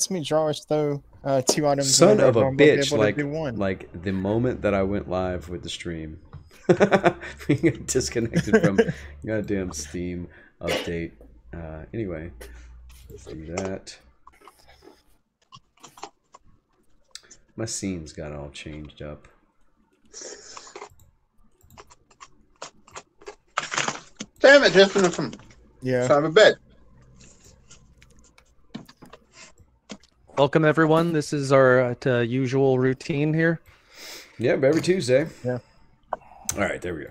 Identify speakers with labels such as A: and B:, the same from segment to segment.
A: me Josh throw 2 items
B: Son
A: whenever I'd
B: of a
A: normally be
B: bitch!
A: able to do one.
B: Like the moment that I went live with the stream, being disconnected from goddamn Steam update. Anyway, let's do that. My scenes got all changed up.
C: Damn it, Justin!
A: Yeah.
C: Son of a bitch.
D: Welcome everyone. This is our usual routine here.
B: Yep, every Tuesday.
A: Yeah.
B: All right, there we go.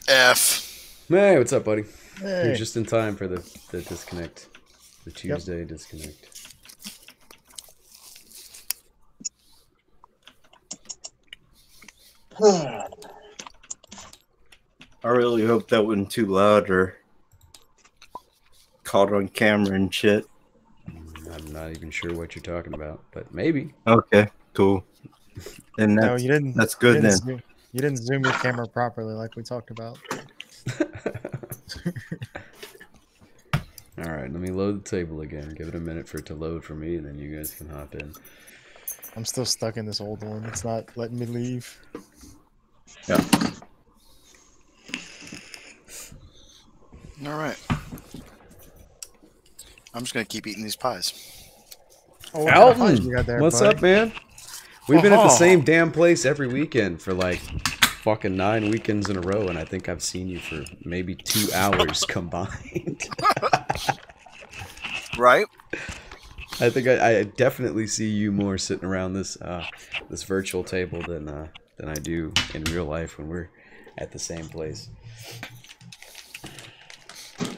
E: F.
B: Hey, what's up, buddy?
A: Hey.
B: You're just in time for the disconnect, the Tuesday disconnect.
F: I really hope that wasn't too loud or caught on camera and shit.
B: I'm not even sure what you're talking about, but maybe.
F: Okay, cool. And that's,
A: No, you didn't.
F: that's good
A: you
F: then.
A: didn't zoom, you didn't zoom your camera properly like we talked about.
B: All right, let me load the table again. Give it a minute for it to load for me, and then you guys can hop in.
A: I'm still stuck in this old one. It's not letting me leave.
F: Yeah.
E: All right. I'm just gonna keep eating these pies.
A: Oh, what kind of pies
B: Alton,
A: you got there,
B: what's
A: buddy?
B: up, man? We've been at the
E: Oh.
B: same damn place every weekend for like fucking 9 weekends in a row, and I think I've seen you for maybe 2 hours combined.
E: Right?
B: I think I definitely see you more sitting around this this virtual table than I do in real life when we're at the same place.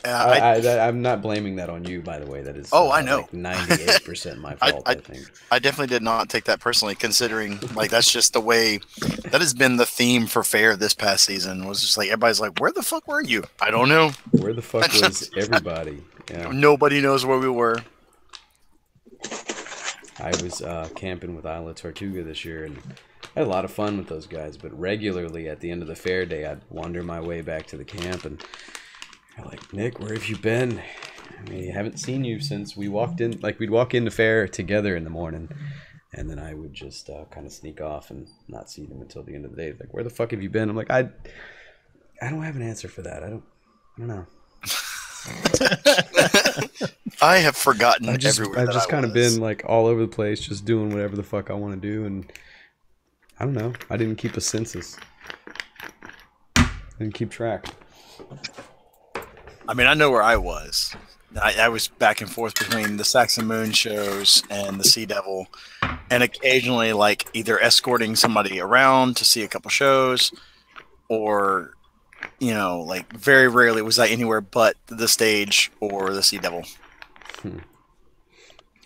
B: I'm not blaming that on you, by the way. That is
E: I know.
B: like 98% my fault. I think.
E: I definitely did not take that personally, considering like that's just the way that has been the theme for fair this past season. Was just like everybody's like, "Where the fuck were you?" I don't know.
B: Where the fuck was everybody? Yeah.
E: Nobody knows where we were.
B: I was camping with Isla Tortuga this year, and I had a lot of fun with those guys. But regularly at the end of the fair day, I'd wander my way back to the camp, and they're like, "Nick, where have you been? I mean, I haven't seen you since we walked in." Like we'd walk into fair together in the morning, and then I would just kind of sneak off and not see them until the end of the day. Like, where the fuck have you been? I'm like, I don't have an answer for that. I don't know.
E: I have forgotten
B: I've just kind of been like all over the place, just doing whatever the fuck I want to do, and I don't know. I didn't keep a census. I didn't keep track.
E: I mean, I know where I was. I was back and forth between the Saxon Moon shows and the Sea Devil, and occasionally like either escorting somebody around to see a couple shows, or like very rarely was I anywhere but the stage or the Sea Devil.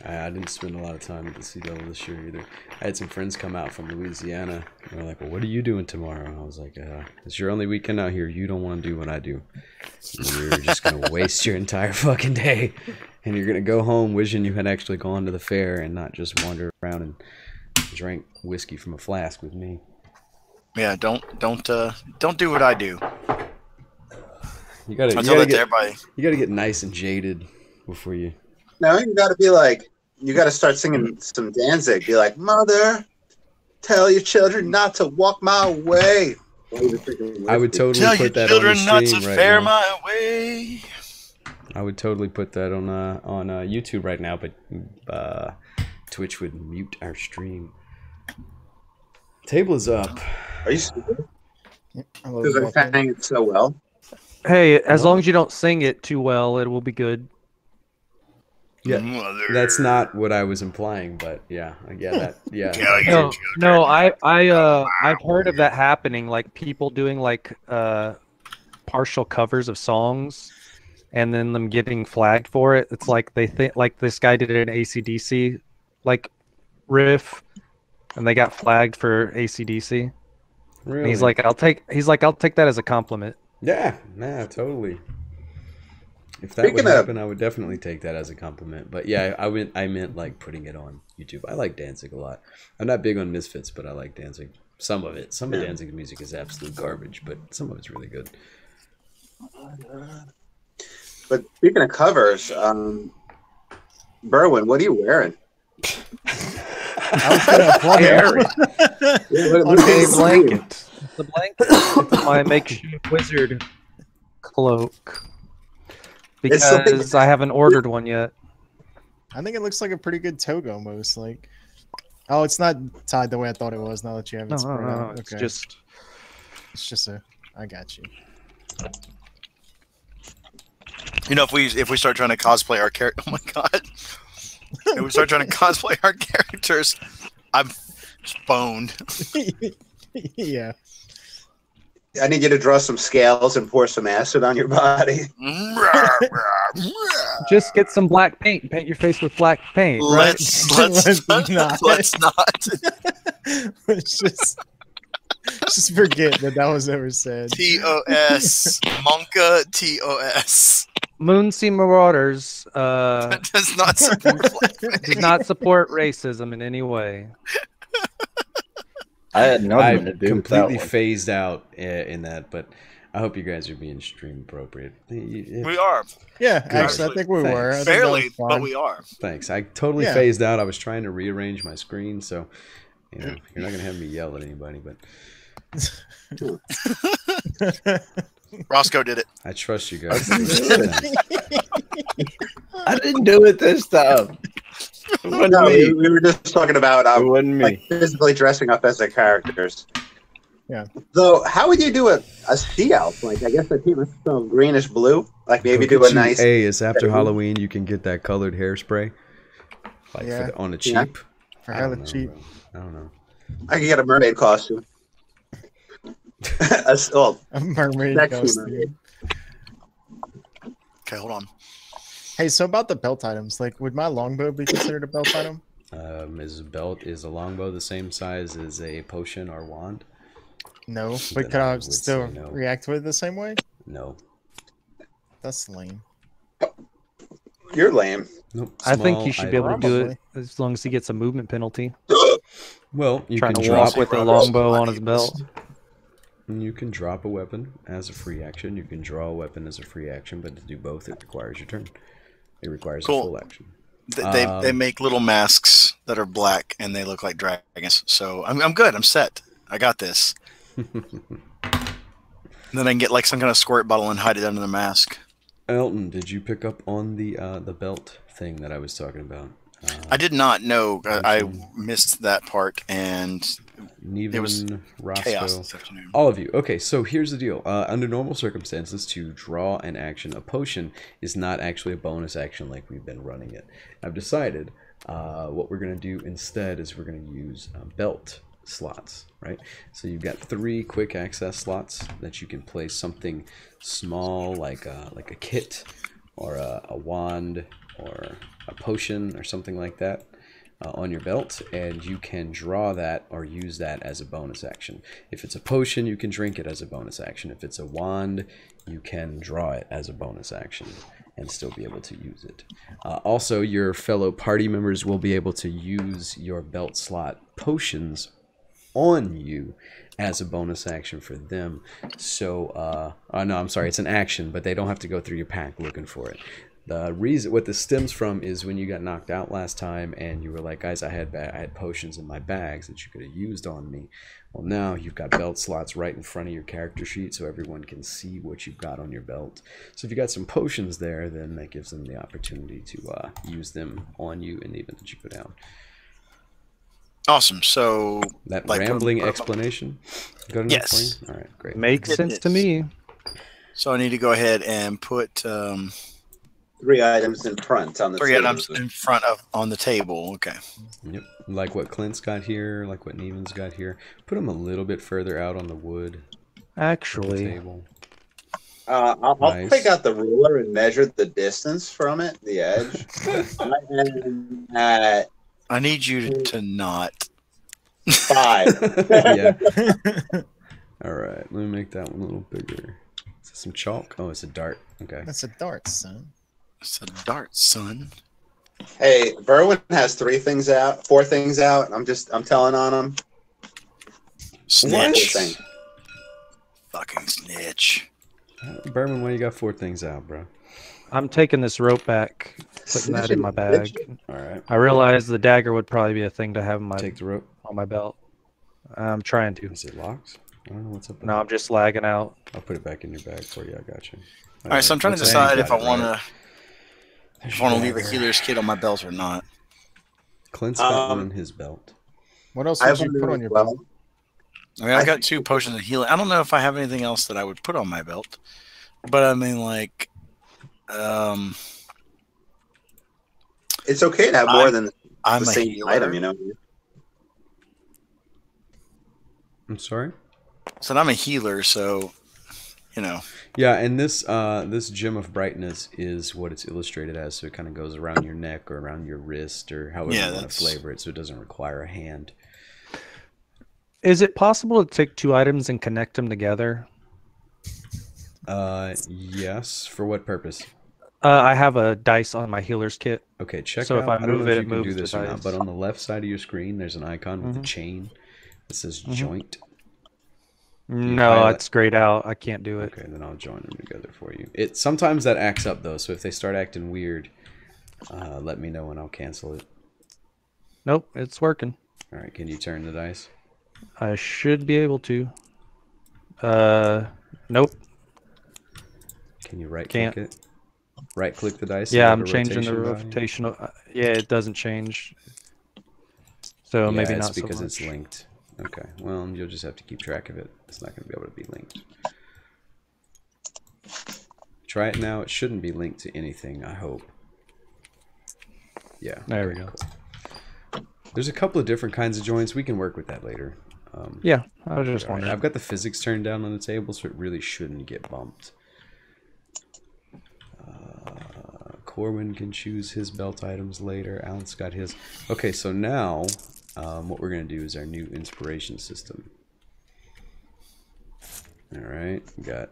B: I didn't spend a lot of time at the Sea Devil this year either. I had some friends come out from Louisiana, and they're like, "Well, what are you doing tomorrow?" And I was like, "It's your only weekend out here. You don't want to do what I do. And you're just gonna waste your entire fucking day, and you're gonna go home wishing you had actually gone to the fair and not just wander around and drink whiskey from a flask with me."
E: Yeah, don't do what I do.
B: You gotta get nice and jaded before you.
C: No, you gotta be like, you gotta start singing some Danzig. Be like, "Mother, tell your children not to walk my way."
B: I would totally
E: Tell
B: put
E: your
B: that on the
E: children not
B: stream
E: to
B: right
E: fare
B: now.
E: my way.
B: I would totally put that on YouTube right now, but Twitch would mute our stream. Table is up.
C: Are you stupid?
A: Hello,
C: Because I'm
A: welcome.
C: saying it so well.
D: Hey, as long as you don't sing it too well, it will be good.
B: Yeah,
E: Mother.
B: that's not what I was implying, but yeah.
D: No, I've heard of that happening. Like people doing like partial covers of songs, and then them getting flagged for it. It's like they think like this guy did an AC/DC like riff, and they got flagged for AC/DC.
B: Really?
D: And he's like, I'll take that as a compliment.
B: Yeah, totally. If that would happen, I would definitely take that as a compliment. But yeah, I meant like putting it on YouTube. I like Danzig a lot. I'm not big on Misfits, but I like Danzig. Some of it. Some of Danzig's music is absolute garbage, but some of it's really good.
C: But speaking of covers, Berwin, what are you wearing?
A: I was gonna plug it. On
D: A
A: his
D: blanket. The blanket. It's my makeshift wizard cloak.
C: It's like-
D: Because I haven't ordered one yet.
A: I think it looks like a pretty good toga almost. Like, oh, it's not tied the way I thought it was. Now that you have it
D: No,
A: spread out.
D: it's
A: Okay.
D: just
A: It's just a. I got you.
E: You know, if we start trying to cosplay our character, oh my god, if we start trying to cosplay our characters, I'm boned.
A: Yeah.
C: I need you to draw some scales and pour some acid on your body.
D: just get some black paint. Paint your face with black paint. Right?
E: Let's
A: Let's not.
E: let's not.
A: It's just forget that was ever said.
E: TOS Monka TOS
D: Moonsea Marauders
E: does not support black
D: did
E: paint.
D: not support racism in any way.
F: I had nothing to
B: I'm
F: do with that
B: completely
F: one.
B: phased out in that, but I hope you guys are being stream appropriate.
E: We are
A: Yeah,
B: Good.
A: actually, I think we
B: Thanks.
A: were. I think that
E: barely,
A: was
E: but
A: fine.
E: we are.
B: Thanks. I totally
A: Yeah.
B: phased out. I was trying to rearrange my screen, so you know you're not gonna have me yell at anybody, but
E: Roscoe did it.
B: I trust you guys.
F: I didn't do it this time. It wasn't
C: No,
F: me.
C: we were just talking about
F: It wasn't
C: like
F: me.
C: physically dressing up as the characters.
A: Yeah.
C: Though, how would you do a sea elf? Like, I guess the team is some greenish blue. Like, maybe
B: Go
C: do a
B: get you
C: nice.
B: It's after
C: Baby.
B: Halloween. You can get that colored hairspray, like
A: Yeah.
B: on the cheap.
C: Yeah.
A: For
B: I
A: hella
B: don't know,
A: cheap.
B: bro. I don't know.
C: I could get a mermaid costume. Well,
A: A mermaid
C: Sexy
A: costume.
C: mermaid.
E: Okay, hold on.
A: Hey, so about the belt items, like, would my longbow be considered a belt item?
B: Is a longbow the same size as a potion or wand?
A: No,
B: Then
A: but could
B: I
A: I
B: would
A: still
B: say no.
A: react to it the same way?
B: No.
A: That's lame.
C: you're lame.
B: Nope.
D: I think
B: Small
D: you should be able to do
A: Probably.
D: it as long as he gets a movement penalty.
B: Well, you
D: Trying
B: can
D: to
B: drop
D: walk with a longbow on his belt.
B: You can drop a weapon as a free action. You can draw a weapon as a free action, but to do both, it requires your turn. It requires
E: Cool.
B: a full action.
E: They make little masks that are black and they look like dragons. So I'm good. I'm set. I got this. And then I can get like some kind of squirt bottle and hide it under the mask.
B: Elton, did you pick up on the belt thing that I was talking about?
E: I did not know. I missed that part, and
B: Neven,
E: was
B: Roscoe,
E: chaos this afternoon.
B: all of you. Okay, so here's the deal. Under normal circumstances, to draw an action, a potion is not actually a bonus action like we've been running it. I've decided what we're going to do instead is we're going to use belt slots, right? So you've got 3 quick access slots that you can place something small like a kit or a wand or a potion or something like that on your belt, and you can draw that or use that as a bonus action. If it's a potion, you can drink it as a bonus action. If it's a wand, you can draw it as a bonus action and still be able to use it. Also, your fellow party members will be able to use your belt slot potions on you as a bonus action for them. So, no, I'm sorry, it's an action, but they don't have to go through your pack looking for it. The reason what this stems from is when you got knocked out last time and you were like, guys, I had potions in my bags that you could have used on me. Well, now you've got belt slots right in front of your character sheet so everyone can see what you've got on your belt. So if you got some potions there, then that gives them the opportunity to use them on you in the event that you go down.
E: Awesome. So
B: That
E: like,
B: rambling explanation good enough
E: Yes.
B: for you? All right, great.
D: Makes
E: It
D: sense to
E: is.
D: me.
E: So I need to go ahead and put
C: 3 items in front on the
E: 3
C: table.
E: items in front of on the table. Okay.
B: Yep, like what Clint's got here, like what Neven's got here. Put them a little bit further out on the wood
D: Actually,
B: table.
C: I'll
B: Nice.
C: take out the ruler and measure the distance from it, the edge. And at
E: I need you to not.
C: 5.
B: Yeah. All right, let me make that one a little bigger. Is this some chalk? Oh, it's a dart. Okay.
A: That's a dart, son.
E: It's a dart, son.
C: Hey, Berwin has 4 things out. I'm telling on him.
E: Snitch.
C: Thing.
E: Fucking snitch.
B: Berman, why you got 4 things out, bro?
D: I'm taking this rope back putting that in my bag.
B: All right.
D: I realized the dagger would probably be a thing to have in my,
B: Take the rope.
D: on my belt. I'm trying to.
B: Is it locked? I don't know what's up. With
D: No,
B: that.
D: I'm just lagging out.
B: I'll put it back in your bag for you. I got you.
E: All right, so I'm trying to
B: what's that?
E: decide
B: You
E: if I
B: got it,
E: want
B: right?
E: to leave a healer's kit on my belt or not.
B: Clint's got one on his belt.
A: What else
C: I
A: would
C: have
A: you
C: one
A: put
C: as
A: on your
C: well.
A: belt?
E: I mean, I got 2 potions of healing. I don't know if I have anything else that I would put on my belt, but I mean, like,
C: It's okay to have more than
E: I'm
C: the
E: a
C: same
E: healer.
C: item, you know.
B: I'm sorry.
E: So I'm a healer, so you know.
B: Yeah, and this gem of brightness is what it's illustrated as, so it kind of goes around your neck or around your wrist or however
E: Yeah,
B: you want to
E: that's-
B: flavor it, so it doesn't require a hand.
D: Is it possible to take 2 items and connect them together?
B: Yes. For what purpose?
D: I have a dice on my healer's kit.
B: Okay, check
D: So
B: out.
D: if I
B: don't
D: move
B: know
D: it,
B: if
D: it
B: you can do
D: moves the
B: this or not,
D: dice.
B: but on the left side of your screen, there's an icon with a chain that says joint.
D: No,
B: highlight-
D: it's grayed out. I can't do it.
B: Okay, then I'll join them together for you. It sometimes that acts up though, so if they start acting weird, let me know and I'll cancel it.
D: Nope, it's working.
B: All right, can you turn the dice?
D: I should be able to. Nope.
B: Can you right
D: Can't.
B: click it? Right click the dice.
D: Yeah,
B: and
D: I'm
B: go to
D: changing the
B: rotation value?
D: rotational. Yeah, it doesn't change. So
B: Yeah,
D: maybe
B: it's
D: not so
B: because
D: much.
B: it's linked. Okay, well, you'll just have to keep track of it. It's not going to be able to be linked. Try it now. It shouldn't be linked to anything, I hope. Yeah.
D: There we go.
B: Cool. There's a couple of different kinds of joints. We can work with that later.
D: Yeah, I was just
B: All right,
D: wondering.
B: I've got the physics turned down on the table, so it really shouldn't get bumped. Corwin can choose his belt items later. Alan's got his. Okay, so now what we're going to do is our new inspiration system. All right, we got.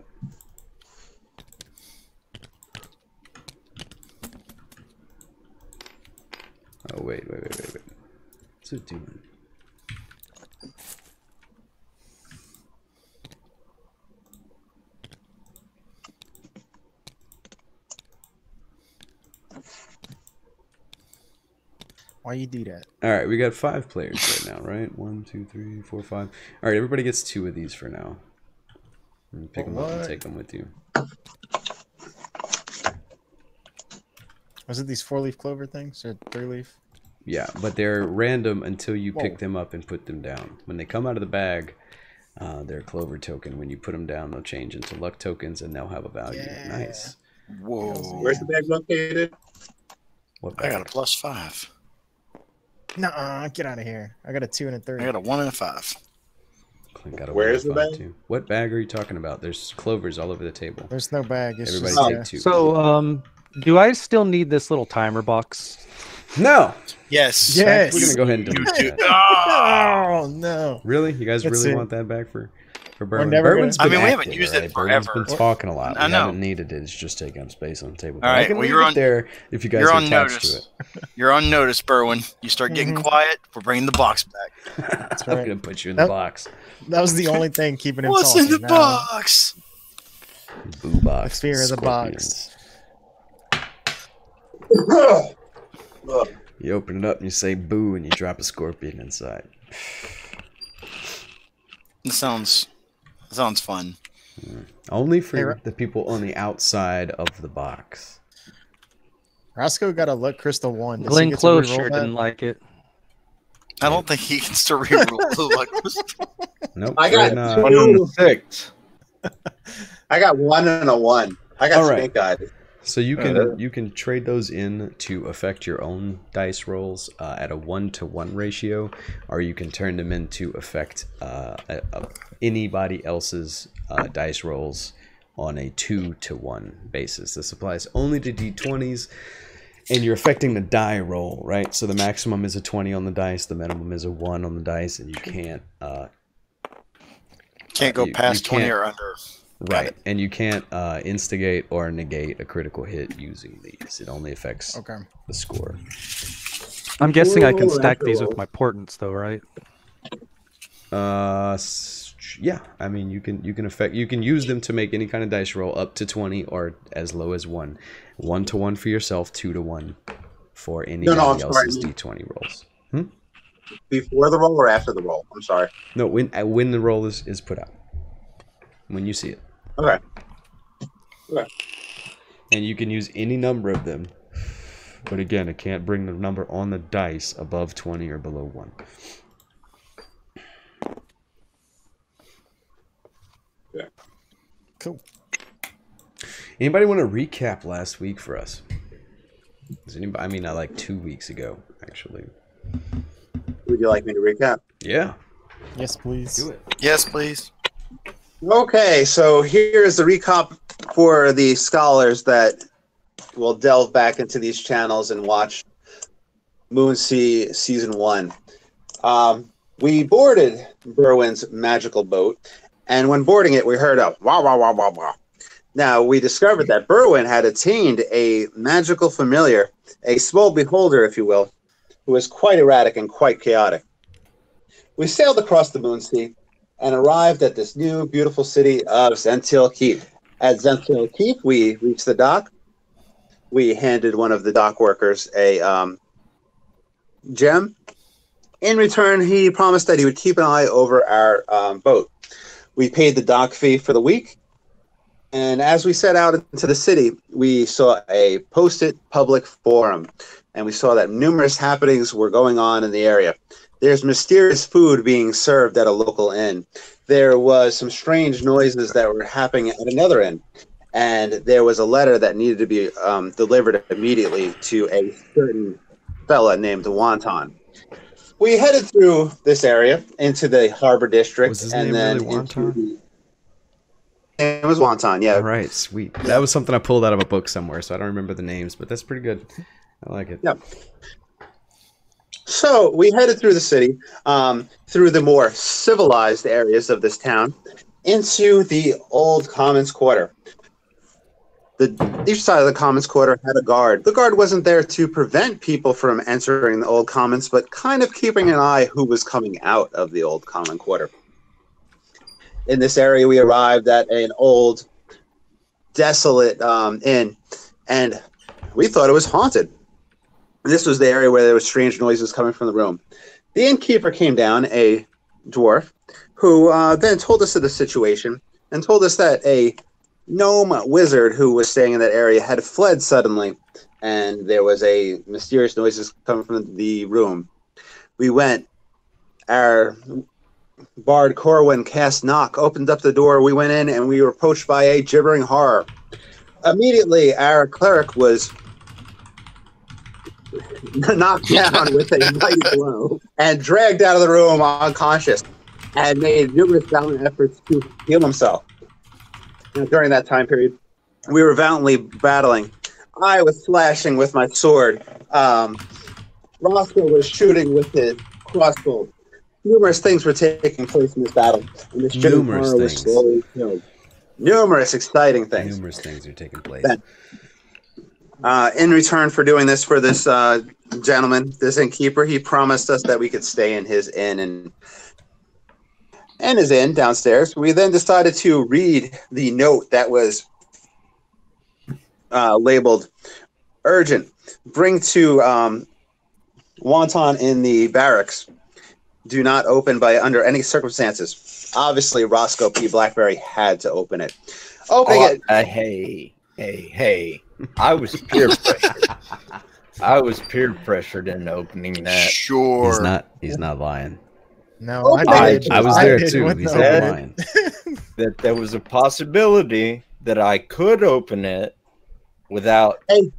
B: Oh, wait. What's it doing?
A: Why you do that?
B: All right, we got 5 players right now, right? 1, 2, 3, 4, 5. All right, everybody gets 2 of these for now. And pick them up and
A: What?
B: take them with you.
A: Was it these 4-leaf clover things or 3-leaf?
B: Yeah, but they're random until you pick
A: Whoa.
B: them up and put them down. When they come out of the bag, they're a clover token. When you put them down, they'll change into luck tokens and they'll have a value.
A: Yeah.
B: Nice.
E: Whoa!
C: Where's the bag located?
B: What
E: I got a
B: bag?
E: +5.
A: Nuh-uh, get out of here. I got a 2 and a 3.
E: I got a 1 and a 5.
B: Clint got a
C: Where's
B: 1
C: the
B: and 5
C: bag?
B: too. What bag are you talking about? There's clovers all over the table.
A: There's no bag. It's
B: Everybody
A: just,
B: take
A: yeah.
B: 2.
D: So, do I still need this little timer box?
B: No!
E: Yes.
A: Yes.
B: We're going to go ahead and delete that.
A: Oh, no.
B: Really? You guys
A: That's
B: really
A: it.
B: want that back for
A: We're
B: Berwin?
A: never
B: Berwin's
A: gonna-
B: been
E: I mean, we haven't
B: active,
E: used it
B: alright? Berwin's
E: forever.
B: been talking a lot.
E: I
B: We
E: know.
B: haven't needed it. It's just taking up space on the table.
E: All right,
B: I can
E: well,
B: leave
E: you're
B: it
E: on-
B: there if you guys
E: You're
B: are
E: on
B: attached to
E: notice.
B: it.
E: You're on notice, Berwin. You start getting quiet, we're bringing the box back.
B: I'm
A: right.
B: going to put you in the
A: That-
B: box.
A: That was the only thing keeping him
E: What's
A: talking.
E: in the
A: Now,
E: box?
B: Boo box.
A: The fear of the
B: Scorpions.
A: box.
B: You open it up and you say boo and you drop a scorpion inside.
E: It sounds fun.
B: Only for
A: Hey, Ro-
B: the people on the outside of the box.
A: Roscoe got a luck crystal 1. Does he
D: Glenn
A: get to
D: Close
A: reroll
D: sure
A: that?
D: didn't like it.
E: I don't think he can still reroll the luck.
B: Nope.
C: I got
B: afraid not.
F: 1 and 6.
C: I got 1 and a 1. I got
B: All right.
C: snake eyes.
B: So you
F: Uh,
B: can trade those in to affect your own dice rolls at a 1-to-1 ratio, or you can turn them in to affect anybody else's dice rolls on a 2-to-1 basis. This applies only to d20s, and you're affecting the die roll, right? So the maximum is a 20 on the dice, the minimum is a 1 on the dice, and you can't
E: Can't go
B: You-
E: past
B: you
E: 20
B: can't-
E: or under.
B: right, and you can't instigate or negate a critical hit using these. It only affects
A: Okay.
B: the score.
D: I'm guessing I can
C: Ooh,
D: stack
C: that's
D: these
C: cool.
D: with my portents, though, right?
B: yeah, I mean you can use them to make any kind of dice roll up to 20 or as low as 1. 1 to 1 for yourself, 2 to 1 for anybody else's D20 rolls.
C: Before the roll or after the roll? I'm sorry.
B: No, when the roll is put out. When you see it.
C: Okay.
B: And you can use any number of them. But again, it can't bring the number on the dice above 20 or below 1.
C: Yeah.
A: Cool.
B: Anybody want to recap last week for us? Does anybody? I mean, like 2 weeks ago, actually.
C: Would you like me to recap?
B: Yeah.
A: Yes, please.
B: Do it.
E: Yes, please.
C: Okay, so here's the recap for the scholars that will delve back into these channels and watch Moonsea Season 1. We boarded Berwyn's magical boat, and when boarding it, we heard a wah, wah, wah, wah, wah. Now, we discovered that Berwyn had attained a magical familiar, a small beholder, if you will, who was quite erratic and quite chaotic. We sailed across the Moonsea and arrived at this new, beautiful city of Zentil Keep. At Zentil Keep, we reached the dock. We handed one of the dock workers a gem. In return, he promised that he would keep an eye over our boat. We paid the dock fee for the week. And as we set out into the city, we saw a posted public forum. And we saw that numerous happenings were going on in the area. There's mysterious food being served at a local inn. There was some strange noises that were happening at another inn. And there was a letter that needed to be delivered immediately to a certain fella named Wonton. We headed through this area into the Harbor District.
B: Was his
C: and
B: name
C: then
B: really Wonton?
C: It was Wonton, yeah.
B: All right, sweet. That was something I pulled out of a book somewhere, so I don't remember the names, but that's pretty good. I like it.
C: Yeah. So we headed through the city, through the more civilized areas of this town, into the Old Commons Quarter. Each side of the Commons Quarter had a guard. The guard wasn't there to prevent people from entering the Old Commons, but kind of keeping an eye who was coming out of the Old Common Quarter. In this area, we arrived at an old, desolate inn, and we thought it was haunted. This was the area where there were strange noises coming from the room. The innkeeper came down, a dwarf, who then told us of the situation and told us that a gnome wizard who was staying in that area had fled suddenly, and there was a mysterious noises coming from the room. We went. Our bard Corwin cast knock, opened up the door. We went in, and we were approached by a gibbering horror. Immediately, our cleric was knocked down with a mighty blow and dragged out of the room unconscious, and made numerous valiant efforts to heal himself. Now, during that time period, we were valiantly battling. I was slashing with my sword. Roscoe was shooting with his crossbow. Numerous things were taking place in this battle, and this
B: Numerous
C: horror was slowly killed. Numerous exciting things.
B: Numerous things are taking place.
C: In return for doing this for this gentleman, this innkeeper, he promised us that we could stay in his inn and his inn downstairs. We then decided to read the note that was labeled urgent. Bring to Wonton in the barracks. Do not open under any circumstances. Obviously, Roscoe P. Blackberry had to open it. Opening it.
F: Hey. I was peer pressured. I was peer pressured into opening that.
E: Sure.
B: He's not lying.
A: No,
F: I
B: was there
A: did
B: too.
A: with
B: He's
A: the-
B: not lying.
F: That there was a possibility that I could open it without
C: Hey.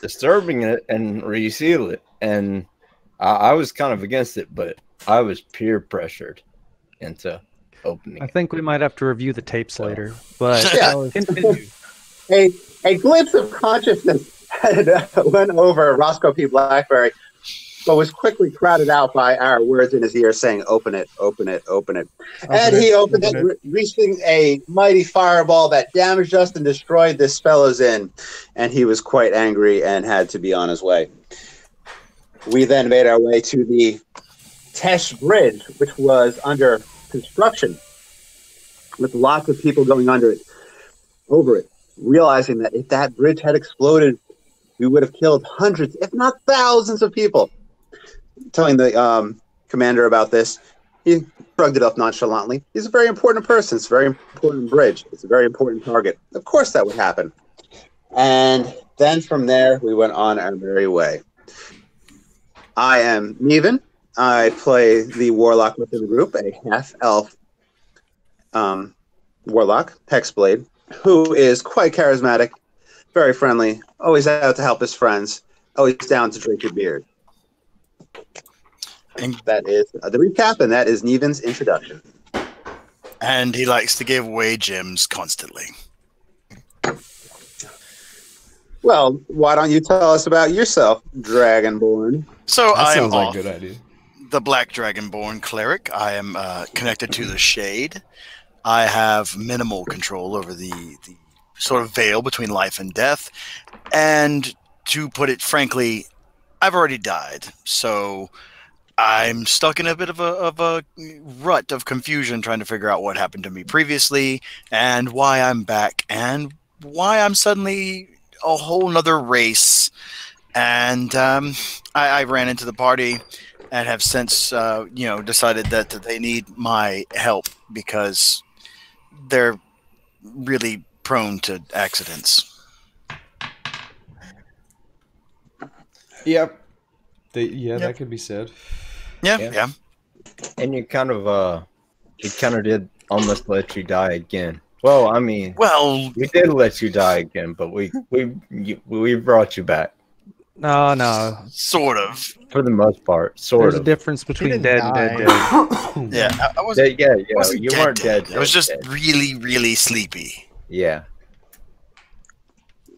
F: disturbing it and reseal it. And I was kind of against it, but I was peer pressured into opening
D: I
F: it.
D: think we might have to review the tapes later, but
C: Yeah.
D: continue.
C: A glimpse of consciousness had went over Roscoe P. Blackberry, but was quickly crowded out by our words in his ear saying, open it, open it, open it. And he opened it, reaching a mighty fireball that damaged us and destroyed this fellow's inn. And he was quite angry and had to be on his way. We then made our way to the Tesh Bridge, which was under construction. with lots of people going over it, realizing that if that bridge had exploded, we would have killed hundreds, if not thousands of people. Telling the commander about this, he shrugged it off nonchalantly. He's a very important person. It's a very important bridge. It's a very important target. Of course that would happen. And then from there, we went on our merry way. I am Neven. I play the warlock within the group, a half-elf warlock, Hexblade, who is quite charismatic, very friendly, always out to help his friends, always down to drink your beard. And that is the recap, and that is Neven's introduction.
E: And he likes to give away gems constantly.
C: Well, why don't you tell us about yourself, Dragonborn?
E: So
B: That
E: I am
B: sounds like a
E: off
B: good idea.
E: the Black Dragonborn cleric. I am connected to the Shade. I have minimal control over the sort of veil between life and death. And to put it frankly, I've already died. So I'm stuck in a bit of a rut of confusion trying to figure out what happened to me previously and why I'm back and why I'm suddenly a whole nother race. And I ran into the party and have since decided that they need my help because they're really prone to accidents.
B: Yep. That could be said.
E: Yeah.
F: And you kind of did almost let you die again. Well, I mean,
E: Well,
F: we did let you die again, but we brought you back
D: No.
E: sort of.
F: for the most part, sort
D: There's a
F: of.
D: difference between
A: didn't
D: dead and dead.
A: die.
E: Yeah, I wasn't.
F: Yeah,
E: wasn't
F: you
E: dead,
F: weren't dead.
E: I was just
F: dead.
E: really, really sleepy.
F: Yeah.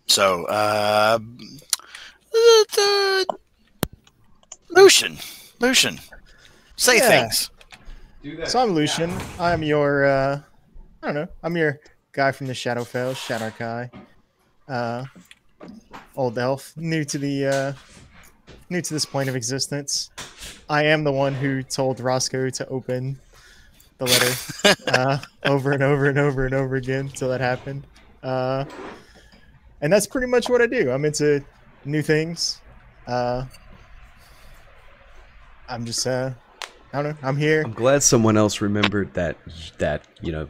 E: So, Lucian, say
A: Yeah.
E: things.
A: So I'm Lucian. I'm your, I don't know. I'm your guy from the Shadowfell, Shadowkai. Old elf, new to this plane of existence. I am the one who told Roscoe to open the letter over and over and over and over again until that happened. And that's pretty much what I do. I'm into new things. I'm just, I don't know. I'm here.
B: I'm glad someone else remembered that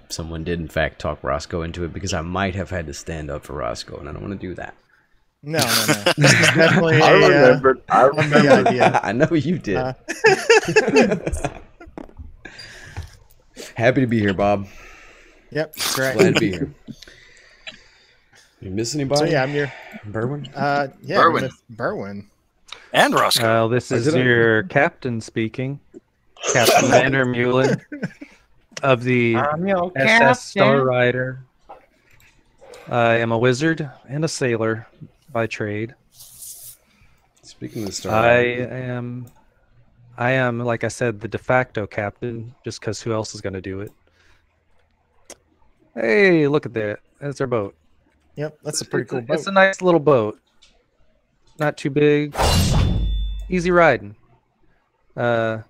B: someone did in fact talk Roscoe into it, because I might have had to stand up for Roscoe, and I don't want to do that.
A: No. This is definitely
F: I
A: a,
F: remembered.
A: a me idea.
B: I know you did. Happy to be here, Bob.
A: Yep, that's right.
B: Glad to be here. You miss anybody?
A: So yeah, I'm your
B: Berwin?
E: Berwin.
A: Berwin.
E: And Roscoe.
D: Well, this is your captain speaking, Captain Vander Mullen of the
F: I'm your
D: SS Star Rider. I am a wizard and a sailor by trade.
B: Speaking of the Star
D: I
B: Rider,
D: am, like I said, the de facto captain, just because who else is going to do it? Hey, look at that. That's our boat.
A: Yep, that's a pretty cool boat.
D: It's a nice little boat. Not too big. Easy riding. Yeah,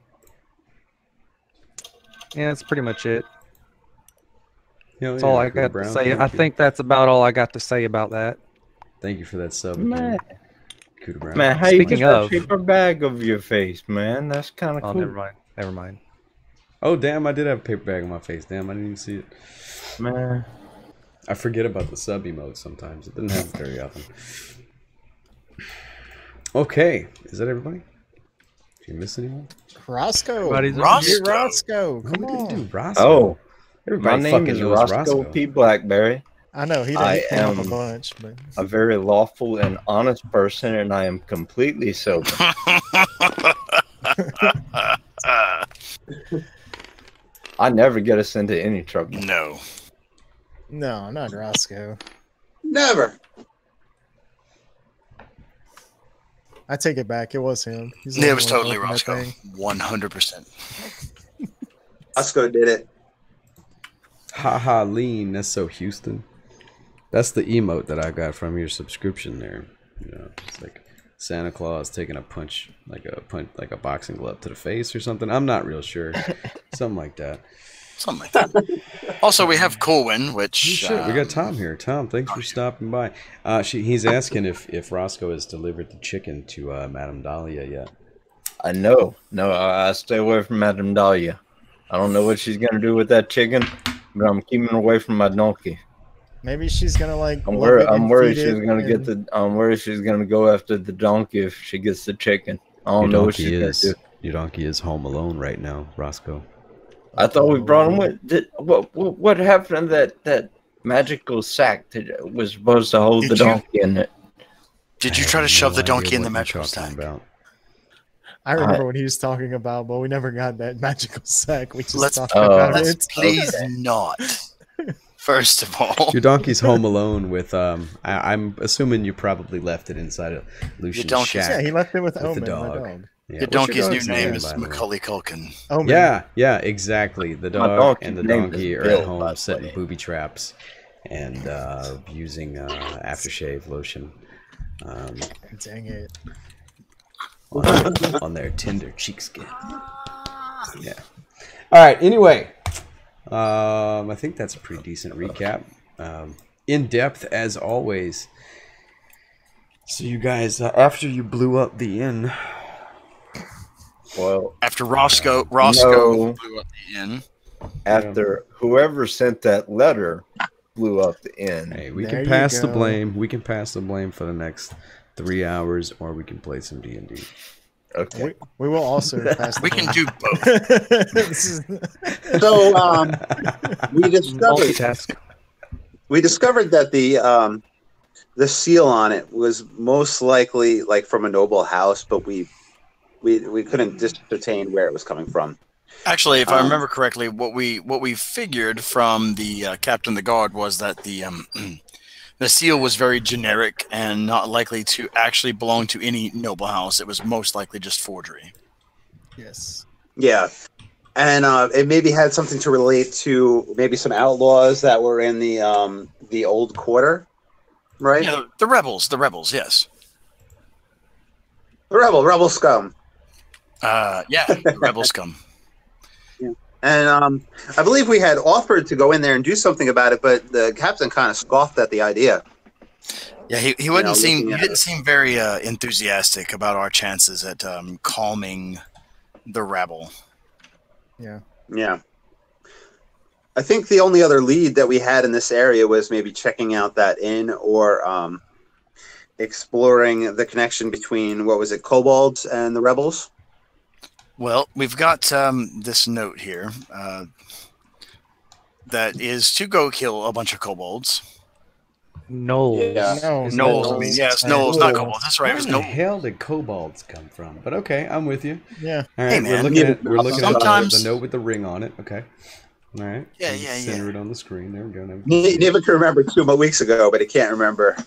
D: that's pretty much it. That's all I got to say. I think that's about all I got to say about that.
B: Thank you for that sub.
F: Man,
B: Cooter Brown.
F: man, how you
D: Speaking
F: get that
D: of-
F: paper bag over your face, man? That's kind of
D: Oh,
F: cool,
D: never mind.
B: Oh, damn, I did have a paper bag on my face. Damn, I didn't even see it.
F: man.
B: I forget about the sub emote sometimes. It doesn't happen very often. Okay, is that everybody? Did you miss anyone?
A: Roscoe.
D: Everybody's
E: Roscoe.
A: Dear Roscoe. Come
B: What did
A: on.
B: you do, Roscoe?
F: Oh,
B: Everybody
F: my name
B: fucking
F: is
B: knows
F: Roscoe P. Blackberry.
A: I know he
F: I
A: didn't come up
F: am-
A: a bunch, but
F: A very lawful and honest person, and I am completely sober. I never get us into any trouble.
E: No.
A: no, not Roscoe.
C: Never.
A: I take it back. It was him. He's the
E: It
A: one
E: was
A: who
E: totally
A: opened that
E: Roscoe.
A: thing.
E: 100%.
C: Roscoe did it.
B: Haha, lean. That's so Houston. That's the emote that I got from your subscription there. You know, it's like Santa Claus taking a punch, like a boxing glove to the face or something. I'm not real sure. Something like that.
E: Something like that. Also, we have Colwyn, which
B: Shit, we got Tom here. Tom, thanks for stopping by. He's asking if Roscoe has delivered the chicken to Madame Dahlia yet.
F: No, I stay away from Madame Dahlia. I don't know what she's gonna do with that chicken, but I'm keeping her away from my donkey.
A: Maybe she's gonna like.
F: I'm worried she's gonna go after the donkey if she gets the chicken. I don't know what she's gonna do.
B: Your donkey is home alone right now, Roscoe.
F: I thought we brought him with. What happened to that magical sack that was supposed to hold the donkey in it?
E: Did you try to shove the donkey in the magical sack?
A: I remember what he was talking about, but we never got that magical sack. We just talked
E: about
A: it.
E: Let's please not. First of all,
B: your donkey's home alone with. I'm assuming you probably left it inside of Lucian's shack.
A: Yeah, he left it with Omen,
B: the dog.
A: my dog.
B: Yeah.
E: The donkey's new name is Macaulay Culkin.
B: Omen. Yeah, exactly. The dog and the donkey are at home setting booby traps and using aftershave lotion.
A: Dang it.
B: On their tender cheekskin. Yeah. All right. Anyway, I think that's a pretty decent recap. In depth as always. So you guys, after you blew up the inn.
F: Well,
E: after Roscoe blew up the inn.
F: After whoever sent that letter blew up the inn.
B: Hey, we can pass the blame. We can pass the blame for the next 3 hours, or we can play some D&D.
F: Okay.
A: We will also pass.
E: We can do both.
C: So we discovered that the seal on it was most likely like from a noble house, but we couldn't ascertain where it was coming from.
E: Actually, if I remember correctly, what we figured from the captain of the guard was that the seal was very generic and not likely to actually belong to any noble house. It was most likely just forgery.
A: Yes.
C: Yeah, and it maybe had something to relate to maybe some outlaws that were in the old quarter, right?
E: Yeah, the rebels. Yes.
C: The rebel scum.
E: The rebel scum.
C: Yeah. And I believe we had offered to go in there and do something about it, but the captain kind of scoffed at the idea.
E: Yeah, he didn't seem very enthusiastic about our chances at calming the rabble.
A: Yeah.
C: Yeah. I think the only other lead that we had in this area was maybe checking out that inn or exploring the connection between, what was it, kobolds and the rebels?
E: Well, we've got this note here that is to go kill a bunch of kobolds.
D: Gnolls.
C: Yeah.
E: Gnolls. I mean, yes, Gnolls, not kobolds. That's right.
B: Where the hell did kobolds come from? But okay, I'm with you.
A: Yeah.
B: All right,
E: hey, man.
B: we're looking at
E: Sometimes
B: the note with the ring on it. Okay. All right.
E: Yeah.
B: Center it on the screen. There we go.
C: Niven can remember 2 weeks ago, but he can't remember.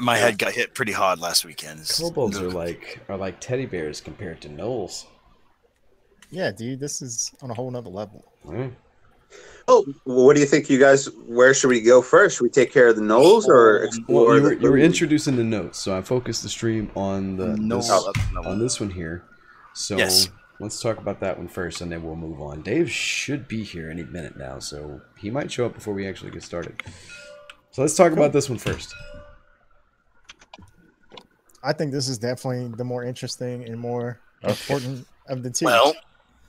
E: My head got hit pretty hard last weekend.
B: Kobolds are like teddy bears compared to gnolls.
A: Yeah, dude, this is on a whole nother level.
B: Right.
C: Oh, what do you think, you guys? Where should we go first? Should we take care of the gnolls or explore?
B: Well, you were introducing the notes, so I focused the stream on this one here. So
E: yes.
B: Let's talk about that one first, and then we'll move on. Dave should be here any minute now, so he might show up before we actually get started. So let's talk about this one first.
A: I think this is definitely the more interesting and more important of the two.
E: Well,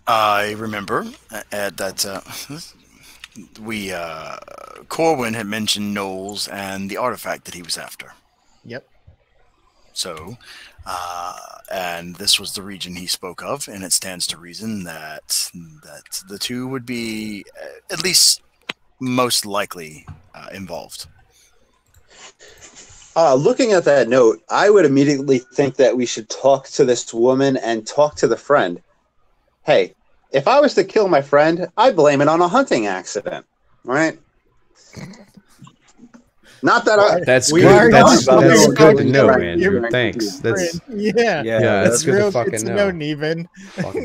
E: I remember that Corwin had mentioned Gnolls and the artifact that he was after.
A: Yep.
E: So, and this was the region he spoke of, and it stands to reason that the two would be at least most likely involved.
C: Looking at that note, I would immediately think that we should talk to this woman and talk to the friend. Hey, if I was to kill my friend, I'd blame it on a hunting accident, right? Not that
B: That's good. That's good to know, Andrew. Thanks. That's
A: yeah.
B: That's good to fucking know.
A: Neven.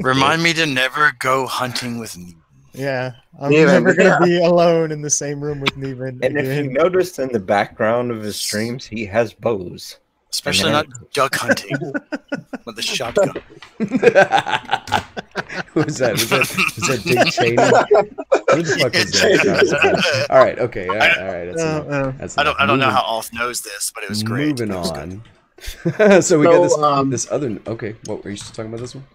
E: Remind me to never go hunting with Neven.
A: Yeah, I'm never going to be alone in the same room with Neven.
F: And if you noticed in the background of his streams, he has bows.
E: Especially not duck hunting with a shotgun.
B: Was that Dick Cheney? Who the fuck is that? All right, okay, all right. That's
E: I don't know how Alf knows this, but it was great.
B: Moving on. So we got this other. Okay, what were you still talking about? This one?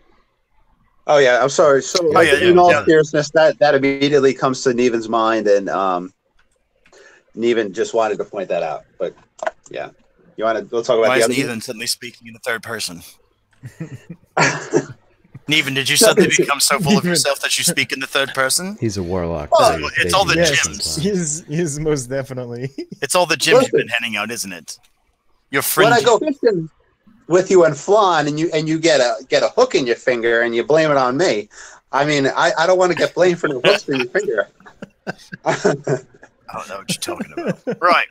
C: Oh yeah, I'm sorry. So in all seriousness, that immediately comes to Neven's mind, and Neven just wanted to point that out. But yeah, we'll talk about
E: Why
C: the
E: is
C: other.
E: Neven suddenly speaking in the third person? Neven, did you suddenly become so full of yourself that you speak in the third person?
B: He's a warlock.
E: It's all the gyms.
A: He's most definitely.
E: It's all the gyms you've been handing out, isn't it? Your friend.
C: When I go fishing with you and Flan, and you get a hook in your finger and you blame it on me, I mean, I don't want to get blamed for the hooks for your finger.
E: I don't know what you're talking about. Right.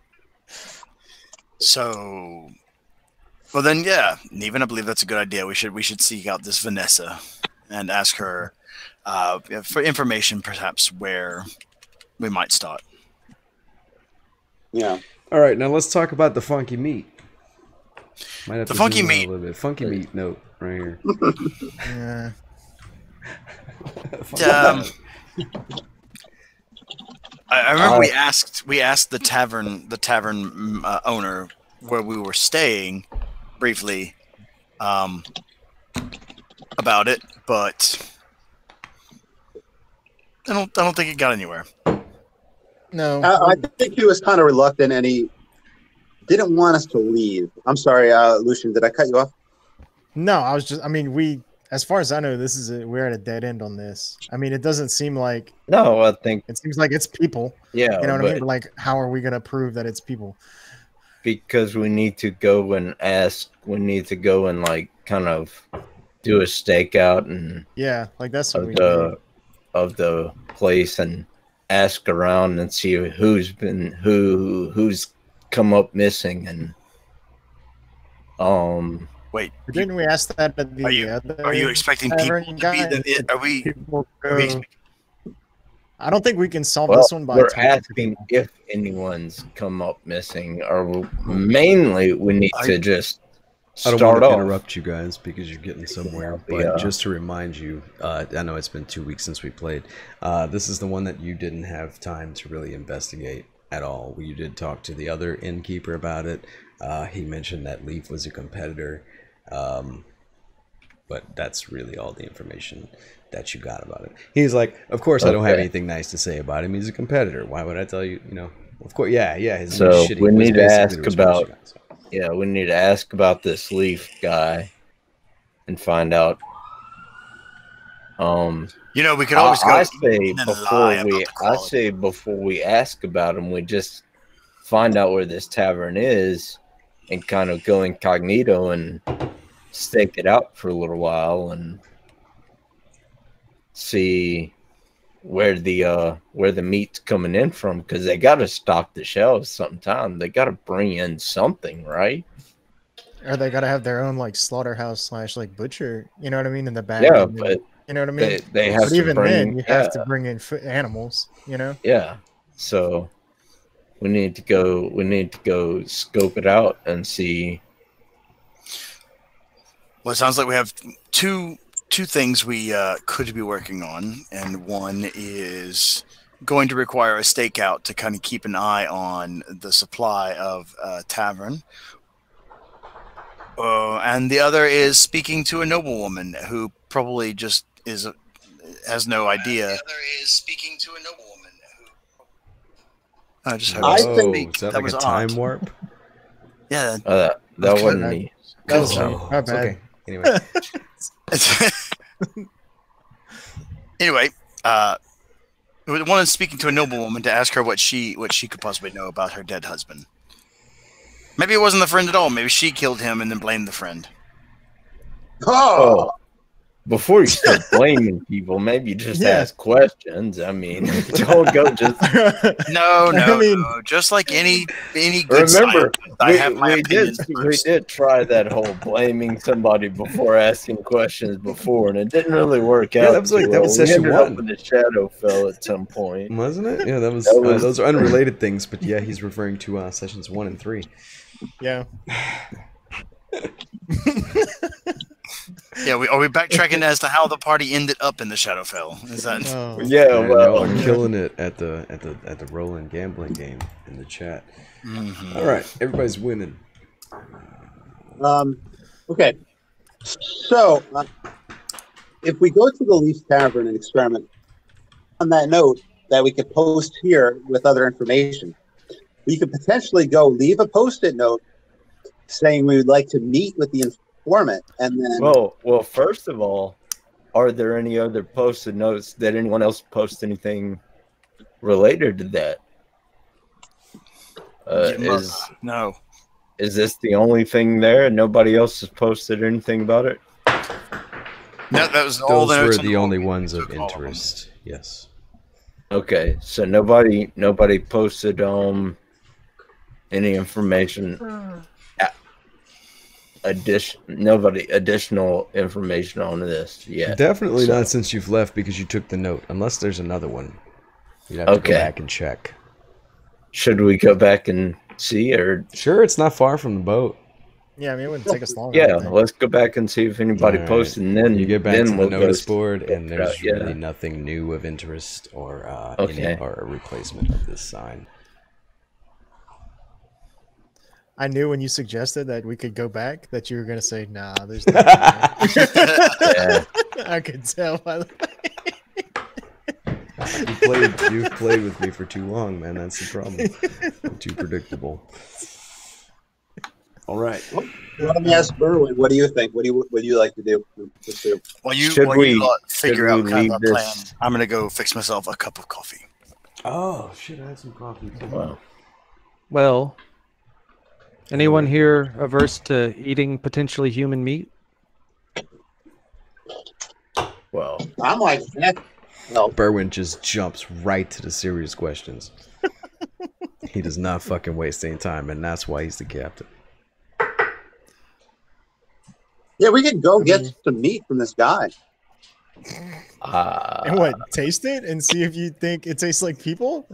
E: So, well then, yeah, Neven, I believe that's a good idea. We should seek out this Vanessa and ask her for information, perhaps where we might start.
C: Yeah.
B: All right, now let's talk about the funky meat. Might have
E: The
B: to
E: funky
B: zoom out
E: meat.
B: a little bit. Funky meat note right here.
A: Yeah.
E: I remember we asked the tavern owner where we were staying briefly about it, but I don't think it got anywhere.
A: No.
C: I think he was kind of reluctant, and he didn't want us to leave. I'm sorry, Lucian, did I cut you off?
A: No, as far as I know, we're at a dead end on this. I mean, it doesn't seem like.
F: No, I think
A: it seems like it's people.
F: Yeah,
A: you know what I mean. But like, how are we gonna prove that it's people?
F: Because we need to go and ask. We need to go and like kind of do a stakeout and
A: like that's what
F: of the place and ask around and see who's come up missing and
E: Wait,
A: didn't we ask that at the
E: are you expecting people to be
A: I don't think we can solve this one by
F: we're asking if anyone's come up missing, or mainly we need to just
B: I don't
F: start
B: want to
F: off.
B: interrupt you guys because you're getting somewhere, but just to remind you, I know it's been 2 weeks since we played. This is the one that you didn't have time to really investigate at all. You did talk to the other innkeeper about it. He mentioned that Leaf was a competitor, but that's really all the information that you got about it. He's like, of course I don't have anything nice to say about him. He's a competitor. Why would I tell you? You know, of course, yeah.
F: So we need to ask about. Yeah, we need to ask about this Leaf guy and find out.
E: We could always go.
F: I say before we ask about him, we just find out where this tavern is and kind of go incognito and stake it out for a little while and see where the meat's coming in from, because they got to stock the shelves sometime. They got to bring in something, right?
A: Or they got to have their own like slaughterhouse / like butcher. You know what I mean? In the back.
F: Yeah, but
A: you know what I mean.
F: They have. But to
A: even
F: bring,
A: then, you have to bring in animals. You know.
F: Yeah. So we need to go. We need to go scope it out and see.
E: Well, it sounds like we have two things we could be working on, and one is going to require a stakeout to kind of keep an eye on the supply of tavern, and the other is speaking to a noblewoman who probably just has no idea. The other is speaking to a noblewoman who I just heard
B: is that like a time warp?
E: Yeah,
F: that wasn't me.
A: That was me. My bad.
B: Okay. Anyway.
E: Anyway, one is speaking to a noblewoman to ask her what she could possibly know about her dead husband. Maybe it wasn't the friend at all. Maybe she killed him and then blamed the friend.
C: Oh,
F: before you start blaming people, maybe just ask questions. I mean, don't go just.
E: No. Just like any good
F: remember,
E: scientist,
F: we did try that whole blaming somebody before asking questions before, and it didn't really work out.
B: That was session 1.
F: The shadow fell at some point,
B: wasn't it? Yeah, that was those are unrelated things, but yeah, he's referring to sessions 1 and 3.
A: Yeah.
E: Yeah, are we backtracking as to how the party ended up in the Shadowfell? Is that?
A: Oh.
F: Yeah,
B: Y'all
F: well,
B: are killing it at the Roland gambling game in the chat.
E: Mhm.
B: All right, everybody's winning.
C: Okay. So, if we go to the Leafs Tavern and experiment on that note that we could post here with other information, we could potentially go leave a post-it note saying we would like to meet with the informant, and then
F: well, first of all, are there any other posted notes? Did anyone else post anything related to that?
E: No.
F: Is this the only thing there, and nobody else has posted anything about it?
E: No, that was all
B: Those
E: the
B: were
E: notes on
B: the only
E: board.
B: ones of
E: Took all them.
B: interest. Yes.
F: Okay, so nobody posted any information. Additional information on this yet.
B: Definitely
F: So-
B: not since you've left because you took the note. Unless there's another one, you'd have to
F: Okay.
B: go back and check.
F: Should we go back and see, or
B: Sure, it's not far from the boat.
A: Yeah, I mean, it wouldn't take us long. I
F: yeah,
A: don't think.
F: let's go back and see if anybody
B: Alright.
F: posted, and then
B: You get back
F: then
B: to the
F: we'll go
B: notice
F: see-
B: board, and there's
F: yeah.
B: really nothing new of interest or
F: Okay.
B: or a replacement of this sign.
A: I knew when you suggested that we could go back that you were going to say, nah, there's nothing there."
F: Yeah.
A: I could tell by the
B: You've played with me for too long, man. That's the problem. I'm too predictable. All right.
C: let me ask Berwin, what do you think? What do you like to do?
E: While you
F: Should we-
E: figure
F: should
E: out
F: we
E: kind of
F: leave
E: a plan,
F: this-
E: I'm gonna go fix myself a cup of coffee.
B: Oh shit! I had some coffee too.
F: Wow.
D: Well, anyone here averse to eating potentially human meat?
F: Well,
C: I'm like, heck, no.
B: Berwin just jumps right to the serious questions. He does not fucking waste any time, and that's why he's the captain.
C: Yeah, we could go get some meat from this guy.
A: And what? Taste it and see if you think it tastes like people?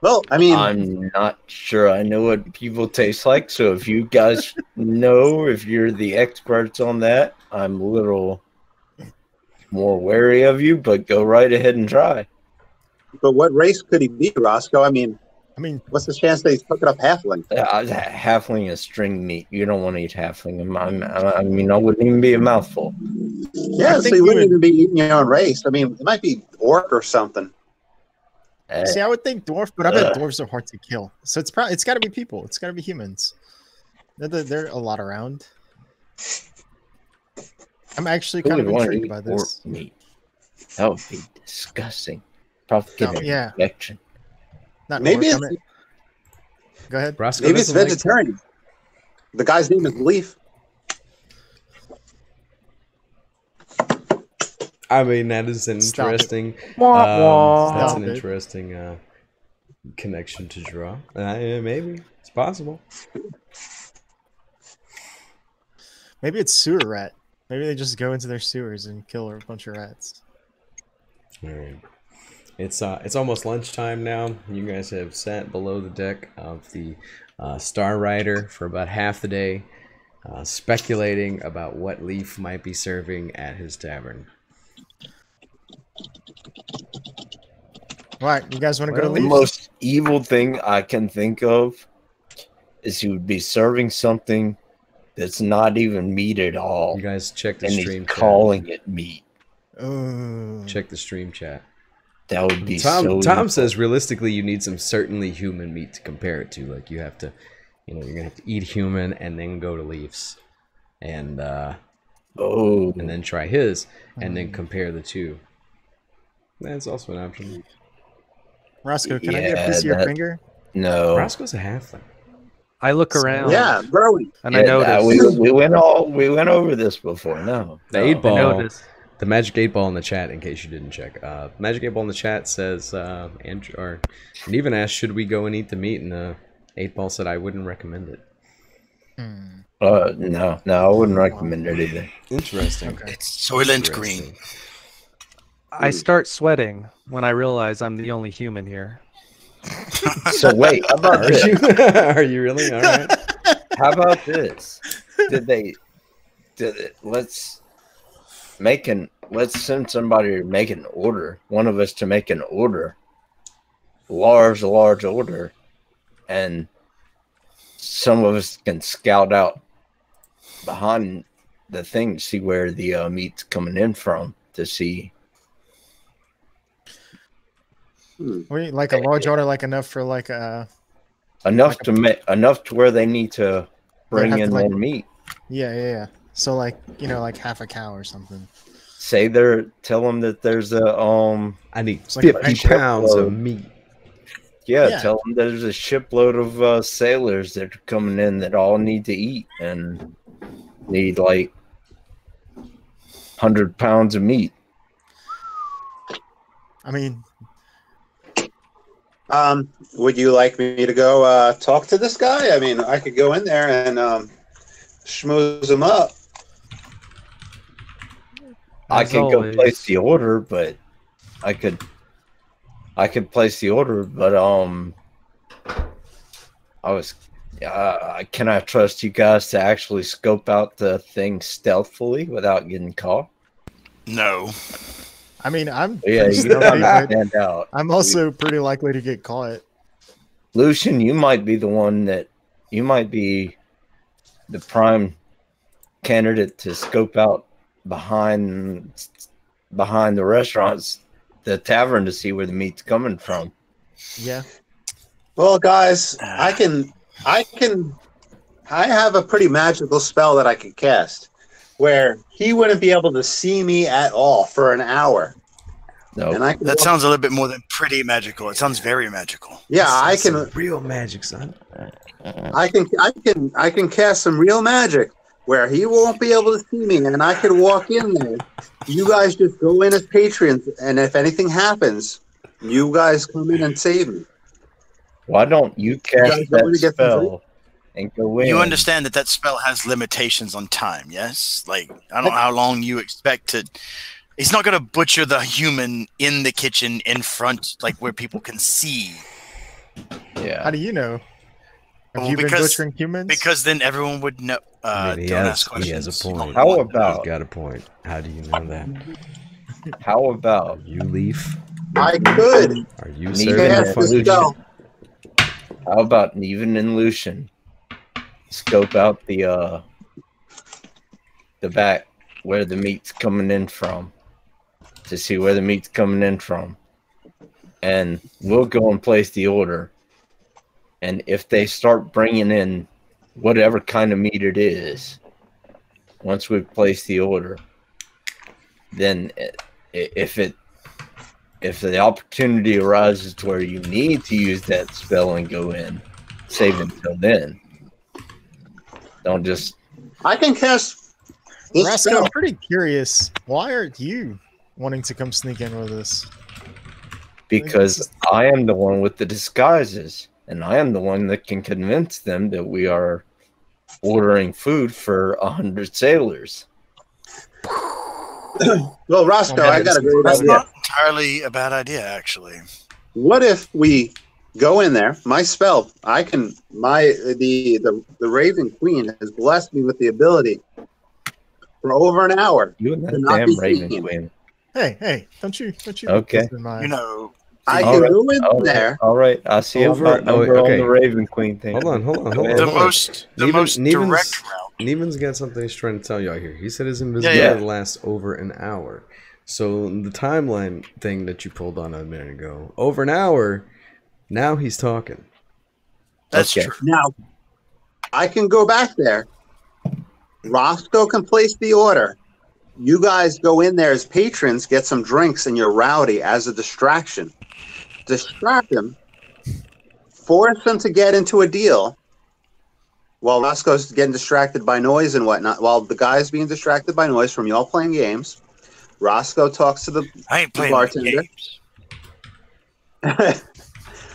C: Well, I mean,
F: I'm not sure I know what people taste like, so if you guys know, if you're the experts on that, I'm a little more wary of you, but go right ahead and try.
C: but what race could he be, Roscoe? I mean, what's the chance that he's cooking up halfling?
F: Halfling is string meat. You don't want to eat halfling. I mean, I wouldn't even be a mouthful.
C: Yeah,
A: I
C: so
A: think
C: he
A: we
C: wouldn't
A: would-
C: even be eating your own race. I mean, it might be orc or something.
A: See, I would think dwarf, but I bet dwarves are hard to kill. So it's probably got to be people. It's got to be humans. They're a lot around. I'm actually
F: Who
A: kind
F: would
A: of
F: want to
A: intrigued
F: eat
A: by
F: orc
A: this.
F: meat? That would be disgusting. Probably get
A: No,
F: an
A: yeah.
F: infection.
A: Not
C: Maybe
A: orc,
C: it's
A: I mean- Go ahead.
B: Roscoe
C: maybe it's
B: doesn't like-
C: vegetarian. The guy's name is Leaf.
B: I mean, that is an
A: Stop it.
B: interesting. That's
A: Stop
B: an
A: it.
B: interesting connection to draw. Yeah, maybe it's possible.
A: Maybe it's sewer rat. Maybe they just go into their sewers and kill a bunch of rats.
B: All right. It's almost lunchtime now. You guys have sat below the deck of the Star Rider for about half the day, speculating about what Leaf might be serving at his tavern.
A: All right, you guys want to go to
F: The
A: Leafs?
F: most evil thing I can think of is he would be serving something that's not even meat at all,
B: You guys check the
F: and
B: stream
F: he's
B: chat.
F: calling it meat.
A: Oh.
B: Check the stream chat.
F: That would be
B: Tom
F: so evil.
B: says realistically you need some certainly human meat to compare it to. Like you have to, you're gonna have to eat human and then go to Leafs, and then try his and then compare the two. That's also an option.
A: Roscoe, can I get a
F: Yeah,
A: piece of your
F: that-
A: finger?
F: No.
B: Roscoe's a halfling.
D: I look around.
C: Yeah, Brody.
D: And I noticed.
F: we went over this before. No,
B: The 8-ball.
D: I noticed.
B: The Magic 8-ball in the chat, in case you didn't check. Magic 8-ball in the chat says, and even asked, should we go and eat the meat? And 8-ball said, I wouldn't recommend it.
F: no, I wouldn't recommend it either.
B: Interesting.
A: Okay.
E: It's Soylent Green.
D: I start sweating when I realize I'm the only human here.
F: So wait, how about
B: Are
F: this?
B: you? Are you really? All right.
F: How about this? Did they let's send somebody to make an order. One of us to make an order, large order, and some of us can scout out behind the thing to see where the meat's coming in from to see.
A: Wait, like a large order, like enough for like a
F: enough to where they need to bring in
A: like,
F: more meat.
A: Yeah. So like like half a cow or something.
F: Say tell them that there's a
B: I need
A: like
B: 50 pounds of meat.
F: Yeah, tell them there's a shipload of sailors that are coming in that all need to eat and need like 100 pounds of meat.
A: I mean,
C: would you like me to go talk to this guy? I mean, I could go in there and schmooze him up.
F: I can go place the order, but I could place the order, but can I trust you guys to actually scope out the thing stealthily without getting caught?
E: No.
A: I mean, I'm
F: Yeah,
A: pretty
F: you
A: stealthy, but
F: stand out.
A: I'm also pretty likely to get caught.
F: Lucian, you might be the prime candidate to scope out behind the restaurants, the tavern, to see where the meat's coming from.
A: Yeah.
C: Well, guys, I have a pretty magical spell that I could cast where he wouldn't be able to see me at all for an hour.
F: No,
C: and
E: that sounds a little bit more than pretty magical. It sounds very magical.
C: Yeah, I can.
B: Some real magic, son.
C: I can cast some real magic where he won't be able to see me, and I can walk in there. You guys just go in as patrons, and if anything happens, you guys come in and save me.
F: Why don't you cast that spell and go in?
E: You understand that spell has limitations on time, yes? Like, I don't know how long you expect to... He's not going to butcher the human in the kitchen in front, like where people can see.
F: Yeah.
A: How do you know? Have
E: Well,
A: you been butchering humans?
E: Because then everyone would know.
B: He
E: Don't
B: has,
E: ask questions.
B: he has a point.
F: How about...
B: He's got a point. How do you know that?
F: How about...
B: You Leaf?
C: I could.
B: Are you
F: Neither
B: serving
C: cast
B: the
C: the
B: function?
C: spell.
F: How about Neven and Lucian scope out the back where the meat's coming in from, to see where the meat's coming in from, and we'll go and place the order. And if they start bringing in whatever kind of meat it is, once we've placed the order, then if the opportunity arises to where you need to use that spell and go in, save until then. Don't just...
C: I can cast this
A: Rascal,
C: spell.
A: I'm pretty curious. Why aren't you wanting to come sneak in with us?
F: Because I am the one with the disguises, and I am the one that can convince them that we are ordering food for 100 sailors.
C: Well, Roscoe, I got a great
E: That's
C: idea.
E: not entirely a bad idea, actually.
C: What if we go in there? My spell, the Raven Queen has blessed me with the ability for over an hour.
F: You and
C: to
F: that
C: not
F: damn
C: be
F: Raven
C: seen.
F: Queen.
A: Hey, don't you
F: Okay.
A: keep this in mind.
E: You know,
C: I
F: All
C: can
F: right,
C: go in
F: all right,
C: there.
F: All right, I see a
B: Over-
F: part number
B: okay.
F: on the Raven Queen thing.
B: Hold on.
E: the most direct route.
B: Neven's got something he's trying to tell y'all here. He said his invisibility
F: Yeah.
B: lasts over an hour. So the timeline thing that you pulled on a minute ago, over an hour, now he's talking.
E: That's
F: Okay.
E: true.
C: Now, I can go back there. Roscoe can place the order. You guys go in there as patrons, get some drinks, and you're rowdy as a distraction. Distract him, force him to get into a deal while Roscoe's getting distracted by noise and whatnot, while the guy's being distracted by noise from y'all playing games. Roscoe talks to the
E: I ain't playing
C: bartender.
E: games.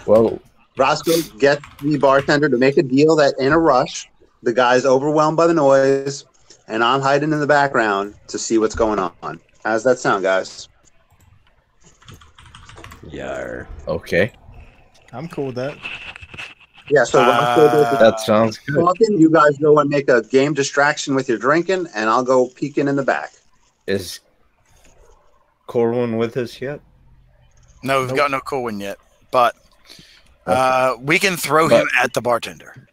F: Whoa.
C: Roscoe gets the bartender to make a deal that in a rush, the guy's overwhelmed by the noise, and I'm hiding in the background to see what's going on. How's that sound, guys?
B: Yeah.
F: Okay.
A: I'm cool with that.
C: Yeah, so Roscoe does the
F: That sounds good.
C: talking. You guys go and make a game distraction with your drinking, and I'll go peeking in the back.
F: Is Corwin with us yet?
E: No, we've got no Corwin yet, but we can throw him at the bartender.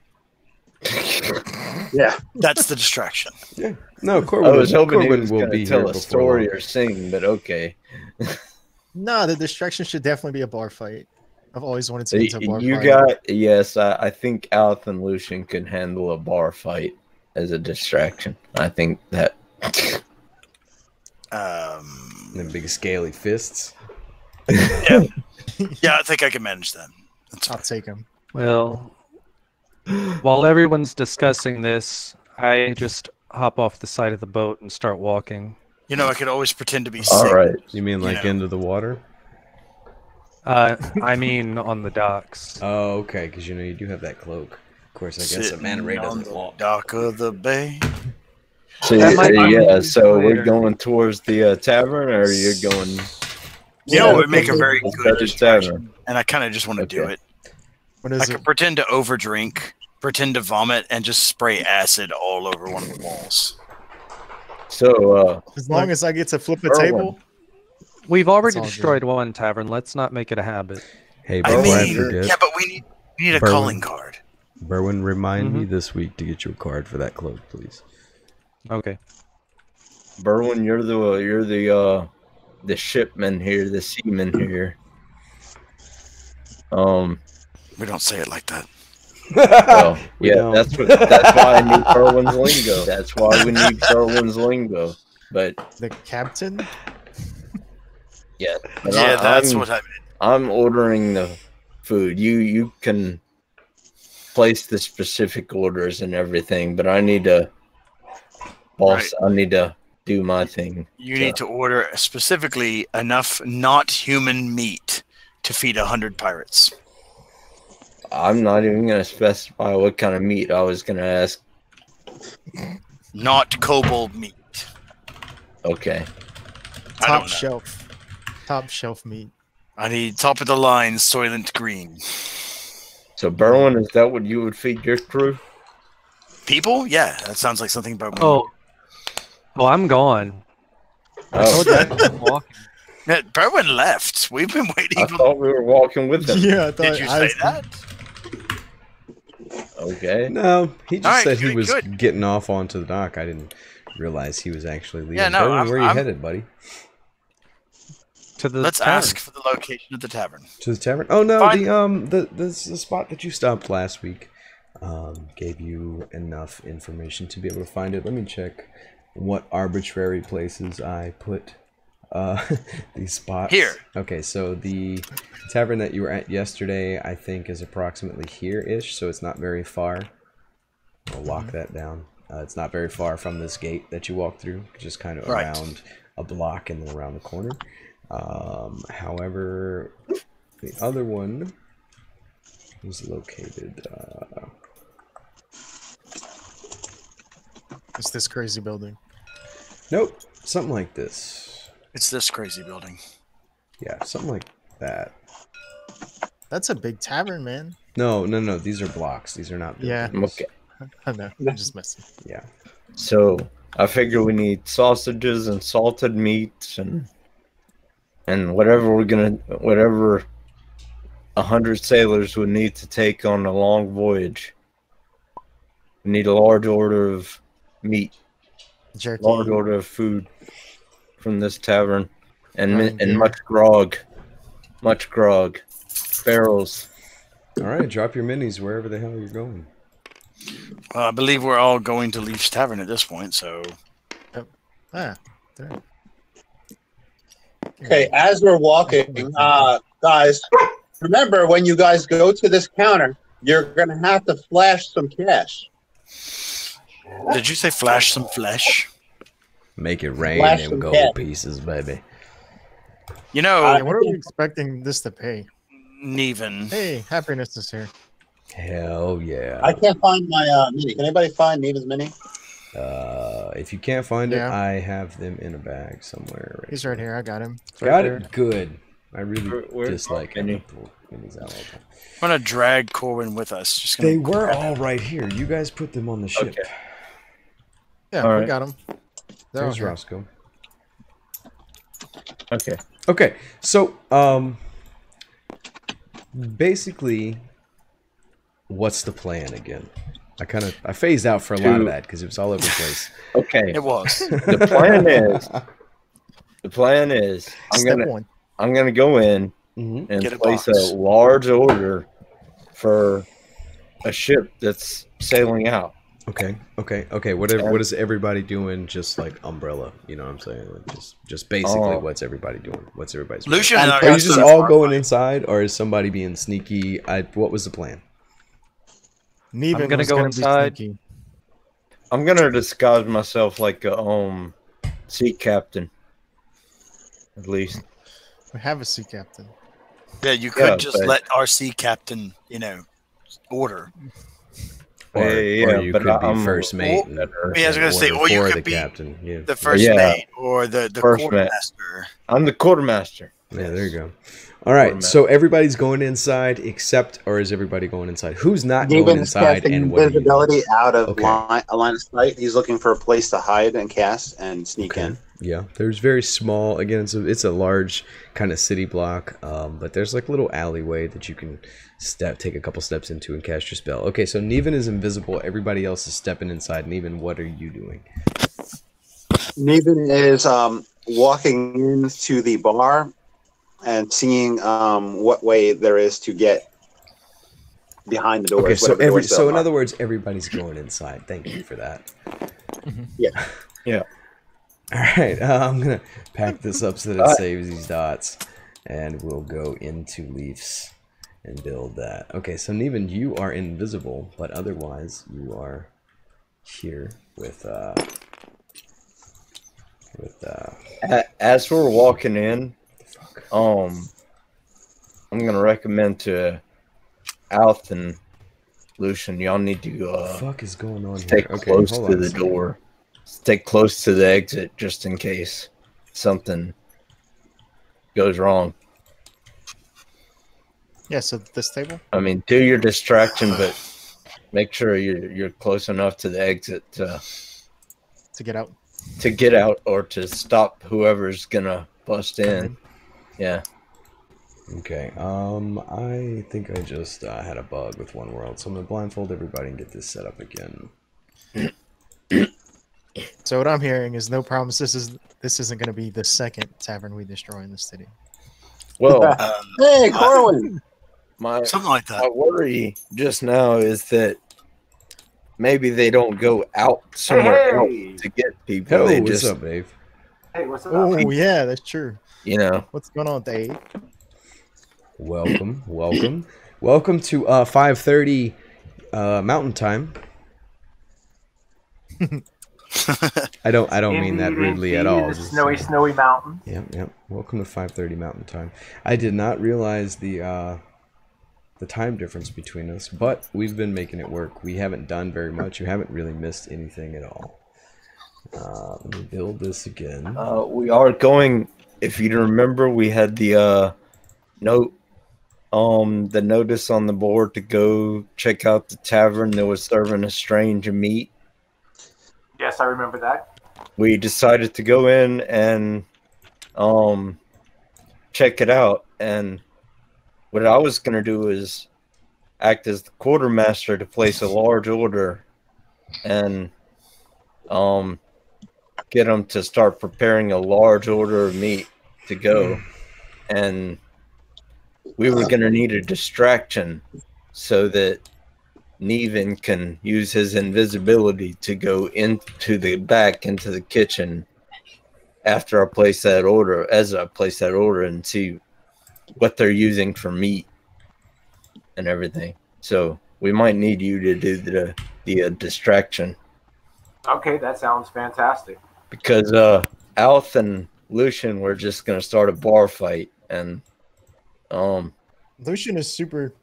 C: Yeah.
E: That's the distraction.
B: Yeah. No, Corwin.
F: I was hoping he
B: Corwin
F: was
B: will
F: going
B: be
F: to tell
B: here
F: a
B: before
F: story
B: long.
F: or sing, but okay.
A: No, the distraction should definitely be a bar fight. I've always wanted to get into a bar
F: You
A: fight.
F: got yes. I think Alf and Lucian can handle a bar fight as a distraction. I think that.
B: Them big scaly fists.
E: Yeah, I think I can manage that. That's
A: I'll
E: fine.
A: take him.
D: Well, while everyone's discussing this, I just hop off the side of the boat and start walking.
E: You know, I could always pretend to be
F: All
E: sick.
F: right.
B: You mean like
E: Yeah.
B: into the water?
D: I mean, on the docks.
B: Oh, okay. Because you do have that cloak. Of course, I guess a man ray
E: Sitting on
B: doesn't
E: the
B: walk.
E: dock of the bay.
F: So
D: That might be
F: yeah.
D: used
F: So
D: later.
F: we're going towards the tavern, or you're going
E: You know,
C: Yeah,
E: it would make a
C: okay.
E: very
F: Let's
E: good
F: go to
E: distraction,
F: tavern.
E: and I kind of just want to do
F: Okay.
E: it.
A: What
E: I
A: is
E: could
A: it?
E: pretend to overdrink, pretend to vomit, and just spray acid all over one of the walls.
F: So
A: As long as I get to flip a
F: Erwin.
A: table.
D: We've already
A: all good.
D: destroyed one tavern. Let's not make it a habit.
B: Hey,
E: I
B: before I
E: mean,
B: forget,
E: yeah, but we need a
B: Berwin.
E: calling card.
B: Berwin, remind me
D: Mhm.
B: this week to get you a card for that cloak, please.
D: Okay.
F: Berwin, you're the shipman here, the seaman here.
E: We don't say it like that.
F: Well,
B: We
F: yeah,
B: don't.
F: that's why I need Berwin's lingo. That's why we need Berwin's lingo. But
A: The captain?
F: yeah, but
E: Yeah, that's
F: I'm,
E: what I meant.
F: I'm ordering the food. You can place the specific orders and everything, but I need to, boss. I need to do my thing.
E: You need to order specifically enough not human meat to feed 100 pirates.
F: I'm not even going to specify what kind of meat. I was going to ask.
E: Not kobold meat.
F: Okay.
E: I
A: Top
E: don't know.
A: shelf. Top shelf meat.
E: I need top of the line Soylent Green.
F: So, Berwin, is that what you would feed your crew?
E: People? Yeah, that sounds like something about
D: Oh, I'm gone. I
F: Oh,
D: told you I'm walking.
E: Yeah, Berwin left. We've been waiting.
F: I thought we were walking with them.
A: Yeah, I thought
E: Did you
A: I
E: say that?
F: Okay.
B: No, he just
E: All right,
B: said he
E: good,
B: was
E: good.
B: getting off onto the dock. I didn't realize he was actually leaving.
E: Yeah, no,
B: Berwin, where are you
E: I'm-
B: headed, buddy?
D: To the
E: Let's
D: tavern.
E: ask for the location of the tavern.
B: To the tavern? Oh no,
E: Fine.
B: the spot that you stopped last week gave you enough information to be able to find it. Let me check what arbitrary places I put these spots.
E: Here.
B: Okay, so the tavern that you were at yesterday, I think, is approximately here-ish, so it's not very far. I'll lock that down. It's not very far from this gate that you walk through, just kind of
E: Right.
B: around a block and then around the corner. However, the other one is located.
A: It's this crazy building.
B: Nope, something like this.
E: It's this crazy building.
B: Yeah, something like that.
A: That's a big tavern, man.
B: No. These are blocks. These are not.
A: Yeah.
B: buildings.
F: Okay.
A: I know. I'm just messing.
B: Yeah.
F: So I figure we need sausages and salted meats and whatever whatever 100 sailors would need to take on a long voyage. We need a large order of meat,
A: Jerky.
F: large order of food from this tavern, and
A: Right,
F: and
A: yeah.
F: much grog, barrels.
B: All right, drop your minis wherever the hell you're going.
E: I believe we're all going to Leaf's Tavern at this point, so
A: Ah, there.
C: Okay, as we're walking, guys, remember when you guys go to this counter, you're going to have to flash some cash.
E: did you say flash some flesh?
B: Make it rain
C: Flash
B: in
C: some
B: gold
C: cash.
B: pieces, baby.
E: You know,
A: Hey, what are we expecting this to pay?
E: Neven.
A: Hey, happiness is here.
B: Hell yeah.
C: I can't find my mini. Can anybody find Neva's mini?
B: If you can't find it,
A: Yeah.
B: I have them in a bag somewhere.
A: He's right here. I got him.
D: It's right
B: Got
D: there.
B: it. Good. I really
F: Where's
B: dislike
F: Minnie?
B: having pool minis out all the time.
E: I'm gonna drag Corwin with us. Just gonna
B: They were all right here. You guys put them on the ship.
F: Okay.
A: Yeah,
F: All
A: we
F: right.
A: got them. They're all
B: There's
A: here.
B: Roscoe.
F: Okay.
B: Okay, so basically, what's the plan again? I phased out for a lot of that because it was all over the place.
F: Okay.
E: It was.
F: The plan is
A: Step one.
F: I'm gonna go in
B: Mhm.
F: and
E: Get a
F: place
E: box.
F: a large order for a ship that's sailing out.
B: Okay. What is everybody doing? Just like umbrella, you know what I'm saying? Like just basically, what's everybody doing? What's everybody's plan?
E: Lucian and I
B: Are
E: got
B: you just
E: some
B: all
E: far
B: going
E: fight.
B: inside, or is somebody being sneaky? What was the plan?
A: Neven
D: I'm gonna
A: was
D: go
A: gonna
D: inside.
A: Be sneaky.
F: I'm gonna disguise myself like a sea captain. At least.
A: We have a sea captain.
E: Yeah, you could
F: Yeah,
E: just
F: but-
E: let our sea captain, order.
B: Or
F: Yeah,
B: you
F: but
B: could be
F: I'm
B: first mate.
F: better.
E: Yeah, I was gonna say,
B: order
E: or you
B: for
E: could
B: the
E: be
B: captain. Yeah.
E: The first
F: Yeah.
E: mate or the
F: First mate.
E: quartermaster.
F: I'm the quartermaster.
B: Yeah, there you go. All right,
F: Quartermaster.
B: so everybody's going inside, except, or is everybody going inside? Who's not going
C: Neven is
B: inside,
C: casting
B: and what are you doing?
C: invisibility out of
B: Okay.
C: a line of sight. He's looking for a place to hide and cast and sneak
B: Okay.
C: in.
B: Yeah, there's very small. Again, it's a large kind of city block, but there's like a little alleyway that you can take a couple steps into and cast your spell. Okay, so Neven is invisible. Everybody else is stepping inside. Neven, what are you doing?
C: Neven is walking into the bar and seeing what way there is to get behind the doors.
B: Okay, so
C: whatever doors
B: so
C: there
B: in
C: are.
B: other words, everybody's going inside. Thank you for that.
C: Yeah.
F: Yeah.
B: All right, I'm gonna pack this up so that it saves these dots, and we'll go into Leafs and build that. Okay, so Neven, you are invisible, but otherwise you are here with
F: As we're walking in, I'm gonna recommend to Alth and Lucian, y'all need to
B: what the fuck is going on
F: stay
B: here? Okay,
F: close
B: hold
F: to
B: on a
F: the
B: second.
F: door. Stay close to the exit just in case something goes wrong.
A: Yeah, so this table.
F: I mean, do your distraction, but make sure you're close enough to the exit
A: To get out.
F: to get out or to stop whoever's gonna bust in. Yeah.
B: Okay, I think I just had a bug with One World, so I'm gonna blindfold everybody and get this set up again.
A: So what I'm hearing is no promise. This isn't going to be the second tavern we destroy in the city.
F: Well,
C: Hey, Corwin!
F: my
E: Something like that.
F: my worry just now is that maybe they don't go out somewhere else to get people.
B: Hey,
F: They
B: what's
F: just,
B: up, Dave?
G: Hey, what's up?
A: Oh yeah, that's true.
F: you know,
A: What's going on, Dave?
B: Welcome to 5:30 Mountain Time. I don't mean that rudely at all.
G: The
B: Just,
G: snowy mountains.
B: Yep. Welcome to 5:30 Mountain Time. I did not realize the time difference between us, but we've been making it work. We haven't done very much. You haven't really missed anything at all. Let me build this again.
F: we are going. If you remember, we had the note, the notice on the board to go check out the tavern that was serving a strange meat.
G: Yes, I remember that.
F: We decided to go in and check it out, and what I was going to do is act as the quartermaster to place a large order and get them to start preparing a large order of meat to go. And we were going to need a distraction so that Neven can use his invisibility to go into the back into the kitchen after I place that order, and see what they're using for meat and everything. So we might need you to do the distraction,
G: Okay, that sounds fantastic.
F: because Alth and Lucian were just gonna start a bar fight, and
A: Lucian is super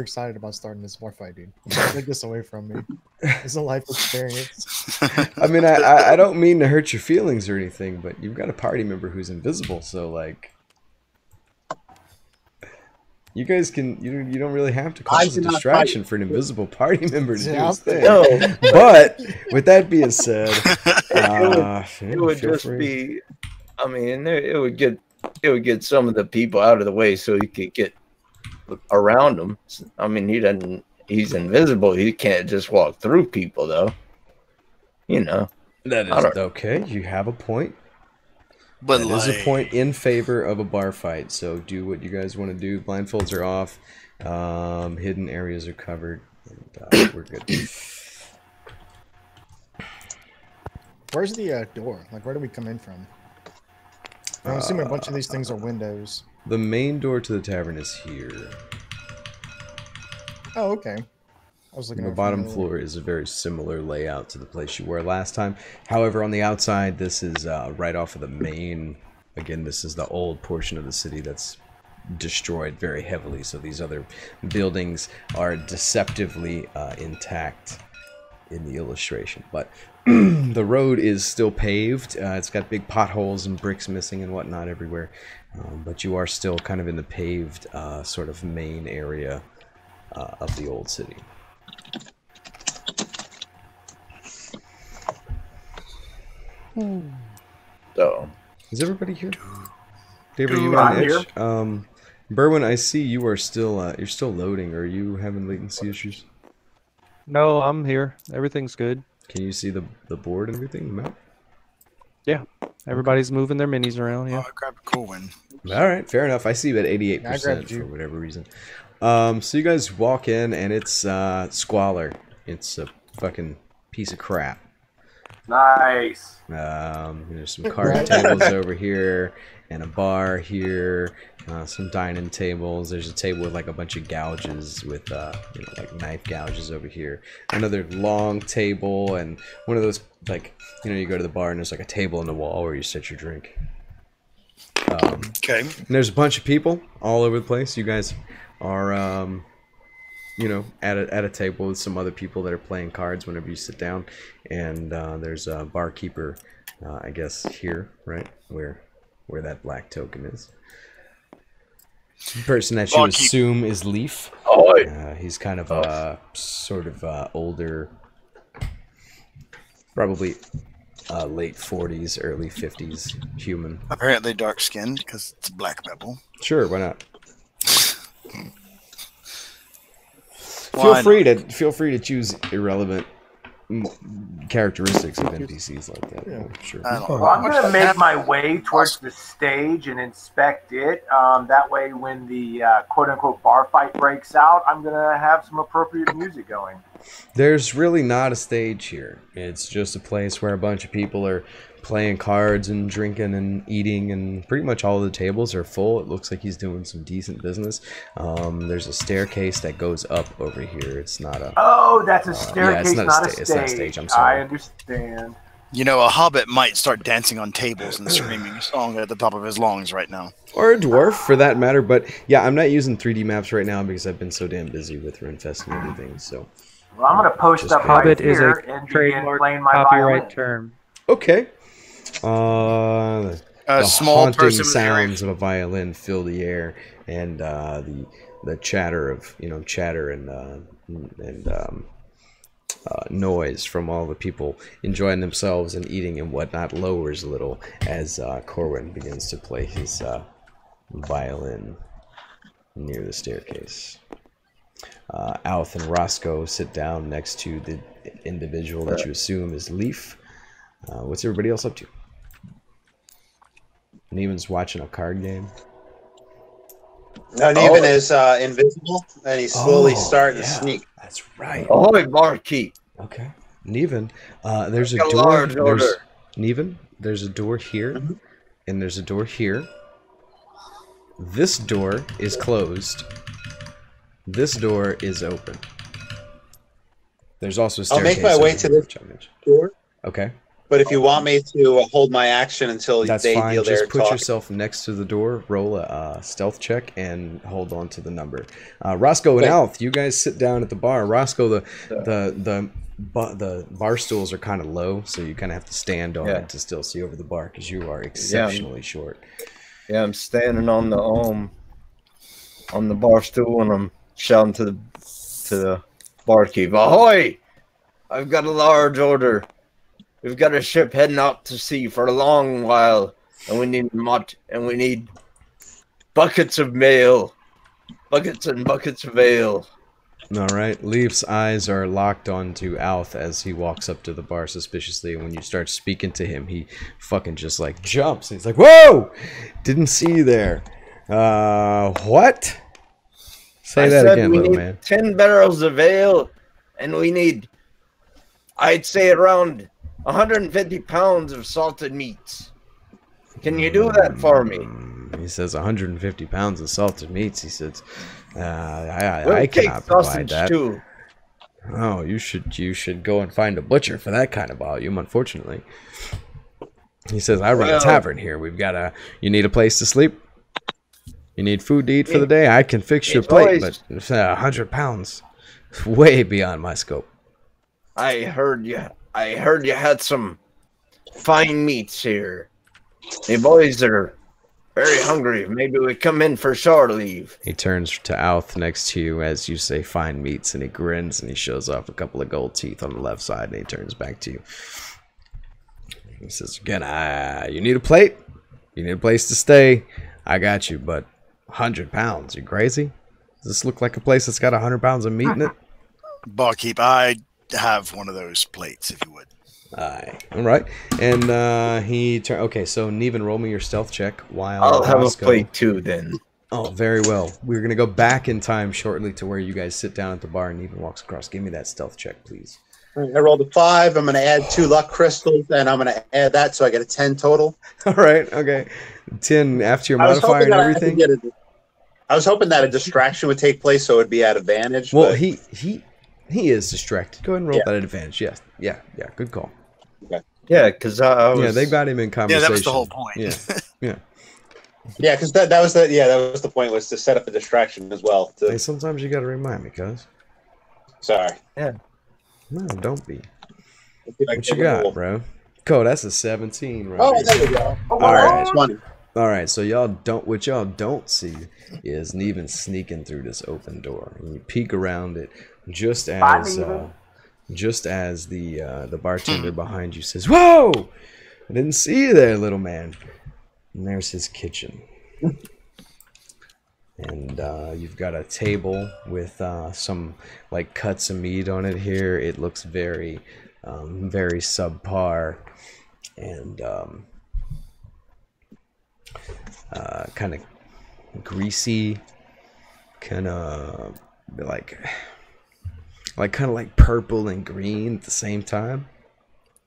A: excited about starting this war fight, dude. Take this away from me. It's a life experience.
B: I mean, I don't mean to hurt your feelings or anything, but you've got a party member who's invisible, so like, You guys can. You don't really have to
C: I
B: cause a
C: do not
B: distraction for an invisible party member to do
A: Yeah.
B: his thing.
F: No,
B: But with that being said,
F: it would
B: feel
F: just
B: free.
F: be. I mean, it would get some of the people out of the way so he could get around them. I mean, he doesn't. He's invisible. He can't just walk through people, though. You know.
B: That
F: I
B: is
F: don't-
B: okay. You have a point.
E: But
B: That is a point in favor of a bar fight. So do what you guys want to do. Blindfolds are off. Hidden areas are covered. And, we're good.
A: Where's the door? Like, where do we come in from? I'm assuming a bunch of these things are windows.
B: The main door to the tavern is here.
A: Oh, okay. I was looking
B: The
A: at
B: bottom floor is a very similar layout to the place you were last time. However, on the outside, this is right off of the main. Again, this is the old portion of the city that's destroyed very heavily. So these other buildings are deceptively intact in the illustration. But the road is still paved. It's got big potholes and bricks missing and whatnot everywhere. But you are still kind of in the paved sort of main area of the old city.
F: So
B: Is everybody here? Dave, are you
E: Dude,
G: I'm
B: on
G: here.
B: Itch? Berwin, I see you are still you're still loading. Are you having latency issues?
D: No, I'm here. Everything's good.
B: Can you see the board and everything? The map?
D: Everybody's moving their minis around.
E: Oh,
D: Yeah.
E: I grabbed a cool one.
B: All right, fair enough. I see you at 88%
A: Yeah, I grabbed you.
B: for whatever reason. So you guys walk in and it's squalor. It's a fucking piece of crap.
G: Nice.
B: There's some card tables over here and a bar here. Some dining tables. There's a table with like a bunch of gouges with like knife gouges over here. Another long table and one of those like you go to the bar and there's like a table in the wall where you set your drink.
E: Okay.
B: And there's a bunch of people all over the place. You guys are at a table with some other people that are playing cards whenever you sit down. And there's a barkeeper, I guess here, right where that black token is. The person that you
E: Barkeep.
B: assume is Leaf.
F: oh,
B: He's kind of a sort of older, probably late 40s, early 50s human.
E: Apparently dark skinned because it's black pebble.
B: Sure, why not?
E: Why
B: Feel free to choose irrelevant characteristics of NPCs like that.
A: Yeah.
B: Sure.
E: I don't know.
G: Well, I'm going to make my way towards the stage and inspect it. That way, when the quote-unquote bar fight breaks out, I'm going to have some appropriate music going.
B: There's really not a stage here. It's just a place where a bunch of people are playing cards and drinking and eating, and pretty much all the tables are full. It looks like he's doing some decent business. There's a staircase that goes up over here. It's not a...
G: Oh, that's a staircase,
B: it's not a
G: not a
B: sta-
G: stage.
B: it's not a stage, I'm sorry.
G: I understand.
E: You know, a hobbit might start dancing on tables and screaming a song at the top of his lungs right now.
B: Or a dwarf, for that matter. But yeah, I'm not using 3D maps right now because I've been so damn busy with Renfest and everything. So
G: Well, I'm going to post
B: Just
G: up right
D: Hobbit is
G: here
D: a
G: and begin
D: trademark
G: playing my
D: copyright
G: violin.
D: term.
B: okay. The
E: Small
B: haunting
E: person with
B: sounds of a violin fill the air, and the chatter of chatter and noise from all the people enjoying themselves and eating and whatnot lowers a little as Corwin begins to play his violin near the staircase. Alth and Roscoe sit down next to the individual that you assume is Leaf. What's everybody else up to? Neven's watching a card game.
C: No, Neven is invisible, and he's slowly starting to
B: yeah.
C: sneak.
B: That's right.
F: ahoy, barkeep.
B: Okay. Neven, there's a
F: A
B: door.
F: large order.
B: Neven, there's a door here, and there's a door here. This door is closed. This door is open. There's also a
C: I'll
B: staircase.
C: make my way
B: over
C: to
B: here,
C: this
B: which I mentioned.
C: door.
B: Okay.
C: But if you want me to hold my action until
B: That's
C: they
B: fine.
C: deal their
B: Just put
C: talk,
B: yourself next to the door, roll a stealth check, and hold on to the number. Roscoe and
C: Okay.
B: Alth, you guys sit down at the bar. Roscoe, the bar stools are kind of low, so you kind of have to stand on it to still see over the bar because you are exceptionally short.
F: Yeah, I'm standing on the on the bar stool, and I'm shouting to the barkeep, "Ahoy! I've got a large order. We've got a ship heading out to sea for a long while, and we need buckets of mail, buckets and buckets of ale."
B: All right. Leaf's eyes are locked onto Alth as he walks up to the bar suspiciously. And when you start speaking to him, he fucking just like jumps. And he's like, "Whoa! Didn't see you there. What? Say that again,
F: we
B: little
F: need
B: man."
F: 10 barrels of ale, and we need, I'd say, around 150 pounds of salted meats. Can you do that for me?
B: He says 150 pounds of salted meats. He says,
F: We'll
B: I
F: take
B: cannot provide
F: sausage
B: that.
F: too.
B: Oh, you should go and find a butcher for that kind of volume, unfortunately. He says, "I run a tavern here. You need a place to sleep? You need food to eat for the day? I can fix your plate, but 100 pounds, way beyond my scope."
F: I heard you had some fine meats here. The boys are very hungry. Maybe we come in for shore leave.
B: He turns to Alth next to you as you say fine meats, and he grins and he shows off a couple of gold teeth on the left side, and he turns back to you. He says, "Again, you need a plate? You need a place to stay? I got you, but 100 pounds, you crazy? Does this look like a place that's got 100 pounds of meat in it?"
E: Barkeep, I have one of those plates, if you would.
B: Aye. All right. And okay, so Neven, roll me your stealth check while
F: I'll have a
B: Roscoe...
F: plate too then.
B: Oh, very well. We're going to go back in time shortly to where you guys sit down at the bar and Neven walks across. Give me that stealth check, please.
C: I rolled a 5. I'm going to add 2 luck crystals, and I'm going to add that so I get a 10 total.
B: All right. Okay. 10 after your modifier and everything.
C: I was hoping that a distraction would take place so it would be at advantage.
B: Well,
C: but...
B: he is distracted. Go ahead and roll that at advantage. Yes. Yeah. Good call.
C: Okay.
F: Yeah, because
B: they got him in conversation.
E: Yeah, that was the whole point.
B: Yeah.
C: Yeah, because that was the point, was to set up a distraction as well.
B: Hey, sometimes you got to remind me, cuz.
C: Sorry.
F: Yeah.
B: No, don't be. What you got, bro? That's a 17, right?
C: Oh, there we go.
B: All right.
C: 20.
B: All right, so what y'all don't see is Neven sneaking through this open door, and you peek around it just as the bartender behind you says, "Whoa! I didn't see you there, little man." And there's his kitchen, and you've got a table with some like cuts of meat on it here. It looks very subpar, and kind of greasy, kind of like purple and green at the same time,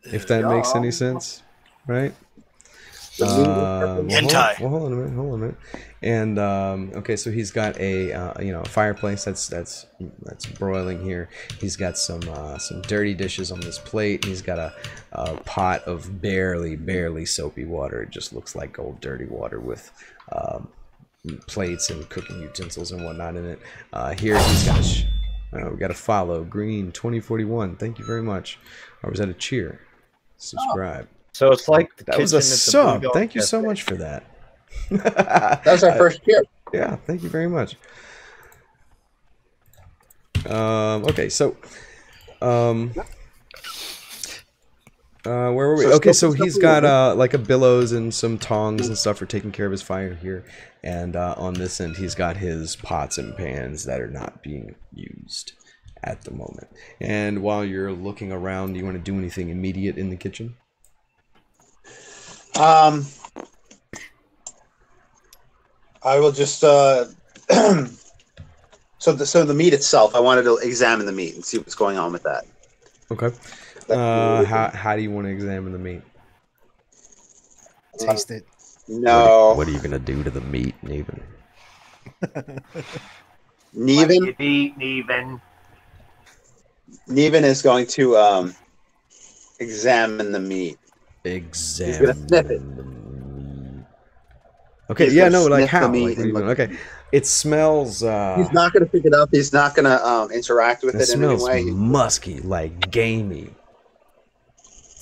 B: if that makes any sense, right?
E: Hentai.
B: Hold on a minute. And okay, so he's got a fireplace that's broiling here. He's got some dirty dishes on this plate. He's got a pot of barely soapy water. It just looks like old dirty water with plates and cooking utensils and whatnot in it. Here he's got we got to follow Green 2041. Thank you very much. Or was that a cheer? Subscribe.
F: So it's like
B: that was a sub. Thank you so much for that.
C: That was our first cheer.
B: Yeah, thank you very much. Okay, so where were we? Okay, so he's got like a billows and some tongs and stuff for taking care of his fire here, and on this end he's got his pots and pans that are not being used at the moment. And while you're looking around, do you want to do anything immediate in the kitchen?
C: I will just so the meat itself, I wanted to examine the meat and see what's going on with that.
B: Okay. How do you want to examine the meat?
A: Taste it.
C: No.
B: What are you gonna do to the meat, Neven?
C: Neven is going to examine the meat.
B: Examine the meat. Okay, yeah, no, like how? Like, okay, it smells.
C: He's not going to pick it up. He's not going to interact with it in any way.
B: It smells musky, like gamey.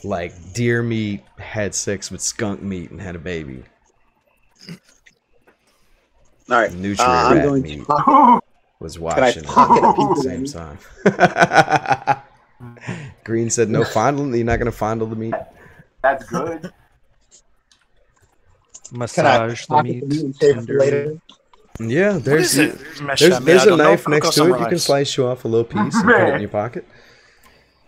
B: Like deer meat had sex with skunk meat and had a baby.
C: All right.
B: Nutrient
C: I'm
B: rat
C: going
B: meat
C: to pocket,
B: was
C: can I
B: watching it
C: pocket a
B: at the
C: piece of
B: same
C: that meat?
B: time. Green said no fondle. You're not gonna fondle the meat.
G: That's good.
C: Can I
D: Massage the
C: pocket
D: meat.
C: the meat and save it for
D: tenderly.
C: later?
B: Yeah,
E: What
B: there's
E: is it? Mesh
B: there's
E: that meat? I
B: a
E: don't know.
B: knife next
E: Cook
B: to
E: on
B: it.
E: some
B: You can
E: rice.
B: slice you off a little piece and put it in your pocket.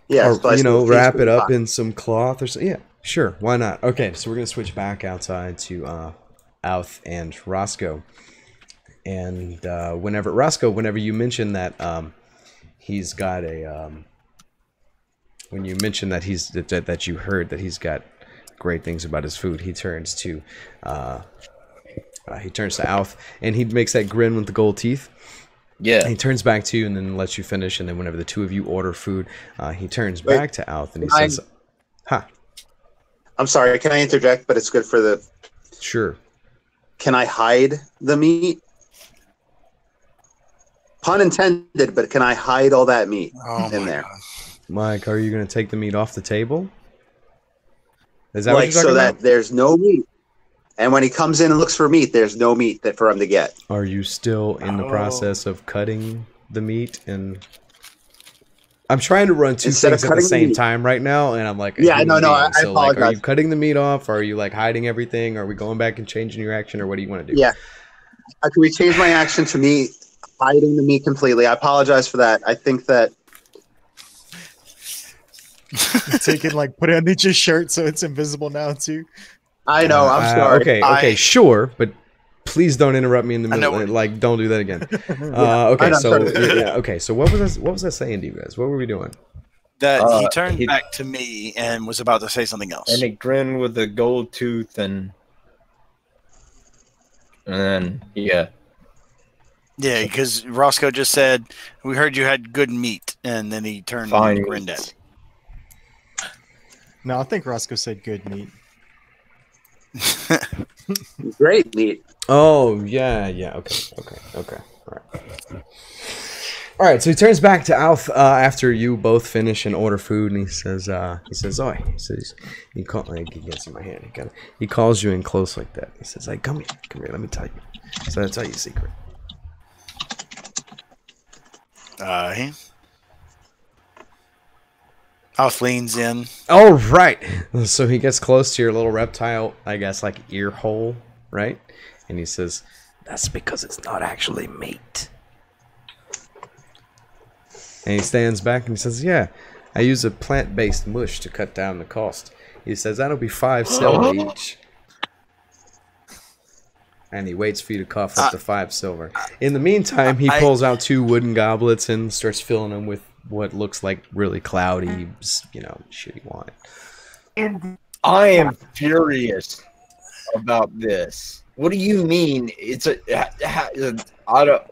C: Yeah,
B: Or
C: slice
B: you know,
C: a piece
B: wrap
C: for
B: it
C: the
B: up
C: pocket.
B: in some cloth or something. Yeah, sure, why not? Okay, so we're gonna switch back outside to Outh and Roscoe. And whenever you mention that he's got a when you mention that that you heard that he's got great things about his food, he turns to Outh, and he makes that grin with the gold teeth.
F: Yeah.
B: And he turns back to you and then lets you finish. And then whenever the two of you order food, he turns
C: Wait,
B: back to Outh and he says, "Ha,
C: I'm sorry, can I interject? But it's good for the.
B: sure."
C: Can I hide the meat? Pun intended, but can I hide all that meat
E: Oh
C: in
E: my
C: there?
E: God.
B: Mike, are you going to take the meat off the table? Is that what
C: Like
B: you're
C: so
B: talking
C: that
B: about?
C: there's no meat. And when he comes in and looks for meat, there's no meat that for him to get.
B: Are you still in the
G: Oh.
B: process of cutting the meat? And I'm trying to run two
C: Instead of
B: things at the
C: cutting the
B: same
C: meat.
B: time right now, and I'm like, a
C: Yeah,
B: human
C: no,
B: being.
C: I
B: So, like, are
C: apologize.
B: you cutting the meat off? Or are you like hiding everything? Are we going back and changing your action, or what do you want to do?
C: Yeah. Can we change my action to me hiding the meat completely? I apologize for that. I think that
A: Take it, like, put it underneath your shirt so it's invisible now, too.
C: I know. I'm sorry.
B: Okay, sure, but please don't interrupt me in the
E: I know
B: middle.
E: what-
B: Like, don't do that again.
C: I
B: Okay,
C: know,
B: so
C: sorry.
B: yeah, okay, so what was I saying to you guys? What were we doing?
E: That he turned
F: he-
E: back to me and was about to say something else.
F: And it grinned with a gold tooth and then yeah.
E: Yeah, because Roscoe just said, "We heard you had good meat," and then he turned
F: Fine
E: and grinned at me.
A: No, I think Roscoe said good meat.
C: Great meat.
B: Oh yeah, okay. All right. So he turns back to Alf after you both finish and order food, and he says, "Oi." He gets in my hand. He calls you in close like that. He says, "Hey, come here. Let me tell you. So I'll tell you a secret."
E: Alf leans in.
B: All right. So he gets close to your little reptile, I guess, like ear hole, right? And he says, "That's because it's not actually meat." And he stands back and he says, "Yeah, I use a plant-based mush to cut down the cost." He says, "That'll be 5 silver each." And he waits for you to cough up to 5 silver. In the meantime, he pulls out 2 wooden goblets and starts filling them with what looks like really cloudy, shitty wine.
F: I am furious about this. What do you mean? It's I don't.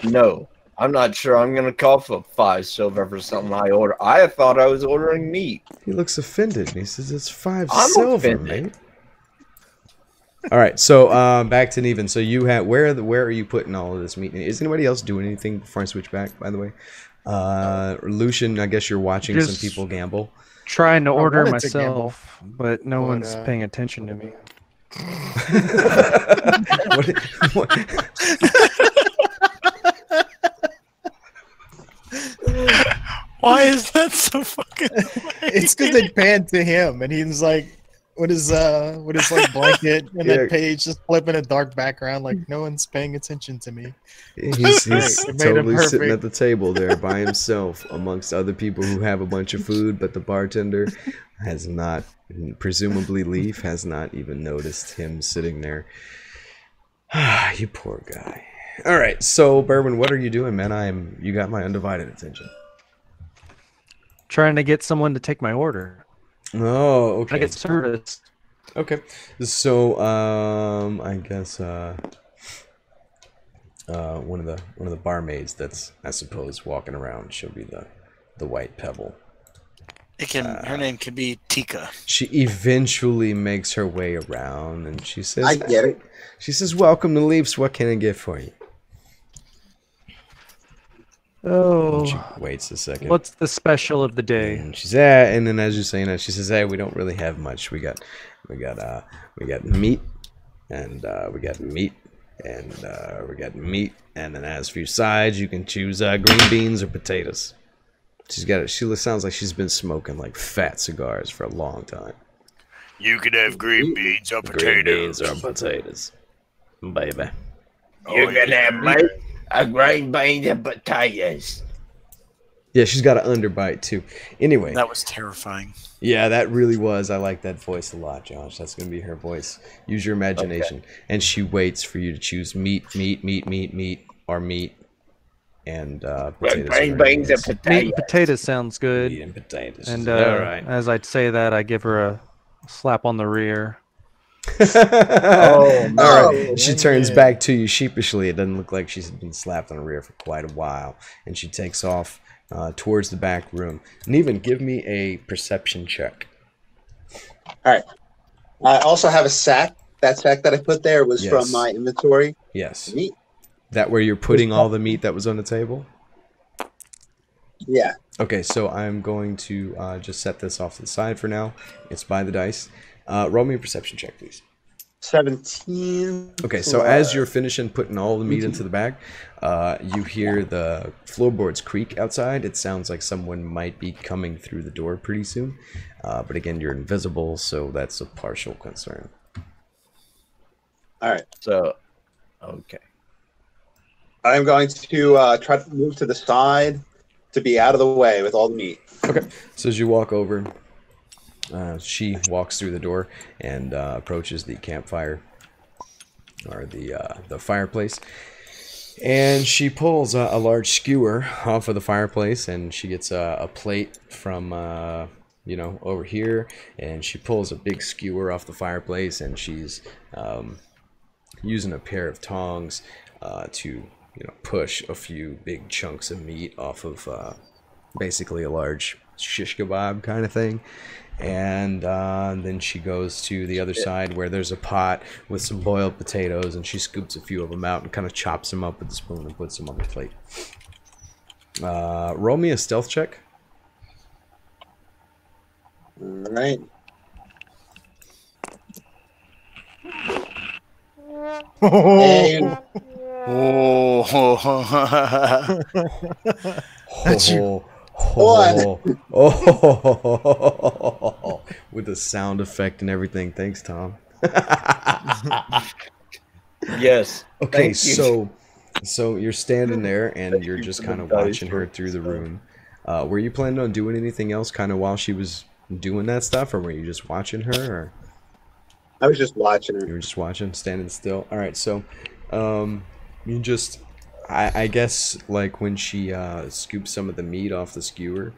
F: No, I'm not sure. I'm gonna call for 5 silver for something I order. I thought I was ordering meat.
B: He looks offended and he says, "It's 5
F: I'm
B: silver,
F: offended.
B: mate." All right, so back to Neven. So you have where are you putting all of this meat? Is anybody else doing anything before I switch back? By the way, Lucian, I guess you're watching some
D: Just-
B: people gamble.
D: Trying to order
A: wanted to gamble,
D: myself, but no
A: but,
D: one's paying attention to me.
B: What-
E: Why is that so fucking?
A: It's because they panned to him, and he's like, with his like blanket and
B: Yeah.
A: that page, just flipping a dark background, like no one's paying attention to me.
B: He's
A: It made him
B: totally sitting
A: perfect.
B: at the table there by himself amongst other people who have a bunch of food, but the bartender has not, presumably Leaf, has not even noticed him sitting there. You poor guy. All right, so Bourbon, what are you doing, man? You got my undivided attention.
D: Trying to get someone to take my order.
B: Oh,
D: I
B: okay.
D: get service.
B: Okay. So, I guess one of the barmaids that's, I suppose, walking around, she'll be the White Pebble.
E: Her name could be Tika.
B: She eventually makes her way around and she says,
C: I get it.
B: She says, "Welcome to Leaps. What can I get for you?"
D: Oh,
B: She waits a second.
D: what's the special of the day?
B: And she's and then as you're saying that, she says, "Hey, we don't really have much. We got meat, and we got meat And we got meat. And then as for your sides, you can choose green beans or potatoes. She sounds like she's been smoking like fat cigars for a long time.
E: You could have green beans or
B: Green
E: potatoes.
B: beans or potatoes. Baby.
F: You're gonna have me a green beans and potatoes.
B: Yeah, she's got an underbite too. Anyway.
E: That was terrifying.
B: Yeah, that really was. I like that voice a lot, Josh. That's going to be her voice. Use your imagination. Okay. And she waits for you to choose meat, or meat, and potatoes.
F: Green beans and potatoes.
D: Meat and potatoes sounds good.
B: Meat and potatoes.
D: And
B: all right.
D: As I'd say that, I give her a slap on the rear.
B: All right. She turns back to you sheepishly. It doesn't look like she's been slapped on the rear for quite a while. And she takes off towards the back room. Neven, give me a perception check.
C: All right. I also have a sack. That sack that I put there was from my inventory.
B: Yes.
C: Meat.
B: That where you're putting all the meat that was on the table?
C: Yeah.
B: Okay, so I'm going to just set this off to the side for now. It's by the dice. Roll me a perception check, please.
C: 17.
B: Okay, so as you're finishing putting all the meat into the bag, you hear the floorboards creak outside. It sounds like someone might be coming through the door pretty soon. But again, you're invisible, so that's a partial concern.
C: All right.
F: So, okay.
C: I'm going to try to move to the side to be out of the way with all the meat.
B: Okay, so as you walk over, she walks through the door and approaches the campfire or the fireplace, and she pulls a large skewer off of the fireplace, and she gets a plate from over here, and she pulls a big skewer off the fireplace, and she's using a pair of tongs to push a few big chunks of meat off of basically a large shish kebab kind of thing. And then she goes to the other side where there's a pot with some boiled potatoes, and she scoops a few of them out and kind of chops them up with the spoon and puts them on the plate. Roll me a stealth check.
C: All right.
B: That's you. Oh, with the sound effect and everything. Thanks, Tom.
F: Yes.
B: Okay, so you're standing there and you're just kind of watching her through the room. Were you planning on doing anything else kind of while she was doing that stuff, or were you just watching her? Or?
C: I was just watching her.
B: You were just watching, standing still. All right, so you just, I guess, like when she scoops some of the meat off the skewer,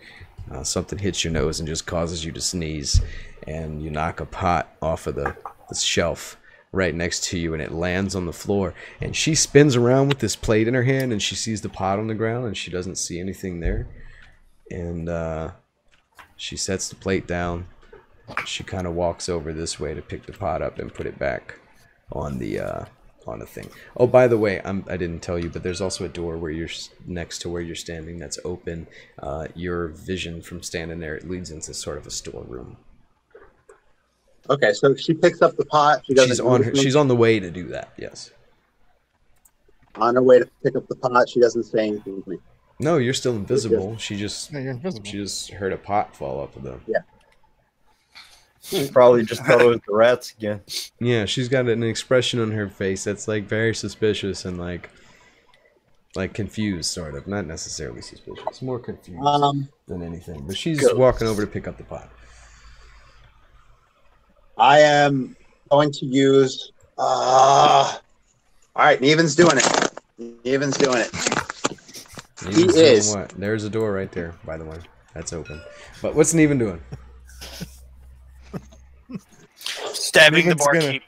B: something hits your nose and just causes you to sneeze, and you knock a pot off of the shelf right next to you, and it lands on the floor, and she spins around with this plate in her hand, and she sees the pot on the ground, and she doesn't see anything there, and she sets the plate down. She kind of walks over this way to pick the pot up and put it back on the thing. Oh, by the way, I didn't tell you, but there's also a door where you're next to where you're standing that's open. Your vision from standing there, it leads into sort of a storeroom.
C: Okay, so she picks up the pot.
B: She's on the way to do that. Yes.
C: On her way to pick up the pot, she doesn't say anything to me.
B: No, you're still invisible. She just
A: No, you're invisible.
B: She just heard a pot fall off of them.
C: Yeah.
F: Probably just thought it was the rats again.
B: Yeah, she's got an expression on her face that's like very suspicious and like confused, sort of. Not necessarily suspicious, more confused than anything. But she's walking over to pick up the pot.
C: I am going to use. All right, Neven's doing it. Neven's doing it.
B: Neven's doing what? There's a door right there, by the way. That's open. But what's Neven doing?
E: Stabbing the barkeep.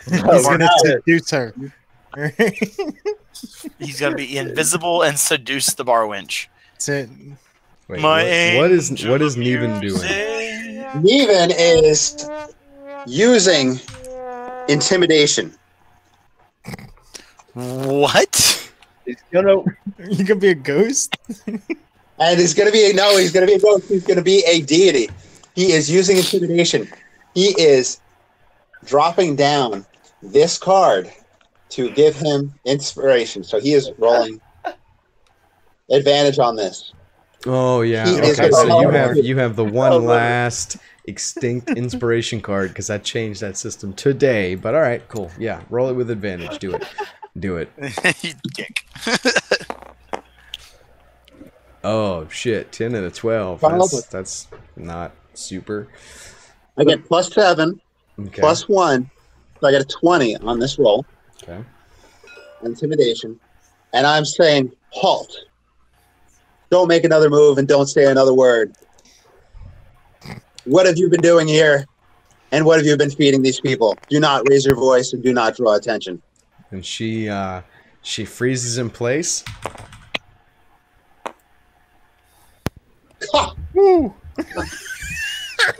A: He's gonna seduce her.
E: He's gonna be invisible and seduce the bar wench.
A: That's it.
B: Wait, what is Neven doing?
C: Neven is using intimidation.
E: What?
F: He's gonna.
A: You could be a ghost.
C: And he's gonna be he's gonna be a ghost. He's gonna be a deity. He is using intimidation. He is dropping down this card to give him inspiration. So he is rolling advantage on this.
B: Oh yeah.
C: He is
B: Okay, so
C: gonna-
B: you have the one last extinct inspiration card because I changed that system today. But all right, cool. Yeah, roll it with advantage. Do it. Do it.
E: You dick.
B: Oh shit! 10 and a 12.
C: Final.
B: That's not super.
C: I get +7,
B: Okay.
C: +1, so I get a 20 on this roll.
B: Okay.
C: Intimidation, and I'm saying halt. Don't make another move and don't say another word. What have you been doing here? And what have you been feeding these people? Do not raise your voice and do not draw attention.
B: And she freezes in place.
C: Ha!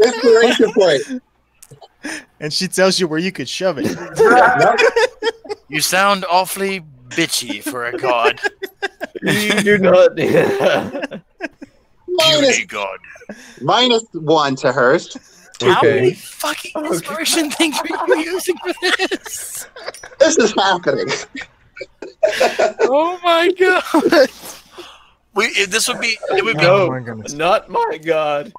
C: Inspiration point.
A: And she tells you where you could shove it.
E: You sound awfully bitchy for a god.
F: You do not.
C: Minus,
E: Beauty god.
C: -1 to hers.
E: How
B: Okay.
E: many fucking inspiration things are you using for this?
C: This is happening.
E: Oh my god. This would be. It would be.
A: Oh my goodness.
F: Not my god.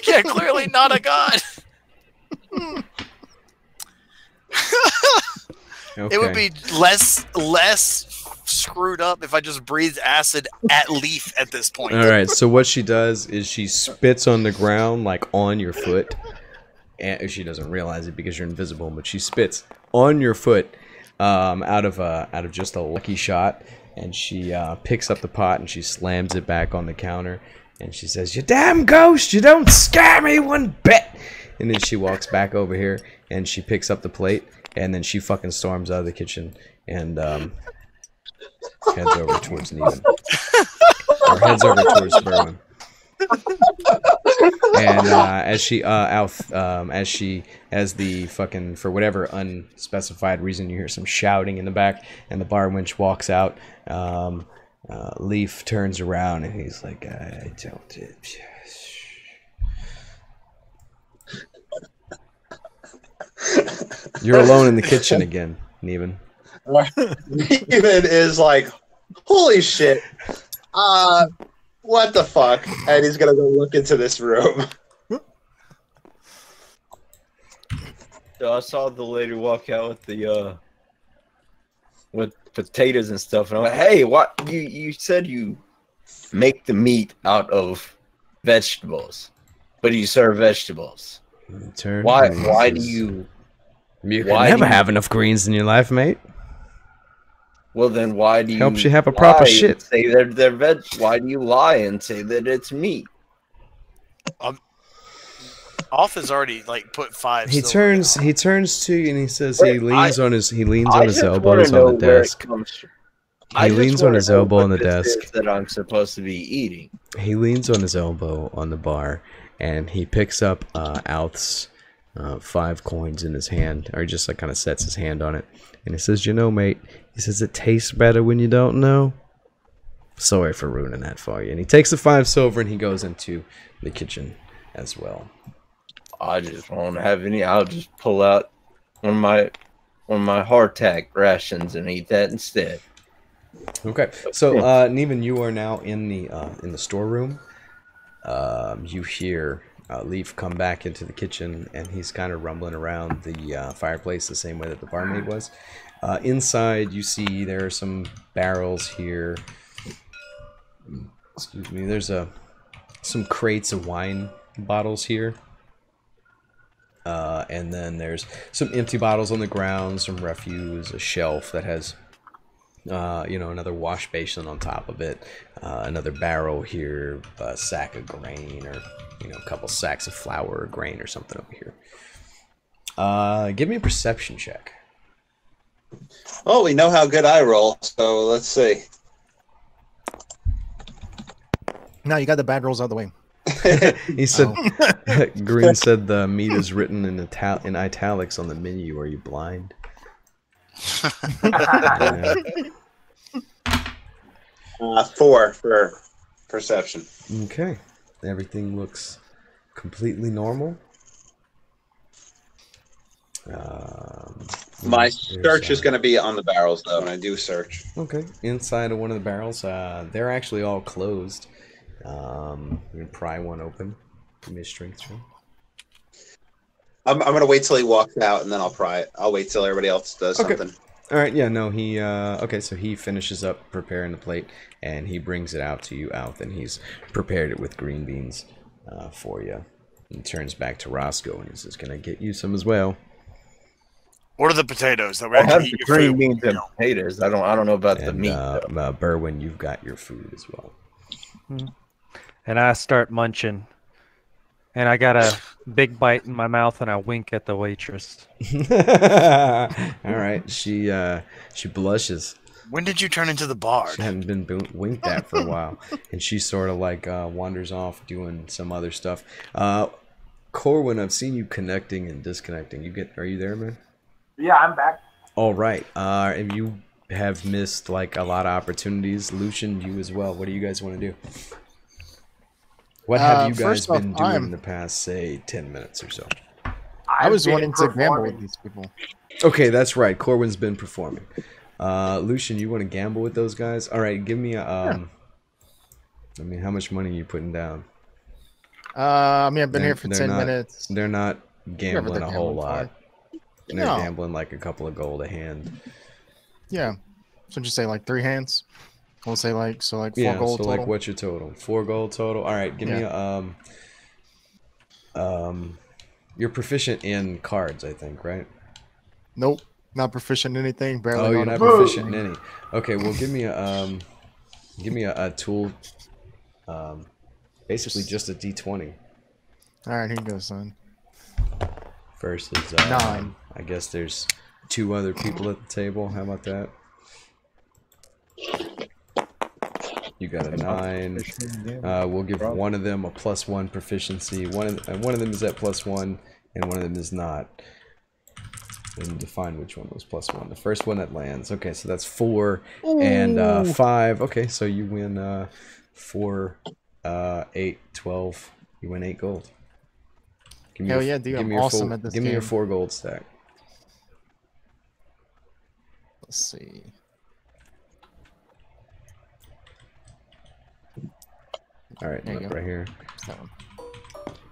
E: Yeah, clearly not a god.
B: Okay.
E: It would be less screwed up if I just breathed acid at Leaf at this point.
B: All right. So what she does is she spits on the ground, like on your foot, and she doesn't realize it because you're invisible. But she spits on your foot, out of just a lucky shot, and she picks up the pot and she slams it back on the counter, and she says, "You damn ghost! You don't scare me one bit!" And then she walks back over here and she picks up the plate, and then she fucking storms out of the kitchen and heads over towards Neven. Or heads over towards Berwin. And as the fucking, for whatever unspecified reason, you hear some shouting in the back, and the bar wench walks out. Leaf turns around and he's like, "I don't." You're alone in the kitchen again, Neven.
C: Neven is like, holy shit. What the fuck? And he's gonna go look into this room.
F: So I saw the lady walk out with the with potatoes and stuff, and I'm like, "Hey, what? You said you make the meat out of vegetables, but you serve vegetables. Why do you?
B: You can never have enough greens in your life, mate.
F: Well, then why do you?
B: Helps you have a proper
F: lie
B: shit.
F: and say they're veg. Why do you lie and say that it's meat?
E: Off has already like put 5.
B: He
E: silver
B: turns to you and he says
F: Wait,
B: he leans on his
F: I
B: elbows
F: just
B: on
F: wanna know
B: the
F: where it
B: desk.
F: comes from.
B: He
F: I just
B: leans on
F: wanna
B: his
F: know
B: elbow
F: what
B: on the
F: this
B: desk.
F: is that I'm supposed to be eating.
B: He leans on his elbow on the bar and he picks up Alth's 5 coins in his hand, or he just like kind of sets his hand on it, and he says, "You know, mate," he says, "it tastes better when you don't know." Sorry for ruining that for you. And he takes the 5 silver and he goes into the kitchen as well.
F: I just won't have any. I'll just pull out one of my hardtack rations and eat that instead.
B: Okay, so Neven, you are now in the storeroom. You hear Leaf come back into the kitchen, and he's kind of rumbling around the fireplace the same way that the barmaid was. Inside, you see there are some barrels here. Excuse me. There's some crates of wine bottles here. And then there's some empty bottles on the ground, some refuse, a shelf that has, another wash basin on top of it, another barrel here, a sack of grain, or, a couple sacks of flour or grain or something over here. Give me a perception check.
C: Oh, we know how good I roll, so let's see.
A: No, you got the bad rolls out of the way.
B: He said, Green said the meat is written in italics on the menu. Are you blind? Yeah.
C: 4 for perception.
B: Okay. Everything looks completely normal.
C: My
B: There's,
C: search is going to be on the barrels, though, when I do search.
B: Okay, inside of one of the barrels, they're actually all closed. You can pry one open. Give me a strength check.
C: I'm going to wait till he walks out, and then I'll pry it. I'll wait till everybody else does something.
B: All right, yeah, no, he, okay, so he finishes up preparing the plate, and he brings it out to you, Alf, and he's prepared it with green beans for you. And turns back to Roscoe, and he says, can I get you some as well?
E: What are the potatoes that we
F: I have
E: actually
F: the
E: eat your
F: green
E: food?
F: beans and potatoes. I don't know about the
B: And,
F: meat. Though.
B: Berwin, you've got your food as well.
D: And I start munching. And I got a big bite in my mouth, and I wink at the waitress.
B: All right, she blushes.
E: When did you turn into the bard?
B: She hadn't been winked at for a while, and she sort of like wanders off doing some other stuff. Corwin, I've seen you connecting and disconnecting. Are you there, man?
G: Yeah, I'm back.
B: All right. And you have missed like a lot of opportunities. Lucian, you as well. What do you guys want to do? What have you guys
A: first off,
B: been doing in the past, say, 10 minutes or so?
A: I was
G: I've
A: wanting
G: been
A: to gamble with
G: performing.
A: these people.
B: Okay, that's right. Corwin's been performing. Lucian, you want to gamble with those guys? All right, give me a. I mean, how much money are you putting down?
A: I mean, I've been here for 10
B: not,
A: minutes.
B: They're not gambling
A: they're
B: a whole
A: gambling
B: lot.
A: for.
B: They're
A: No.
B: gambling like a couple of gold a hand.
A: Yeah. So just say like 3 hands. We'll say like 4
B: Yeah,
A: gold
B: so
A: total.
B: like what's your total? 4 gold total. All right, give me a you're proficient in cards, I think, right?
A: Nope. Not proficient in anything. Barely.
B: Oh, you're
A: know
B: not
A: how to-
B: proficient in any. Okay, well give me a tool. Basically just a D20.
A: All right, here you go, son.
B: First is
A: 9.
B: I guess there's 2 other people at the table. How about that? You got a 9. We'll give one of them a +1 proficiency. One of them is at +1, and one of them is not. And define which one was +1. The first one that lands. Okay, so that's 4 and 5. Okay, so you win 4, 8, 12. You win 8 gold. Give me
A: Hell yeah, dude! I'm awesome at this
B: Give me your
A: game.
B: 4 gold stack.
A: Let's see.
B: All right,
A: There you
B: look
A: go.
B: right here.
A: That one.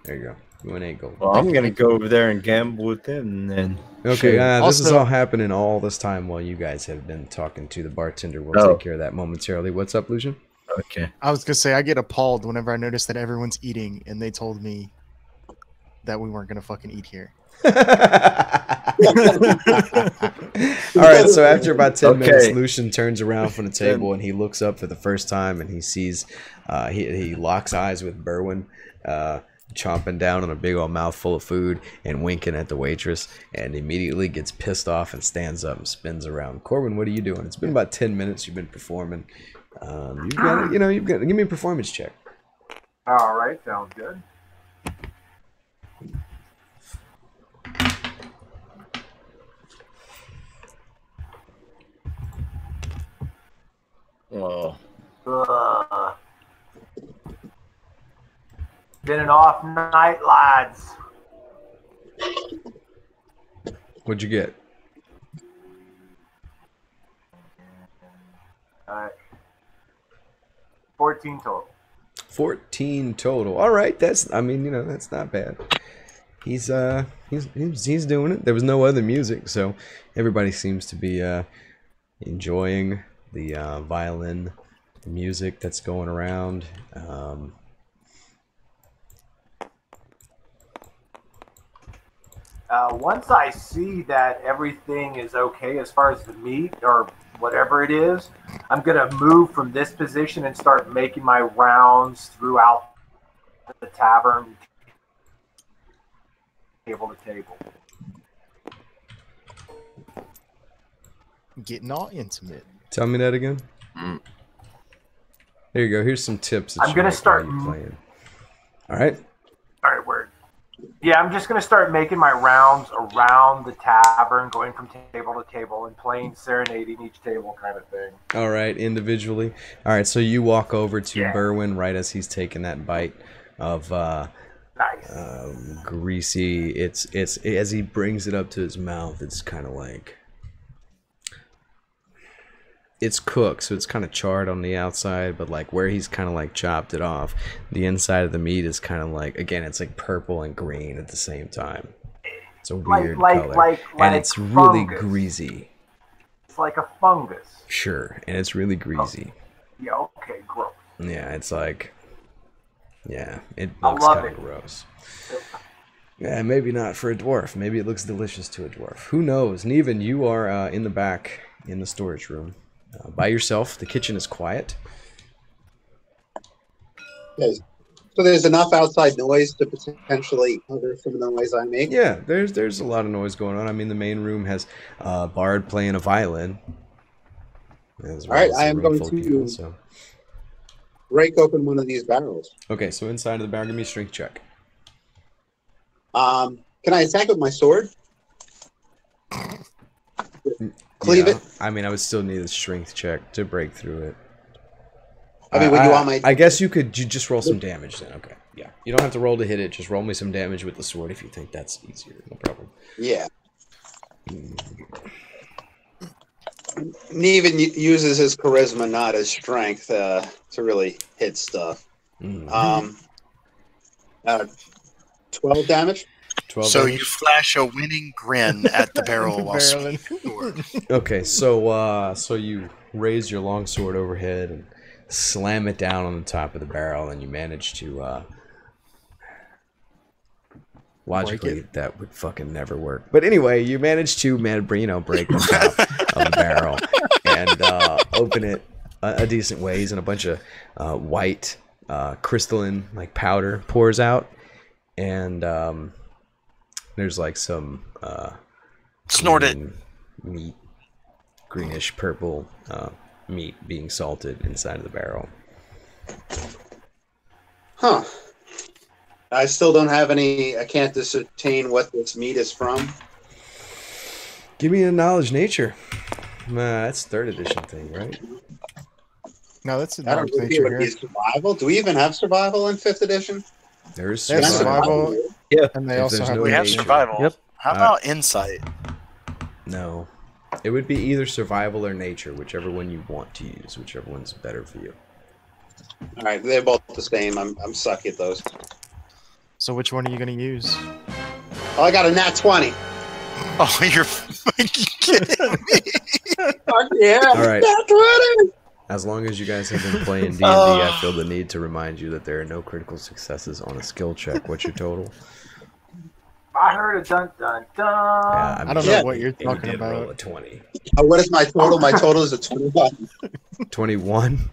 B: There you go. You win 8 gold.
F: Well, I'm gonna go over there and gamble with them, and then.
B: Okay, this is
A: Also-
B: all happening all this time while you guys have been talking to the bartender. We'll
F: Oh.
B: take care of that momentarily. What's up, Lucian?
F: Okay.
A: I was gonna say I get appalled whenever I notice that everyone's eating, and they told me that we weren't gonna fucking eat here.
B: All right, so after about 10 minutes,
F: Okay.
B: Lucian turns around from the table and he looks up for the first time and he sees, he locks eyes with Berwin, chomping down on a big old mouthful of food and winking at the waitress, and immediately gets pissed off and stands up and spins around. Corwin, what are you doing? It's been about 10 minutes you've been performing. You've got, give me a performance check.
G: All right, sounds good.
F: Oh.
G: Been an off night, lads.
B: What'd you get?
G: All right. 14 total.
B: 14 total. All right, that's that's not bad. He's doing it. There was no other music, so everybody seems to be enjoying the violin music that's going around.
G: Once I see that everything is okay as far as the meat or whatever it is, I'm going to move from this position and start making my rounds throughout the tavern, table to table.
A: Getting all intimate.
B: Tell me that again. There you go. Here's some tips. That
G: I'm
B: you
G: gonna
B: might
G: start-
B: find playing. All right.
G: All right, word. Yeah, I'm just going to start making my rounds around the tavern, going from table to table and playing, serenading each table kind of thing.
B: All right, individually. All right, so you walk over to
G: Yeah.
B: Berwin right as he's taking that bite of
G: Nice.
B: greasy. It's as he brings it up to his mouth. It's kind of like it's cooked, so it's kind of charred on the outside, but like where he's kind of like chopped it off, the inside of the meat is kind of like, again, it's like purple and green at the same time. It's a weird color, and it's really greasy.
G: It's like a fungus.
B: Sure, and it's really greasy.
G: Yeah, okay, gross.
B: Yeah, it's like, yeah, it looks kind of gross. Yeah, maybe not for a dwarf. Maybe it looks delicious to a dwarf. Who knows? Neven, you are in the back in the storage room. By yourself. The kitchen is quiet.
C: Yes. So there's enough outside noise to potentially cover some of the noise I make?
B: Yeah, there's a lot of noise going on. I mean, the main room has Bard playing a violin. All
C: right, I am going to break open one of these barrels.
B: Okay, so inside of the barrel, give me a strength check.
C: Can I attack with my sword? Cleave it?
B: I mean, I would still need a strength check to break through it.
C: I mean, would you want my...
B: I guess you could just roll some damage then. Okay, yeah. You don't have to roll to hit it. Just roll me some damage with the sword if you think that's easier. No problem.
C: Yeah. Neven uses his charisma, not his strength, to really hit stuff. 12 damage.
E: 12 so damage? You flash a winning grin at the barrel while swinging your sword.
B: Okay, so you raise your long sword overhead and slam it down on the top of the barrel, and you manage to logically that would fucking never work. But anyway, you manage to break the top of the barrel and open it a decent ways, and a bunch of white crystalline like powder pours out, and there's like some
E: snort it
B: meat, greenish purple meat being salted inside of the barrel.
C: Huh. I still don't have any. I can't ascertain what this meat is from.
B: Give me a knowledge nature. That's 3rd edition thing, right?
A: No, that's a
C: knowledge nature here. Survival? Do we even have survival in 5th edition?
B: There's
A: survival.
F: Yeah,
A: and they also have.
E: We have survival. Yep. How about insight?
B: No, it would be either survival or nature, whichever one you want to use, whichever one's better for you.
C: All right, they're both the same. I'm sucky at those.
A: So which one are you going to use?
C: Oh, I got a nat 20.
E: Oh, you're kidding me.
C: Fuck yeah,
B: all right.
C: Nat 20.
B: As long as you guys have been playing D&D, I feel the need to remind you that there are no critical successes on a skill check. What's your total?
G: I heard a dun dun dun.
B: Yeah,
A: I don't know what you're talking about.
B: Roll a 20.
C: What is my total? My total is a 21.
B: 21?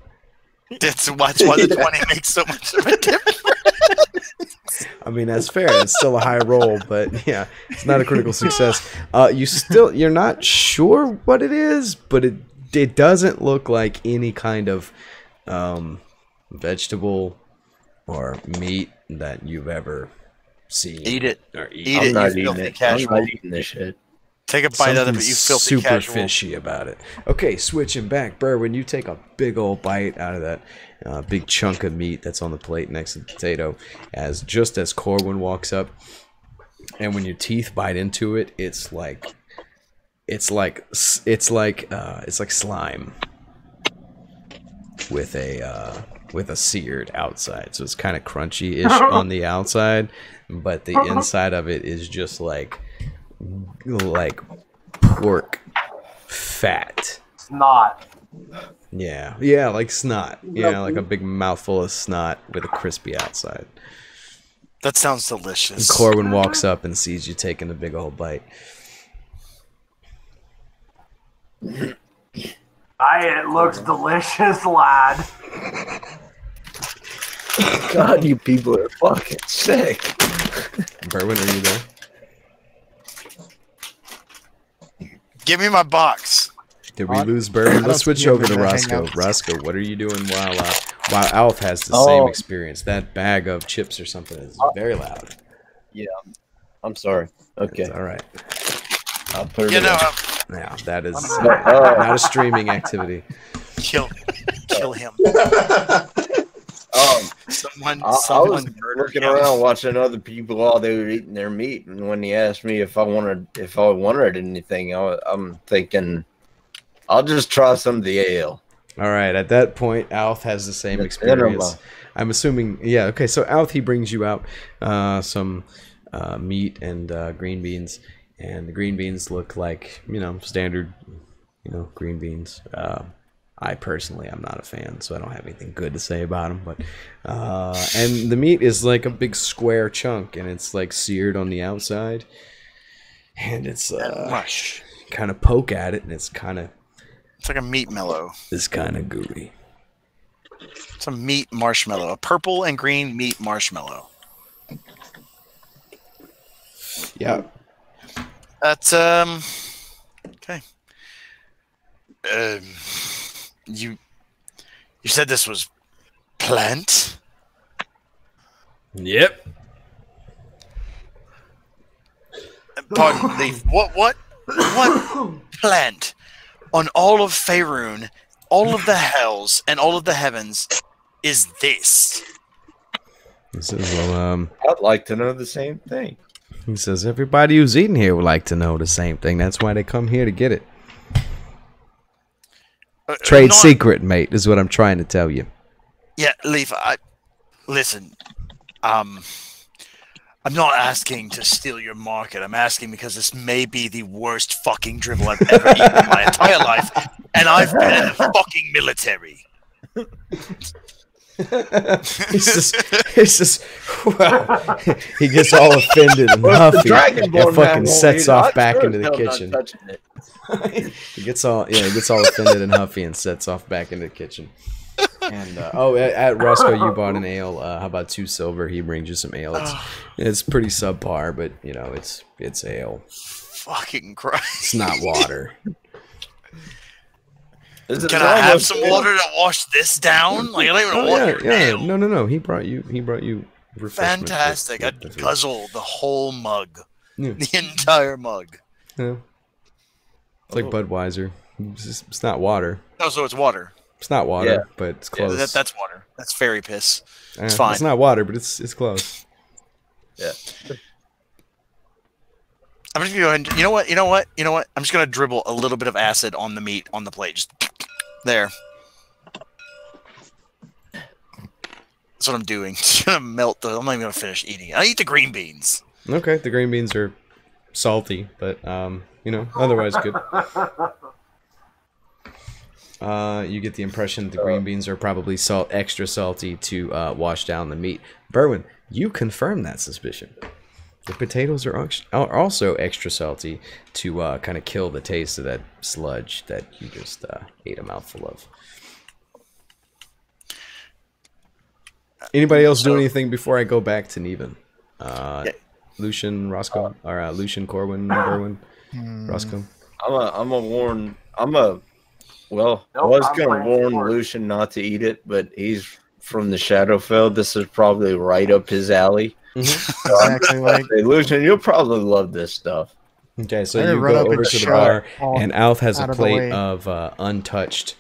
E: That's why the 20 makes so much of a difference.
B: I mean, that's fair. It's still a high roll, but yeah, it's not a critical success. You're not sure what it is, but it doesn't look like any kind of vegetable or meat that you've ever seen.
E: Eat it.
B: Or eat.
E: Eat it, you filthy casual.
F: I'm not eating this shit.
E: Take a bite out of it, you filthy
B: super
E: casual.
B: fishy about it. Okay, switching back. Berwin, you take a big old bite out of that big chunk of meat that's on the plate next to the potato, just as Corwin walks up, and when your teeth bite into it, it's like slime with a seared outside. So it's kind of crunchy-ish on the outside, but the inside of it is just like pork fat.
G: Snot.
B: Yeah, like snot. Yeah, like a big mouthful of snot with a crispy outside.
E: That sounds delicious.
B: And Corwin walks up and sees you taking a big old bite.
G: It looks delicious, lad.
F: God, you people are fucking sick.
B: Berwin, are you there?
E: Give me my box.
B: Did we lose Berwin? Let's switch over to Roscoe. Roscoe, what are you doing while Alf has the same experience? That bag of chips or something is very loud.
F: Yeah, I'm sorry. Okay,
B: it's all right.
F: I'll put it.
B: Yeah, that is not a streaming activity.
E: Kill him. Someone
F: I was looking around watching other people while they were eating their meat, and when he asked me if I wanted anything, I'm thinking I'll just try some of the ale.
B: All right. At that point, Alf has the same
F: The
B: experience.
F: cinema.
B: I'm assuming. Yeah. Okay. So Alf, he brings you out some meat and green beans, and the green beans look like standard, green beans. I personally, I'm not a fan, so I don't have anything good to say about them. But and the meat is like a big square chunk, and it's like seared on the outside, and it's
E: mush.
B: kind of poke at it, and it's
E: like a meat mellow.
B: It's kind of gooey.
E: It's a meat marshmallow, a purple and green meat marshmallow.
B: Yeah.
E: That's okay. You said this was plant?
B: Yep.
E: Pardon, Leaf. What plant on all of Faerun, all of the hells, and all of the heavens is this?
B: He says, well,
F: I'd like to know the same thing.
B: he says everybody who's eating here would like to know the same thing. That's why they come here to get it. Trade secret, mate, is what I'm trying to tell you.
E: Yeah, Leaf, listen. I'm not asking to steal your market. I'm asking because this may be the worst fucking dribble I've ever eaten in my entire life, and I've been in the fucking military.
B: He's just wow. He gets all offended and huffy and fucking sets off back into the kitchen. He gets all offended and huffy and sets off back into the kitchen. And at Roscoe, you bought an ale. How about 2 silver? He brings you some ale. It's pretty subpar, but it's ale.
E: Fucking Christ!
B: It's not water.
E: Can I have some water to wash this down? Like, I don't even want your ale.
B: No. He brought you refreshment.
E: Fantastic! I'd guzzle the whole mug,
B: Yeah.
E: the entire mug.
B: Yeah. It's like Budweiser. It's not water.
E: Oh, so it's water.
B: It's not water, but it's close.
E: Yeah, that's water. That's fairy piss. It's fine.
B: It's not water, but it's close.
F: Yeah.
E: I'm just gonna go ahead and, you know what? I'm just gonna dribble a little bit of acid on the meat on the plate. Just there. That's what I'm doing. Just gonna melt the. I'm not even gonna finish eating it. I eat the green beans.
B: Okay, the green beans are salty, but otherwise good. You get the impression the green beans are probably extra salty to wash down the meat. Berwin, you confirm that suspicion. The potatoes are also extra salty to kind of kill the taste of that sludge that you just ate a mouthful of. Anybody else do anything before I go back to Neven? Lucian, Roscoe, or Lucian, Corwin, Berwin, Roscoe. I
F: was going to warn Lucian not to eat it, but he's from the Shadowfell. This is probably right up his alley.
A: Exactly. Like
F: Lucian, you'll probably love this stuff.
B: Okay, so you go over to the bar, and Alf has a plate of untouched.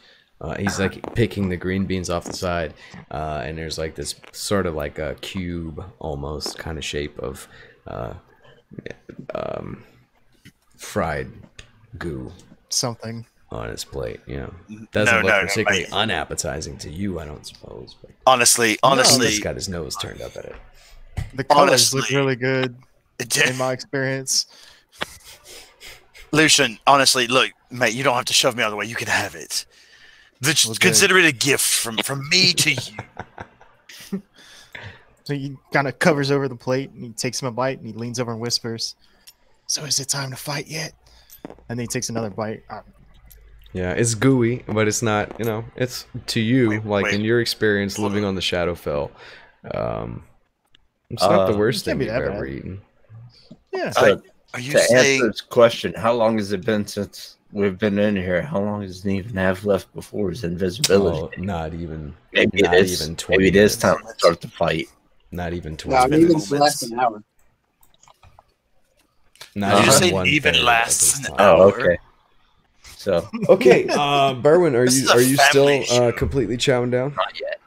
B: He's like picking the green beans off the side, and there's like this sort of like a cube almost kind of shape of fried goo
A: something
B: on his plate. Doesn't look particularly unappetizing to you, I don't suppose. But
E: honestly,
B: he's got his nose turned up at it.
A: The colors look really good in my experience.
E: Lucian, honestly, look, mate, you don't have to shove me out of the way. You can have it. Consider it a gift from me to you.
A: So he kind of covers over the plate and he takes him a bite and he leans over and whispers, "So is it time to fight yet?" And then he takes another bite.
B: Yeah, it's gooey, but it's not, it's to you, in your experience living on the Shadowfell. It's not the worst thing you've ever eaten.
A: Yeah.
F: So, are you saying... answer this question, how long has it been since we've been in here? How long does Neven have left before his invisibility?
B: Oh, not even
F: 20
B: Maybe
F: it is time to start the fight.
B: Not even 20 minutes.
C: Even less than an hour.
B: Not
E: even less than an
F: hour.
E: hour.
F: Oh, okay. So
B: okay, Berwin, are you still completely chowing down?
F: Not yet.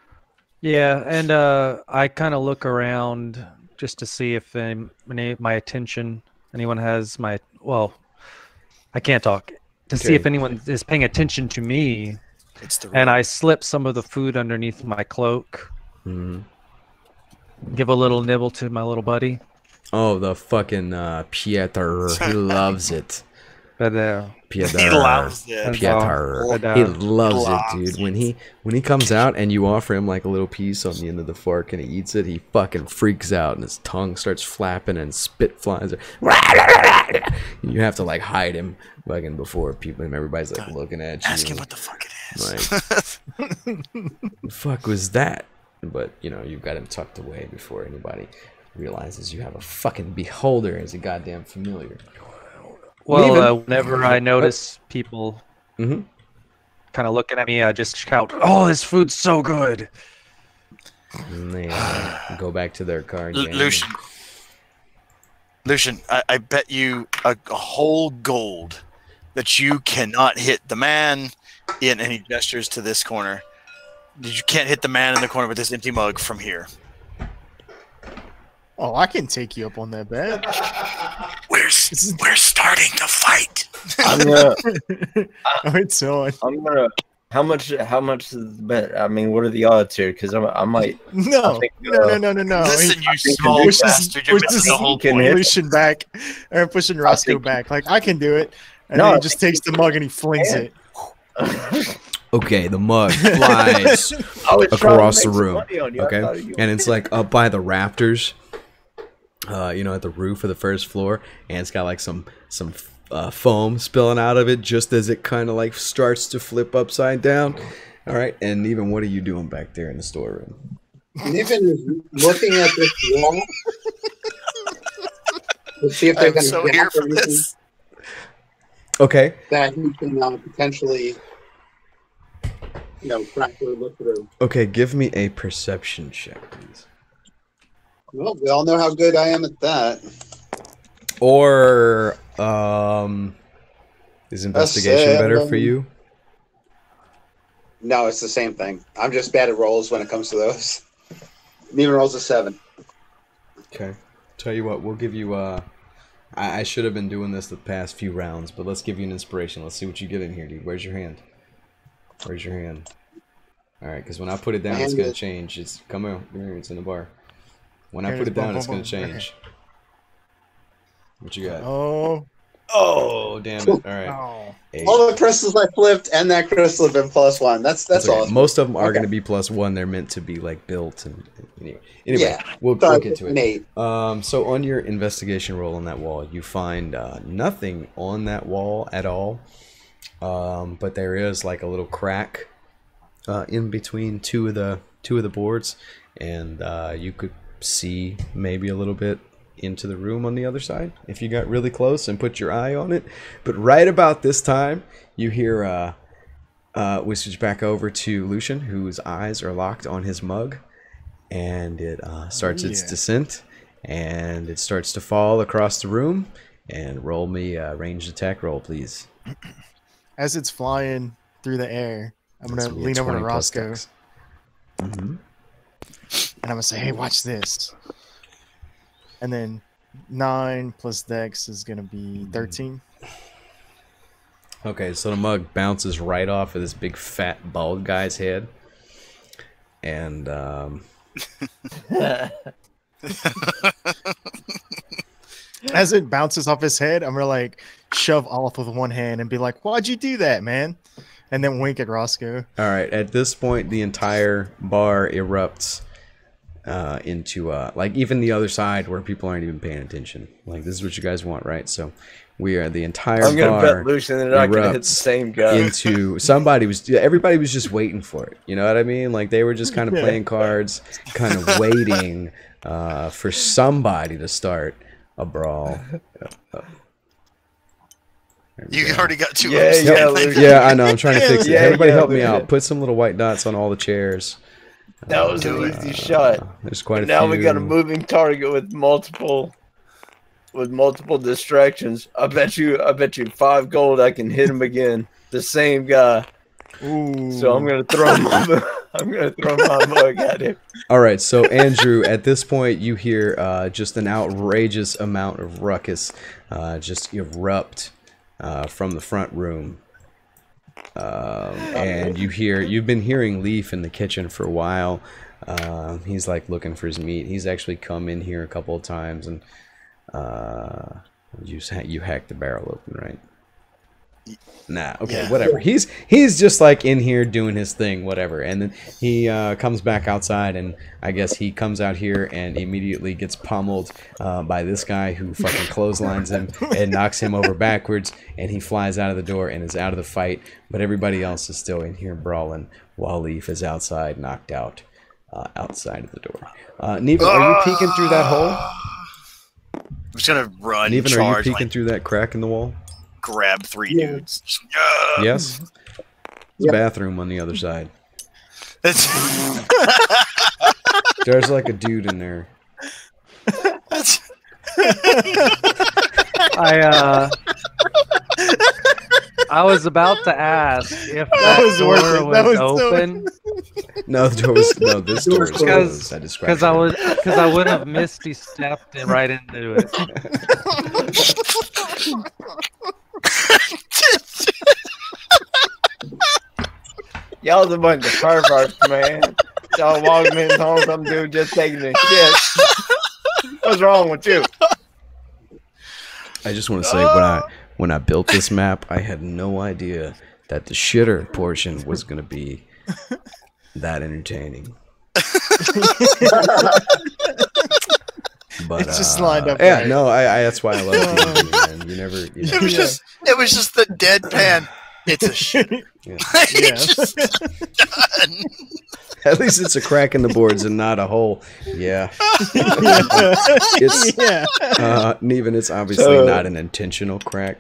D: Yeah, and I kind of look around just to see if my attention, anyone has my, I can't talk. to see if anyone is paying attention to me.
E: It's the
D: And I slip some of the food underneath my cloak.
B: Mhm.
D: Give a little nibble to my little buddy.
B: Oh, the fucking Pieter. He loves it.
D: But
B: Pieter.
E: He loves it.
B: Pieter.
D: But,
B: He loves
E: loves
B: it, dude. When he comes out and you offer him like a little piece on the end of the fork and he eats it, he fucking freaks out and his tongue starts flapping and spit flies. You have to like hide him fucking before people and everybody's like looking at you.
E: Ask him what the fuck it is.
B: Like, the fuck was that? But you know, you've got him tucked away before anybody realizes you have a fucking beholder as a goddamn familiar.
D: well, whenever I notice people
B: Mhm.
D: kind of looking at me, I just shout, "Oh, this food's so good!"
B: And they go back to their card game.
E: Lucian, I bet you a whole gold that you cannot hit the man in any gestures to this corner. You can't hit the man in the corner with this empty mug from here.
A: Oh, I can take you up on that bet.
E: We're starting to fight.
F: I'm gonna.
A: Oh, it's on.
F: I'm gonna. How much is the bet? I mean, what are the odds here? Because I might.
A: No,
F: I think,
A: no.
E: Listen, you
F: think
E: small
F: Lucius-
E: bastard. You're missing the whole
F: can
E: point.
F: hit.
A: Pushing back, or pushing Roscoe
F: think-
A: back. Like I can do it, and
F: No,
A: then
F: I
A: he just takes the mug and he flings
F: can.
A: it.
B: Okay, the mug flies
F: I was trying to
B: across
F: make
B: the
F: some
B: room.
F: money on you. I
B: Okay,
F: thought you-
B: and it's like up by the rafters. You know, at the roof of the first floor, and it's got like some foam spilling out of it just as it kind of like starts to flip upside down. All right, and even what are you doing back there in the storeroom?
C: Niven is looking at this wall to see if there's
E: I'm so
C: any
E: here
C: gap
E: for
C: or anything
E: this.
B: Okay,
C: that he can potentially, crack or look through.
B: okay, give me a perception check, please.
C: Well, we all know how good I am at that.
B: Or is investigation better for
C: 7.
B: you?
C: No, it's the same thing. I'm just bad at rolls when it comes to those. Niven rolls a 7.
B: Okay. Tell you what, we'll give you I should have been doing this the past few rounds, but let's give you an inspiration. Let's see what you get in here, dude. Where's your hand? Where's your hand? Alright, because when I put it down, it's going to change. It's come on. Here, it's in the bar. When I
A: Here
B: put
A: it
B: it
A: is.
B: down,
A: Boom,
B: it's
A: boom,
B: going to
A: boom.
B: change. What you got?
A: Oh,
B: Oh, damn it. Alright.
A: oh.
B: 8.
C: All the crystals I flipped and that crystal have been +1. That's
B: okay.
C: awesome.
B: Most of them are
C: Okay.
B: going to be +1. They're meant to be like built and anyway.
C: Yeah.
B: We'll
C: So
B: get to
C: an
B: it.
C: 8.
B: So on your investigation roll on that wall, you find nothing on that wall at all. But there is like a little crack in between two of the boards, and you could see maybe a little bit into the room on the other side if you got really close and put your eye on it. But right about this time, you hear we switch back over to Lucian, whose eyes are locked on his mug, and it starts its descent, and it starts to fall across the room. And roll me a ranged attack roll, please.
A: As it's flying through the air, I'm
B: This
A: gonna
B: will be a
A: lean over to
B: 20 plus
A: Roscoe,
B: dex.
A: and I'm gonna say, "Hey, watch this." And then 9 plus Dex is gonna be 13.
B: Okay, so the mug bounces right off of this big fat bald guy's head, and
A: As it bounces off his head, I'm gonna like shove off with one hand and be like, "Why'd you do that, man?" And then wink at Roscoe.
B: all right. At this point, the entire bar erupts into like even the other side where people aren't even paying attention. Like this is what you guys want, right? So we are the entire
F: I'm gonna
B: bar
F: bet Lucian and I can hit the
B: erupts
F: same guy.
B: into everybody was just waiting for it. You know what I mean? Like they were just kind of playing cards, kind of waiting for somebody to start a brawl.
E: You already got 2
F: Yeah,
E: ups.
F: yeah, Lucian.
B: Yeah, I know. I'm trying to fix it.
F: Yeah,
B: Everybody
F: yeah,
B: help me
F: Lucian.
B: out. Put some little white dots on all the chairs.
F: That was an easy shot.
B: There's quite a
F: Now
B: few.
F: we got a moving target with multiple distractions. I bet you 5 gold I can hit him again. The same guy.
A: Ooh.
F: So I'm gonna throw my mug at him.
B: All right, so Andrew, at this point, you hear just an outrageous amount of ruckus just erupt from the front room. And you've been hearing Leaf in the kitchen for a while. He's like looking for his meat. He's actually come in here a couple of times, and you hacked the barrel open, right? Nah, okay,
E: Yeah.
B: whatever. He's just like in here doing his thing, whatever. And then he comes back outside, and I guess he comes out here and immediately gets pummeled by this guy who fucking clotheslines him and knocks him over backwards, and he flies out of the door and is out of the fight. But everybody else is still in here brawling while Leaf is outside, knocked out, outside of the door. Neven, are you peeking through that hole?
E: I'm just gonna run.
B: Neven, are you
E: charge,
B: peeking
E: like,
B: through that crack in the wall?
E: grab 3
C: Yeah.
E: dudes.
B: Yes. There's a bathroom on the other side.
E: That's,
B: There's like a dude in there.
E: that's,
D: I was about to ask if
A: That
D: that,
A: was worth
D: door
A: it.
D: was,
A: That was so-
D: open
B: No, the door was no. This door is
D: Because-
B: closed. I described
D: because I would have misty stepped it right into it.
F: Y'all's a bunch of perverts, man. Y'all walking in home, some dude just taking a shit. What's wrong with you?
B: I just want to say when I built this map, I had no idea that the shitter portion was gonna be that entertaining. But
A: It's just lined up
B: Yeah,
A: right.
B: no, I that's why I love TV, man. You never.
E: it was just the deadpan. It's a shit.
B: Yeah.
E: It's just done.
B: At least it's a crack in the boards and not a hole. Yeah. It's
A: yeah.
B: Neven, it's obviously not an intentional crack.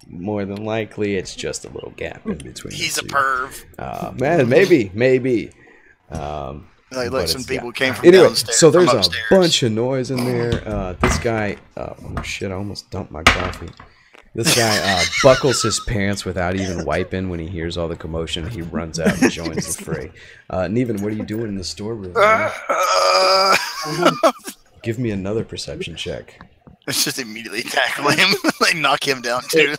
B: More than likely, it's just a little gap in between.
E: He's
B: the
E: a
B: two.
E: perv.
B: Man, maybe.
E: Like,
B: But
E: look, some
B: it's-
E: people came from
B: Anyway,
E: downstairs.
B: so there's
E: from
B: a
E: upstairs.
B: bunch of noise in there. This guy, oh shit, I almost dumped my coffee. This guy buckles his pants without even wiping when he hears all the commotion. He runs out and joins the fray. Neven, what are you doing in the storeroom? man? Give me another perception check.
E: Let's just immediately tackle him, like knock him down too.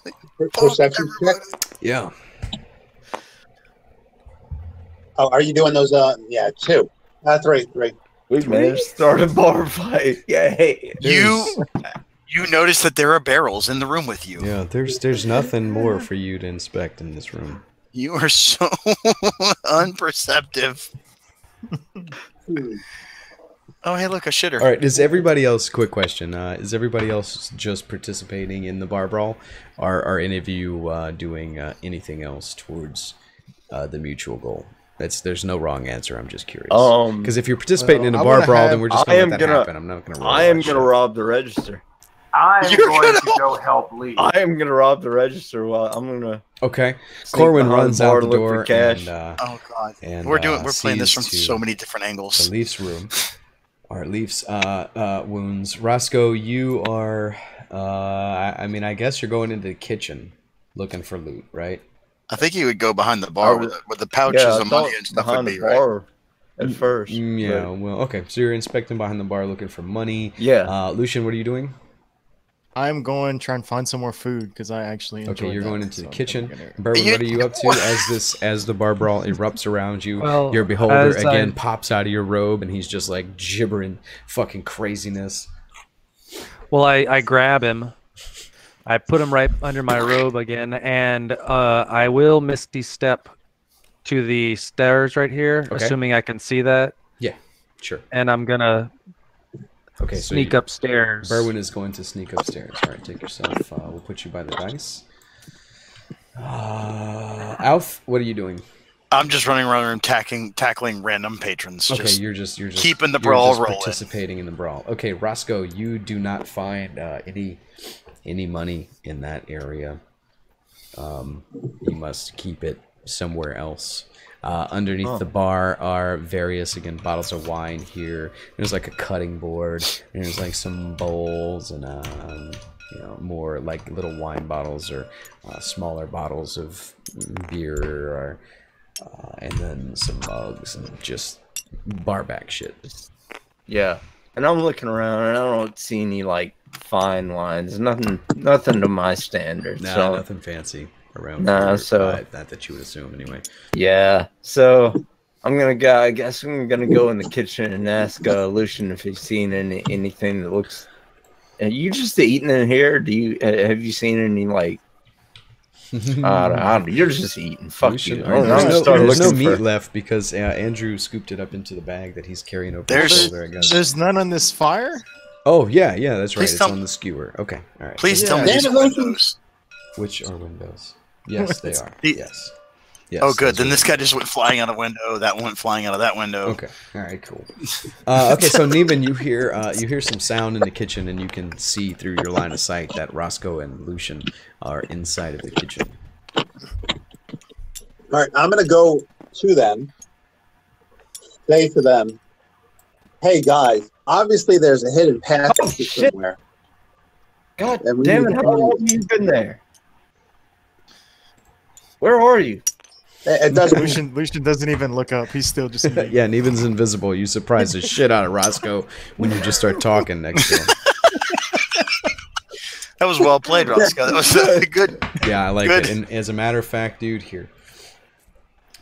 C: Perception check.
B: Yeah.
C: Oh, are you doing those? Yeah, 2. 3.
F: We managed to start a bar fight. Yay.
E: You notice that there are barrels in the room with you.
B: Yeah, there's nothing more for you to inspect in this room.
E: You are so unperceptive. Oh, hey, look, a shitter.
B: All right, is everybody else, quick question, is everybody else just participating in the bar brawl? Or are any of you doing anything else towards the mutual goal? There's no wrong answer, I'm just curious. Because if you're participating in a
A: I
B: bar
A: wanna
B: brawl,
A: have-
B: then we're just
F: I
B: going
F: am
B: to let that
F: gonna-
B: happen. I'm not going to roll
F: I am
B: that
F: going to
B: shit.
F: rob the register.
G: I'm
E: You're
G: going
E: gonna-
G: to go help Lee.
F: I am going to rob the register while I'm going to
B: Okay.
F: sneak
B: Corwin
F: behind
B: runs
F: the bar
B: out the
F: and look for
B: door
F: cash.
B: and
E: Oh god,
B: and,
E: we're playing this
B: sees
E: from
B: to
E: so many different
B: the
E: angles.
B: Leafs room. All right, Leafs wounds. Roscoe, you are, I mean, I guess you're going into the kitchen looking for loot, right?
E: I think you would go behind the bar where the pouches
F: I
E: of
F: thought
E: money and stuff would
F: behind
E: be,
F: the
E: right?
F: bar at first.
B: Yeah,
F: but-
B: well, okay. So you're inspecting behind the bar looking for money.
F: Yeah.
B: Lucian, what are you doing?
A: I'm going try and find some more food because I actually enjoyed
B: Okay, you're
A: that,
B: going into
A: so
B: the
A: I'm
B: kitchen.
A: gonna-
B: Berwin,
E: You-
B: what are you up to as the bar brawl erupts around you?
D: Well,
B: Your beholder
D: as
B: again
D: I-
B: pops out of your robe and he's just like gibbering fucking craziness.
D: Well, I grab him. I put him right under my robe again, and I will misty step to the stairs right here,
B: Okay.
D: assuming I can see that.
B: Sure.
D: And I'm gonna
B: Okay,
D: sneak
B: so
D: upstairs.
B: Berwin is going to sneak upstairs. All right, take yourself. We'll put you by the dice. Alf, what are you doing?
E: I'm just running around and tackling random patrons.
B: Okay,
E: Just
B: you're just
E: keeping the
B: you're
E: brawl
B: just
E: rolling.
B: participating in the brawl. Okay, Roscoe, you do not find any money in that area. You must keep it somewhere else. Underneath the bar are various, again, bottles of wine here. There's like a cutting board. And there's like some bowls and more like little wine bottles or smaller bottles of beer, or and then some mugs and just bar back shit.
F: Yeah. And I'm looking around and I don't see any like fine lines. Nothing to my standards.
B: Nah,
F: so,
B: nothing fancy around
F: Nah,
B: here.
F: so-
B: Not that you would assume, anyway.
F: yeah. So I'm gonna go. I guess I'm gonna go in the kitchen and ask Lucian if he's seen anything that looks. Are you just eating in here? Do you have you seen any like? I don't, you're just eating. Fuck
B: Lucian,
F: you.
B: there's
F: I'm gonna
B: no,
F: start
B: there's no
F: looking
B: meat
F: for-
B: left because Andrew scooped it up into the bag that he's carrying over
E: There's-
B: his shoulder, I guess.
A: There's none on this fire.
B: Oh, yeah, that's right.
E: Please
B: It's
E: tell-
B: on the skewer. Okay, all right.
E: Please tell me
C: Yeah.
E: these are windows.
B: Which are windows? Yes, they are.
E: He-
B: Yes. Yes.
E: Oh, good.
B: those
E: Then
B: are
E: this guy just went flying out a window. That went flying out of that window.
B: Okay. All right. Cool. Okay. So Neiman, you hear some sound in the kitchen, and you can see through your line of sight that Roscoe and Lucian are inside of the kitchen.
C: All right, I'm gonna go to them. Say to them, "Hey guys, obviously there's a hidden passage
F: Oh, shit.
C: somewhere."
F: God
C: And we
F: damn
C: need
F: it!
C: to
F: How
C: find
F: long have you been there? Where are you?
C: It doesn't.
A: Lucian doesn't even look up. He's still just. eating.
B: Yeah, Neiman's invisible. You surprise the shit out of Roscoe when you just start talking next to him.
E: That was well played, Roscoe. That was good.
B: Yeah, I like
E: Good.
B: it. And as a matter of fact, dude, here,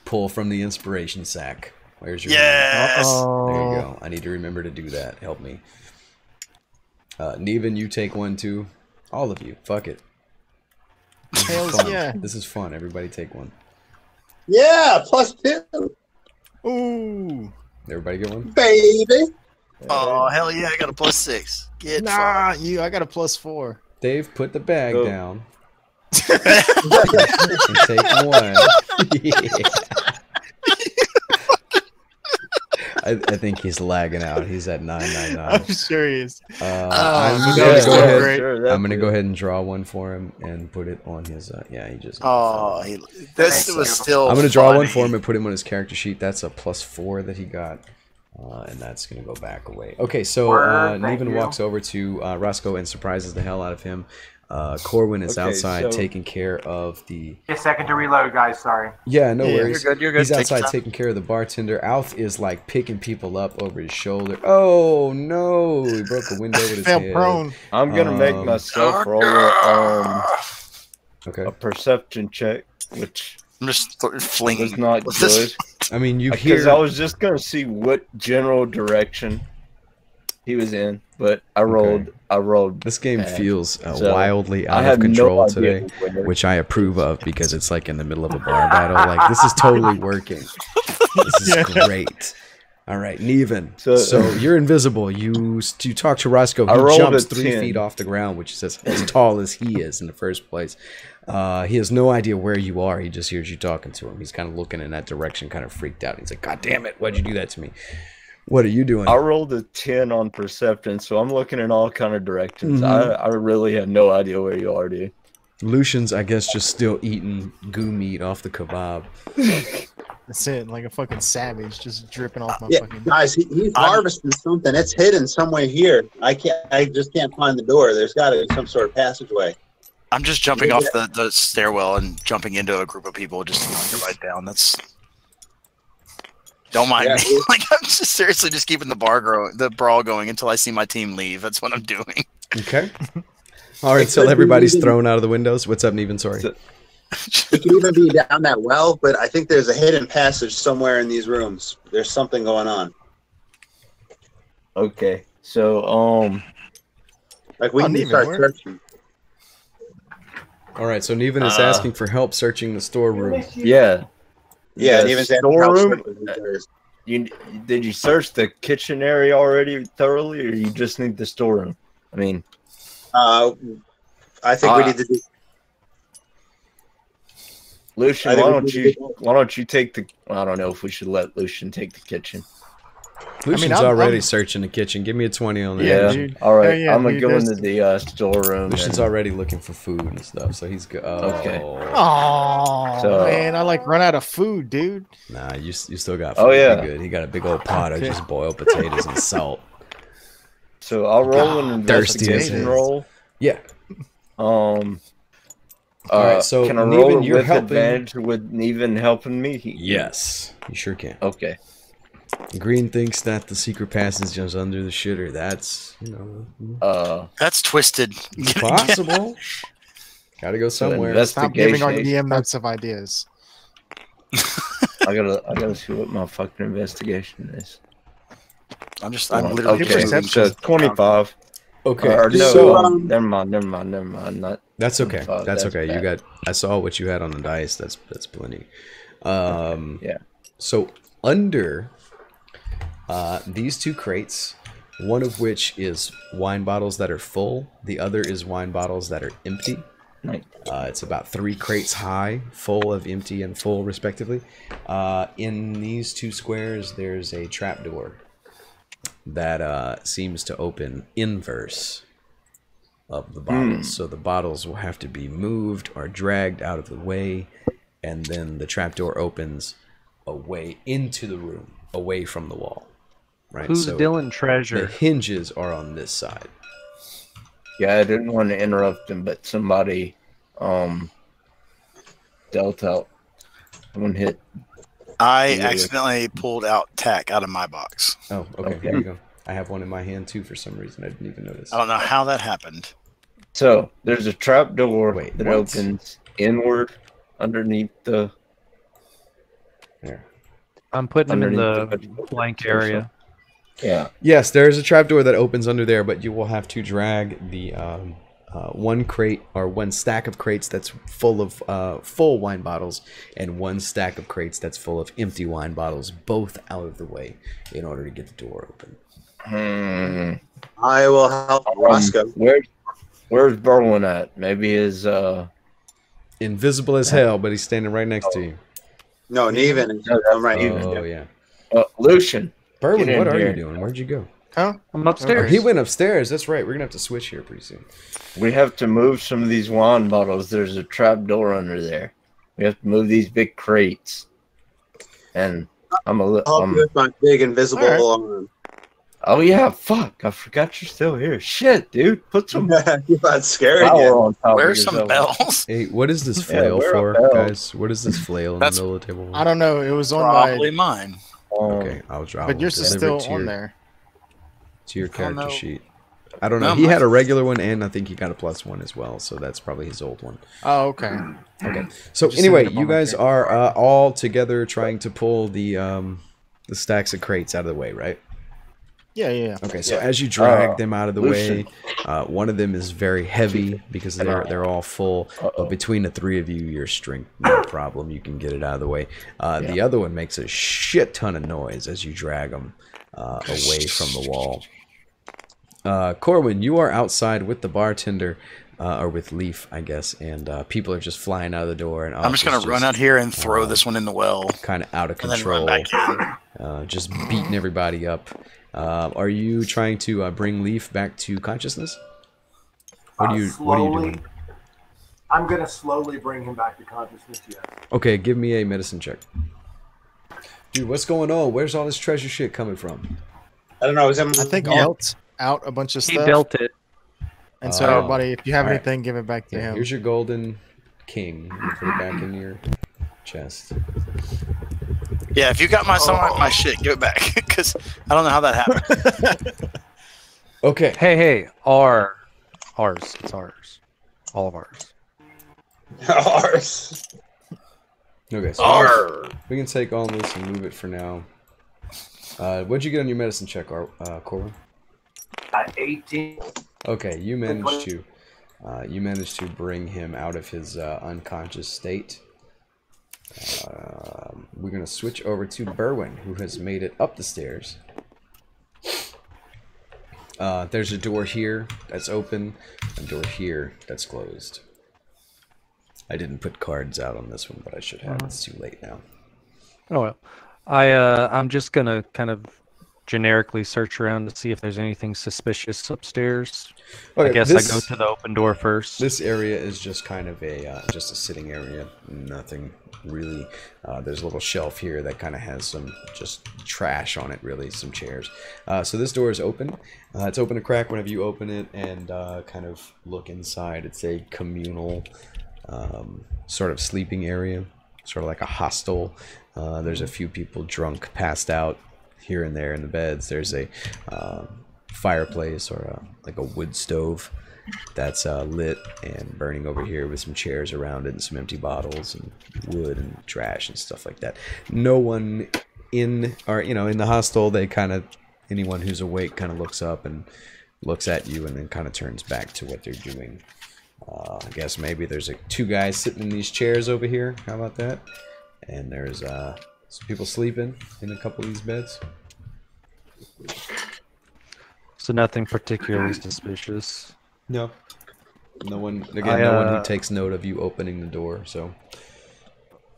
B: pull from the inspiration sack. Where's your?
E: Yes.
B: There
A: Oh.
B: you go. I need to remember to do that. Help me. Neven, you take one too. All of you. Fuck it. This is
A: Hells
B: fun.
A: yeah.
B: This is fun. Everybody take one.
C: Yeah, +2,
A: Ooh.
B: Everybody get one?
C: baby.
E: Oh, hell yeah. I got a +6. Get
A: Nah, you. I got a +4.
B: Dave, put the bag
F: Go.
B: down and take one. Yeah. I think he's lagging out. He's at 999.
A: I'm sure he is.
B: I'm
A: that
B: gonna
A: was
B: go
A: so
B: ahead.
A: great.
B: I'm gonna go ahead and draw one for him and put it on his. Yeah, he just.
E: Oh, this was still.
B: I'm gonna draw one
E: funny.
B: for him and put him on his character sheet. That's a +4 that he got, and that's gonna go back away. Okay, so
G: Word, thank
B: Neven
G: you.
B: walks over to Roscoe and surprises the hell out of him. Corwin is
F: Okay,
B: outside
F: so-
B: taking care of the.
G: A second to reload, guys. Sorry.
B: Yeah, no
E: Yeah,
B: worries.
E: you're good, you're good.
B: He's
E: Take your
B: outside
E: time.
B: taking care of the bartender. Alf is like picking people up over his shoulder. Oh no! He broke a window with his
A: Fell
B: head.
A: prone.
F: I'm gonna make myself roll
B: Okay.
F: a perception check, which
E: I'm just flinging.
F: was not
E: What's
F: good
E: this?
B: I mean, you
F: because
B: hear.
F: I was just gonna see what general direction he was in, but I rolled.
B: This game
F: bad.
B: feels
F: So,
B: wildly
F: I
B: out
F: have
B: of control
F: no idea
B: today,
F: where-
B: which I approve of because it's like in the middle of a bar battle. Like this is totally working. This is
A: Yeah.
B: great. All right, Neven.
F: So-
B: So you're invisible. You talk to Roscoe.
F: I
B: He
F: rolled
B: jumps
F: a
B: 3
F: 10.
B: feet off the ground, which is as tall as he is in the first place. He has no idea where you are. He just hears you talking to him. He's kind of looking in that direction, kind of freaked out. He's like, "God damn it! Why'd you do that to me? What are you doing?"
F: I rolled a 10 on perception, so I'm looking in all kind of directions.
B: Mhm.
F: I really have no idea where you are, dude.
B: Lucian's, I guess, just still eating goo meat off the kebab.
A: That's it. Like a fucking savage, just dripping off my
C: Yeah,
A: fucking.
C: guys, he's harvesting something. It's hidden somewhere here. I just can't find the door. There's got to be some sort of passageway.
E: I'm just jumping off the stairwell and jumping into a group of people just to knock it right down. That's. Don't mind
C: Yeah,
E: me. Like I'm just seriously just keeping the brawl going until I see my team leave. That's what I'm doing.
B: Okay. All right, so everybody's thrown out of the windows. What's up, Neven? Sorry.
F: So-
C: It could even be down that well, but I think there's a hidden passage somewhere in these rooms. There's something going on.
F: Okay, so
C: Like we
A: Oh,
C: need to
A: Neven,
C: start
A: where-
C: searching.
B: All right, so Neven is asking for help searching the storeroom.
F: yeah,
C: Yeah, and
F: The
C: even
F: storeroom.
C: there's
F: Did you search the kitchen area already thoroughly, or you just need the storeroom? I mean,
C: I think we need to do.
F: Lucian,
C: I think
F: why
C: we
F: don't
C: need
F: you
C: to-
F: why don't you take the? I don't know if we should let Lucian take the kitchen.
B: Lucian's
A: I'm-
B: already
A: I'm-
B: searching the kitchen. Give me a 20 on that.
F: Yeah,
A: dude.
F: all right.
A: Hell yeah,
F: I'm gonna
A: dude,
F: go
A: there's-
F: into the storeroom.
B: Lucian's
F: and-
B: already looking for food and stuff, so he's good.
F: Okay.
A: Oh
F: So-
A: man, I like run out of food, dude.
B: Nah, you still got food.
F: Oh, yeah.
B: You're good. He got a big old pot of just boiled potatoes and salt.
F: So I'll roll an
B: thirsty as
F: investigation
B: is.
F: roll.
B: Yeah.
F: All
B: right, so
F: can I roll
B: Neven,
F: it
B: you're
F: with
B: helping-
F: advantage with Neven helping me?
B: Yes, you sure can.
F: Okay.
B: Green thinks that the secret passage is just under the shitter. That's, you know,
E: That's twisted.
B: possible. Gotta go somewhere.
A: Stop giving our
F: Investigation.
A: DM notes of ideas.
F: I gotta see what my fucking investigation is.
E: I'm literally
F: okay.
A: perception.
F: So 25.
B: Okay,
F: Or no,
B: so
F: never mind. Not
B: that's okay.
F: 25,
B: That's okay. You
F: bad.
B: got. I saw what you had on the dice. That's plenty.
F: Yeah.
B: So under these two crates, one of which is wine bottles that are full, the other is wine bottles that are empty.
F: Nice.
B: It's about 3 crates high, full of empty and full, respectively. In these 2 squares, there's a trapdoor that seems to open inverse of the bottles. So the bottles will have to be moved or dragged out of the way, and then the trapdoor opens away into the room, away from the wall. Right.
D: Who's
B: so
D: Dylan
B: the
D: Treasure?
B: hinges are on this side.
F: Yeah, I didn't want to interrupt him, but somebody dealt out. Someone hit.
E: I accidentally pulled out tack out of my box.
B: Oh, okay.
F: Okay.
B: Here you go. I have one in my hand too for some reason. I didn't even notice.
E: I don't know how that happened.
F: So there's a trap door
B: Wait,
F: that
B: what?
F: opens inward underneath the.
B: There.
D: I'm putting him in the
F: underneath
D: blank area.
F: Yeah.
B: Yes, there is a trapdoor that opens under there, but you will have to drag the one crate or one stack of crates that's full of full wine bottles and one stack of crates that's full of empty wine bottles, both out of the way in order to get the door open.
C: I will help Roscoe.
F: Where's Berlin at? Maybe his
B: Invisible as hell, but he's standing right next to you.
C: No, Neven. I'm right here.
B: Oh, yeah.
F: Lucian.
B: Berwin,
F: Get
B: what
F: in
B: are
F: here.
B: you doing? Where'd you go?
A: Huh?
D: I'm upstairs.
B: He went upstairs. That's right. We're going to have to switch here pretty soon.
F: We have to move some of these wine bottles. There's a trap door under there. We have to move these big crates. And I'm a
C: Help
F: little.
C: you with my big invisible
A: All
C: arm.
F: Oh yeah, fuck! I forgot you're still here. Shit, dude, put some
C: You got scared
F: power
C: again.
F: on top
E: Where's
F: of
E: some
F: yourself.
E: bells?
B: Hey, what is this
F: Yeah,
B: flail
F: we're
B: for,
F: up, Bell.
B: guys? What is this flail in
E: That's-
B: the middle of the table?
A: I don't know. It was on
E: Probably
A: my,
E: mine.
B: Okay, I'll drop.
A: but yours is still on there.
B: To your
E: I don't
B: character
E: know.
B: sheet. I don't know.
E: No,
B: He
E: my-
B: had a regular one, and I think he got a +1 as well. So that's probably his old one.
A: Oh, okay.
B: Okay. So
A: Just
B: anyway,
A: send it up
B: you
A: on my
B: guys
A: character.
B: are all together trying to pull the stacks of crates out of the way, right?
A: Yeah.
B: Okay. So as you drag
F: Uh,
B: them out of the
F: Lucian.
B: way, one of them is very heavy because they're all full. But between the 3 of you, your strength, no problem. You can get it out of the way. The other one makes a shit ton of noise as you drag them away from the wall. Corwin, you are outside with the bartender, or with Leaf, I guess, and people are just flying out of the door. And
E: I'm just gonna run out here and throw this one in the well,
B: kind of out of
E: and then
B: control,
E: run back in.
B: just beating everybody up. Are you trying to bring Leaf back to consciousness? What are you doing?
G: I'm gonna slowly bring him back to consciousness. Yeah.
B: Okay, give me a medicine check. Dude, what's going on? Where's all this treasure shit coming from?
C: I don't know. Is
A: I think
C: yeah.
A: dealt out a bunch of
D: He
A: stuff.
D: dealt it.
A: And so
B: Oh.
A: everybody, if you have
B: All right.
A: anything, give it back to
B: Yeah,
A: him.
B: here's your golden king. You put it back in your chest.
E: Yeah, if you got my shit, give it back because I don't know how that happened.
B: Okay.
D: Hey, ours. It's ours. All of ours.
C: Ours.
B: Okay, so
C: Arr.
B: we can take all this and move it for now. What'd you get on your medicine check, Corwin?
G: 18.
B: Okay, you managed to bring him out of his unconscious state. We're gonna switch over to Berwin, who has made it up the stairs. There's a door here that's open, a door here that's closed. I didn't put cards out on this one, but I should have. It's too late now.
D: Oh well. I'm just gonna kind of generically search around to see if there's anything suspicious upstairs. I guess I go to the open door first.
B: This area is just kind of just a sitting area. Nothing really. There's a little shelf here that kind of has some just trash on it, really, some chairs. So this door is open. It's open a crack whenever you open it and kind of look inside. It's a communal sort of sleeping area, sort of like a hostel. There's a few people drunk, passed out here and there in the beds, there's a fireplace or like a wood stove that's lit and burning over here with some chairs around it and some empty bottles and wood and trash and stuff like that. No one in the hostel, they kind of, anyone who's awake kind of looks up and looks at you and then kind of turns back to what they're doing. I guess maybe there's like 2 guys sitting in these chairs over here. How about that? And there's some people sleeping in a couple of these beds.
D: So nothing particularly suspicious.
B: No. No one, again, no one who takes note of you opening the door, so.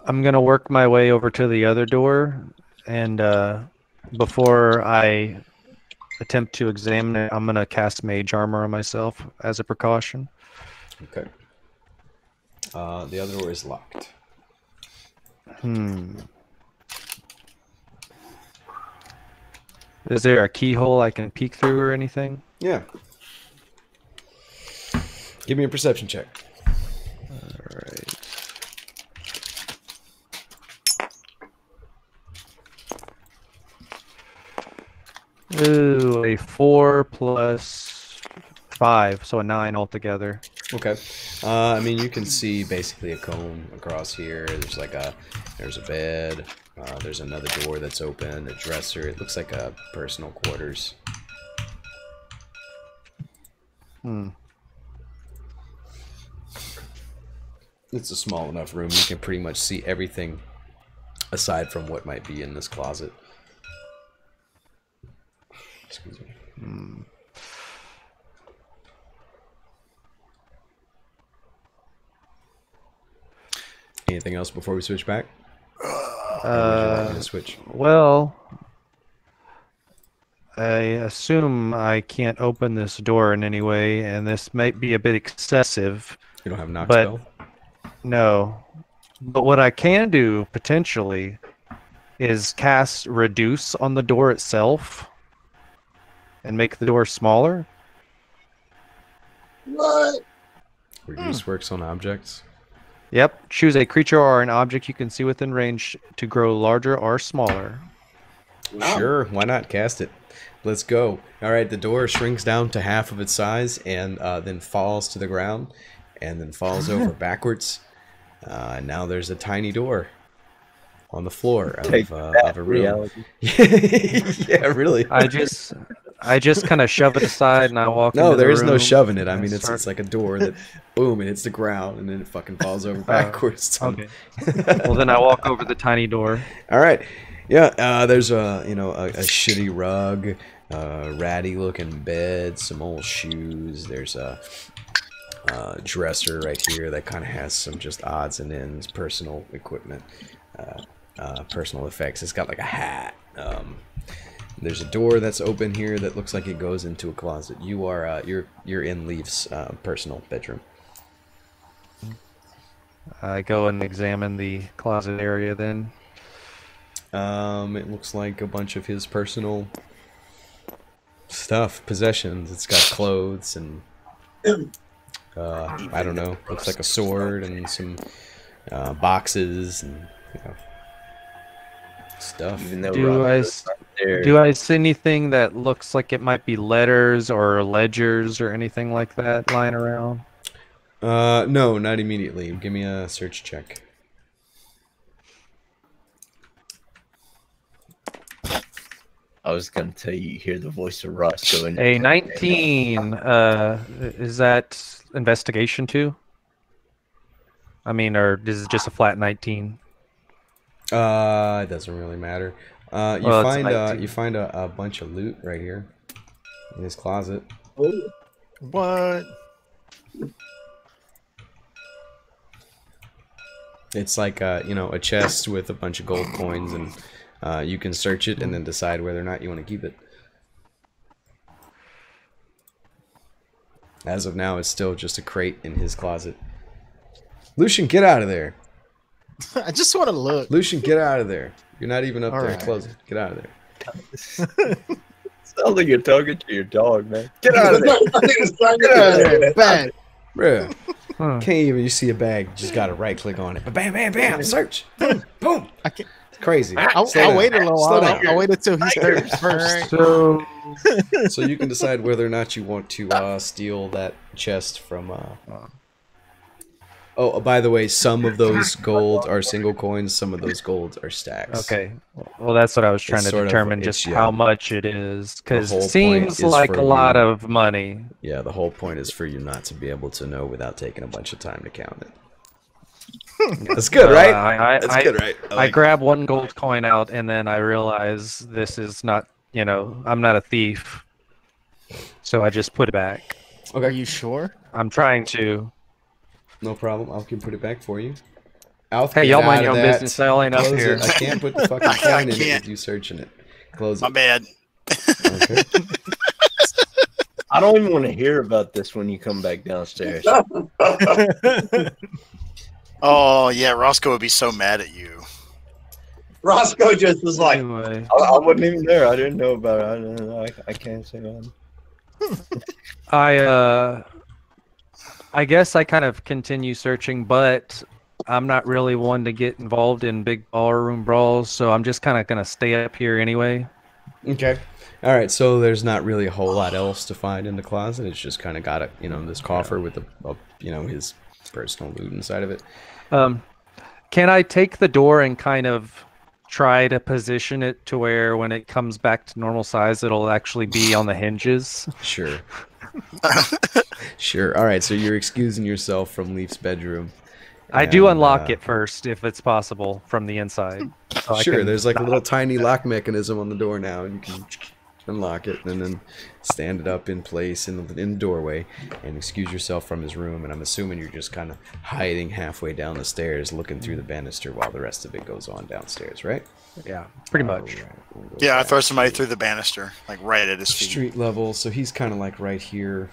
D: I'm going to work my way over to the other door, and before I attempt to examine it, I'm going to cast Mage Armor on myself as a precaution.
B: Okay. The other door is locked.
D: Is there a keyhole I can peek through or anything?
B: Yeah. Give me a perception check.
D: Alright. Ooh, a 4 plus 5, so a 9 altogether.
B: Okay. I mean, you can see basically a cone across here. There's like there's a bed. There's another door that's open, a dresser. It looks like a personal quarters. It's a small enough room. You can pretty much see everything aside from what might be in this closet. Excuse me. Anything else before we switch back? Or would you like me to switch?
D: Well, I assume I can't open this door in any way, and this might be a bit excessive.
B: You don't have knock
D: But
B: spell?
D: no. But what I can do, potentially, is cast Reduce on the door itself and make the door smaller.
C: What?
B: Reduce works on objects.
D: Yep. Choose a creature or an object you can see within range to grow larger or smaller.
B: Sure, why not? Cast it. Let's go. All right, the door shrinks down to half of its size and then falls to the ground and then falls over backwards. Now there's a tiny door on the floor of a room. Yeah, really.
D: I just kind of shove it aside and I walk
B: No,
D: into
B: there
D: the
B: is no
D: room
B: shoving it. I
D: and
B: mean,
D: start-
B: it's like a door that, boom, it hits the ground and then it fucking falls over backwards.
D: Okay. Well, then I walk over the tiny door.
B: All right. Yeah, there's a shitty rug, ratty looking bed, some old shoes. There's a dresser right here that kind of has some just odds and ends, personal equipment, personal effects. It's got like a hat. There's a door that's open here that looks like it goes into a closet. You are you're in Leaf's personal bedroom.
D: I go and examine the closet area then.
B: It looks like a bunch of his personal stuff, possessions. It's got clothes and I don't know. Looks like a sword and some boxes and stuff.
F: Even though
D: Do I see anything that looks like it might be letters or ledgers or anything like that lying around?
B: No, not immediately. Give me a search check.
F: I was gonna tell you, you hear the voice of Russ going.
D: A 19. Is that investigation too? I mean, or is it just a flat 19?
B: It doesn't really matter. You find a bunch of loot right here in his closet.
A: What?
B: It's like a chest with a bunch of gold coins, and you can search it and then decide whether or not you want to keep it. As of now, it's still just a crate in his closet. Lucian, get out of there!
A: I just want to look.
B: Lucian, get out of there! You're not even up
A: All
B: there.
A: right.
B: Close it. Get out of there.
F: Sounds like you're talking to your dog, man. Get out of there.
A: Get out of there. Bad.
B: Bruh.
D: Huh.
B: Can't even you see a bag, you just gotta right click on it. But bam, bam, bam, search. Boom, boom.
A: I can't.
B: Crazy.
A: I'll
B: Slow down.
A: wait a little
B: Slow
A: while.
B: down.
A: I'll wait until he's 30 first.
D: So
B: So you can decide whether or not you want to steal that chest from. Oh, by the way, some of those gold are single coins. Some of those gold are stacks.
D: okay, well that's what I was trying
B: It's
D: to
B: sort of-
D: determine,
B: it's-
D: just
B: yeah.
D: how much it is, because
B: The
D: it
B: whole
D: seems
B: point is
D: like
B: for
D: a lot
B: you-
D: of money.
B: Yeah, the whole point is for you not to be able to know without taking a bunch of time to count it. That's good, right? That's good, right?
D: I grab one gold coin out, and then I realize this is not, I'm not a thief, so I just put it back.
A: Are you sure?
D: I'm trying to.
B: No problem. I can put it back for you. Alf,
D: Hey,
B: get
D: y'all mind
B: out
D: your
B: of
D: own
B: that.
D: business. Y'all ain't up
B: Close
D: here.
B: it. I can't put the fucking
E: I
B: coin in it
E: can't.
B: with you searching it. Close
E: My
B: it.
E: bad.
B: Okay.
F: I don't even want to hear about this when you come back downstairs.
E: Oh yeah, Roscoe would be so mad at you.
C: Roscoe just was like,
D: Anyway,
F: I wasn't even there. I didn't know about it. I didn't know. I can't say that.
D: I guess I kind of continue searching, but I'm not really one to get involved in big ballroom brawls, so I'm just kind of gonna stay up here anyway.
B: Okay. All right. So there's not really a whole lot else to find in the closet. It's just kind of got this coffer with his personal loot inside of it.
D: Can I take the door and kind of try to position it to where when it comes back to normal size, it'll actually be on the hinges?
B: Sure. Sure. All right. So you're excusing yourself from Leaf's bedroom.
D: I do
B: and,
D: unlock it first, if it's possible, from the inside. So I
B: Sure.
D: can-
B: There's like a little tiny lock mechanism on the door now, and you can unlock it and then stand it up in place in the doorway and excuse yourself from his room. And I'm assuming you're just kind of hiding halfway down the stairs, looking through the banister while the rest of it goes on downstairs, right?
D: Yeah, pretty much.
B: All right, we'll go
E: Yeah, I
B: back
E: throw somebody
B: to
E: through the banister, like right at his feet.
B: street level. So he's kind of like right here.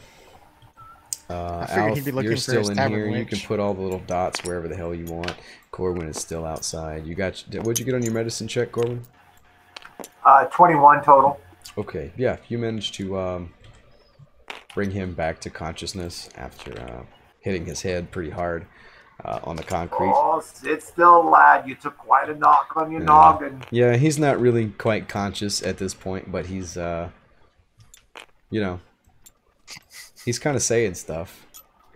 A: I figured he'd be looking
B: you're
A: for
B: still
A: his
B: in
A: tavern
B: here. You
A: witch.
B: can put all the little dots wherever the hell you want. Corwin is still outside. You got what'd you get on your medicine check, Corwin?
G: 21 total.
B: Okay, yeah, you managed to bring him back to consciousness after hitting his head pretty hard on the concrete.
G: Oh, sit still, lad. You took quite a knock on your
B: Yeah.
G: noggin.
B: Yeah, he's not really quite conscious at this point, but he's, he's kind of saying stuff.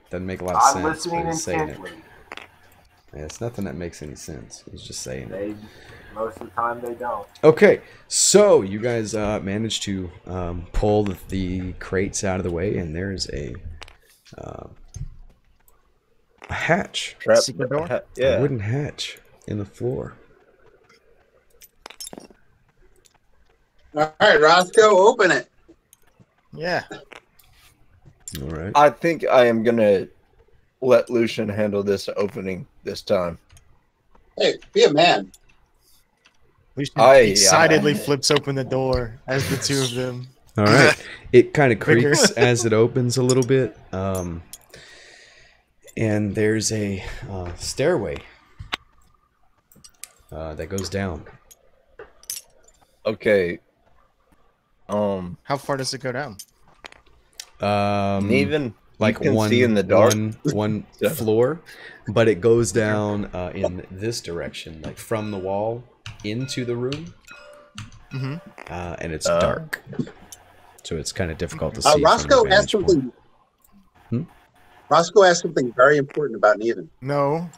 B: Doesn't make a lot of
G: I'm
B: sense, but
G: listening
B: he's saying it.
G: intently.
B: Yeah, it's nothing that makes any sense. He's just saying it.
G: They, most of the time, they don't.
B: Okay, so you guys managed to pull the crates out of the way, and there's a hatch,
F: Trap,
A: Secret door?
B: a
F: Yeah.
B: wooden hatch in the floor.
C: all right, Roscoe, open it.
A: Yeah.
B: All right.
F: I think I am gonna let Lucian handle this opening this time.
C: Hey, be a man.
A: Lucian
F: I-
A: excitedly flips open the door as the two of them.
B: All right. It kind of
A: Bigger.
B: creaks as it opens a little bit. And there's a stairway that goes down.
F: Okay.
A: How far does it go down?
F: Even
B: Like
F: you can
B: one,
F: see in the dark.
B: one
F: Yeah.
B: floor, but it goes down in this direction, like from the wall into the room.
A: Mm-hmm.
B: And it's dark. So it's kind of difficult to see. from
C: Roscoe
B: your
C: asked
B: vantage point.
C: something. Roscoe asked something very important about Neven.
A: No.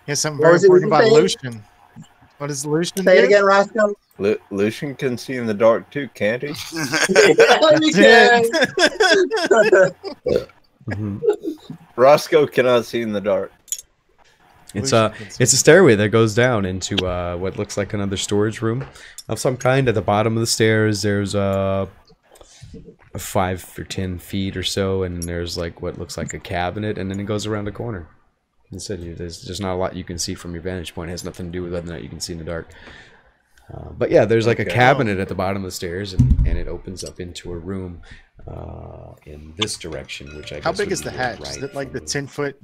A: He has something
C: What
A: very
C: was it
A: important
C: you
A: about
C: saying?
A: Lucian. What does Lucian
C: Say it
A: do?
C: again, Roscoe.
F: Lucian can see in the dark too, can't he?
C: We can.
B: Mhm.
F: Roscoe cannot see in the dark.
B: It's
A: Lucian can see.
B: it's a stairway that goes down into what looks like another storage room of some kind. At the bottom of the stairs, there's 5 or 10 feet or so, and there's like what looks like a cabinet, and then it goes around a corner. I said there's not a lot you can see from your vantage point. It has nothing to do with whether or not you can see in the dark. But yeah, there's like a
F: Okay.
B: cabinet at the bottom of the stairs, and it opens up into a room in this direction, which I
A: How
B: guess
A: big
B: would
A: is the
B: be
A: hatch?
B: right
A: Is it like the
B: from
A: 10-foot?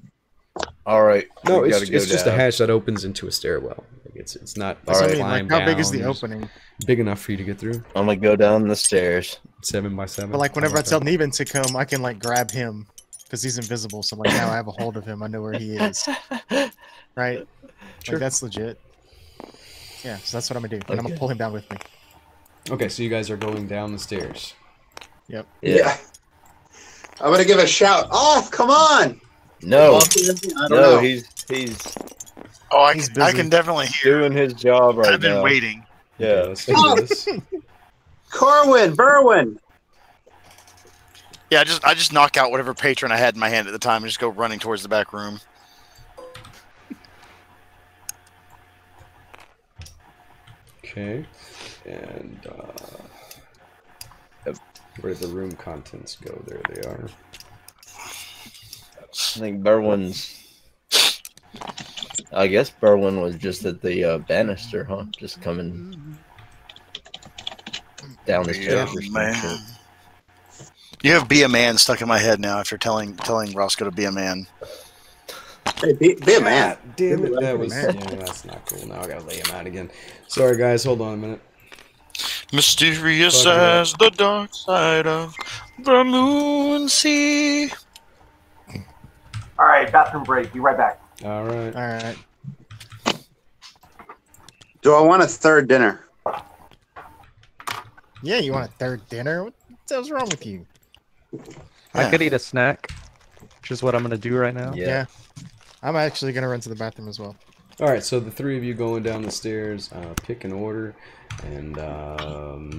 F: All right.
B: No,
F: we
B: it's
F: gotta go
B: just a
F: down.
B: hatch that opens into a stairwell. Like it's not like
F: All
A: I
F: right.
A: mean,
B: climb
A: like, how big is
B: down.
A: the
B: It's
A: opening?
B: big enough for you to get through.
F: I'm gonna go down the stairs.
B: 7 by 7.
A: But like whenever I tell Neven to come, I can like grab him because he's invisible. So like now I have a hold of him. I know where he is. Right?
B: Sure.
A: Like that's legit. Yeah, so that's what I'm gonna do. And I'm gonna
F: Okay.
A: pull him down with me.
B: Okay, so you guys are going down the stairs.
A: Yep.
F: Yeah.
C: I'm gonna give a shout. Off, come on!
F: No,
C: I don't
F: no,
C: know.
F: he's
E: Oh, I
A: He's
E: can, I
A: busy.
E: can definitely hear.
F: doing his job right
E: I've been
F: now.
E: waiting.
B: Okay,
F: Yeah.
B: let's do this.
C: Corwin, Berwin.
E: Yeah, I just knock out whatever patron I had in my hand at the time and just go running towards the back room.
B: Okay, and where did the room contents go? There they are.
F: I think I guess Berwin was just at the banister, huh? Just coming down the stairs or some
E: man.
F: shit.
E: You have "be a man" stuck in my head now. After telling Roscoe to be a man.
C: Hey, be a man.
B: God damn it! That was
A: Man.
B: yeah, that's not cool. Now I gotta lay him out again. Sorry guys, hold on a minute.
E: Mysterious
B: Fuck it up.
E: as the dark side of the moon sea.
G: All right, bathroom break. Be right back.
B: All right.
A: All right.
C: Do I want a third dinner?
A: Yeah, you want a third dinner? What the hell's wrong with you?
D: I
E: Yeah.
D: could eat a snack, which is what I'm gonna do right now.
F: Yeah.
A: I'm actually gonna run to the bathroom as well.
B: All right. So the three of you going down the stairs, pick an order, and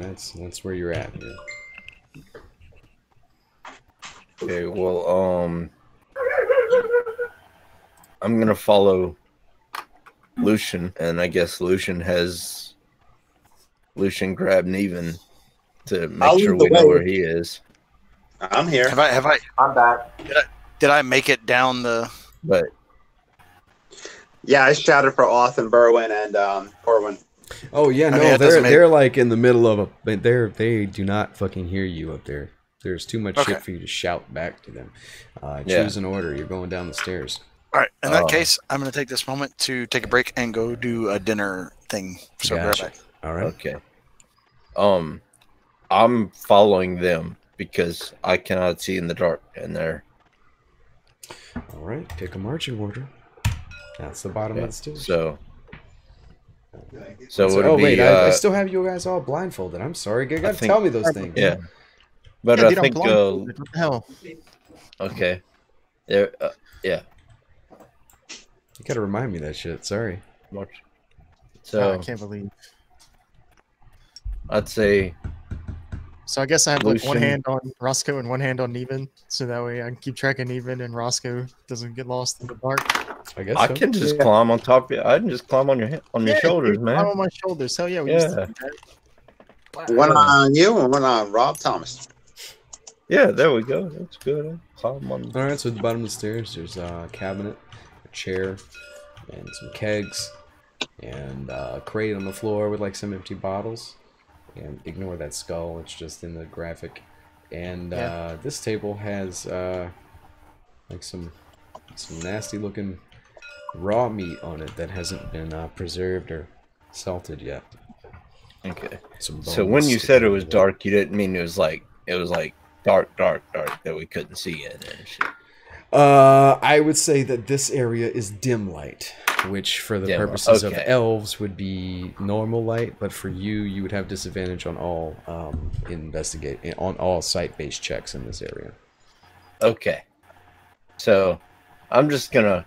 B: that's where you're at here.
F: Okay, well, I'm gonna follow Lucian, and I guess Lucian grabbed Neven to
C: I'll
F: make sure
C: lead the
F: we know
C: way.
F: where he is.
C: I'm here.
E: Have I
G: I'm back.
E: did I make it down the?
F: But
C: Yeah, I shouted for Oth and Berwin and Corwin.
B: Oh yeah, no,
E: I mean, it doesn't
B: they're
E: make-
B: like in the middle of they do not fucking hear you up there. There's too much
E: Okay.
B: shit for you to shout back to them.
F: Yeah.
B: Choose an order. You're going down the stairs.
E: All right. In that
F: Oh.
E: case, I'm going to take this moment to take a break and go do a dinner thing. So be right
B: Gotcha.
E: back.
B: All right.
F: okay, I'm following them because I cannot see in the dark, and they're
B: All right. Pick a marching order. That's the bottom
F: yeah,
B: of the stairs.
F: so would
B: oh
F: it be?
B: wait, I still have you guys all blindfolded. I'm sorry. You gotta
F: think-
B: tell me those things.
F: yeah, but
A: Yeah,
F: I
A: dude, I'm
F: think
A: blindfolded. What the hell?
F: okay, there, yeah.
B: You gotta remind me that shit. Sorry.
F: March.
A: Oh,
F: So
A: I can't believe.
F: I'd say
A: So I guess I have like one
F: Lucian.
A: hand on Roscoe and one hand on Neven, so that way I can keep track of Neven and Roscoe doesn't get lost in the dark.
B: I guess
F: I
B: so.
F: can just climb on top of you. I can just climb on your your shoulders,
A: dude,
F: man.
A: I'm on my shoulders. Hell yeah, we used to
F: Yeah.
A: do that.
C: One on you and one on Rob Thomas.
F: Yeah, there we go. That's good. I'll climb on.
B: All right. So at the bottom of the stairs, there's a cabinet, a chair, and some kegs, and a crate on the floor with like some empty bottles. And ignore that skull; it's just in the graphic. And
A: Yeah.
B: this table has like some nasty looking raw meat on it that hasn't been preserved or salted yet.
F: Okay.
B: Some
F: So
B: bones
F: when you said it was
B: sticking out of
F: dark, you didn't mean it was like dark that we couldn't see in and shit.
B: I would say that this area is dim light, which for the
F: Dim,
B: purposes
F: okay.
B: of elves would be normal light, but for you, you would have disadvantage on all on all site-based checks in this area.
F: Okay. So I'm just gonna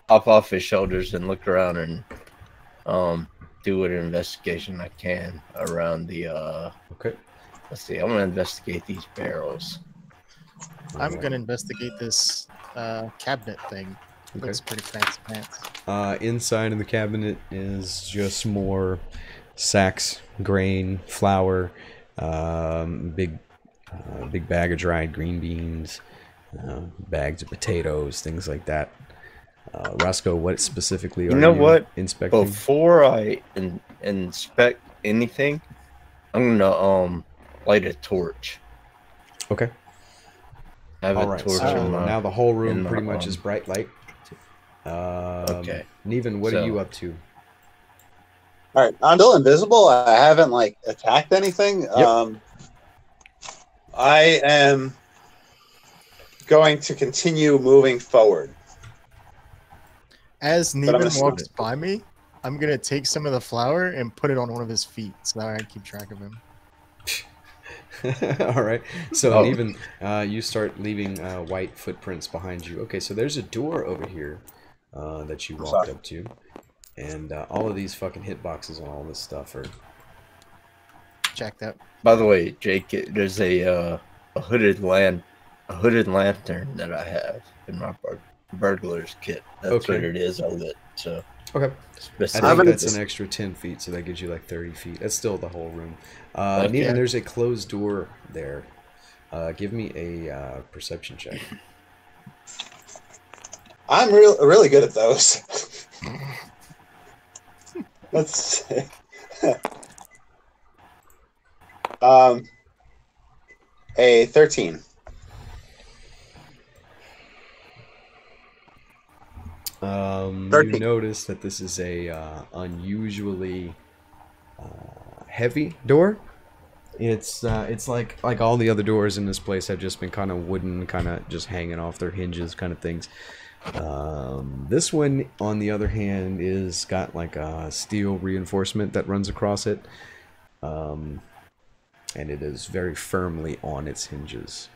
F: hop off his shoulders and look around and do an investigation I can around the
B: Okay.
F: let's see, I'm gonna investigate these barrels.
A: I'm gonna investigate this cabinet thing.
B: Okay.
A: Looks pretty fancy pants.
B: Inside of the cabinet is just more sacks, grain, flour, big bag of dried green beans, bags of potatoes, things like that. Roscoe, what specifically are
F: You know what?
B: inspecting?
F: Before I inspect anything, I'm gonna light a torch.
B: Okay.
F: Have
B: All
F: a
B: right.
F: torch
B: So
F: in my,
B: now the whole
F: in
B: room
F: my,
B: pretty much is bright light.
F: Okay.
B: Neven, what
F: So-
B: are you up to?
C: All right, I'm still invisible. I haven't like attacked anything. I am going to continue moving forward.
A: As
C: But I'm
A: Neven
C: gonna
A: walks
C: stop
A: by me, I'm gonna take some of the flour and put it on one of his feet, so that I can keep track of him.
B: All right. So
F: Oh.
B: even you start leaving white footprints behind you. Okay, so there's a door over here that you walked up to, and all of these fucking hitboxes and all this stuff are.
A: Jacked up.
F: By the way, Jake, there's a hooded lantern that I have in my burglar's kit. That's
B: Okay.
F: what it is. I lit. So
B: Okay. I
F: specific-
B: think that's an extra 10 feet, so that gives you like 30 feet. That's still the whole room.
F: Okay.
B: Nina, there's a closed door there. Give me a perception check.
C: I'm really good at those. Let's see. A 13.
B: You
C: 13.
B: notice that this is a unusually heavy door. It's like all the other doors in this place have just been kind of wooden, kind of just hanging off their hinges, kind of things. This one, on the other hand, is got like a steel reinforcement that runs across it, and it is very firmly on its hinges.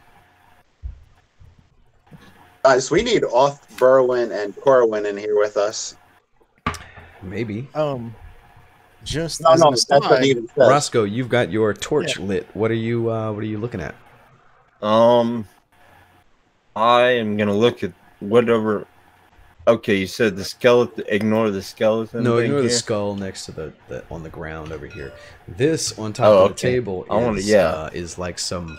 C: Guys, we need Oth, Berwin, and Corwin in here with us.
B: Maybe.
A: Just
C: No,
A: as
C: no,
A: an
C: that's what
A: aside,
C: Negan says.
B: Roscoe, you've got your torch lit. What are you looking at?
F: I am gonna look at whatever. Okay, you said the skeleton. Ignore the skeleton.
B: No,
F: thing
B: ignore the
F: here?
B: skull next to the on the ground over here. This on top
F: Oh,
B: of the
F: okay.
B: table
F: I wanna-
B: is
F: yeah.
B: is like some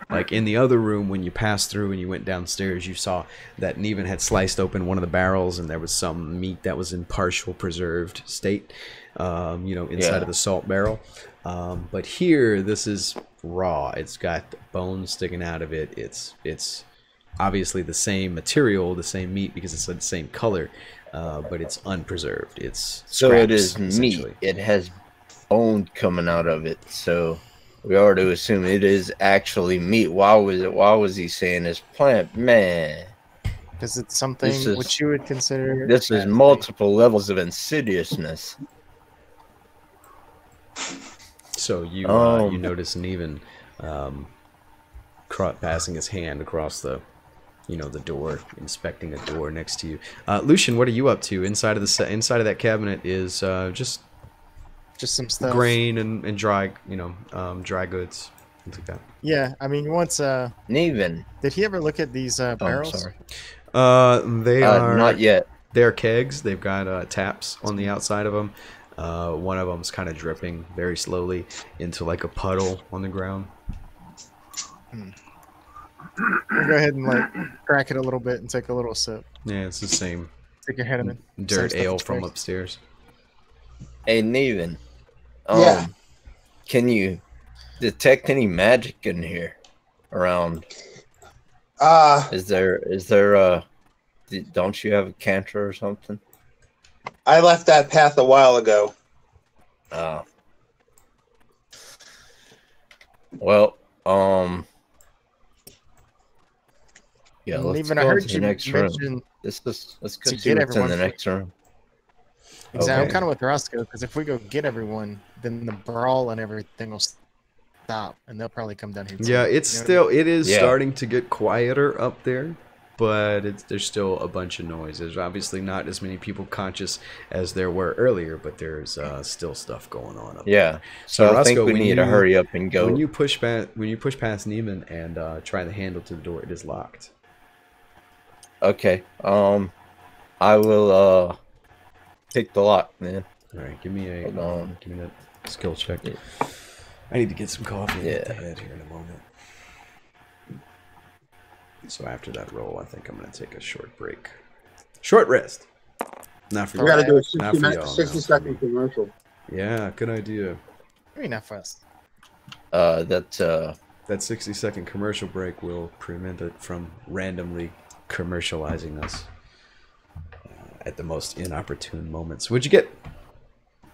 B: like in the other room when you passed through and you went downstairs, you saw that Neven had sliced open one of the barrels and there was some meat that was in partial preserved state, inside
F: Yeah.
B: of the salt barrel. But here, this is raw. It's got bones sticking out of it. It's obviously the same material, the same meat because it's the same color, but it's unpreserved. It's
F: So it
B: scraps,
F: is meat.
B: essentially.
F: It has bone coming out of it. So we are to assume it is actually meat. Why was he saying it's plant? Man,
A: because it's something
F: This is-
A: which you would consider.
F: this is
A: as
F: multiple levels of insidiousness.
B: So you notice Neven passing his hand across the door, inspecting a door next to you. Lucian, what are you up to? Inside of that cabinet is just
A: just some stuff.
B: grain and dry dry goods, things like that.
A: Yeah, I mean, once
F: Neven.
A: did he ever look at these
F: Oh, I'm
A: barrels?
F: sorry.
B: They are
F: Not yet.
B: They're kegs. They've got taps on the outside of them. One of them's kind of dripping very slowly into like a puddle on the ground.
A: We'll go ahead and like crack it a little bit and take a little sip.
B: Yeah, it's the same
A: Take your head in it.
B: dirt
A: Same stuff
B: ale
A: as
B: from
A: yours.
B: upstairs.
F: Hey, Neven.
C: Yeah.
F: Can you detect any magic in here around? Is there don't you have a canter or something?
C: I left that path a while ago.
F: Well, yeah,
A: And
F: let's
A: even
F: go
A: I
F: on
A: heard
F: to the
A: you
F: next room.
A: mention
F: Let's go
A: to
F: see
A: get
F: what's in
A: everyone
F: the
A: for-
F: next room.
A: exactly. I'm
F: Okay.
A: kind of with Roscoe because if we go get everyone, then the brawl and everything will stop, and they'll probably come down here. Too.
B: Yeah, it's
A: You know what I
B: it is
F: Yeah.
B: starting to get quieter up there, but there's still a bunch of noise. There's obviously not as many people conscious as there were earlier, but there's still stuff going on up there.
F: Yeah. So I think
B: Roscoe,
F: we
B: when
F: need to
B: you-
F: hurry up and go.
B: When you push past Neiman and try the handle to the door, it is locked.
F: Okay. I will pick the lock, man.
B: All right, give me
F: Hold on.
B: that skill check.
F: Yeah.
B: I need to get some coffee and hit the
F: Yeah.
B: head here in a moment. So after that roll, I think I'm going to take a short break. Short rest. Not for
C: We got to do a
B: Not for y'all,
C: 60
B: no,
C: second
B: for me.
C: commercial.
B: Yeah, good idea.
A: Maybe not fast.
F: That's
B: That 60-second commercial break will prevent it from randomly commercializing us at the most inopportune moments. What'd you get?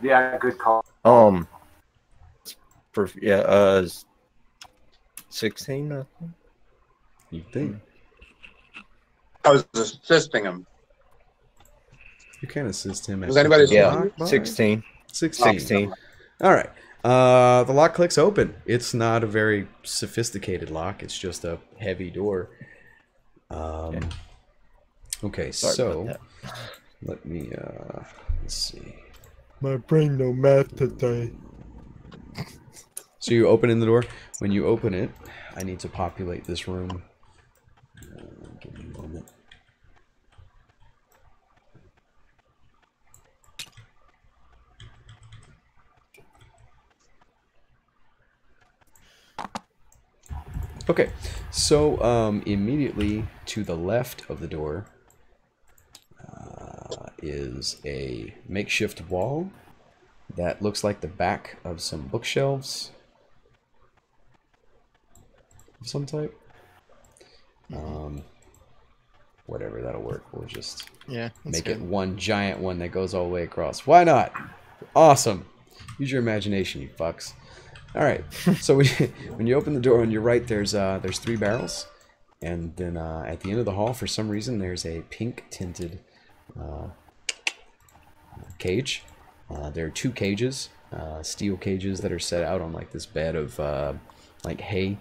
G: Yeah, good call.
F: for 16. I think.
B: You think?
C: I was assisting him.
B: You can assist him.
C: Was anybody?
F: Yeah,
B: Lock
F: 16.
B: 16. All right. The lock clicks open. It's not a very sophisticated lock. It's just a heavy door. Okay,
F: Sorry
B: so
F: about
B: let me let's see.
A: My brain no math today.
B: So you open in the door. When you open it, I need to populate this room. Give me a moment. Okay, so immediately to the left of the door is a makeshift wall that looks like the back of some bookshelves of some type. Whatever, that'll work. We'll just make it one giant one that goes all the way across. Why not? Awesome. Use your imagination, you fucks. All right. So when you open the door on your right, there's 3 barrels, and then at the end of the hall, for some reason, there's a pink tinted cage. There are 2 cages, steel cages that are set out on like this bed of like hay.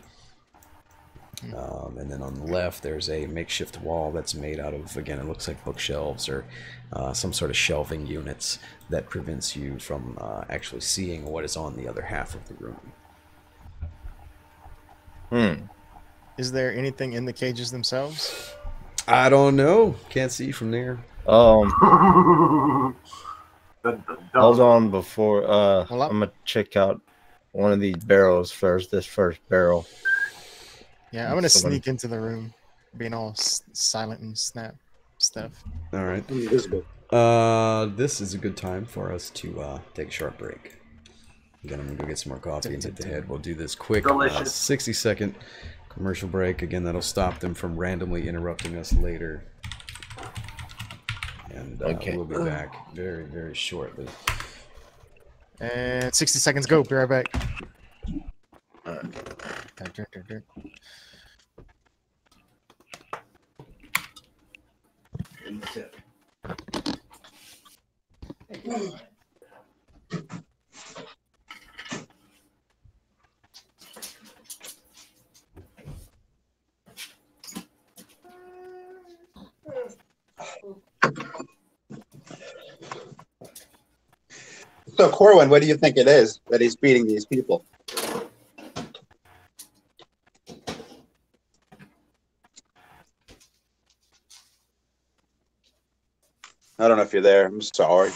B: And then on the left, there's a makeshift wall that's made out of, again, it looks like bookshelves or some sort of shelving units that prevents you from actually seeing what is on the other half of the room.
A: Is there anything in the cages themselves?
B: I don't know. Can't see from there.
F: Hold on before I'm gonna check out one of these barrels first. This first barrel.
A: Yeah, I'm gonna sneak into the room, being all silent and snap stuff.
B: All right.
C: Invisible.
B: This is a good time for us to take a short break. Again, I'm gonna go get some more coffee and hit the head. We'll do this quick 60-second commercial break. Again, that'll stop them from randomly interrupting us later. And we'll be back very, very shortly.
A: And 60 seconds go. Be right back.
C: So, Corwin, what do you think it is that he's beating these people? I don't know if you're there. I'm sorry.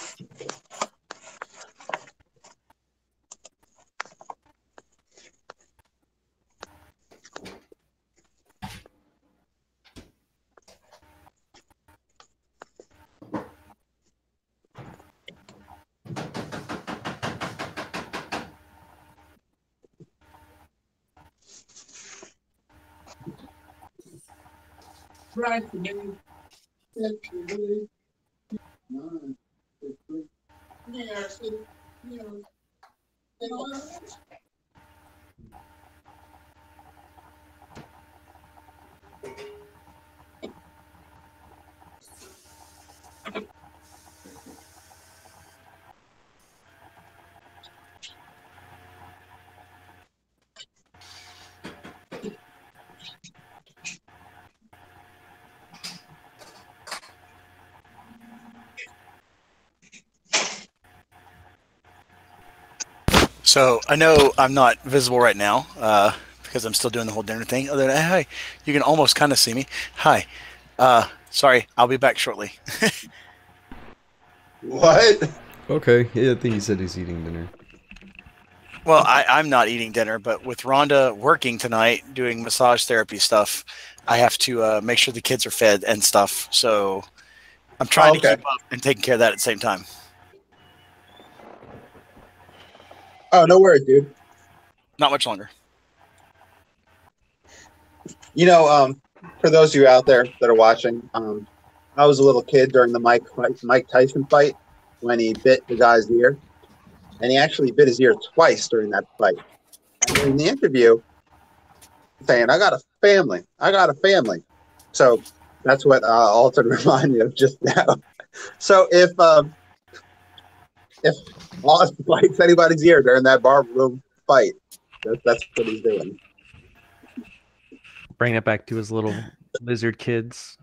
E: So I know I'm not visible right now because I'm still doing the whole dinner thing. Other than hi, you can almost kind of see me. Hi. Sorry, I'll be back shortly.
C: What?
B: Okay. Yeah, I think he said he's eating dinner.
E: Well, I'm not eating dinner, but with Rhonda working tonight doing massage therapy stuff, I have to make sure the kids are fed and stuff. So I'm trying to keep up and taking care of that at the same time.
C: Oh, no worries, dude.
E: Not much longer.
C: You know, for those of you out there that are watching, I was a little kid during the Mike Tyson fight when he bit the guy's ear. And he actually bit his ear twice during that fight. And during the interview, saying, I got a family. I got a family. So that's what Alton reminded me of just now. So if Lost lights anybody's ear during that barroom fight, that's what he's doing.
D: Bring it back to his little lizard kids.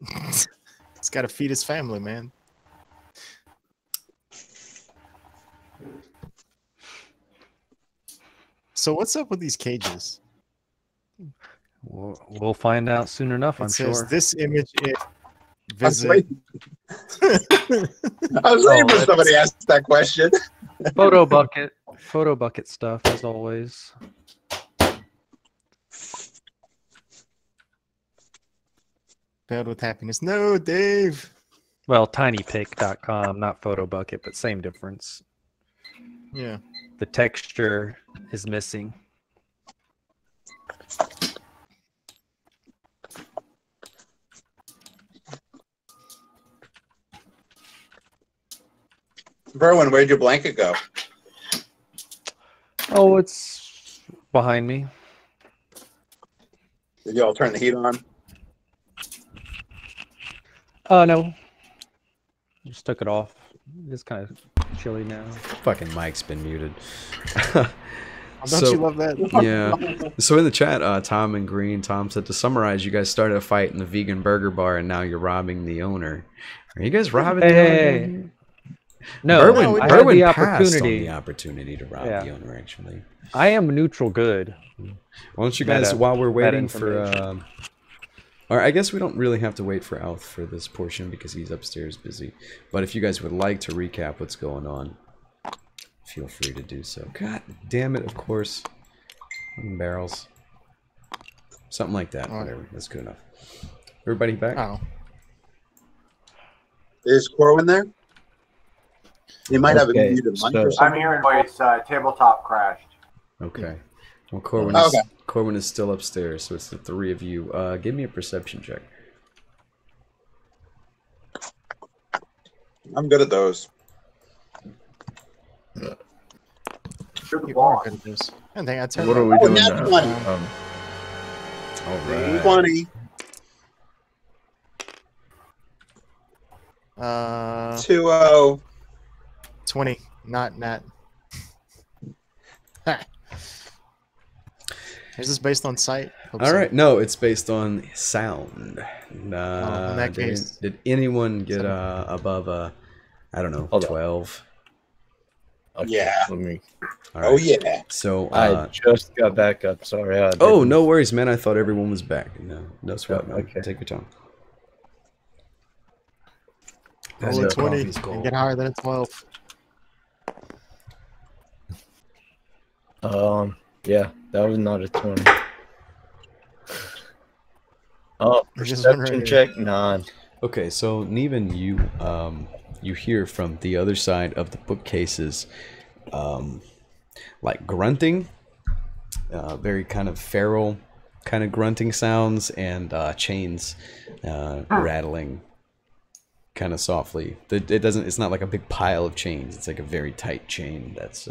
A: He's got to feed his family, man. So what's up with these cages?
D: We'll find out soon enough, I'm
A: It says
D: sure.
A: this image is
C: I was
A: visit.
C: waiting, I was waiting for somebody to ask that question.
D: Photo bucket stuff as always.
A: Filled with happiness. No, Dave.
D: Well, tinypic.com, not photo bucket, but same difference.
A: Yeah.
D: The texture is missing.
C: Verwin, where'd your blanket go?
D: Oh, it's behind me.
C: Did you all turn the heat on?
D: No. Just took it off. It's kind of chilly now.
B: Fucking Mike's been muted.
A: Don't you love that?
B: Yeah. So in the chat, Tom and Green, Tom said, to summarize, you guys started a fight in the vegan burger bar and now you're robbing the owner. Are you guys robbing the owner?
D: No,
B: Berwin,
D: I had
B: Berwin
D: the
B: passed on
D: opportunity.
B: the opportunity to rob
D: Yeah.
B: the owner, actually.
D: I am neutral good.
B: Why don't you guys,
D: Meta-
B: while we're
D: meta
B: waiting for...
D: information.
B: or I guess we don't really have to wait for Alf for this portion because he's upstairs busy. But if you guys would like to recap what's going on, feel free to do so. God damn it, of course. Fucking barrels. Something like that.
A: All right.
B: Whatever. That's good enough. Everybody back?
A: Oh.
C: Is Corwin there? He might have a
F: Okay,
C: muted mic
F: so-
C: or
G: I'm
C: something.
G: hearing voice. Tabletop crashed.
B: Okay. Well, Corwin,
C: Oh,
B: is,
C: okay.
B: Corwin is still upstairs, so it's the three of you. Give me a perception check.
C: I'm good at those.
G: You're the
A: You are
G: boss.
A: good at this. I think I turned
F: What are we
C: Oh,
F: doing
C: nat
F: now?
C: 20.
B: All right.
C: 20, 20.
A: 20. Not Nat. Ha. Is this based on sight? Hope
B: All
A: so.
B: right. No, it's based on sound.
A: in that case-
B: Did anyone get above I don't know,
F: Hold on.
B: 12?
F: Okay,
C: Yeah.
F: let me.
B: All right.
C: Oh, yeah.
B: So,
F: I just got back up. Sorry. I
B: oh,
F: didn't-
B: no worries, man. I thought everyone was back. No sweat,
F: Oh,
B: man.
F: okay.
B: Take your time.
A: Roll a
F: So-
A: 20
B: Coffee's
A: and
B: cold.
A: get higher than a 12.
F: Yeah, that was not a 20. Oh,
A: There's just one right
F: perception
A: here.
F: check 9.
B: Okay, so Neven, you hear from the other side of the bookcases, like grunting, very kind of feral kind of grunting sounds, and chains rattling kind of softly. It's not like a big pile of chains. It's like a very tight chain that's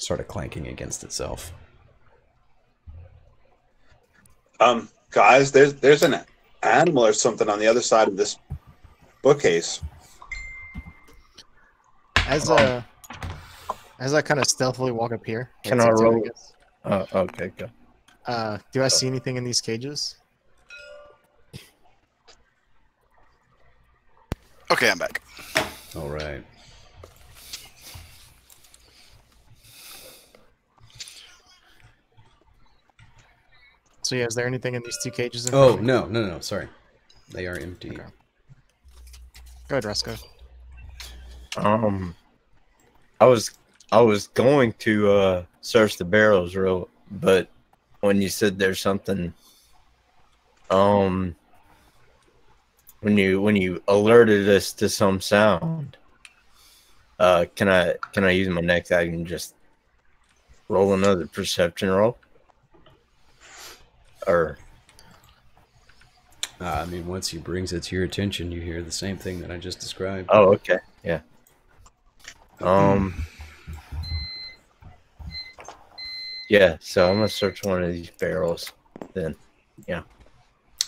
B: sort of clanking against itself.
C: Guys, there's an animal or something on the other side of this bookcase.
A: As I kind of stealthily walk up here.
F: Can
A: that's
F: I
A: it,
F: roll?
A: guess.
F: Okay, go.
A: Do I see anything in these cages?
E: Okay, I'm back.
B: All right.
A: So yeah, is there anything in these two cages? In
B: Oh,
A: front of me?
B: no, sorry. They are empty.
A: Okay. Go ahead, Roscoe.
F: I was going to search the barrels but when you said there's something when you alerted us to some sound, can I use my next action and just roll another perception roll? Or
B: I mean, once he brings it to your attention, you hear the same thing that I just described.
F: oh, okay, yeah. Yeah, so I'm gonna search one of these barrels then. Yeah.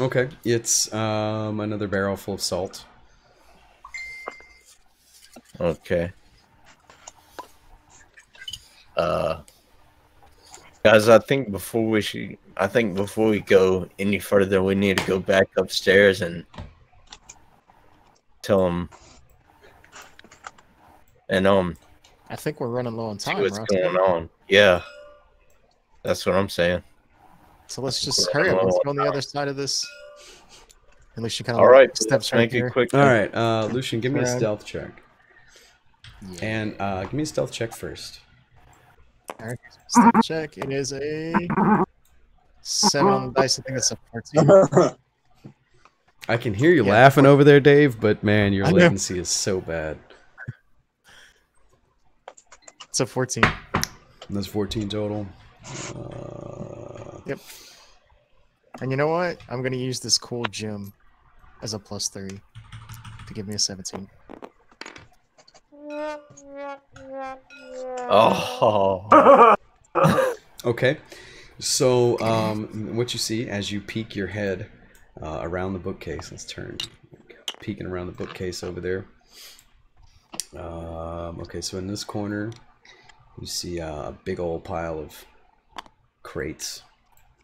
B: Okay, it's another barrel full of salt.
F: Okay. Guys, I think before we go any further, we need to go back upstairs and tell them. And
A: I think we're running low on
F: see
A: time,
F: what's
A: Ross.
F: going on. Yeah, that's what I'm saying.
A: So let's just hurry up. Let's go on the other side of this. At least you kind of
F: All right,
A: steps
F: let's
A: right
F: make
A: here.
F: it quick.
B: All right, Lucian, give me a
A: Alright.
B: stealth check.
A: Yeah.
B: And give me a stealth check first.
A: All right. Step check. It is a 7 on the dice. I think it's a 14.
B: I can hear you
A: Yeah,
B: laughing over there, Dave, but man, your
A: I know.
B: latency is so bad.
A: It's a 14.
B: That's 14 total.
A: Yep. And you know what? I'm going to use this cool gem as a +3 to give me a 17.
F: Oh,
B: Okay, so what you see as you peek your head around the bookcase, let's turn, peeking around the bookcase over there. Okay, so in this corner, you see a big old pile of crates,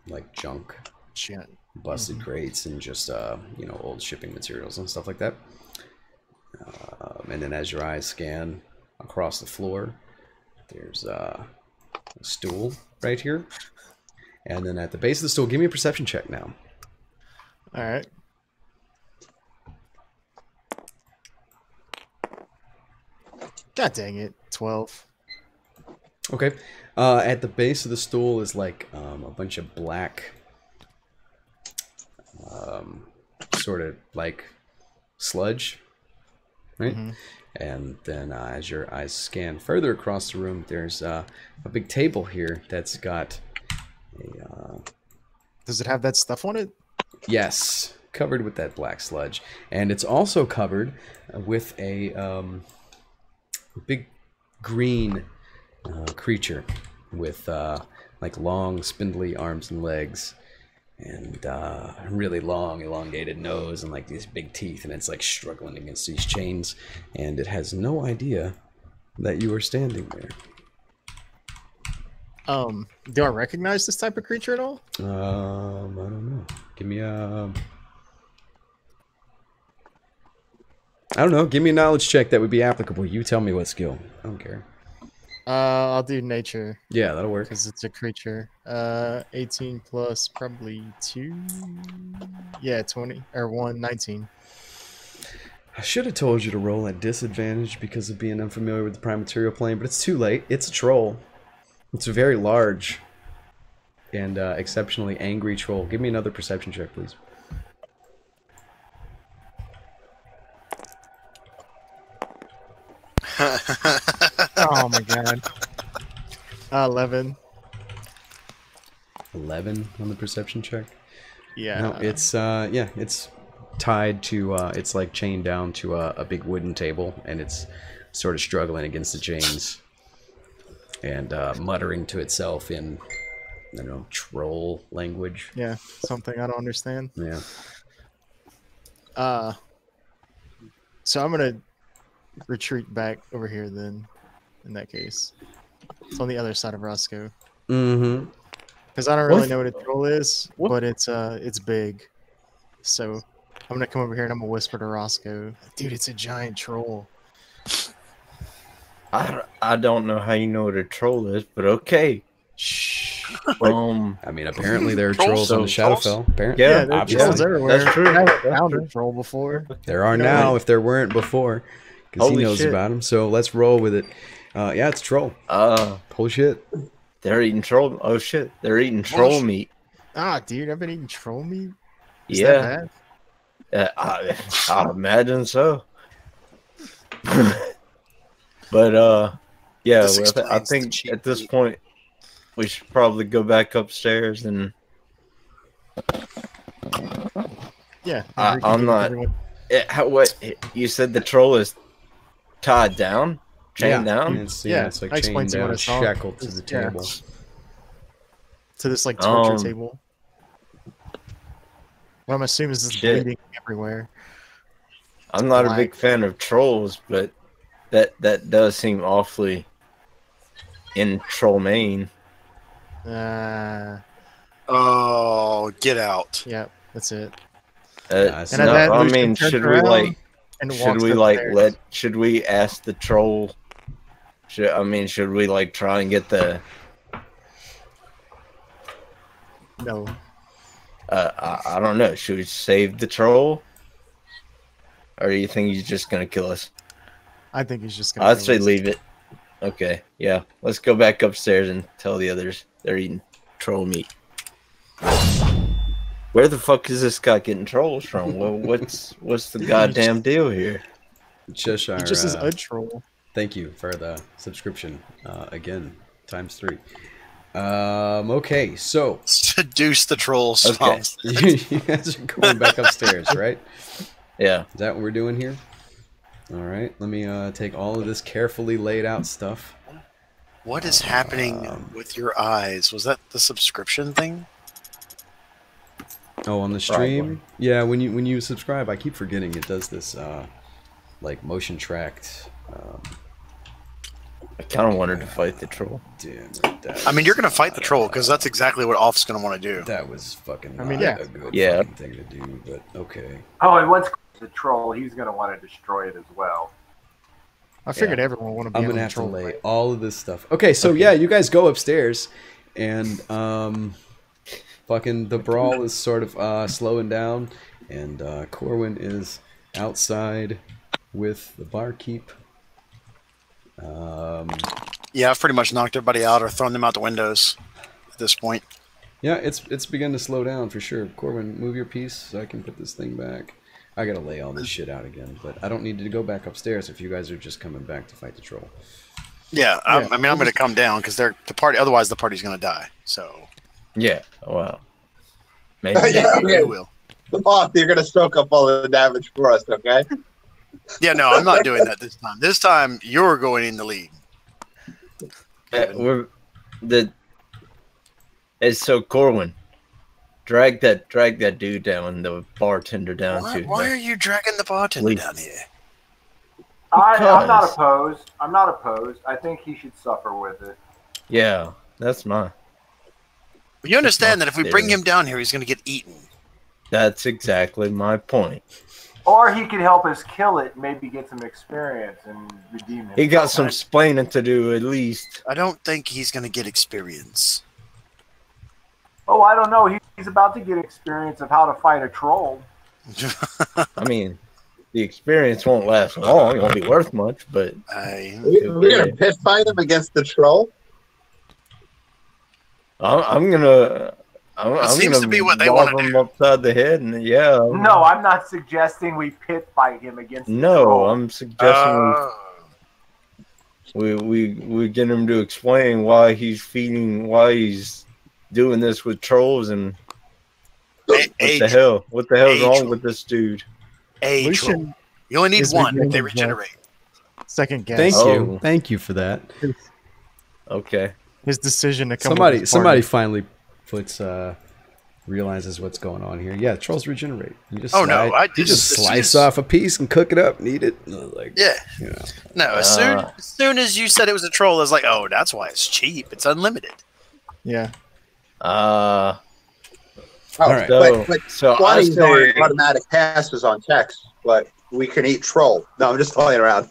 B: like junk,
A: Shit.
B: busted crates, and just you know, old shipping materials and stuff like that. And then as your eyes scan across the floor, there's a stool right here. And then at the base of the stool, give me a perception check now.
A: All right. God dang it. 12.
B: Okay. At the base of the stool is like a bunch of black, sort of like sludge, right?
A: Mm-hmm.
B: And then as your eyes scan further across the room, there's a big table here that's got a
A: Does it have that stuff on it?
B: yes, covered with that black sludge, and it's also covered with a big green creature with like long, spindly arms and legs, and really long, elongated nose, and like these big teeth, and it's like struggling against these chains, and it has no idea that you are standing there.
A: Do I recognize this type of creature at all?
B: I don't know. Give me a. I don't know. Give me a knowledge check that would be applicable. You tell me what skill. I don't care.
A: I'll do nature
B: Yeah, that'll work.
A: because it's a creature. 18 plus probably 2. Yeah, 20 or 1, 19.
B: I should have told you to roll at disadvantage because of being unfamiliar with the prime material plane, but it's too late. It's a troll. It's a very large and exceptionally angry troll. Give me another perception check, please.
A: Oh my god. 11.
B: 11 on the perception check.
A: Yeah.
B: No, it's yeah, it's tied to it's like chained down to a big wooden table, and it's sort of struggling against the chains and muttering to itself in, I don't know, troll language.
A: Yeah, something I don't understand.
B: Yeah.
A: So I'm gonna retreat back over here then. In that case, it's on the other side of Roscoe
B: Mm-hmm.
A: because I don't really
F: What?
A: know what a troll is,
F: What?
A: but it's big. So I'm gonna come over here and I'm gonna whisper to Roscoe, dude, it's a giant troll.
F: I don't know how you know what a troll is, but okay.
A: Shh.
B: I mean, apparently there are
E: Trolls?
B: trolls on the
E: Trolls?
B: Shadowfell. Apparently,
F: Yeah,
A: there are
B: obviously.
A: trolls everywhere.
F: That's true.
A: I haven't
F: That's
A: found
F: true.
A: a troll before.
B: There are
F: You know,
B: now
F: like-
B: if there weren't before, because he
F: Holy
B: knows
F: shit.
B: about them. So let's roll with it. Yeah, it's troll. Holy shit.
F: They're eating troll. Oh shit, they're eating troll meat.
A: Ah, dude, I've been eating troll meat. Is
F: Yeah,
A: that bad?
F: I imagine so. But yeah,
E: This
F: well, I
E: explains the
F: think
E: cheap
F: at this
E: meat.
F: point we should probably go back upstairs and
A: Yeah.
F: I'm
A: reconvene with
F: not-
A: everyone.
F: what you said the troll is tied down, chained down.
B: It's,
A: Yeah,
B: it's like
A: I explained
B: chained
A: to you what
B: down,
A: I saw.
B: shackled to the
A: Yeah.
B: table.
A: To this like torture
F: Um,
A: table. What I'm assuming is this
F: Shit.
A: bleeding everywhere.
F: I'm not a
A: Black.
F: big fan of trolls, but that does seem awfully in troll main.
E: Oh, get out.
A: Yeah, that's it.
B: Nice.
A: And then
F: I
A: Lucian
F: mean,
A: turns
F: should we
A: around
F: like?
A: and
F: Should
A: walks
F: we
A: upstairs.
F: should we ask the troll? Should we like try and get the?
A: No.
F: I don't know. Should we save the troll? Or do you think he's just gonna kill us?
A: I think he's just gonna.
F: I'd
A: kill
F: say
A: us.
F: leave it. Okay, yeah. Let's go back upstairs and tell the others they're eating troll meat. Where the fuck is this guy getting trolls from? What's the goddamn deal here?
B: Cheshire.
A: He just is a troll.
B: Thank you for the subscription. Again, ×3. Okay, so
E: Seduce the trolls.
F: Okay.
B: you guys are going back upstairs, right?
F: Yeah.
B: Is that what we're doing here? All right. Let me take all of this carefully laid out stuff.
E: What is happening with your eyes? Was that the subscription thing?
B: Oh, on the stream? Yeah, when you subscribe, I keep forgetting it does this like motion tracked.
F: I kind of wanted to fight the troll.
B: Damn it,
E: I mean, you're going to fight the troll because that's exactly what Off's going to want to do.
B: that was fucking.
A: I mean,
B: not
A: yeah.
B: a good
F: Yeah.
B: fucking thing to do, but okay.
G: Oh, and once the troll, he's going to want to destroy it as well.
A: I figured everyone would want to be
B: I'm
A: on
B: gonna
A: the
B: have to
A: troll
B: lay
A: fight.
B: all of this stuff. Okay, so yeah, you guys go upstairs, and fucking the brawl is sort of slowing down, and Corwin is outside with the barkeep.
E: Yeah, I've pretty much knocked everybody out or thrown them out the windows at this point.
B: Yeah, it's begun to slow down for sure. Corwin, move your piece so I can put this thing back. I gotta lay all this shit out again, but I don't need to go back upstairs if you guys are just coming back to fight the troll.
E: Yeah, I mean, I'm going to come down because they're the party. Otherwise, the party's going to die. So
F: Yeah. Wow. Maybe.
C: Yeah,
E: you
C: okay.
E: will.
C: Off, you're gonna soak up all the damage for us, okay?
E: Yeah, no, I'm not doing that this time. This time, you're going in the lead.
F: We're the. It's so Corwin. Drag that dude down, the bartender down
E: Why,
F: too.
E: why are you dragging the bartender
F: Leave.
E: down here?
G: I'm not
F: Because-
G: opposed. I'm not opposed. I think he should suffer with it.
F: Yeah, that's mine.
E: You understand that if we bring
F: Theory.
E: him down here, he's going to get eaten.
F: That's exactly my point.
G: Or he could help us kill it, maybe get some experience and redeem himself.
F: He got some explaining to do at least.
E: I don't think he's going to get experience.
G: Oh, I don't know. He's about to get experience of how to fight a troll.
F: I mean, the experience won't last long. It won't be worth much, but
C: We're gonna pit fight him against the troll.
F: I'm gonna. I'm
E: seems
F: gonna
E: to be what they
F: lob
E: wanna
F: him
E: do.
F: upside the head, and yeah.
G: No, I'm not suggesting we pit fight him against the
F: No,
G: troll.
F: I'm suggesting we get him to explain why he's doing this with trolls and what the hell? What the hell's wrong with this dude?
E: A troll.
A: Lucian
E: You only need
A: is
E: one.
A: beginning
E: They
A: to
E: regenerate.
A: second guess
B: Thank
F: Oh.
B: you, thank you for that.
F: Okay.
A: his decision to come.
B: Somebody
A: with his
B: somebody
A: party.
B: finally puts realizes what's going on here. Yeah, trolls regenerate. You just
E: Oh, no,
B: you just
E: as soon
B: slice
E: as-
B: off a piece and cook it up and eat it. Like,
E: Yeah.
B: you know.
E: No, as soon as you said it was a troll, I was like, oh, that's why it's cheap. It's unlimited.
A: Yeah.
C: Oh,
B: right.
C: but
F: So I
C: 20
F: say,
C: aren't automatic passes on checks, but we can eat troll. No, I'm just playing around.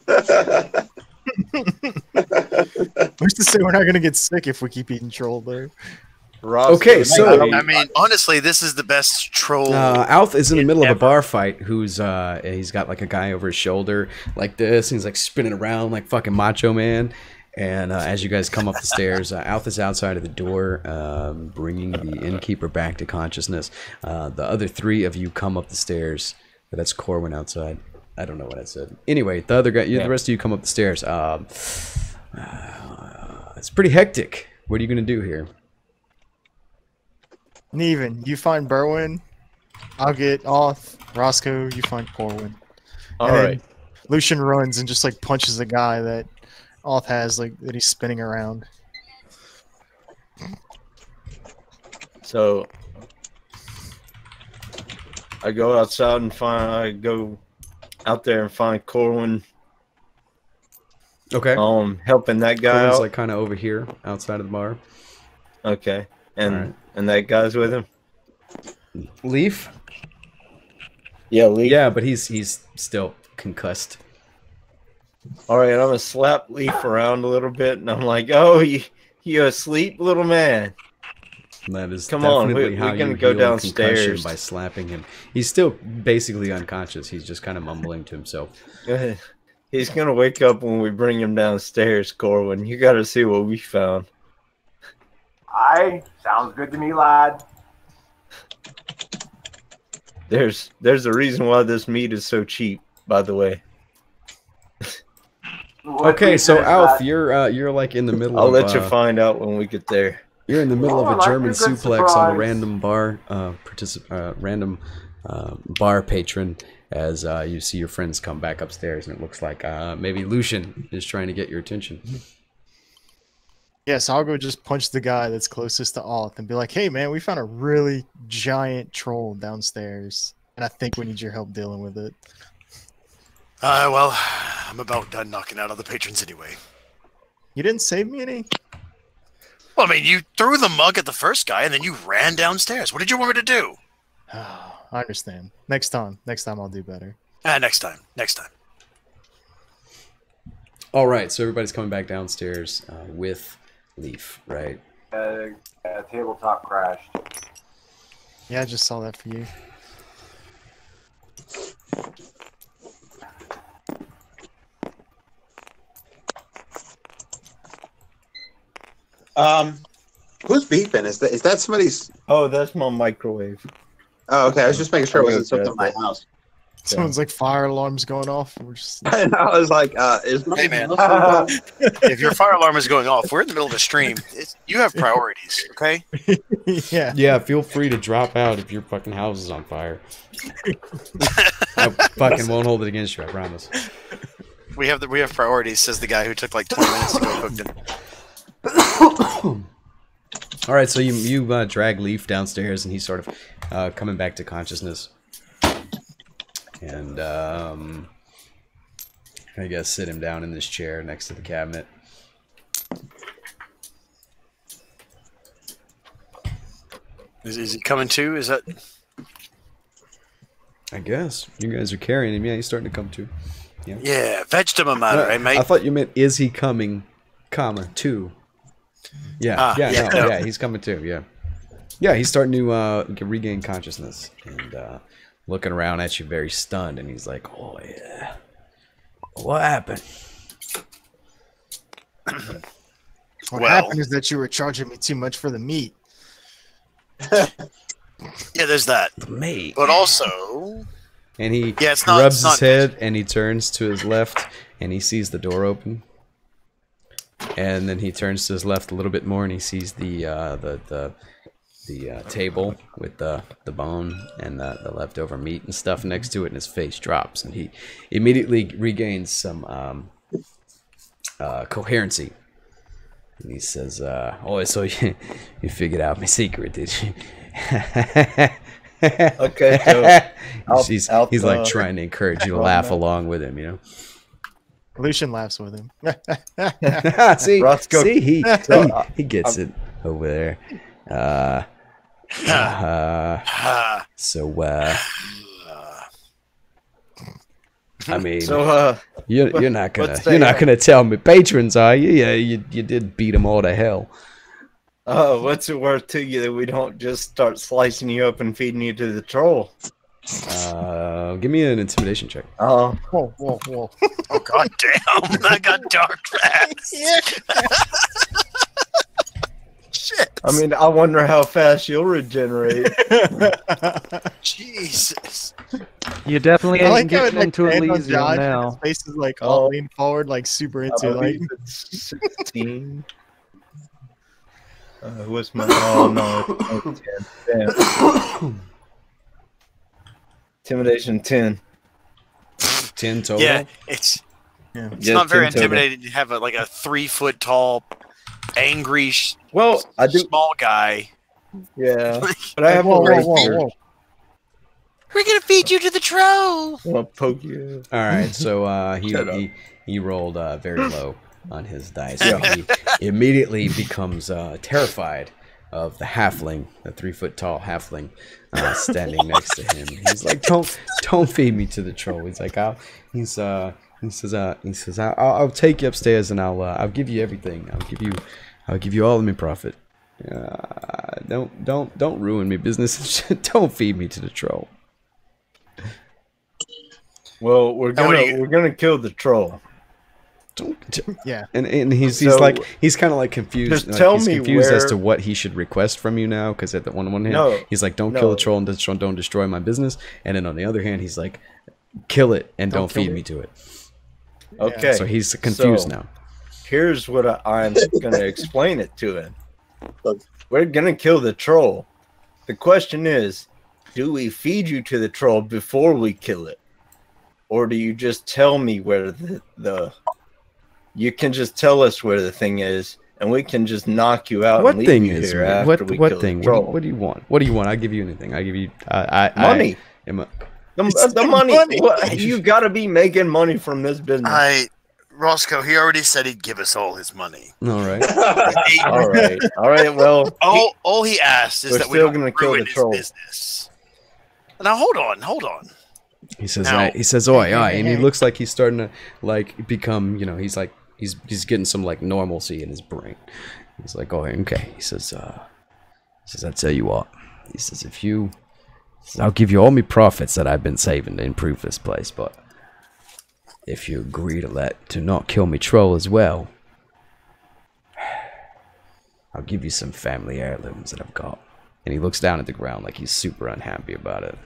A: Who's to say we're not gonna get sick if we keep eating troll there?
B: Okay, so
E: I mean, honestly, this is the best troll.
B: Alf is in the middle of a
E: ever.
B: bar fight. Who's he's got like a guy over his shoulder like this, and he's like spinning around like fucking Macho Man. And as you guys come up the stairs, Alf is outside of the door, bringing the innkeeper back to consciousness. The other three of you come up the stairs. That's Corwin outside. I don't know what I said. Anyway, the other guy, the rest of you come up the stairs. It's pretty hectic. What are you gonna do here?
A: Neven, you find Berwin. I'll get off. Roscoe, you find Corwin.
F: all
A: And then
F: right.
A: Lucian runs and just like punches the guy that Oth has, like that he's spinning around.
F: So I go outside and I go out there and find Corwin.
B: Okay.
F: Helping that guy
B: Corwin's
F: out.
B: like kind of over here outside of the bar.
F: Okay. And
B: Alright.
F: and that guy's with him.
B: Leaf?
F: Yeah, Leaf.
B: Yeah, but he's still concussed.
F: All right, I'm gonna slap Leaf around a little bit, and I'm like, "Oh, you asleep, little man?"
B: That is
F: Come on,
B: definitely
F: we
B: how
F: can
B: you
F: go
B: heal a concussion,
F: downstairs.
B: by slapping him. He's still basically unconscious. He's just kind of mumbling to himself.
F: He's gonna wake up when we bring him downstairs, Corwin. You gotta see what we found.
G: Aye, sounds good to me, lad.
F: There's a reason why this meat is so cheap, by the way.
G: What
B: Okay, so
G: reason is
B: Alf,
G: that?
B: you're like in the middle
F: I'll
B: of
F: let you find out when we get there.
B: you're in the middle
G: Oh, I
B: of a
G: like
B: German
G: a good
B: suplex on a
G: surprise.
B: random bar random bar patron as you see your friends come back upstairs, and it looks like maybe Lucian is trying to get your attention.
A: Yes, I'll go just punch the guy that's closest to Alth and be like, "Hey, man, we found a really giant troll downstairs, and I think we need your help dealing with it."
E: Well, I'm about done knocking out other patrons anyway.
A: You didn't save me any?
E: Well, I mean, you threw the mug at the first guy, and then you ran downstairs. What did you want me to do?
A: I understand. Next time I'll do better.
E: Next time.
B: All right, so everybody's coming back downstairs with Leaf, right?
G: Tabletop crashed.
A: Yeah, I just saw that for you.
C: Who's beeping? Is that somebody's?
F: Oh, that's my microwave.
C: Oh, okay. I was just making sure it wasn't
F: Okay,
C: something in my house.
A: Someone's like fire alarms going off. We're just
C: And I was like, "Is my
E: Hey, man.
C: house
E: If your fire alarm is going off, we're in the middle of a stream. You have priorities, okay?
A: yeah.
B: Yeah, feel free to drop out if your fucking house is on fire. I fucking won't hold it against you, I promise.
E: We have priorities, says the guy who took like 20 minutes to go cook dinner.
B: All right, so you drag Leaf downstairs, and he's sort of coming back to consciousness. And I guess sit him down in this chair next to the cabinet.
E: Is he coming too? Is that?
B: I guess you guys are carrying him. Yeah, he's starting to come to.
E: Yeah, vegetable matter, right, mate?
B: I thought you meant is he coming, comma too. Yeah, yeah, he's coming too. Yeah, he's starting to regain consciousness and looking around at you, very stunned, and he's like, "Oh yeah, what happened?"
A: What
E: Well-
A: happened is that you were charging me too much for the meat.
E: Yeah, there's that.
B: The mate.
E: But also,
B: And he
E: Yeah, it's not-
B: rubs
E: it's
B: his
E: not-
B: head and he turns to his left and he sees the door open. And then he turns to his left a little bit more and he sees the table with the bone and the leftover meat and stuff next to it, and his face drops and he immediately regains some coherency. And he says, "Oh, so you figured out my secret, did you?"
F: Okay, so
B: he's
F: I'll,
B: like trying to encourage you to laugh along with him, you know.
A: Lucian laughs with him.
B: see,
F: Roscoe-
B: see, he gets it over there. So I mean,
F: so
B: you're not gonna
F: what's
B: you're not
F: that?
B: gonna tell me patrons, are you? Yeah, you did beat them all to hell.
F: what's it worth to you that we don't just start slicing you up and feeding you to the troll?
B: Give me an intimidation check.
A: Whoa, whoa, whoa.
E: oh god damn, that got dark fast. Shit.
F: I mean, I wonder how fast you'll regenerate.
E: Jesus.
D: You definitely
A: I
D: ain't
A: like how it
D: getting
A: like
D: into
A: hands on
D: Elysium
A: Josh, and
D: now.
A: his face is like
F: Oh.
A: all leaned forward, like super
F: I
A: into it. Like,
F: believe it's 16. What's my? Oh no, it's 10. Damn. Intimidation 10.
B: 10 total.
E: Yeah, it's
F: Yeah,
E: not very
F: 10 total.
E: intimidating to have a 3-foot tall, angry,
F: Well, I do.
E: small guy.
F: Yeah, but I have
A: whoa,
F: a
A: whoa,
F: rapier.
A: whoa,
E: We're gonna feed you to the troll.
F: I'll poke you.
B: All right, so
F: Shut up.
B: he rolled very low on his dice. So he immediately becomes terrified of the halfling, the 3-foot tall halfling, standing next to him. He's like, "Don't feed me to the troll." He's like, I'll take you upstairs and I'll give you everything. I'll give you all of my profit. Don't ruin me business. Don't feed me to the troll.
F: Well, we're gonna kill the troll.
A: Yeah.
B: And he's kind of like confused.
F: Just
B: like,
F: tell
B: he's
F: me
B: confused as
F: where-
B: to what he should request from you now. Because at the one hand,
F: No,
B: he's like, "Don't
F: no.
B: kill the troll and don't destroy my business." And then on the other hand, he's like, "Kill it and don't
A: kill
B: feed
A: it.
B: me to it."
F: Okay.
B: So he's confused now.
F: Here's what I'm gonna explain it to him. We're gonna kill the troll. The question is, do we feed you to the troll before we kill it, or do you just tell me where the you can just tell us where the thing is, and we can just knock you out
B: What
F: and leave
B: thing
F: you
B: is
F: here
B: me?
F: after
B: What
F: we
B: what
F: kill
B: thing?
F: the troll.
B: What do you want? What do you want? I'll give you anything. I give you
F: Money.
B: I am a,
F: The money. What, you got to be making money from this business.
E: Roscoe, he already said he'd give us all his money.
B: all right.
F: All right. Well,
E: All he asked is
F: We're
E: that we
F: still
E: don't
F: gonna kill
E: ruin
F: the
E: his
F: troll.
E: business. Now hold on.
B: He says,
E: Now-
B: he says, "Oi, oi," and he looks like he's starting to like become, he's like he's getting some like normalcy in his brain. He's like, "Oh, okay." He says, "I tell you what," he says, I'll give you all my profits that I've been saving to improve this place, but if you agree to not kill me troll as well, I'll give you some family heirlooms that I've got." And he looks down at the ground like he's super unhappy about it.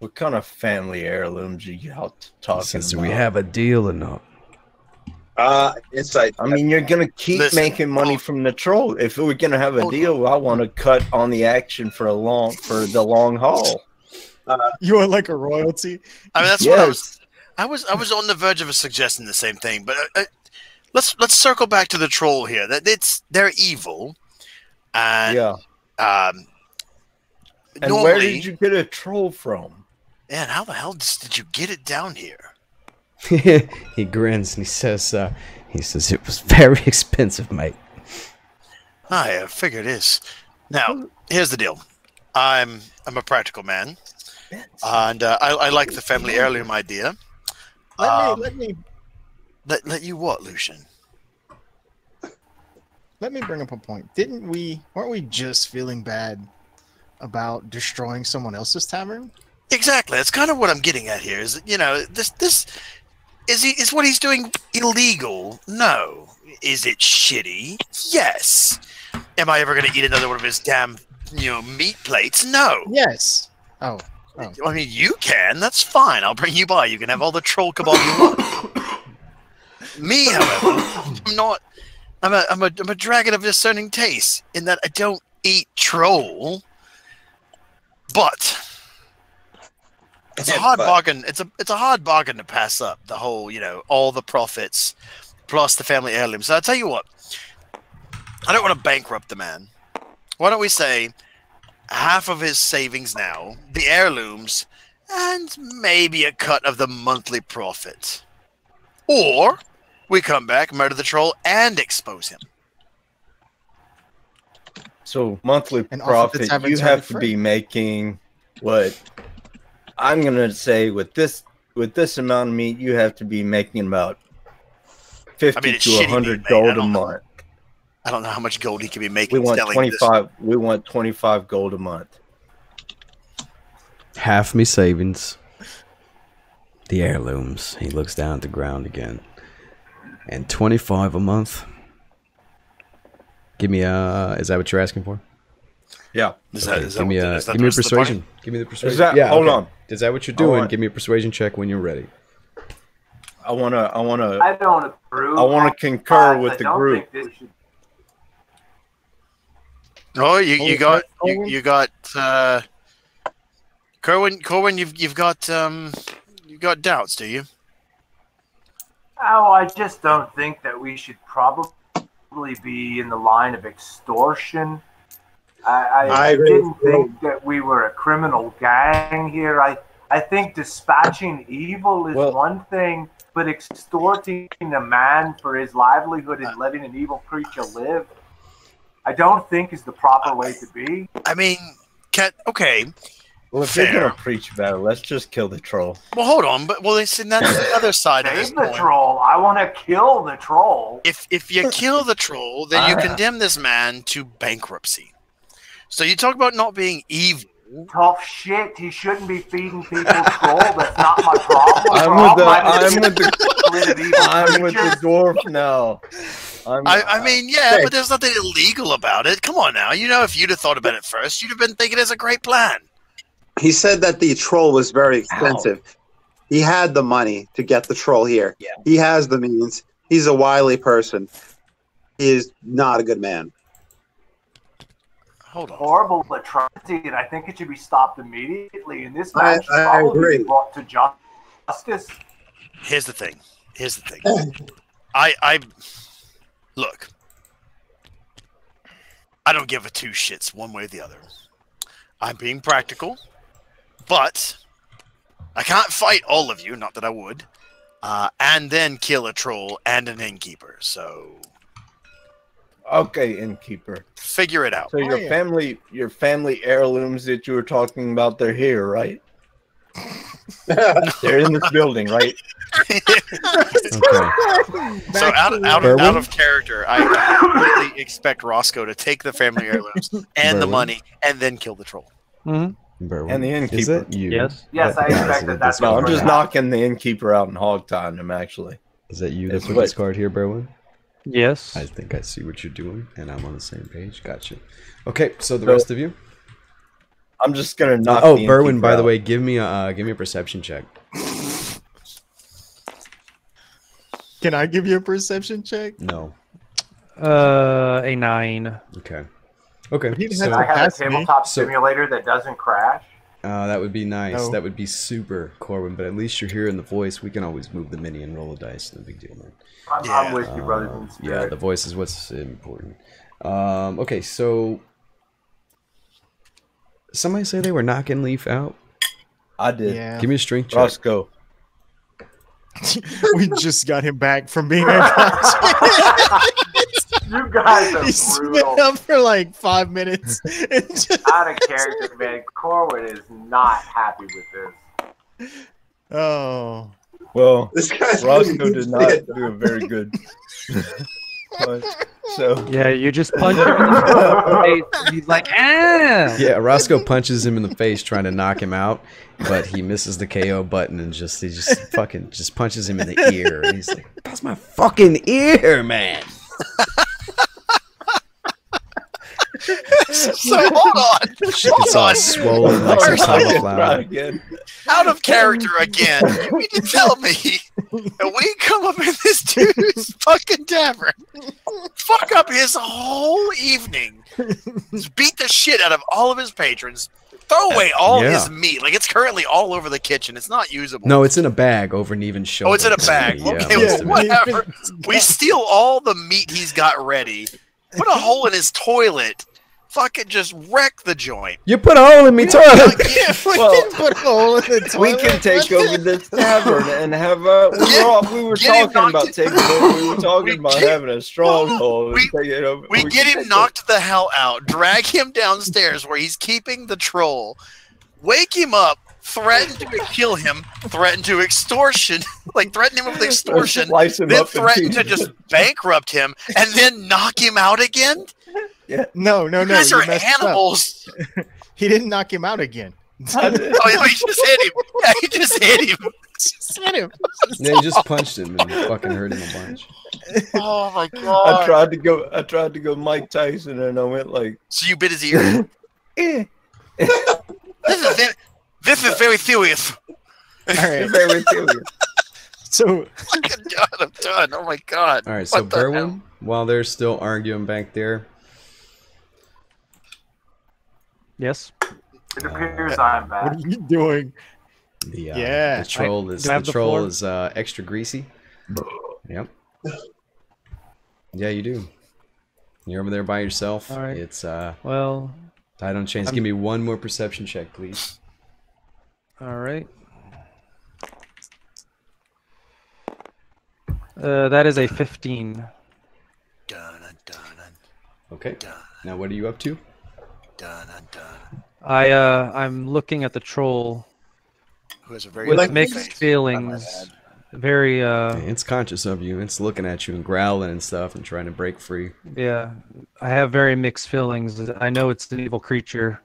F: what kind of family heirlooms are you out
B: He
F: talking
B: says,
F: about?
B: "Do we have a deal or not?"
C: Insight.
F: I mean, you're gonna keep
E: Listen,
F: making money from the troll. If we're gonna have a deal, I want to cut on the action for the long haul.
A: You are like a royalty.
E: I mean, that's
F: Yes.
E: what I was on the verge of suggesting the same thing, but let's circle back to the troll here. They're evil, and
F: Yeah. And
E: normally,
F: where did you get a troll from?
E: man, how the hell did you get it down here?
B: He grins and he says, "It was very expensive, mate."
E: I figure it is. Now, here's the deal. I'm a practical man, and I like the family heirloom idea.
A: Let me
E: Let you what, Lucian?
A: bring up a point. Weren't we just feeling bad about destroying someone else's tavern?
E: Exactly. That's kind of what I'm getting at here. Is this is what he's doing illegal? No. Is it shitty? Yes. Am I ever going to eat another one of his damn meat plates? No.
A: Yes. Oh.
E: I mean, you can. That's fine. I'll bring you by. You can have all the troll kebab you want. Me, however, I'm not. I'm a dragon of discerning taste in that I don't eat troll. But it's a hard bargain. It's a hard bargain to pass up. The whole, all the profits plus the family heirloom. So I'll tell you what. I don't want to bankrupt the man. Why don't we say half of his savings now, the heirlooms, and maybe a cut of the monthly profit. Or we come back, murder the troll, and expose him.
F: So monthly
A: And offer the
F: profit,
A: tavern
F: you
A: to
F: have
A: the
F: to
A: free.
F: be making what I'm gonna say with this amount of meat, you have to be making about 50
E: it's
F: to
E: shitty
F: 100
E: meat, mate. I
F: gold a
E: don't know.
F: month.
E: I don't know how much gold he could be
F: We
E: making
F: want
E: selling
F: 25. We want 25 gold a month.
B: Half me savings. The heirlooms. He looks down at the ground again. And 25 a month. Give me is that what you're asking for?
F: Yeah.
E: Is that, is that
B: give me
E: what
B: a
E: is that
B: give
E: the
B: me a
E: rest of the party?
B: persuasion. Give me the persuasion.
F: that-
B: yeah,
F: hold
B: okay.
F: on.
B: Is that what you're
F: I
B: doing?
F: want-
B: Give me a persuasion check when you're ready.
F: I wanna
G: I don't approve.
F: I wanna concur
G: but
F: with
G: I
F: the
G: don't
F: group.
G: think this should-
E: Oh, you got
A: Corwin?
E: you got Corwin, you've got doubts, do you?
G: Oh, I just don't think that we should probably be in the line of extortion.
C: I agree.
G: didn't think that we were a criminal gang here. I think dispatching evil is one thing, but extorting a man for his livelihood and letting an evil creature live, I don't think is the proper way to be.
E: I mean, okay.
F: Well, if they're gonna preach about it, let's just kill the troll.
E: Well, hold on, but that's the other side of this
G: Save the
E: coin.
G: troll. I want to kill the troll.
E: If you kill the troll, then you condemn this man to bankruptcy. So you talk about not being evil.
G: Tough shit. He shouldn't be feeding people troll. That's not my problem.
F: I'm with the dwarf now.
E: I mean, yeah, but there's nothing illegal about it. Come on now. If you'd have thought about it first, you'd have been thinking it's a great plan.
C: He said that the troll was very expensive. Ow. He had the money to get the troll here. Yeah. He has the means. He's a wily person. He is not a good man.
E: Hold on.
G: Horrible atrocity, and I think it should be stopped immediately. And this man should
C: I
G: probably
C: agree.
G: be brought to justice.
E: Here's the thing. I look. I don't give a two shits one way or the other. I'm being practical, but I can't fight all of you, not that I would, and then kill a troll and an innkeeper, so...
F: Okay, innkeeper.
E: Figure it out.
F: So your family heirlooms that you were talking about, they're here, right? They're in this building, right?
B: Okay.
E: So out of character, I completely expect Roscoe to take the family heirlooms and the money and then kill the troll.
D: Mm-hmm.
F: And the innkeeper.
B: Is it you?
G: Yes, I expect that's
F: no, I'm just knocking the innkeeper out and hog-tying him, actually.
B: Is that you that put this card here, Berwin?
D: Yes.
B: I think I see what you're doing, and I'm on the same page. Gotcha. Okay, so the rest of you?
F: I'm just gonna knock.
B: Oh, Berwin, by the way, give me a perception check.
A: Can I give you a perception check?
B: No.
D: A 9.
B: Okay. Okay.
G: So I have a tabletop simulator that doesn't crash.
B: That would be nice.
A: Oh.
B: That would be super, Corwin. But at least you're hearing the voice. We can always move the mini and roll a dice. No big deal, man.
G: I'm with you, brothers in spirit.
B: Yeah, the voice is what's important. Okay, so somebody say they were knocking Leaf out.
F: I did.
A: Yeah.
B: Give me a strength check.
F: Roscoe.
A: We just got him back from being unconscious.
G: You guys are
A: He's
G: brutal.
A: been up for like 5 minutes.
G: Out of character, man. Corwin is not happy with this.
A: Oh.
F: Well,
C: This guy's
F: Roscoe
C: really
F: did not do a very good. So
D: Yeah, you just punch him in the face. He's like, ah!
B: Yeah, Roscoe punches him in the face trying to knock him out, but he misses the KO button and he just fucking punches him in the ear. And he's like, "That's my fucking ear, man."
E: So hold on.
B: It's all swollen like some cauliflower.
E: Out of character again. You mean to tell me that we come up in this dude's fucking tavern, fuck up his whole evening, just beat the shit out of all of his patrons, throw away all his meat, like it's currently all over the kitchen. It's not usable.
B: No, it's in a bag over Neven's shoulder.
E: Oh, it's in a bag.
B: Yeah,
E: Okay, whatever. We steal all the meat he's got ready, put a hole in his toilet, fucking just wreck the joint.
B: You put a hole in me toilet.
F: Well,
A: Put a hole in the
F: we
A: toilet.
F: can take over this tavern and have a. We were talking about taking over. We were talking about having a stronghold.
E: We get him knocked the hell out, drag him downstairs where he's keeping the troll, wake him up, threaten to kill him, threaten to extortion, like threaten him with extortion, then threaten to just bankrupt him, and then knock him out again?
F: Yeah.
A: No.
E: You guys are animals.
A: He didn't knock him out again.
E: Oh, yeah, he just hit him. Yeah, he just hit him.
A: Just hit him.
B: Yeah, you just punched him and fucking hurt him a bunch.
E: Oh my god!
F: I tried to go Mike Tyson, and I went like.
E: So you bit his ear. This is very serious.
A: All right.
F: Very serious.
A: So
E: I'm done. Oh my god!
B: All right, so
E: What the hell?
B: Berwin, while they're still arguing back there,
D: Yes.
G: It appears I'm
A: what
G: back.
A: are you doing?
B: the troll is
D: do I have the floor?
B: extra greasy. Yep. Yeah, you do. You're over there by yourself.
D: All right.
B: It's
D: Well,
B: Tide on chains. Give me one more perception check, please.
D: All right. That is a 15.
B: Okay. Now what are you up to?
D: I'm looking at the troll
E: Who has a very
D: with
E: ugly
D: mixed
E: face, I might
D: feelings.
E: add.
D: Very
B: It's conscious of you. It's looking at you and growling and stuff and trying to break free.
D: yeah. I have very mixed feelings. I know it's an evil creature.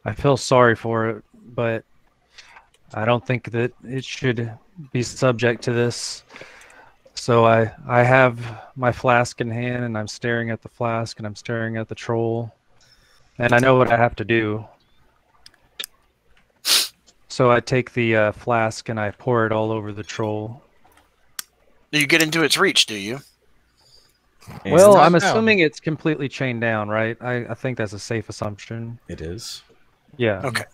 D: I feel sorry for it, but I don't think that it should be subject to this. So I have my flask in hand, and I'm staring at the flask, and I'm staring at the troll, and I know what I have to do. So I take the flask and I pour it all over the troll.
E: Do you get into its reach, do you?
B: And
D: Well,
A: not
D: I'm
A: down.
D: assuming it's completely chained down, right? I think that's a safe assumption.
B: it is.
D: Yeah.
E: Okay.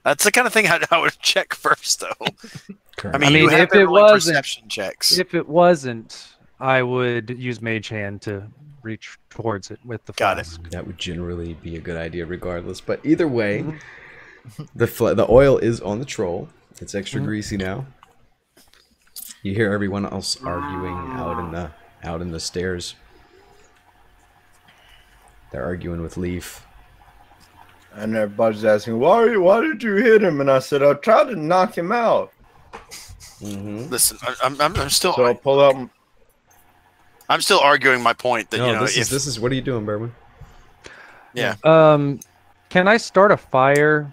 E: That's the kind of thing I would check first, though. I mean,
D: I mean,
E: you have
D: if
E: been
D: it
E: rolling
D: wasn't-
E: perception checks.
D: If it wasn't, I would use Mage Hand to reach towards it with the
E: Got it.
D: flask.
B: That would generally be a good idea regardless. But either way, the oil is on the troll. It's extra greasy now. You hear everyone else arguing out in the stairs. They're arguing with Leaf.
F: And everybody's asking, why did you hit him? And I said, I tried to knock him out.
E: Listen, I'm still
F: So I pull out.
E: I'm still arguing my point that
B: No,
E: you know
B: this is what are you doing, Berwin?
E: yeah.
D: Can I start a fire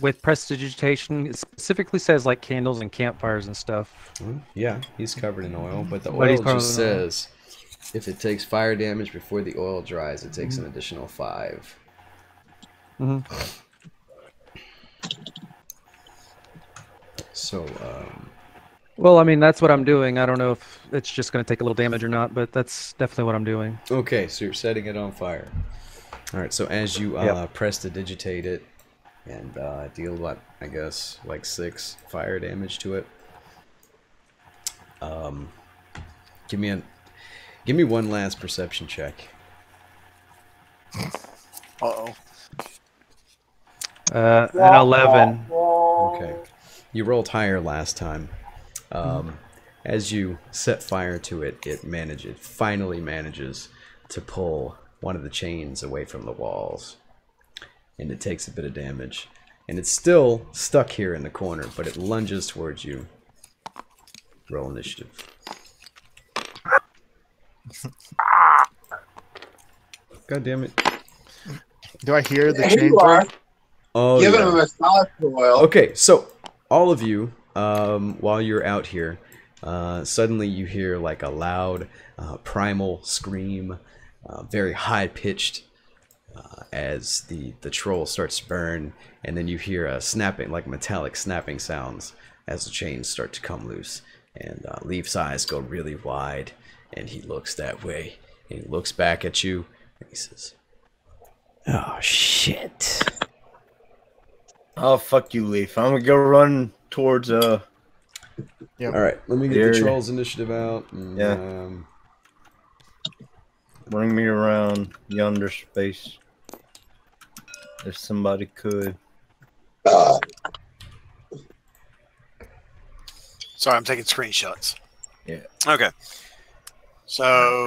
D: with prestidigitation? It specifically says like candles and campfires and stuff.
B: Yeah, he's covered in oil, but the
D: But he's
B: oil
D: covered
B: just
D: in oil.
B: says if it takes fire damage before the oil dries, it takes an additional 5. So,
D: Well, I mean, that's what I'm doing. I don't know if it's just going to take a little damage or not, but that's definitely what I'm doing.
B: okay, so you're setting it on fire. All right, so as you
D: Yep.
B: prestidigitate it and deal what I guess like 6 fire damage to it. Give me one last perception check.
E: Uh-oh.
D: An 11.
B: Okay. You rolled higher last time. As you set fire to it, it finally manages to pull one of the chains away from the walls. And it takes a bit of damage. And it's still stuck here in the corner, but it lunges towards you. Roll initiative. God damn it.
A: Do I hear the
C: Here
A: chain
C: you are,
A: break?
B: Oh,
C: giving
B: yeah.
C: him a massage oil.
B: Okay, so all of you, while you're out here, suddenly you hear like a loud, primal scream, very high pitched, as the troll starts to burn, and then you hear a snapping, like metallic snapping sounds as the chains start to come loose, and Leaf's eyes go really wide, and he looks that way, and he looks back at you, and he says, "Oh shit."
F: Oh, fuck you, Leaf. I'm gonna go run towards
B: All right, let me get
F: There-
B: the troll's initiative out. And,
F: Yeah. bring me around yonder space. If somebody could.
E: Sorry, I'm taking screenshots.
F: Yeah.
E: Okay. So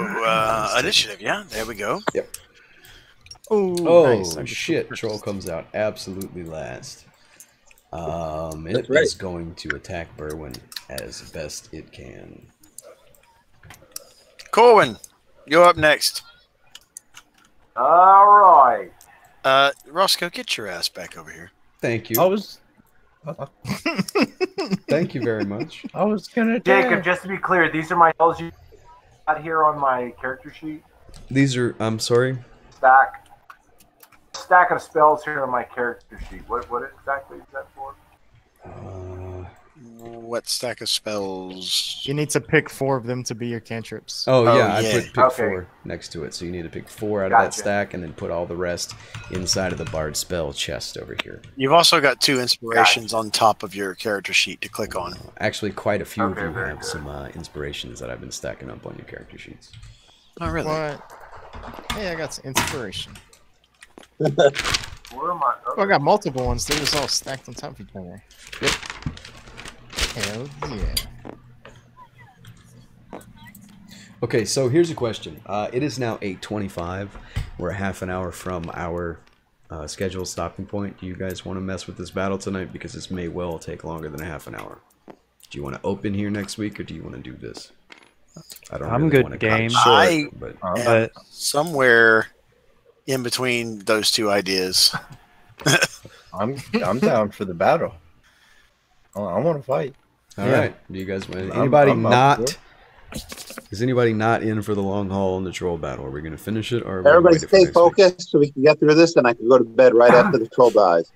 E: initiative, yeah, there we go.
B: Oh
A: nice. I'm just
B: shit!
A: first.
B: Troll comes out absolutely last. It
C: That's right.
B: is going to attack Berwin as best it can.
E: Corwin, you're up next.
G: All right.
E: Roscoe, get your ass back over here.
B: Thank you.
F: I was
B: Thank you very much.
F: gonna
G: Jacob, just to be clear, these are my spells you got here on my character sheet.
B: These are. I'm sorry.
G: Stack of spells here on my character sheet. What exactly is that for?
E: What stack of spells?
A: You need to pick 4 of them to be your cantrips.
B: Oh
E: Oh,
B: yeah, I
E: yeah.
B: put pick
G: Okay.
B: 4 next to it, so you need to pick 4 out of that
G: Gotcha.
B: stack, and then put all the rest inside of the bard spell chest over here.
E: You've also got 2 inspirations on top of your character sheet to click on.
B: Actually, quite a few
G: Okay,
B: of you
G: very
B: have
G: good.
B: some inspirations that I've been stacking up on your character sheets.
E: Oh, really?
A: What? Hey, I got some inspiration.
G: Where are my
A: Oh, I got multiple ones. They're just all stacked on top of each other.
B: Yep.
A: Hell yeah.
B: Okay, so here's a question. It is now 8:25. We're a half an hour from our scheduled stopping point. Do you guys want to mess with this battle tonight? Because this may well take longer than a half an hour. Do you want to open here next week, or do you want to do this? I don't
D: I'm
B: really
D: good
B: want to cut it
D: game.
B: short, but
E: And somewhere in between those two ideas.
F: I'm down for the battle. I want to fight.
B: all
D: Yeah.
B: right. Do you guys want
F: I'm
B: anybody
F: up for
B: not?
F: it.
B: Is anybody not in for the long haul on the troll battle? Are we going to finish it, or are we
C: Everybody
B: gonna wait for
C: stay
B: next week?
C: focused so we can get through this, and I can go to bed right after the troll dies.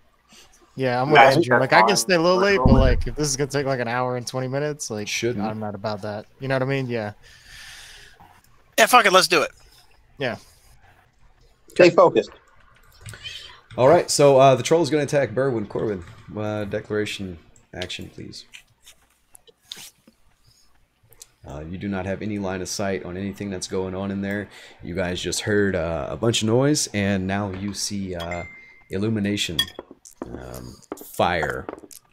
A: Yeah, I'm
G: Yeah, I
A: with
G: think
A: Andrew.
G: that's
A: Like, I can
G: fine.
A: stay a little
G: Let's
A: late,
G: roll
A: but
G: it.
A: like, if this is gonna take like an hour and 20 minutes, like,
B: Shouldn't.
A: I'm not about that. You know what I mean? Yeah.
E: Yeah, fuck it, let's do it.
C: Stay focused.
B: All right. So the troll is going to attack Berwin. Corwin, declaration action, please. You do not have any line of sight on anything that's going on in there. You guys just heard a bunch of noise, and now you see illumination, fire.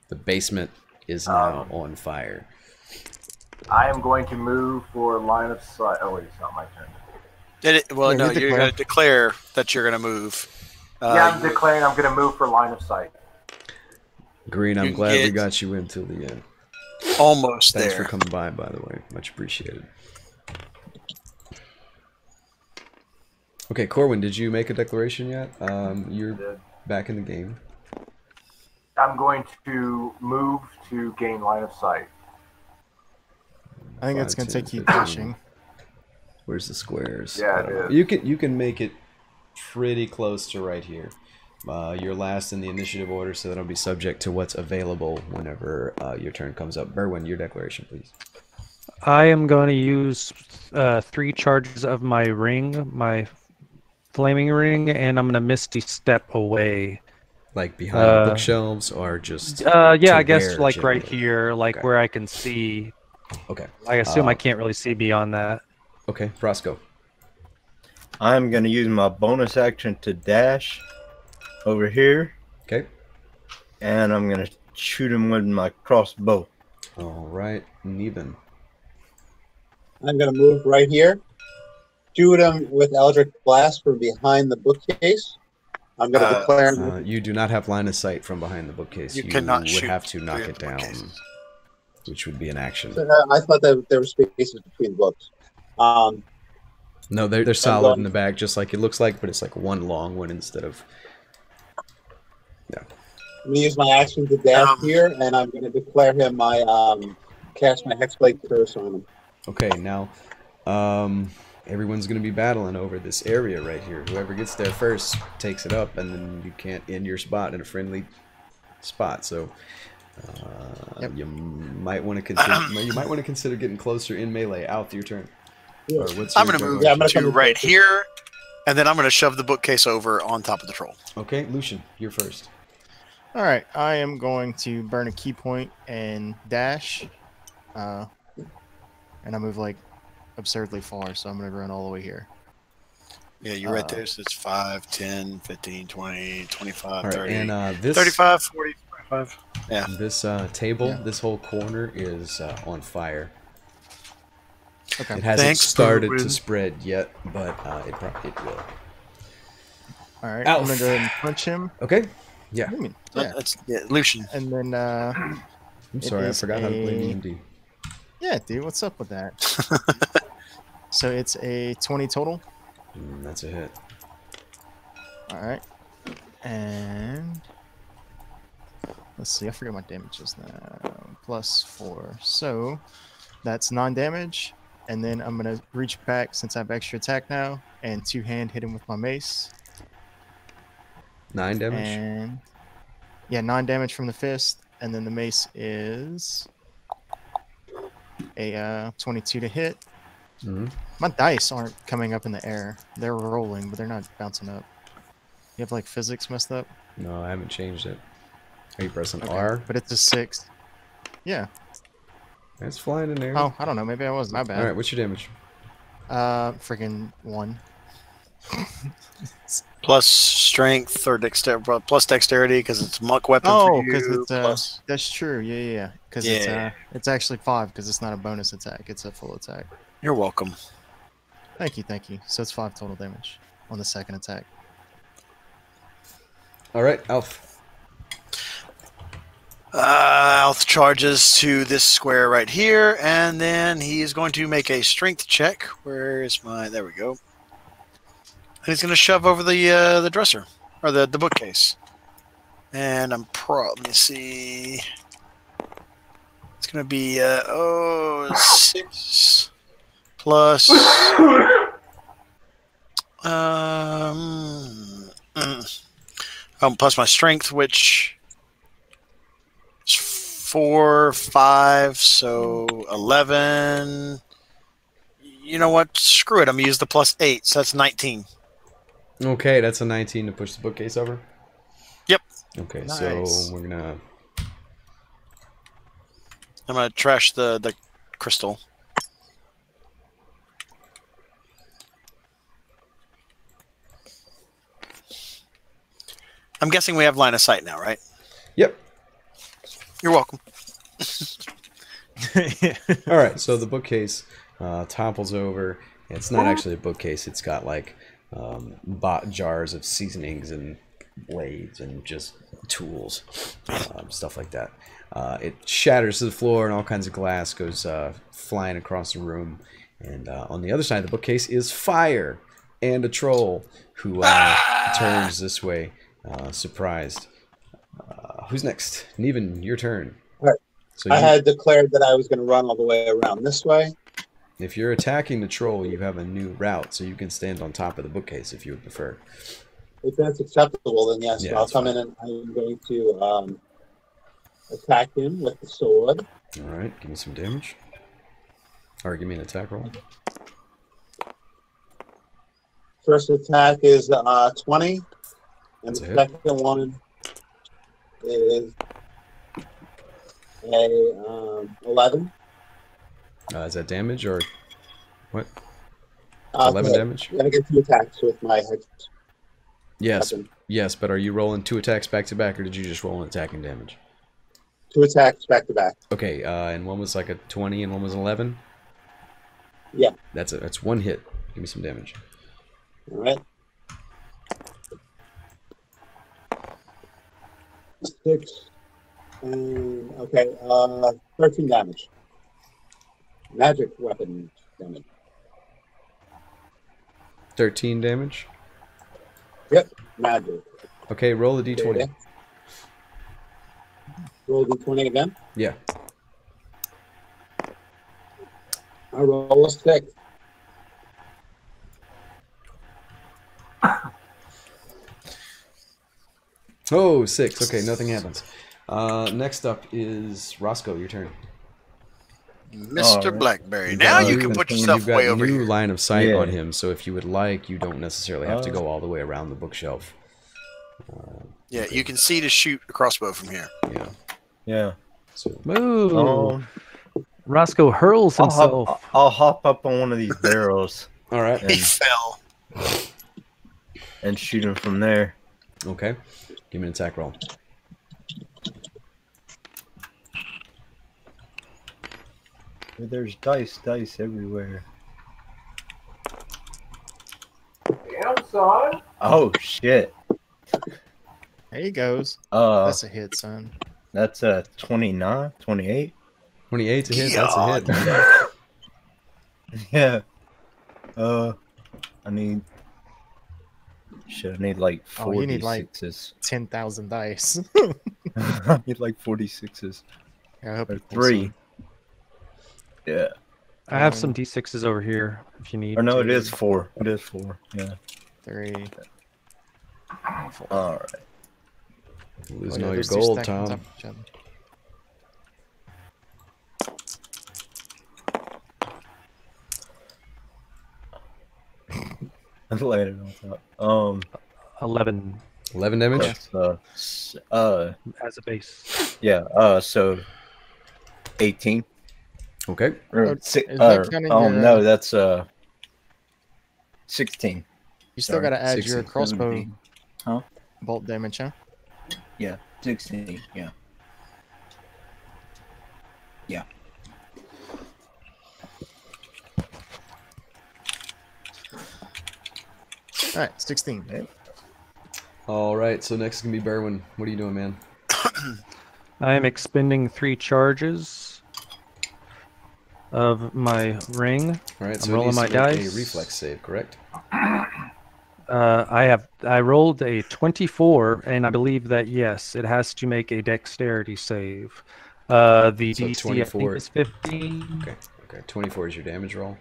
B: The basement is now on fire.
G: I am going to move for line of sight. Oh wait, it's not my turn.
E: Well,
A: Yeah,
E: no,
A: you
E: you're
A: declare.
E: going to declare that you're going to move.
G: Yeah, I'm declaring I'm going to move for line of sight.
B: Green, I'm
E: You
B: glad we
E: get-
B: got you into the end.
E: Almost
B: Thanks
E: there.
B: for coming by the way. Much appreciated. Okay, Corwin, did you make a declaration yet? You're
G: Did.
B: back in the game.
G: I'm going to move to gain line of sight.
A: I think that's
B: 5,
A: gonna
B: 10,
A: take you
B: 15.
A: pushing.
B: Where's the squares?
G: Yeah,
B: I
G: it
B: don't know.
G: is.
B: You can make it pretty close to right here. You're last in the initiative order, so that'll be subject to what's available whenever your turn comes up. Berwin, your declaration, please.
D: I am going to use 3 charges of my ring, my flaming ring, and I'm going to Misty Step away.
B: Like behind bookshelves, or just
D: Yeah,
B: to
D: I guess
B: where
D: like right
B: generally?
D: here, like
B: Okay.
D: where I can see.
B: Okay.
D: I assume I
B: Uh,
D: can't really see beyond that.
B: Okay, Frosco.
F: I'm going to use my bonus action to dash over here,
B: Okay.
F: and I'm going to shoot him with my crossbow.
B: All right, Neben.
C: I'm going to move right here. Shoot him with Eldritch Blast from behind the bookcase. I'm going to declare.
B: You do not have line of sight from behind the bookcase.
E: You cannot
B: would
E: shoot
B: have to knock
E: through
B: it
E: the
B: down,
E: bookcase.
B: which would be an action.
C: I thought that there were spaces between books.
B: No, they're solid
C: going-
B: in the back, just like it looks like, but it's like one long one instead of. Yeah.
C: I'm going to use my action to dash here, and I'm going to declare him my cast my Hexblade Curse on him.
B: Okay, now, everyone's gonna be battling over this area right here. Whoever gets there first takes it up, and then you can't end your spot in a friendly spot. So, you might want to consider. You might want to consider getting closer in melee. Out your turn. Or what's
E: I'm
B: your
E: going to move
C: Yeah, I'm gonna
E: to
C: come
E: right
C: to-
E: here, and then I'm going to shove the bookcase over on top of the troll.
B: Okay, Lucian, you're first.
A: All right, I am going to burn a key point and dash, and I move like absurdly far, so I'm gonna run all the way here.
E: Yeah, you're right there. So it's 5, 10, 15, 20, 25,
B: All right,
E: 30,
B: and this
E: 35, 40, 45. Yeah.
B: this table,
A: Yeah.
B: this whole corner is on fire.
A: Okay.
B: It hasn't
E: Thanks,
B: started to
E: Berwin.
B: spread yet, but it probably will.
A: All right,
B: Alf.
A: I'm gonna go ahead and punch him.
B: Okay. Yeah.
A: I mean, yeah,
E: That's Lucian.
A: and then
B: I'm
A: It
B: sorry, I
A: is
B: forgot how to play
A: a-
B: D&D.
A: yeah, dude, what's up with that? So it's a 20 total.
B: That's a hit.
A: All right, and let's see. I forget my damages now. +4, so that's non-damage. And then I'm gonna reach back since I have extra attack now, and two-hand hit him with my mace.
B: 9 damage.
A: And yeah, 9 damage from the fist, and then the mace is a 22 to hit.
B: Mhm.
A: My dice aren't coming up in the air; they're rolling, but they're not bouncing up. You have like physics messed up.
B: No, I haven't changed it. Are you pressing
A: Okay,
B: R?
A: but it's a 6. Yeah.
B: It's flying in there.
A: Oh, I don't know. Maybe I was. My bad.
B: All right, what's your damage?
A: Freaking 1.
E: Plus strength or plus dexterity because it's a muck weapon
A: Oh,
E: for
A: because
E: you.
A: it's
E: Plus,
A: that's true. Yeah. Because
E: Yeah.
A: it's actually 5 because it's not a bonus attack. It's a full attack.
E: you're welcome.
A: Thank you. So it's 5 total damage on the second attack.
B: All right, Alf.
E: Alf charges to this square right here, and then he is going to make a strength check. Where is my? There we go. And he's going to shove over the dresser or the bookcase. And I'm let me see. It's going to be 6 plus plus my strength, which is 4, 5, so 11. You know what? Screw it. I'm going to use the plus 8, so that's 19.
B: Okay, that's a 19 to push the bookcase over.
E: Yep.
B: Okay,
A: Nice.
B: so we're gonna.
E: I'm going to trash the crystal. I'm guessing we have line of sight now, right?
B: Yep.
E: You're welcome.
B: All right, so the bookcase topples over. It's not actually a bookcase. It's got like jars of seasonings and blades and just tools, stuff like that. It shatters to the floor and all kinds of glass goes flying across the room. And on the other side of the bookcase is fire and a troll who turns this way, surprised. Who's next? Neven, your turn.
C: Right.
B: So
C: I had declared that I was going to run all the way around this way.
B: If you're attacking the troll, you have a new route, so you can stand on top of the bookcase if you would prefer.
C: If that's acceptable, then yes.
B: Yeah,
C: I'll
B: that's
C: come
B: fine.
C: in and I'm going to attack him with the sword.
B: All right, give me some damage. Or give me an attack roll.
C: First attack is 20, and
B: That's a
C: the
B: hit.
C: second one is a 11.
B: Is that damage or what?
C: Uh,
B: 11
C: so
B: damage?
C: I'm going to get 2 attacks with my hex
B: Yes,
C: weapon.
B: yes, but are you rolling 2 attacks back to back, or did you just roll an attacking damage?
C: 2 attacks back to back.
B: Okay, and one was like a 20 and one was 11?
C: Yeah.
B: That's 1 hit. Give me some damage.
C: All right. 6 and okay, 13 damage. Magic weapon damage.
B: 13 damage?
C: Yep, magic.
B: Okay, roll a d20.
C: Okay. Roll d20 again.
B: Yeah.
C: I roll a 6.
B: Oh, 6. Okay, nothing happens. Next up is Roscoe, your turn.
E: Mr.
F: Alright.
E: Blackberry. Now you can put yourself
B: You've got
E: way over
B: new
E: here.
B: line of sight
F: Yeah.
B: on him, so if you would like, you don't necessarily have to
F: Oh.
B: go all the way around the bookshelf.
E: Yeah, you can see to shoot a crossbow from here.
B: Yeah.
F: Yeah.
B: So
D: Ooh. Roscoe hurls himself.
F: I'll hop up on one of these barrels
B: all right.
E: He fell.
F: and shoot him from there.
B: Okay. Give me an attack roll.
F: There's dice everywhere.
G: Damn, son.
F: Oh shit.
A: There he goes.
F: That's
A: That's a hit, son.
F: a 29, 28.
B: 28 to hit. That's a
E: God.
B: hit. Man.
F: Yeah. I need. Shit, I need like
A: Oh, you need, like-
F: 46s.
A: 10,000 dice.
F: I need like 46s.
A: I hope
F: Or
A: you pull
F: 3.
A: some.
F: Yeah.
D: I have some d6s over here if you need.
F: Or no, it
D: to.
F: is 4. It is 4. Yeah.
A: 3.
F: All right.
B: Losing
A: Oh, yeah,
B: all your
A: there's 2
B: gold,
A: stacked on top
B: Tom.
A: of each other.
F: I landed on top.
D: 11
B: 11 damage?
F: That's,
D: as a base.
F: yeah. So 18.
B: Okay.
F: Or
A: Oh,
F: six,
A: is that counting your,
F: no, that's 16.
A: You still
H: Sorry,
A: got to add
H: 16,
A: your crossbow
H: 17. Huh?
A: bolt damage, huh?
H: Yeah, 16. Yeah. Yeah.
A: All right, 16.
B: Okay. All right, so next is gonna be Berwin. What are you doing, man?
D: I am expending 3 charges of my ring.
B: All right,
D: I'm
B: so it
D: rolling
B: needs
D: my
B: to make
D: dice.
B: a reflex save, correct?
D: I rolled a 24, and I believe that yes, it has to make a dexterity save. The
B: So
D: DC I
B: 24.
D: think is 15.
B: Okay. 24 is your damage roll.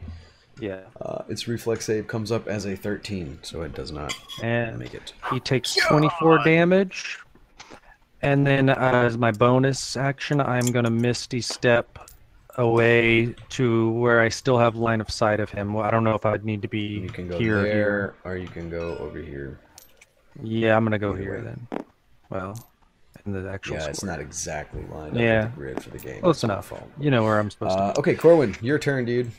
D: Yeah,
B: Its reflex save comes up as a 13, so it does not
D: and
B: make it.
D: he takes 24 damage. And then as my bonus action, I'm gonna Misty Step away to where I still have line of sight of him. Well, I don't know if I'd need to be
B: You can go
D: here.
B: there, or you can go over here.
D: Yeah, I'm gonna go
B: Either
D: here
B: way.
D: then. Well, in the actual
B: Yeah,
D: square.
B: it's not exactly lined up
D: Yeah.
B: with the grid for the game.
D: Close
B: It's my
D: enough.
B: fault.
D: You know where I'm supposed to be.
B: Okay, Corwin, your turn, dude.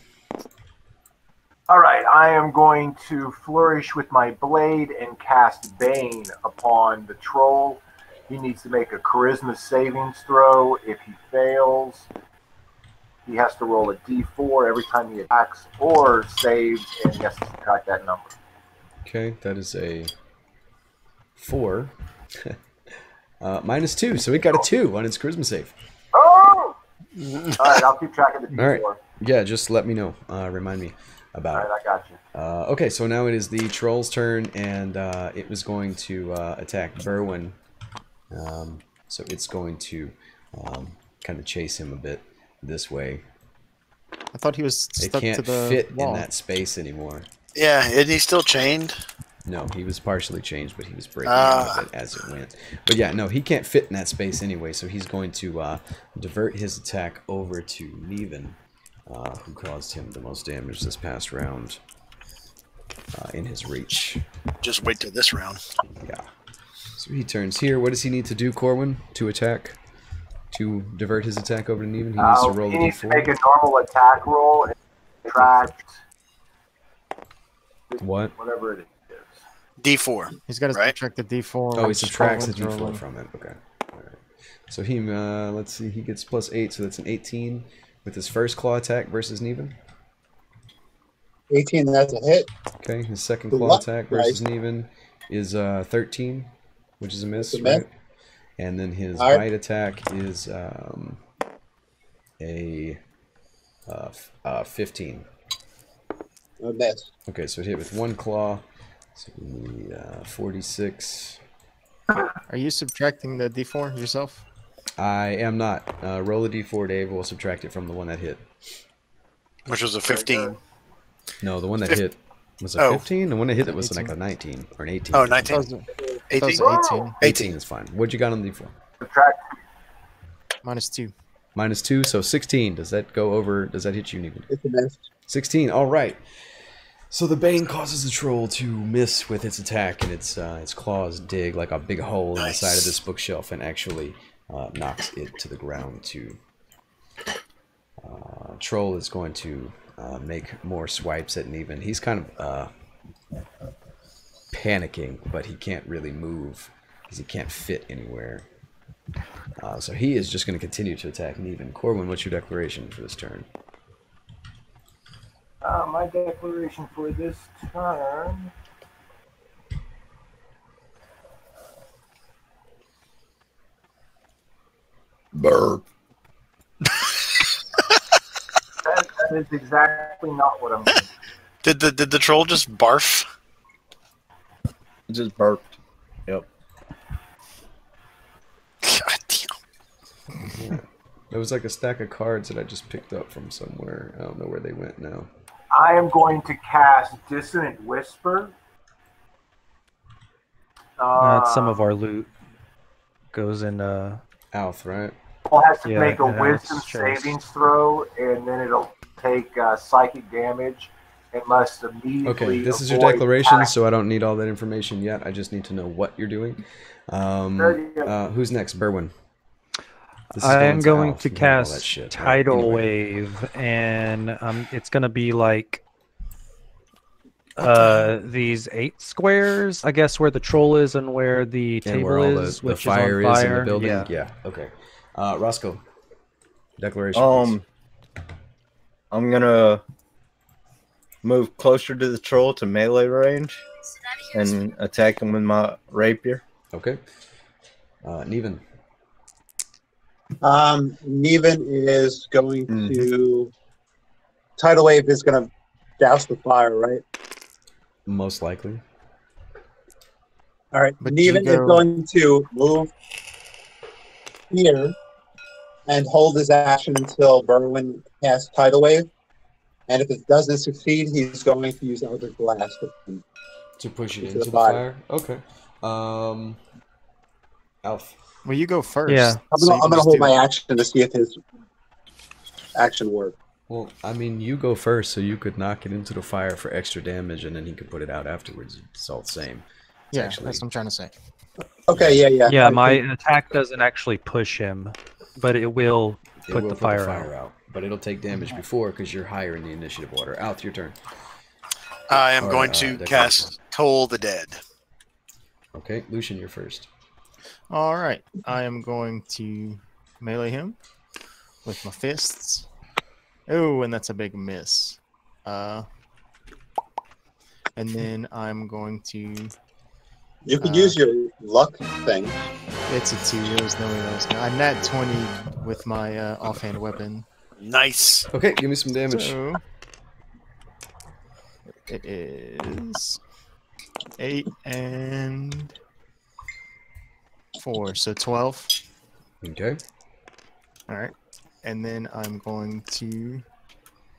G: All right, I am going to flourish with my blade and cast Bane upon the troll. He needs to make a charisma savings throw. If he fails, he has to roll a d4 every time he attacks or saves, and he has to subtract that number.
B: Okay, that is a 4. -2, so it got a 2 on its charisma save.
G: Oh! All right, I'll keep track of the d4.
B: All right. Yeah, just let me know. Remind me
G: All
B: about
G: right, I got you.
B: it. Okay, so now it is the troll's turn, and it was going to attack Berwin. So it's going to kind of chase him a bit this way.
A: I thought he was
B: It
A: stuck
B: can't
A: to the
B: fit
A: wall.
B: in that space anymore.
E: Yeah, isn't he still chained?
B: No, he was partially changed, but he was breaking out of it as it went. But yeah, no, he can't fit in that space anyway, so he's going to divert his attack over to Neven, who caused him the most damage this past round in his reach.
E: Just wait till this round.
B: Yeah. So he turns here. What does he need to do, Corwin, to attack? To divert his attack over to Neven? He needs to roll
G: He
B: a
G: needs to
B: d4.
G: make a normal attack roll and subtract
B: What?
G: whatever it is.
E: D4.
A: He's got to
E: Right?
A: subtract the d4.
B: Oh, he
A: which
B: subtracts the
A: Corwin's
B: d4
A: rolling.
B: from it. Okay. All right. So he, let's see, he gets +8, so that's an 18 with his first claw attack versus Neven.
C: 18, that's a hit.
B: Okay, his second
C: The
B: claw
C: what
B: attack versus
C: dice?
B: Neven is 13, which is a miss,
C: That's a miss.
B: right? And then his
C: All right.
B: bite attack is a 15.
C: A miss.
B: Okay, so it hit with one claw. So we need 46.
A: Are you subtracting the d4 yourself?
B: I am not. Roll a d4, Dave. We'll subtract it from the one that hit.
E: Which was a 15.
B: No, the one that
E: Fif-
B: hit was a
E: Oh.
B: 15. The one that hit it was like
A: 18.
B: a 19 or an 18.
E: Oh,
A: That
E: 19.
A: was, that
E: 18.
A: was 18.
B: 18 is fine. What'd you got on the d4?
G: Subtract
A: -2.
B: -2, so 16. Does that go over? Does that hit you, Neven?
C: It's a miss.
B: 16. All right. So the Bane causes the troll to miss with its attack, and its claws dig like a big hole in the side of this bookshelf, and actually knocks it to the ground. Too. Troll is going to make more swipes at Neven. He's kind of panicking, but he can't really move because he can't fit anywhere. So he is just going to continue to attack Neven. Corwin, what's your declaration for this turn?
G: my declaration for this turn.
H: Burp.
G: That is exactly not what I'm doing.
E: Did the troll just barf?
F: It just burped. Yep.
E: God damn.
B: There was like a stack of cards that I just picked up from somewhere. I don't know where they went now.
G: I am going to cast Dissonant Whisper.
D: That's some of our loot. Goes in.
B: Alf, right?
G: It has to
D: Yeah,
G: make a
D: it has
G: Wisdom
D: chest.
G: savings throw, and then it'll take psychic damage. It must immediately.
B: Okay, this is your
G: avoid
B: declaration,
G: attack.
B: so I don't need all that information yet. I just need to know what you're doing. Who's next? Berwin. This is
D: I am
B: to
D: going
B: Alf.
D: to
B: You have all that
D: cast
B: shit, right?
D: Tidal
B: Anyway.
D: Wave, and it's gonna be like these 8 squares, I guess, where the troll is and where the
B: And
D: table
B: where all
D: is,
B: the
D: which
B: fire
D: is on
B: is
D: fire.
B: in the building?
D: Yeah.
B: Okay. Roscoe, declaration, please.
F: I'm gonna move closer to the troll to melee range and attack him with my rapier.
B: Okay. Neven.
C: Neven is going to. Tidal wave is going to douse the fire, right?
B: Most likely.
C: All right.
A: But
C: Neven is
A: Jigo-
C: going to move here and hold his action until Berwin casts Tidal Wave. And if it doesn't succeed, he's going to use Eldritch Blast
B: To push it
C: into
B: into
C: the
B: the
C: fire.
B: fire? Okay. Alf.
A: Well, you go first.
D: Yeah.
C: I'm
A: so
C: going
A: you can
C: to
A: just
C: hold
A: do
C: my
A: it.
C: action to see if his action works.
B: Well, I mean, you go first, so you could knock it into the fire for extra damage, and then he could put it out afterwards. It's all the same. It's
A: Yeah,
B: actually-
A: that's what I'm trying to say.
C: Okay, yeah.
D: Yeah,
C: I
D: my
C: think-
D: attack doesn't actually push him, but it will
B: It
D: put
B: will
D: the fire out.
B: out. But it'll take damage before because you're higher in the initiative order. Alf, your turn.
E: I am
B: Or,
E: going to
B: declaration.
E: cast Toll the Dead.
B: Okay, Lucian, you're first.
A: All right, I am going to melee him with my fists. Oh, and that's a big miss. And then I'm going to.
C: You could use your luck thing.
A: It's a 2. There's no way else. I'm nat 20 with my offhand weapon.
E: Nice.
B: Okay, give me some damage.
A: So it is 8 and 4, so 12.
B: Okay.
A: All right, and then I'm going to.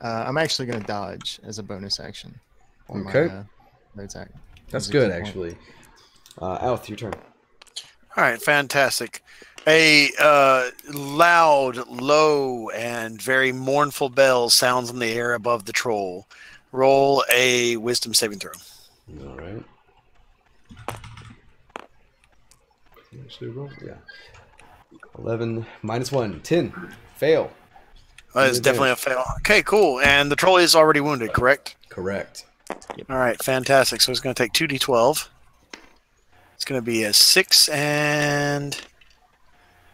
A: I'm actually going to dodge as a bonus action. On
B: Okay.
A: My attack.
B: That's
A: As a
B: good,
A: key point.
B: actually. Alf, your turn.
E: All right, fantastic. A loud, low, and very mournful bell sounds in the air above the troll. Roll a wisdom saving throw.
B: All right. Actually, roll. Yeah. 11 minus 1. 10. Fail.
E: That is definitely a fail. Okay, cool. And the troll is already wounded, correct?
B: Correct.
E: All right, fantastic. So it's going to take 2d12. It's going to be a 6 and...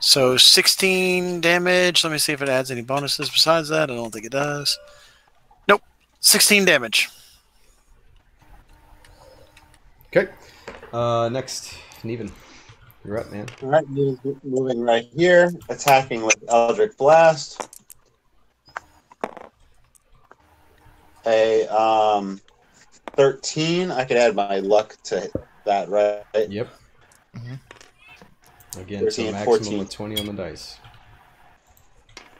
E: So 16 damage. Let me see if it adds any bonuses besides that. I don't think it does. Nope. 16 damage.
B: Okay. Next, Neven. You're up, man.
C: All right, moving right here, attacking with Eldritch Blast. A 13. I could add my luck to that, right?
B: Yep.
A: Mhm.
B: Again,
C: 13
B: so
C: and
B: maximum
C: 14.
B: of 20 on the dice.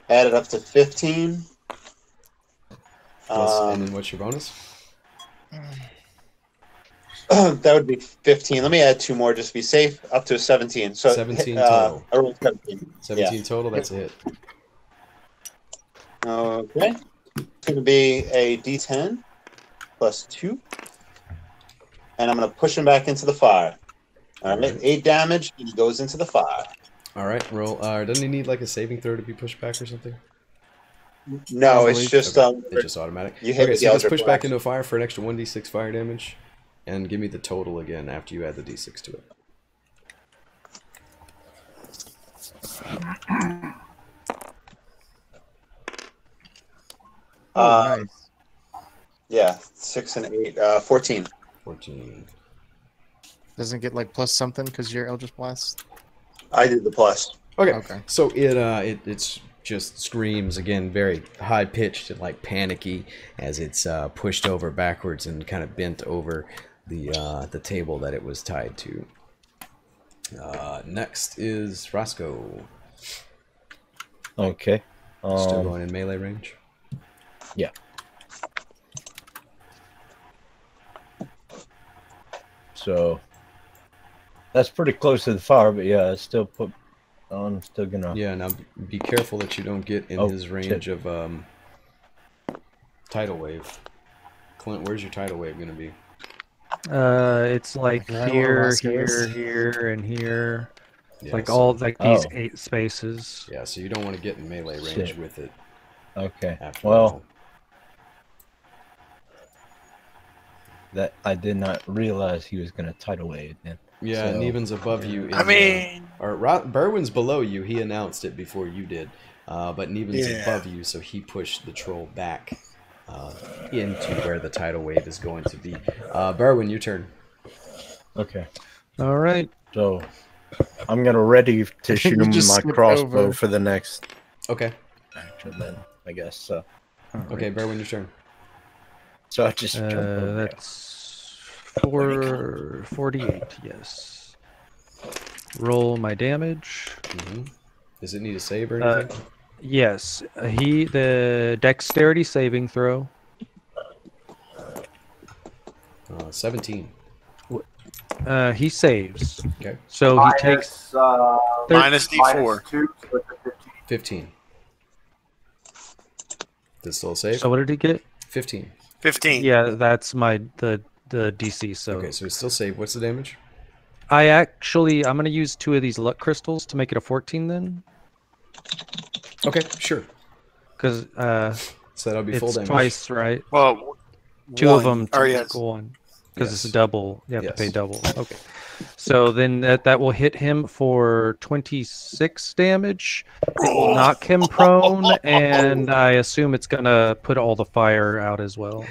C: Add it up to 15.
B: Plus, and then what's your bonus?
C: That would be 15. Let me add 2 more just to be safe. Up to 17. So
B: 17 total.
C: I rolled 17.
B: 17 total, that's a hit.
C: Okay. It's going to be a D10 plus 2. And I'm going to push him back into the fire. All right. 8 damage, and he goes into the fire.
B: All right, roll. Doesn't he need like a saving throw to be pushed back or something?
C: No, it's just
B: It's just automatic.
C: you hit
B: Okay,
C: with the
B: so just
C: Eldritch
B: push back
C: Blast.
B: into a fire for an extra 1d6 fire damage, and give me the total again after you add the d6 to it.
A: Nice.
C: Yeah, 6 and 8, 14.
B: 14.
A: Doesn't it get like plus something because you're Eldritch Blast?
C: I did the plus.
B: Okay.
A: Okay.
B: So it's just screams again, very high pitched and like panicky as it's pushed over backwards and kind of bent over the table that it was tied to. Next is Roscoe.
F: Okay.
B: Still going in melee range.
F: Yeah. So that's pretty close to the fire, but yeah, it's still put on. Still gonna.
B: Yeah. Now be careful that you don't get in
F: Oh,
B: his range of tidal wave. Clint, where's your tidal wave gonna be?
D: It's like
A: Right where
D: here,
A: Roscoe is.
D: here, and here.
B: Yeah,
D: Like
B: so-
D: all like these
F: Oh.
D: 8 spaces.
B: Yeah, so you don't want to get in melee range
F: Shit.
B: with it.
F: Okay.
B: After
F: Well,
B: all.
F: that I did not realize he was gonna tidal wave. Then.
B: Yeah,
F: So-
B: Neven's above you.
E: I mean,
B: Berwin's below you. He announced it before you did. But Neven's
E: Yeah.
B: above you, so he pushed the troll back into where the tidal wave is going to be. Berwin, your turn.
F: Okay.
D: All right.
F: So I'm gonna ready to shoot
A: You
F: him
A: just
F: my
A: skipped
F: crossbow
A: over.
F: for the next
B: Okay.
F: action. Then I guess so.
B: Okay, Berwin, your turn.
F: So I just jump over.
D: That's 48. Yes. Roll my damage.
B: Mm-hmm. Does it need a save or
D: Uh,
B: anything?
D: Yes. The dexterity saving throw.
B: 17.
D: He saves.
B: Okay.
D: So he takes.
E: minus D4.
G: 2, so it's a 15.
B: 15. Does it still save?
D: So what did he get?
B: 15.
E: 15.
D: Yeah, that's the DC. So
B: Okay, so it's still save. What's the damage?
D: I'm gonna use 2 of these luck crystals to make it a 14 then,
B: Okay, sure.
D: because
B: So that'll be full
D: it's
B: damage.
D: twice, right?
E: Well,
D: 2 of them
E: Or
D: to
E: yes.
D: make 1, because it's a
B: Yes.
D: double. You have to pay
B: Yes.
D: double. Okay. So then that will hit him for 26 damage. It will knock him prone, and I assume it's gonna put all the fire out as well.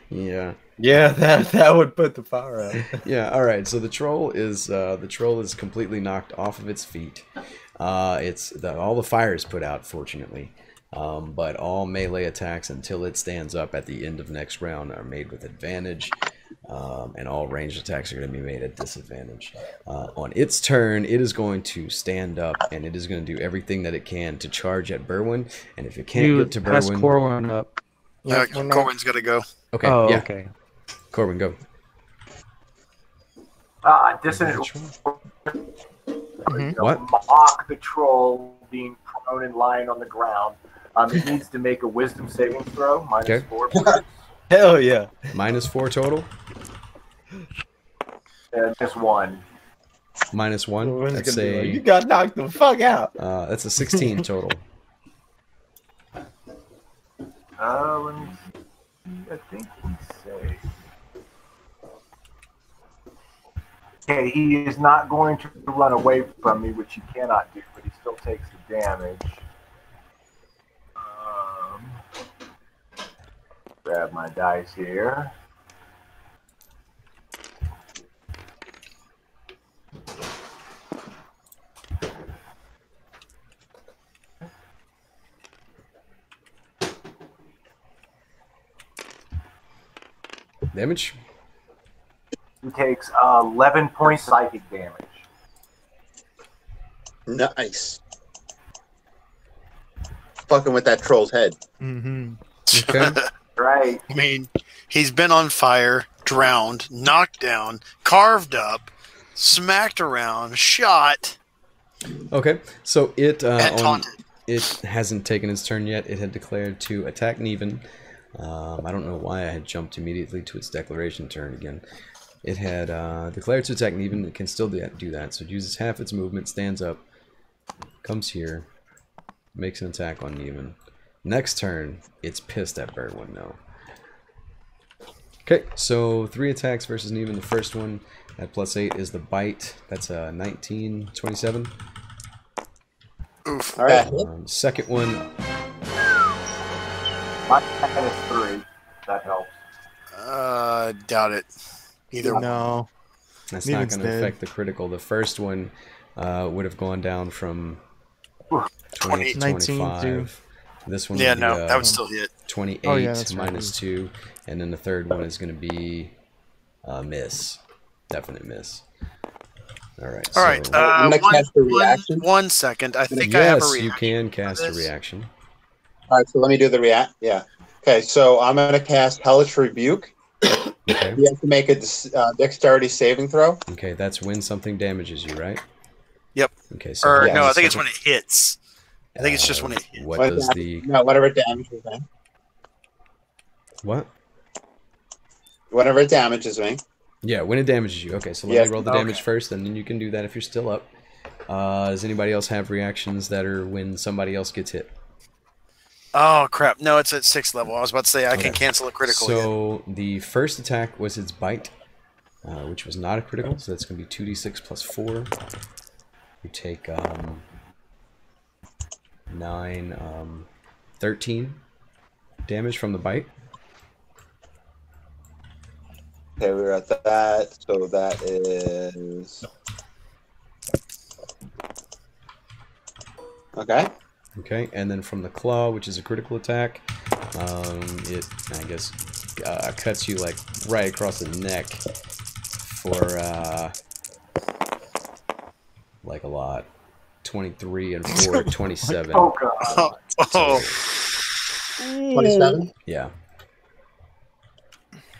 B: Yeah.
F: Yeah, that would put the fire out.
B: Yeah, all right. So the troll is completely knocked off of its feet. All the fire is put out, fortunately. But all melee attacks until it stands up at the end of next round are made with advantage, and all ranged attacks are going to be made at disadvantage. On its turn, it is going to stand up, and it is going to do everything that it can to charge at Berwin. And if it can't
D: You
B: get to
D: pass
B: Berwin,
D: Corwin up.
A: We're not-
E: Corwin's got to go.
B: okay,
D: Oh,
B: yeah,
D: okay.
B: Corbin, go.
G: Dissonant.
B: What?
G: Mock the troll being prone and lying on the ground. It needs to make a wisdom saving throw, minus
B: Okay.
G: 4.
F: Hell yeah.
B: -4 total.
G: Just 1.
B: -1.
F: When's
B: That's
F: gonna be like, you
B: a
F: got knocked the fuck out.
B: that's a 16 total.
G: Let me see. I think we say. Okay, he is not going to run away from me, which he cannot do, but he still takes the damage. Grab my dice here.
B: Damage.
G: He takes 11 points psychic damage.
C: Nice. Fucking with that troll's head.
A: Mm-hmm.
B: Okay.
G: Right.
E: I mean, he's been on fire, drowned, knocked down, carved up, smacked around, shot,
B: Okay. So it
E: and taunted.
B: it hasn't taken its turn yet. It had declared to attack Neven. I don't know why I had jumped immediately to its declaration turn again. It had declared to attack Neven. It can still do that. So it uses half its movement, stands up, comes here, makes an attack on Neven. Next turn, it's pissed at Berwin now. Okay, so 3 attacks versus Neven. The first one at +8 is the bite. That's a 19, 27.
E: Oof.
C: All right.
B: Second one,
G: Minus 3. That helps.
E: Doubt it. Either one.
A: No.
B: that's not
A: Neven's
B: going to
A: dead.
B: affect the critical. The first one would have gone down from 20 to
A: 19 to-
B: 25. This one
E: Yeah,
B: would be,
E: no, that would still hit.
B: 28
A: Oh, yeah, that's right.
B: -2, and then the third one is going to be miss. Definite miss. All right.
E: All right.
B: so-
C: I'm gonna cast a reaction.
E: 1 second. I think I have a
B: yes,
E: reaction.
B: you can cast a
E: this.
B: reaction.
C: All right, so let me do the react. Yeah. Okay, so I'm going to cast Hellish Rebuke.
B: Okay.
C: You have to make a dexterity saving throw.
B: Okay, that's when something damages you, right?
E: Yep.
B: Okay. So
E: Or
C: Yeah,
E: no, I
C: the
E: think it's when it hits. I think it's just when it hits.
B: What
C: What
B: does
C: dam-
B: the
C: No, whatever it damages me.
B: what?
C: Whatever it damages me.
B: Yeah, when it damages you. Okay, so let
C: Yes,
B: me roll the
E: okay.
B: damage first, and then you can do that if you're still up. Does anybody else have reactions that are when somebody else gets hit?
E: Oh crap! No, it's at 6th level. I was about to say I can cancel a critical.
B: So the first attack was its bite, which was not a critical. So that's going to be 2d6 plus 4. You take 13 damage from the bite.
C: Okay, we're at that. So that is. Okay.
B: Okay, and then from the claw, which is a critical attack, it, I guess, cuts you like right across the neck for like a lot. 23 and 4, 27.
G: Oh god.
E: Oh,
C: 27.
B: Yeah.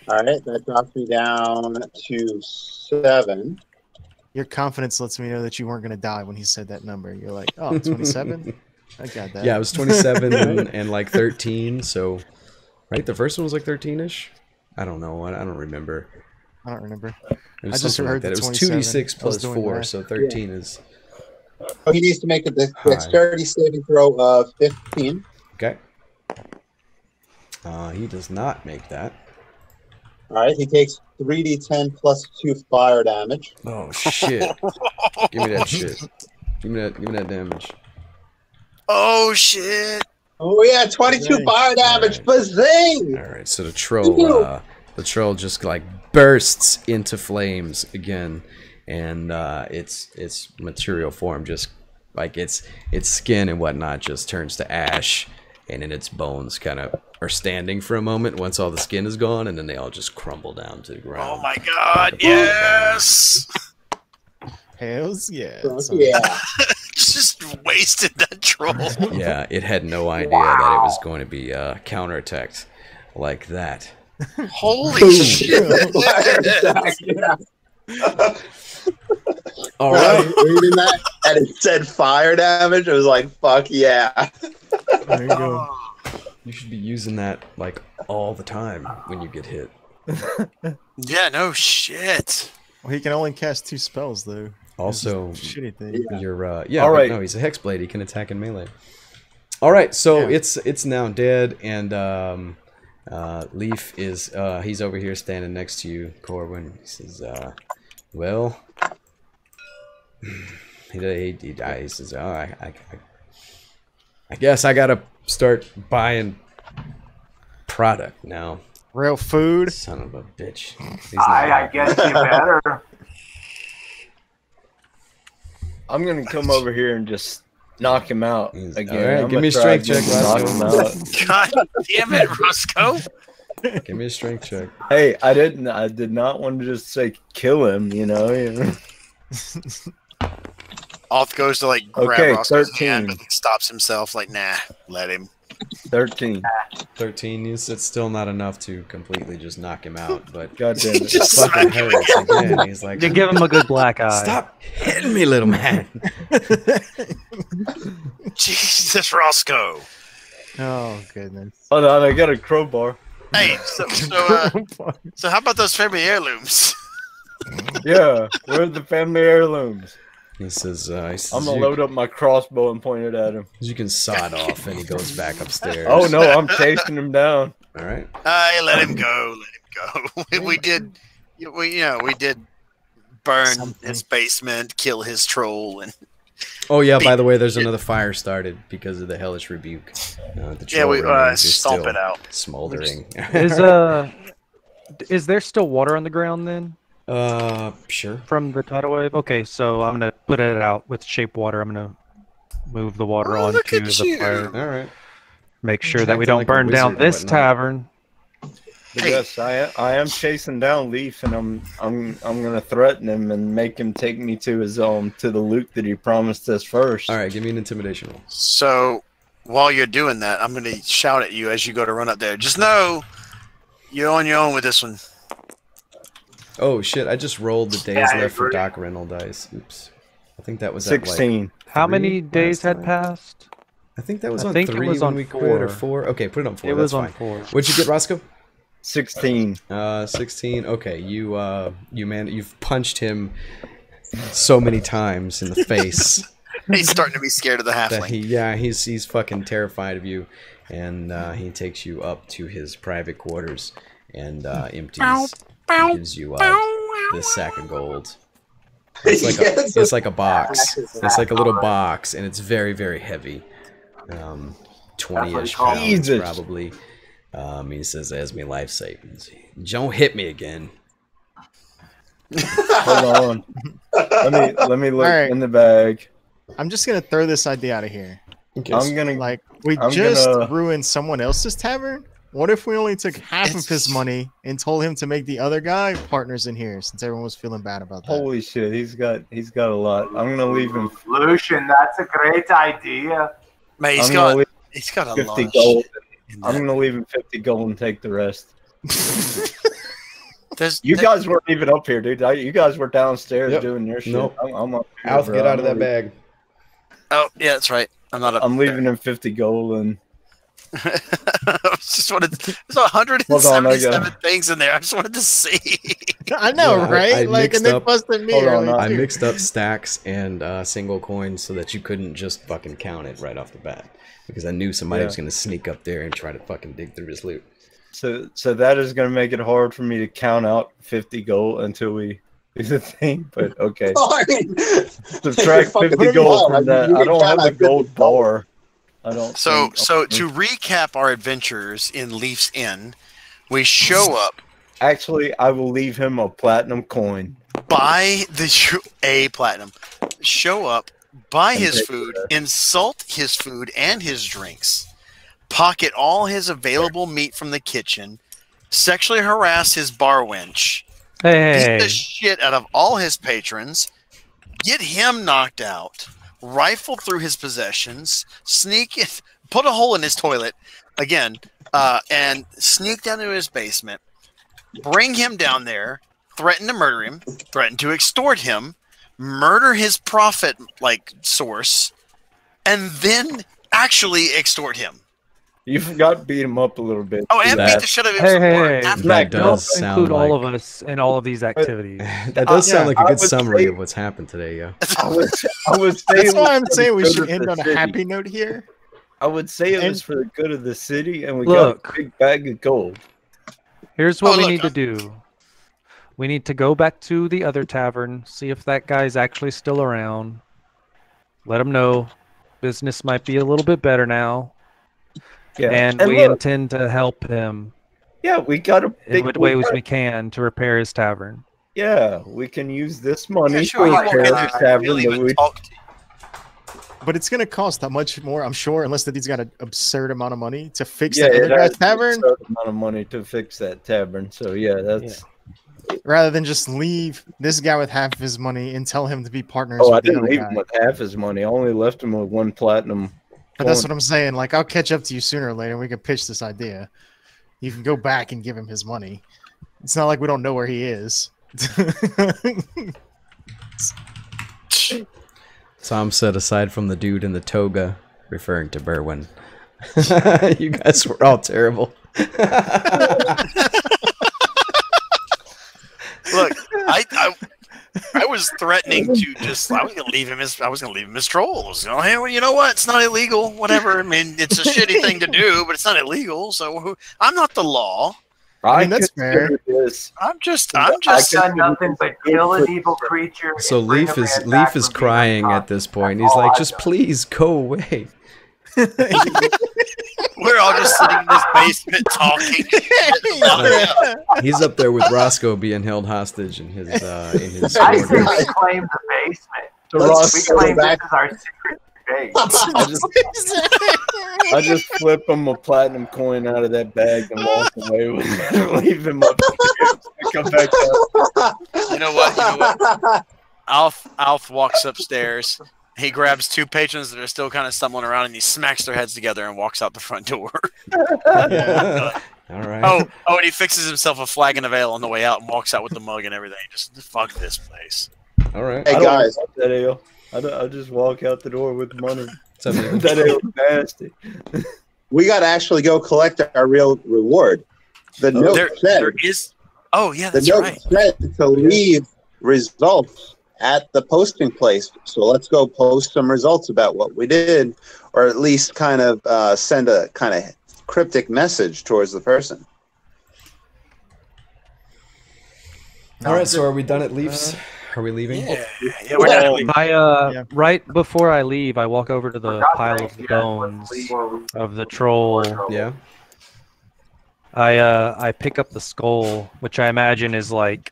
C: All right, that drops me down to 7.
A: Your confidence lets me know that you weren't going to die when he said that number. You're like, oh, 27? I got that.
B: Yeah, it was 27 and like 13, so... Right? The first one was like 13-ish? I don't know. I don't remember.
A: I don't remember.
B: It was
A: I just
B: something
A: heard
B: like that.
A: the
B: It was
A: 27.
B: 2d6
A: I was
B: plus
A: doing
B: 4,
A: math.
B: so 13 is...
C: So he needs to make a dexterity saving throw of 15.
B: Okay. He does not make that.
C: All right, he takes 3d10 plus 2 fire damage.
B: Oh, shit. Give me that shit. Give me that damage.
E: oh shit!
C: Oh yeah, 22
A: Dang.
C: fire damage.
B: All
C: Bazing!
B: Alright, so the troll just like bursts into flames again, and its material form just like its skin and whatnot just turns to ash, and then its bones kind of are standing for a moment once all the skin is gone, and then they all just crumble down to the ground.
E: Oh my god! Yes!
A: Hells yeah.
C: Oh,
A: son.
C: yeah.
E: Just wasted that troll.
B: Yeah, it had no idea that it was going to be counterattacked like that.
E: Holy shit!
C: Fire attack, yeah.
B: All
C: I
B: right.
C: was reading that, and it said fire damage. I was like, fuck yeah.
A: There you go.
B: You should be using that like all the time when you get hit.
E: Yeah, no shit.
A: Well, he can only cast 2 spells, though.
B: Also,
A: Shitty thing.
B: you're
F: All
B: but
F: right.
B: no, he's a hexblade. He can attack in melee. All right, so
A: Yeah.
B: it's now dead, and Leaf is he's over here standing next to you, Corwin. He says, "Well," he dies. He says, "Oh, I guess I gotta start buying product now."
A: Real food.
B: Son of a bitch. He's
G: I guess you better.
F: I'm gonna come over here and just knock him out
B: He's-
F: again.
B: all right,
F: I'm
B: give me a
F: gonna try
B: strength
F: again
B: check,
F: to knock him out.
E: God damn it, Roscoe!
B: Give me a strength check.
F: Hey, I did not want to just say kill him, you know.
E: Oth goes to like grab
F: Okay,
E: Roscoe's
F: 13.
E: hand, but stops himself. Like, nah, let him.
F: 13.
B: 13. It's still not enough to completely just knock him out, but
F: God damn it.
E: Just
B: fucking
E: smack him.
B: hurts again. He's like,
D: You give him a good black eye.
B: stop hitting me, little man.
E: Jesus, Roscoe.
A: Oh, goodness.
F: Hold on, I got a crowbar.
E: Hey, so how about those family heirlooms?
F: Yeah, where's the family heirlooms?
B: He says,
F: I'm gonna load up my crossbow and point it at him.
B: You can sod off, and he goes back upstairs.
F: Oh no, I'm chasing him down.
B: All right.
E: Let him go. Let him go. we did burn
A: Something.
E: his basement, kill his troll, and
B: Oh yeah. By the way, there's another fire started because of the hellish rebuke. The
E: yeah, we
B: troll remains is
E: stomp
B: still
E: it out.
B: smoldering.
D: Is there still water on the ground then
B: Sure.
D: from the tidal wave? Okay, so I'm gonna put it out with shape water. I'm gonna move the water
E: Oh, look
D: onto
E: at
D: the
E: you.
D: fire.
B: All right.
D: Make sure that we
B: Acting
D: don't
B: like a
D: burn down
B: wizard and
D: this
B: whatnot.
D: tavern.
F: But
E: Hey.
F: yes, I am chasing down Leaf, and I'm gonna threaten him and make him take me to his to the loot that he promised us first.
B: All right. Give me an intimidation roll.
E: So while you're doing that, I'm going to shout at you as you go to run up there. Just know you're on your own with this one.
B: Oh shit! I just rolled the days
G: Yeah, I
B: left for
G: agree.
B: Doc Rental dice. Oops. I think that was at, like,
F: 16.
D: How
B: 3
D: many days
B: last
D: had
B: time.
D: passed?
B: I think that was
D: I
B: on
D: think it
B: 3
D: was
B: when
D: on
B: we quit, or
D: 4.
B: 4. Okay, put it on 4.
D: It
B: That's
D: was on
B: fine.
D: 4.
B: What'd you get, Roscoe?
F: 16.
B: 16. Okay, you've punched him so many times in the face
E: He's starting to be scared of the
B: that
E: halfling.
B: he's fucking terrified of you, and he takes you up to his private quarters and empties, gives you this sack of gold. It's like it's like a box. It's like a little box, and it's very, very heavy. 20-ish pounds probably. He says, "As me life savings. Don't hit me again."
F: Hold on. Let me look
A: Alright.
F: in the bag.
A: I'm just gonna throw this idea out of here.
F: I'm gonna
A: Like, we
F: I'm
A: just
F: gonna-
A: ruined someone else's tavern. What if we only took half of his money and told him to make the other guy partners in here, since everyone was feeling bad about that?
F: Holy shit, he's got a lot. I'm gonna leave him.
G: Lucian, that's a great idea.
E: Man,
F: I'm gonna leave
E: he's got a
F: 50
E: lot of
F: gold.
E: shit in
F: I'm
E: that.
F: gonna leave him 50 gold and take the rest. You
E: There-
F: guys weren't even up here, dude. You guys were downstairs
B: Yep.
F: doing your shit.
B: Nope.
F: I'm up here,
B: Alf,
F: bro.
B: get out of that bag.
E: Oh, yeah, that's right. I'm not up.
F: I'm leaving him 50 gold and
E: I just wanted. There's
F: Hold on,
E: 177 things in there. I just wanted to see.
A: I know,
B: Yeah,
A: right?
B: I
A: like,
B: mixed
A: and then
B: up-
A: busted me
F: Hold on,
A: earlier,
B: I
A: too.
B: mixed up stacks and single coins so that you couldn't just fucking count it right off the bat, because I knew somebody was gonna sneak up there and try to fucking dig through his loot.
F: so that is gonna make it hard for me to count out 50 gold until we do the thing. But okay,
C: I mean,
F: subtract
C: fucking
F: 50
C: put 'em
F: gold
C: on.
F: from that.
C: You
F: I
C: can
F: don't
C: count
F: have
C: out
F: the
C: 50
F: gold bar. I don't.
E: So
F: think-
E: to recap our adventures in Leaf's Inn, we show up,
F: actually, I will leave him a platinum coin.
E: buy a platinum, show up, buy
F: And
E: his
F: take
E: food,
F: the-
E: insult his food and his drinks, pocket all his available meat from the kitchen, sexually harass his bar wench, beat
D: Hey,
E: the shit out of all his patrons, get him knocked out, rifle through his possessions, sneak in, put a hole in his toilet again, and sneak down into his basement, bring him down there, threaten to murder him, threaten to extort him, murder his profit source, and then actually extort him.
F: You forgot to beat him up a little bit.
E: Oh, and
B: That-
E: beat the shit out of him
D: hey,
E: some more.
D: hey,
E: After-
B: That
D: don't
B: does sound
D: include all
B: like
D: of us in all of these activities.
B: that does sound like a
F: I
B: good
F: would
B: summary
F: say-
B: of what's happened today, yo.
F: I would say
A: That's
F: it
A: why
F: was
A: I'm
F: for the
A: saying we
F: good
A: should
F: of
A: end
F: the
A: on a
F: city.
A: happy note here.
F: I would say it
A: And-
F: was for the good of the city, and we
D: Look.
F: got a big bag of gold.
D: Here's what
E: Oh,
D: we
E: look,
D: need to do. We need to go back to the other tavern, see if that guy's actually still around. Let him know business might be a little bit better now,
F: Yeah,
D: and we
F: look,
D: intend to help him
F: yeah, we got a
D: in
F: big.
D: what ways we can to repair his tavern.
F: Yeah, we can use this money
E: Yeah, sure,
F: to
E: you won't
F: repair
E: get
F: this
E: to
F: tavern.
E: really
F: but
E: even
F: we-
E: talk to you.
A: But it's going to cost that much more, I'm sure, unless that he's got an absurd amount of money to fix
F: Yeah,
A: the
F: it
A: other
F: has
A: guy's
F: a
A: tavern,
F: certain amount of money to fix that tavern. So yeah, that's.
A: rather than just leave this guy with half of his money and tell him to be partners
F: Oh, I
A: with the
F: didn't
A: other
F: leave
A: guy.
F: him with half his money. I only left him with one platinum.
A: But that's
F: coin.
A: what I'm saying. Like, I'll catch up to you sooner or later, and we can pitch this idea. You can go back and give him his money. It's not like we don't know where he is.
B: Tom said, aside from the dude in the toga, referring to Berwyn. You guys were all terrible.
E: Look, I was threatening to just. I was gonna leave him as trolls. You know, hey, well, you know what? It's not illegal. Whatever. I mean, it's a shitty thing to do, but it's not illegal. So I'm not the law.
A: I mean, that's fair.
F: consider this-
E: I'm just.
F: I
G: I've
F: can-
G: done nothing but kill an evil creature.
B: So
G: and bring
B: Leaf
G: a
B: is
G: man back
B: Leaf is
G: from being
B: crying at
G: unconscious.
B: this point.
G: That's
B: He's
G: all
B: like,
G: I've
B: just
G: done.
B: please go away.
E: We're all just sitting in this basement talking.
B: He's up there with Roscoe being held hostage in his
G: I say
B: quarters.
G: we claim the basement.
F: The
C: Let's
F: Ross-
G: We
C: go
G: claim
C: back.
G: this is our secret base.
F: I just flip him a platinum coin out of that bag and walk away with it. Leave him up here. Come back up.
E: You know what? Alf walks upstairs. He grabs two patrons that are still kind of stumbling around, and he smacks their heads together and walks out the front door.
B: Yeah. All right.
E: Oh, and he fixes himself a flagon of ale on the way out and walks out with the mug and everything. Just fuck this place.
B: All right.
C: Hey
F: I don't
C: guys,
F: want that ale. I just walk out the door with money.
B: What's up, man?
F: That ale nasty.
C: we got to actually go collect our real reward. The note
E: There
C: said,
E: is. Oh yeah,
C: the
E: that's
C: note
E: right.
C: said to leave results at the posting place. So let's go post some results about what we did, or at least kind of send a kind of cryptic message towards the person.
B: All right, so are we done at Leafs? Are we leaving?
E: Yeah, we're done.
D: I right before I leave, I walk over to the pile of bones of the troll.
B: Yeah.
D: I pick up the skull, which I imagine is like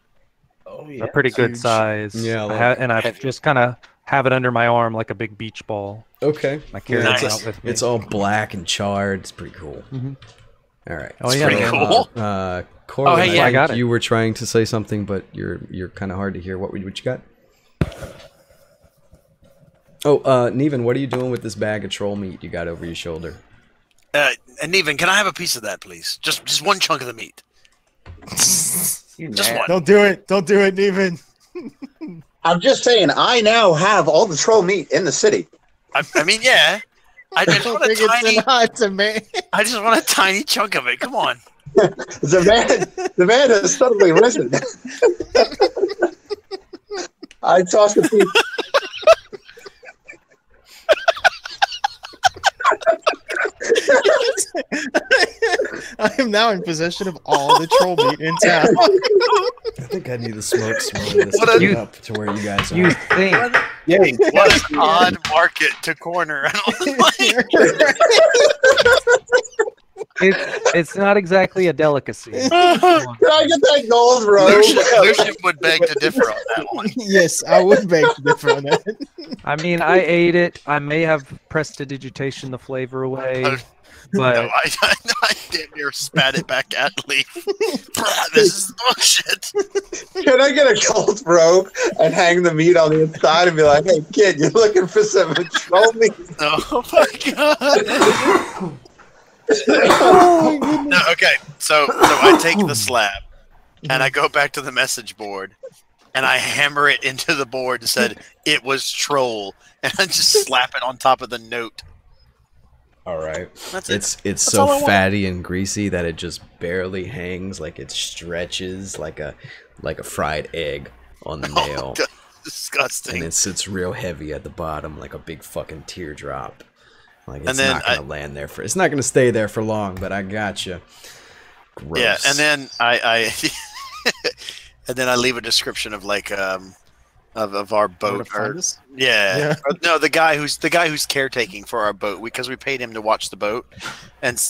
D: a pretty good
A: Huge.
D: size.
B: Yeah,
D: and I just kind of have it under my arm like a big beach ball.
B: Okay.
D: I carry
E: Nice.
D: it out with me.
B: It's all black and charred. It's pretty cool.
D: Mhm.
B: All right.
D: Oh, yeah,
E: pretty
D: man.
E: cool.
B: Corbin,
E: hey, yeah.
D: I got it.
B: You were trying to say something, but you're kind of hard to hear. What you got? Oh, Neven, what are you doing with this bag of troll meat you got over your shoulder?
E: And even, can I have a piece of that, please? Just one chunk of the meat. Just one.
A: Don't do it. Don't do it, even.
C: I'm just saying, I now have all the troll meat in the city.
E: I mean, yeah. I just
A: don't
E: want a
A: think it's
E: tiny.
A: enough to me.
E: I just want a tiny chunk of it. Come on.
C: The man has suddenly risen. I tossed a piece.
A: I am now in possession of all the troll meat in town.
B: I think I need to smoke some of this
E: What
B: to
E: a-
B: get up to where you guys are.
D: You think?
F: Yay.
E: What an odd market to corner. I don't like.
D: It's not exactly a delicacy.
C: Can I get that gold robe?
E: Lucian would beg to differ on that one.
A: Yes, I would beg to differ on that.
D: I mean, I ate it. I may have prestidigitation the flavor away,
E: No,
D: but
E: I damn near spat it back at Leaf. This is bullshit.
C: Can I get a gold robe and hang the meat on the inside and be like, hey, kid, you're looking for some troll meat?
E: Oh my god. No, okay, so I take the slab and I go back to the message board and I hammer it into the board and said it was troll, and I just slap it on top of the note.
B: All right.
E: That's it.
B: It's
E: That's
B: so
E: all I want.
B: fatty and greasy that it just barely hangs, like it stretches like a fried egg on the nail,
E: God,
B: and
E: disgusting.
B: it sits real heavy at the bottom like a big fucking teardrop. Like it's
E: And then
B: not gonna land there for. It's not gonna stay there for long. But I got you. Gross.
E: Yeah, and then I and then I leave a description of like of our
A: Where
E: boat.
A: to find
E: Or,
A: us?
E: yeah. Or, no, the guy who's caretaking for our boat, because we paid him to watch the boat, and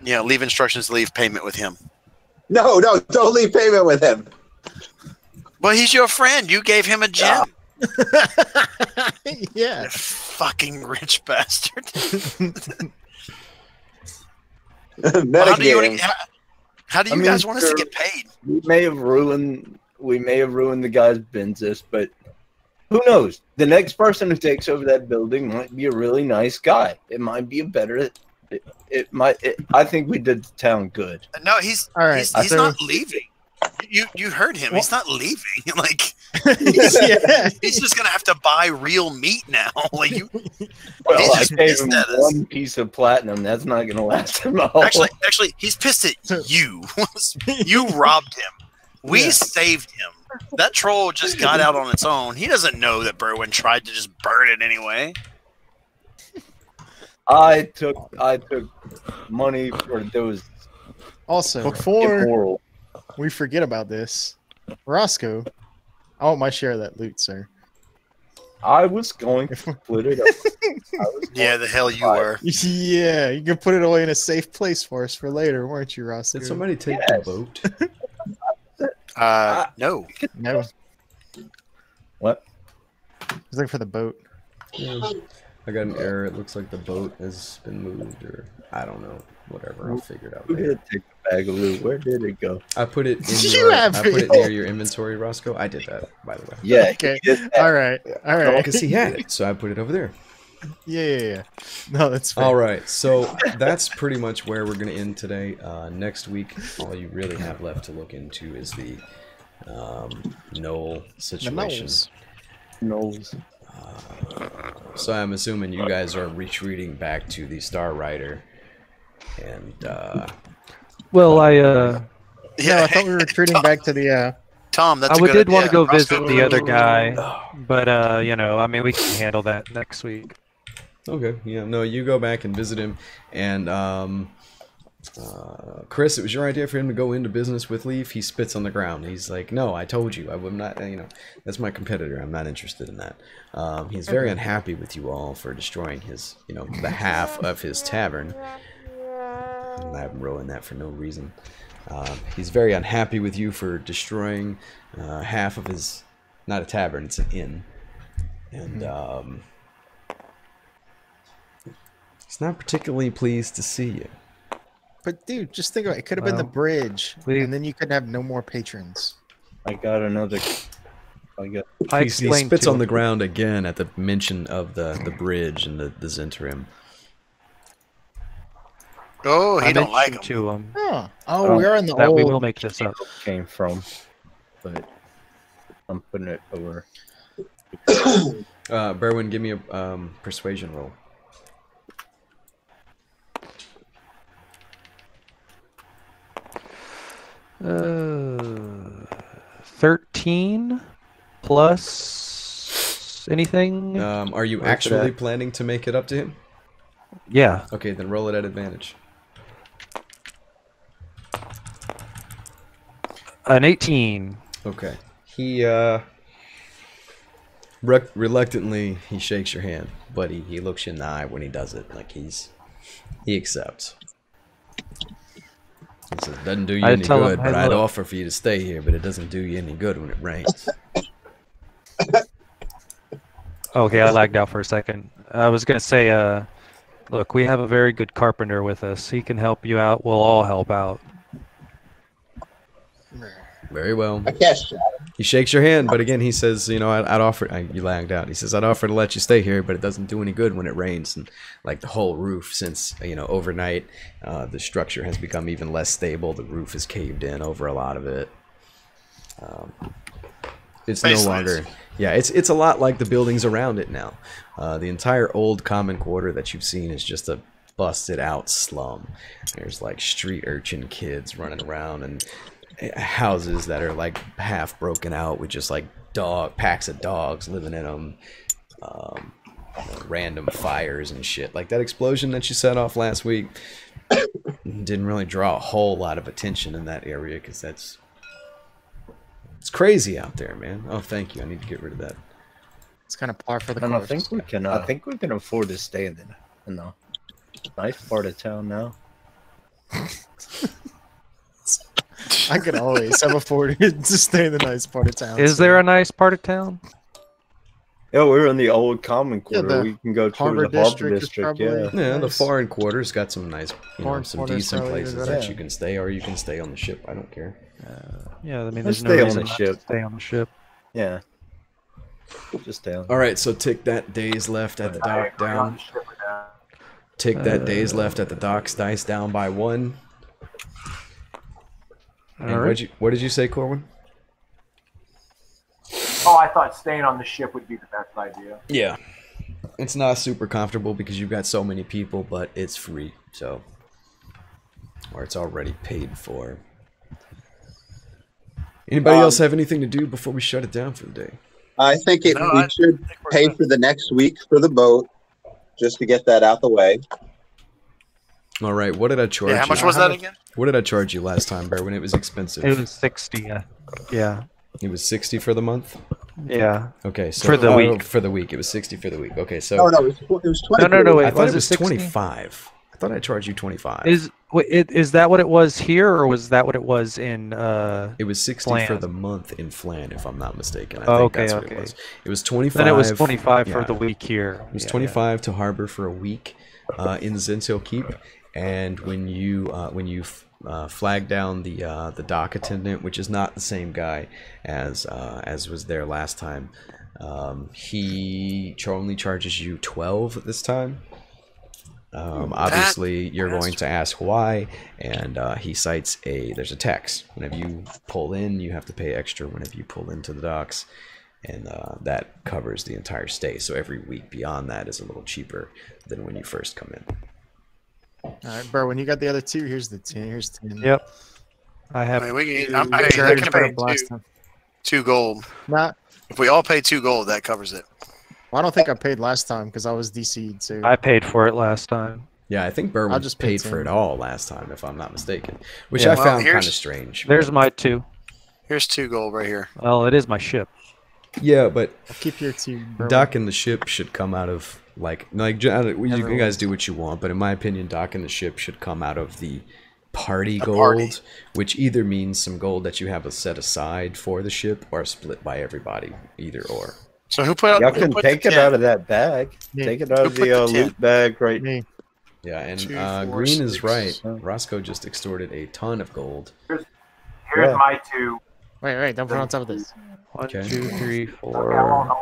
E: leave instructions to leave payment with him.
C: No, don't leave payment with him.
E: Well, he's your friend. You gave him a gem.
A: Yeah.
E: You fucking rich bastard.
C: Metagame.
E: How do you
F: I mean,
E: guys want us to
F: sure.
E: get paid?
F: We may have ruined the guy's business, but who knows? The next person who takes over that building might be a really nice guy. It might be a better. I think we did the town good.
E: No, he's
A: All right,
E: He's
A: so-
E: not leaving. You heard him. He's not leaving. Like
A: Yeah.
E: he's just gonna have to buy real meat now. Like you.
F: Well,
E: He's
F: I
E: just
F: gave
E: pissed
F: him
E: at us.
F: one piece of platinum. That's not going to last him all.
E: Actually, he's pissed at you. You robbed him. We
A: Yeah.
E: saved him. That troll just got out on its own. He doesn't know that Berwyn tried to just burn it anyway.
F: I took money for those
A: Also, before
F: immoral.
A: we forget about this, Roscoe, I want my share of that loot, sir.
F: I was going to split it up.
E: Yeah, the hell you were.
A: Yeah, you can put it away in a safe place for us for later, weren't you, Roscoe?
B: Did somebody take
F: Yes.
B: the boat?
E: No.
A: No.
F: What?
A: I was looking for the boat.
B: I got an error. It looks like the boat has been moved, or I don't know. Whatever. I'll figure it out
F: Who
B: later.
F: did take the bag of loot? Where did it go?
B: I put it in
A: You
B: your.
A: have
B: I put it
A: it.
B: near your inventory, Roscoe. I did that, by the way.
F: Yeah.
A: Okay.
F: he did that.
A: All right. All right.
B: Because he had it, so I put it over there.
A: Yeah. No, that's fair.
B: All right, so that's pretty much where we're going to end today. Next week, all you really have left to look into is the Knoll
A: The
B: situation.
A: Knolls.
F: Knowles.
B: So I'm assuming you guys are retreating back to the Star Rider, and
D: well,
A: No, I thought we were retreating back to the.
E: Tom, that's
D: I
E: a good
D: did want
E: idea.
D: to go
E: Roscoe,
D: visit the other guy. But you know, I mean, we can handle that next week.
B: Okay, yeah, no, you go back and visit him, and Chris, it was your idea for him to go into business with Leaf. He spits on the ground. He's like, "No, I told you, I would not. You know, that's my competitor. I'm not interested in that." He's very unhappy with you all for destroying his, you know, the half of his tavern. I'm rolling that for no reason. He's very unhappy with you for destroying half of his, not a tavern, it's an inn, and he's not particularly pleased to see you.
A: But dude, just think about it. It could have been the bridge, and then you could have no more patrons.
F: I got another.
B: He spits on the ground again at the mention of the bridge and the Zhentarim.
E: Oh, he don't like him.
D: To him.
A: Oh, we're on the
D: that
A: old.
D: we will make this up.
F: Came from, but I'm putting it over.
B: Berwin, give me a persuasion roll.
D: 13 plus anything.
B: Are you actually planning to make it up to him?
D: Yeah.
B: Okay, then roll it at advantage.
D: An 18.
B: Okay. He reluctantly he shakes your hand, but he looks you in the eye when he does it. Like he accepts. He says, "Doesn't do you any good, but I'd offer for you to stay here, but it doesn't do you any good when it rains."
D: Okay, I lagged out for a second. I was gonna say, look, we have a very good carpenter with us. He can help you out. We'll all help out.
B: Very well.
C: I guess.
B: He shakes your hand, but again, he says, "You know, I'd offer." You lagged out. He says, "I'd offer to let you stay here, but it doesn't do any good when it rains." And like the whole roof, since overnight, the structure has become even less stable. The roof is caved in over a lot of it. It's no longer. Yeah, it's a lot like the buildings around it now. The entire old common quarter that you've seen is just a busted out slum. There's like street urchin kids running around and houses that are like half broken out with just like packs of dogs living in them, random fires and shit. Like that explosion that you set off last week didn't really draw a whole lot of attention in that area because it's crazy out there, man. Oh, thank you. I need to get rid of that.
A: It's kind of par for the course.
F: And I think we can afford to stay in the nice part of town now.
A: I could always have afforded to stay in the nice part of town.
D: Is there a nice part of town?
F: Yeah, we're in the old common quarter.
A: Yeah,
F: we can go to
A: Harbor
F: the Harbor
A: District is
F: District.
A: probably-
F: Yeah.
B: Yeah, the
A: Nice.
B: foreign quarter's got some nice, some
A: quarter's
B: decent
A: probably
B: places
A: good,
B: that
F: yeah.
B: you can stay, or you can stay on the ship. I don't care.
D: Yeah, I mean,
F: Let's
D: there's no
F: stay on
D: reason
F: the
D: not
F: ship.
D: to stay on the ship.
F: Yeah. Just down.
B: All right, so tick that days left at the
G: I
B: dock
G: agree on
B: down.
G: the ship with that.
B: Tick that days left at the docks dice down by 1. And
D: All right.
B: what did you say, Corwin?
G: Oh, I thought staying on the ship would be the best idea.
B: Yeah. It's not super comfortable because you've got so many people, but it's free, so. Or it's already paid for. Anybody else have anything to do before we shut it down for the day?
C: I think we should
E: we're
C: pay
E: good.
C: for the next week for the boat, just to get that out the way.
B: All right, what did I charge
E: Yeah, how
B: you?
E: much was that again?
B: What did I charge you last time, Bear, when it was expensive?
D: It was 60. Yeah.
B: It was 60 for the month?
D: Yeah.
B: Okay, so
D: For the week.
B: For the week, it was 60 for the week. Okay, so
C: No, it was 20.
D: No, wait.
B: I thought
D: was
B: it was
D: 60?
B: 25. I thought I charged you 25.
D: Is that what it was here, or was that what it was in?
B: It was 60
D: Flan?
B: for the month in Flan, if I'm not mistaken. I
D: Oh,
B: think
D: okay,
B: that's what
D: okay.
B: it was. It was 25.
D: Then it was 25 for
B: yeah.
D: the week here.
B: It was
D: Yeah,
B: 25 to harbor for a week in Zentil Keep, and when you flag down the dock attendant, which is not the same guy as was there last time, he only charges you 12 this time. Obviously, you're going to ask why, and he cites there's a tax. Whenever you pull in, you have to pay extra whenever you pull into the docks, and that covers the entire stay. So every week beyond that is a little cheaper than when you first come in.
A: All right, bro. When you got the other two, here's the 10. Here's 10.
D: Yep. I have.
E: I mean,
A: I
E: I can pay
A: last
E: two.
A: time.
E: 2 gold.
A: Not.
E: If we all pay 2 gold, that covers it.
A: Well, I don't think I paid last time because I was DC'd. So
D: I paid for it last time.
B: Yeah, I think Berwin
A: just pay
B: paid for
A: 10.
B: it all last time, if I'm not mistaken, which
D: Yeah.
B: I
E: Well,
B: found kind
E: here's-
B: of strange.
D: There's my 2.
E: Here's 2 gold right here.
D: Well, it is my ship.
B: Yeah, but
A: I'll keep your 2. Berwin.
B: docking the ship should come out of you guys do what you want, but in my opinion, docking the ship should come out of the party
E: The
B: gold,
E: party.
B: which either means some gold that you have set aside for the ship, or split by everybody, either or.
E: So who put out?
F: Y'all
E: who
F: can
E: put
F: take
E: the
F: it
E: 10?
F: out of that bag.
A: Me.
F: Take it out
E: Who
F: of
E: put
F: the
E: the 10?
F: loot bag right.
A: Me.
B: Yeah, and
E: 2, 4,
B: Green is
E: 6.
B: right. Roscoe just extorted a ton of gold.
G: Here's
F: Yeah.
G: my 2.
A: Wait, don't put on top of this.
D: 1,
B: Okay.
D: 2, 3,
G: Okay,
D: 4.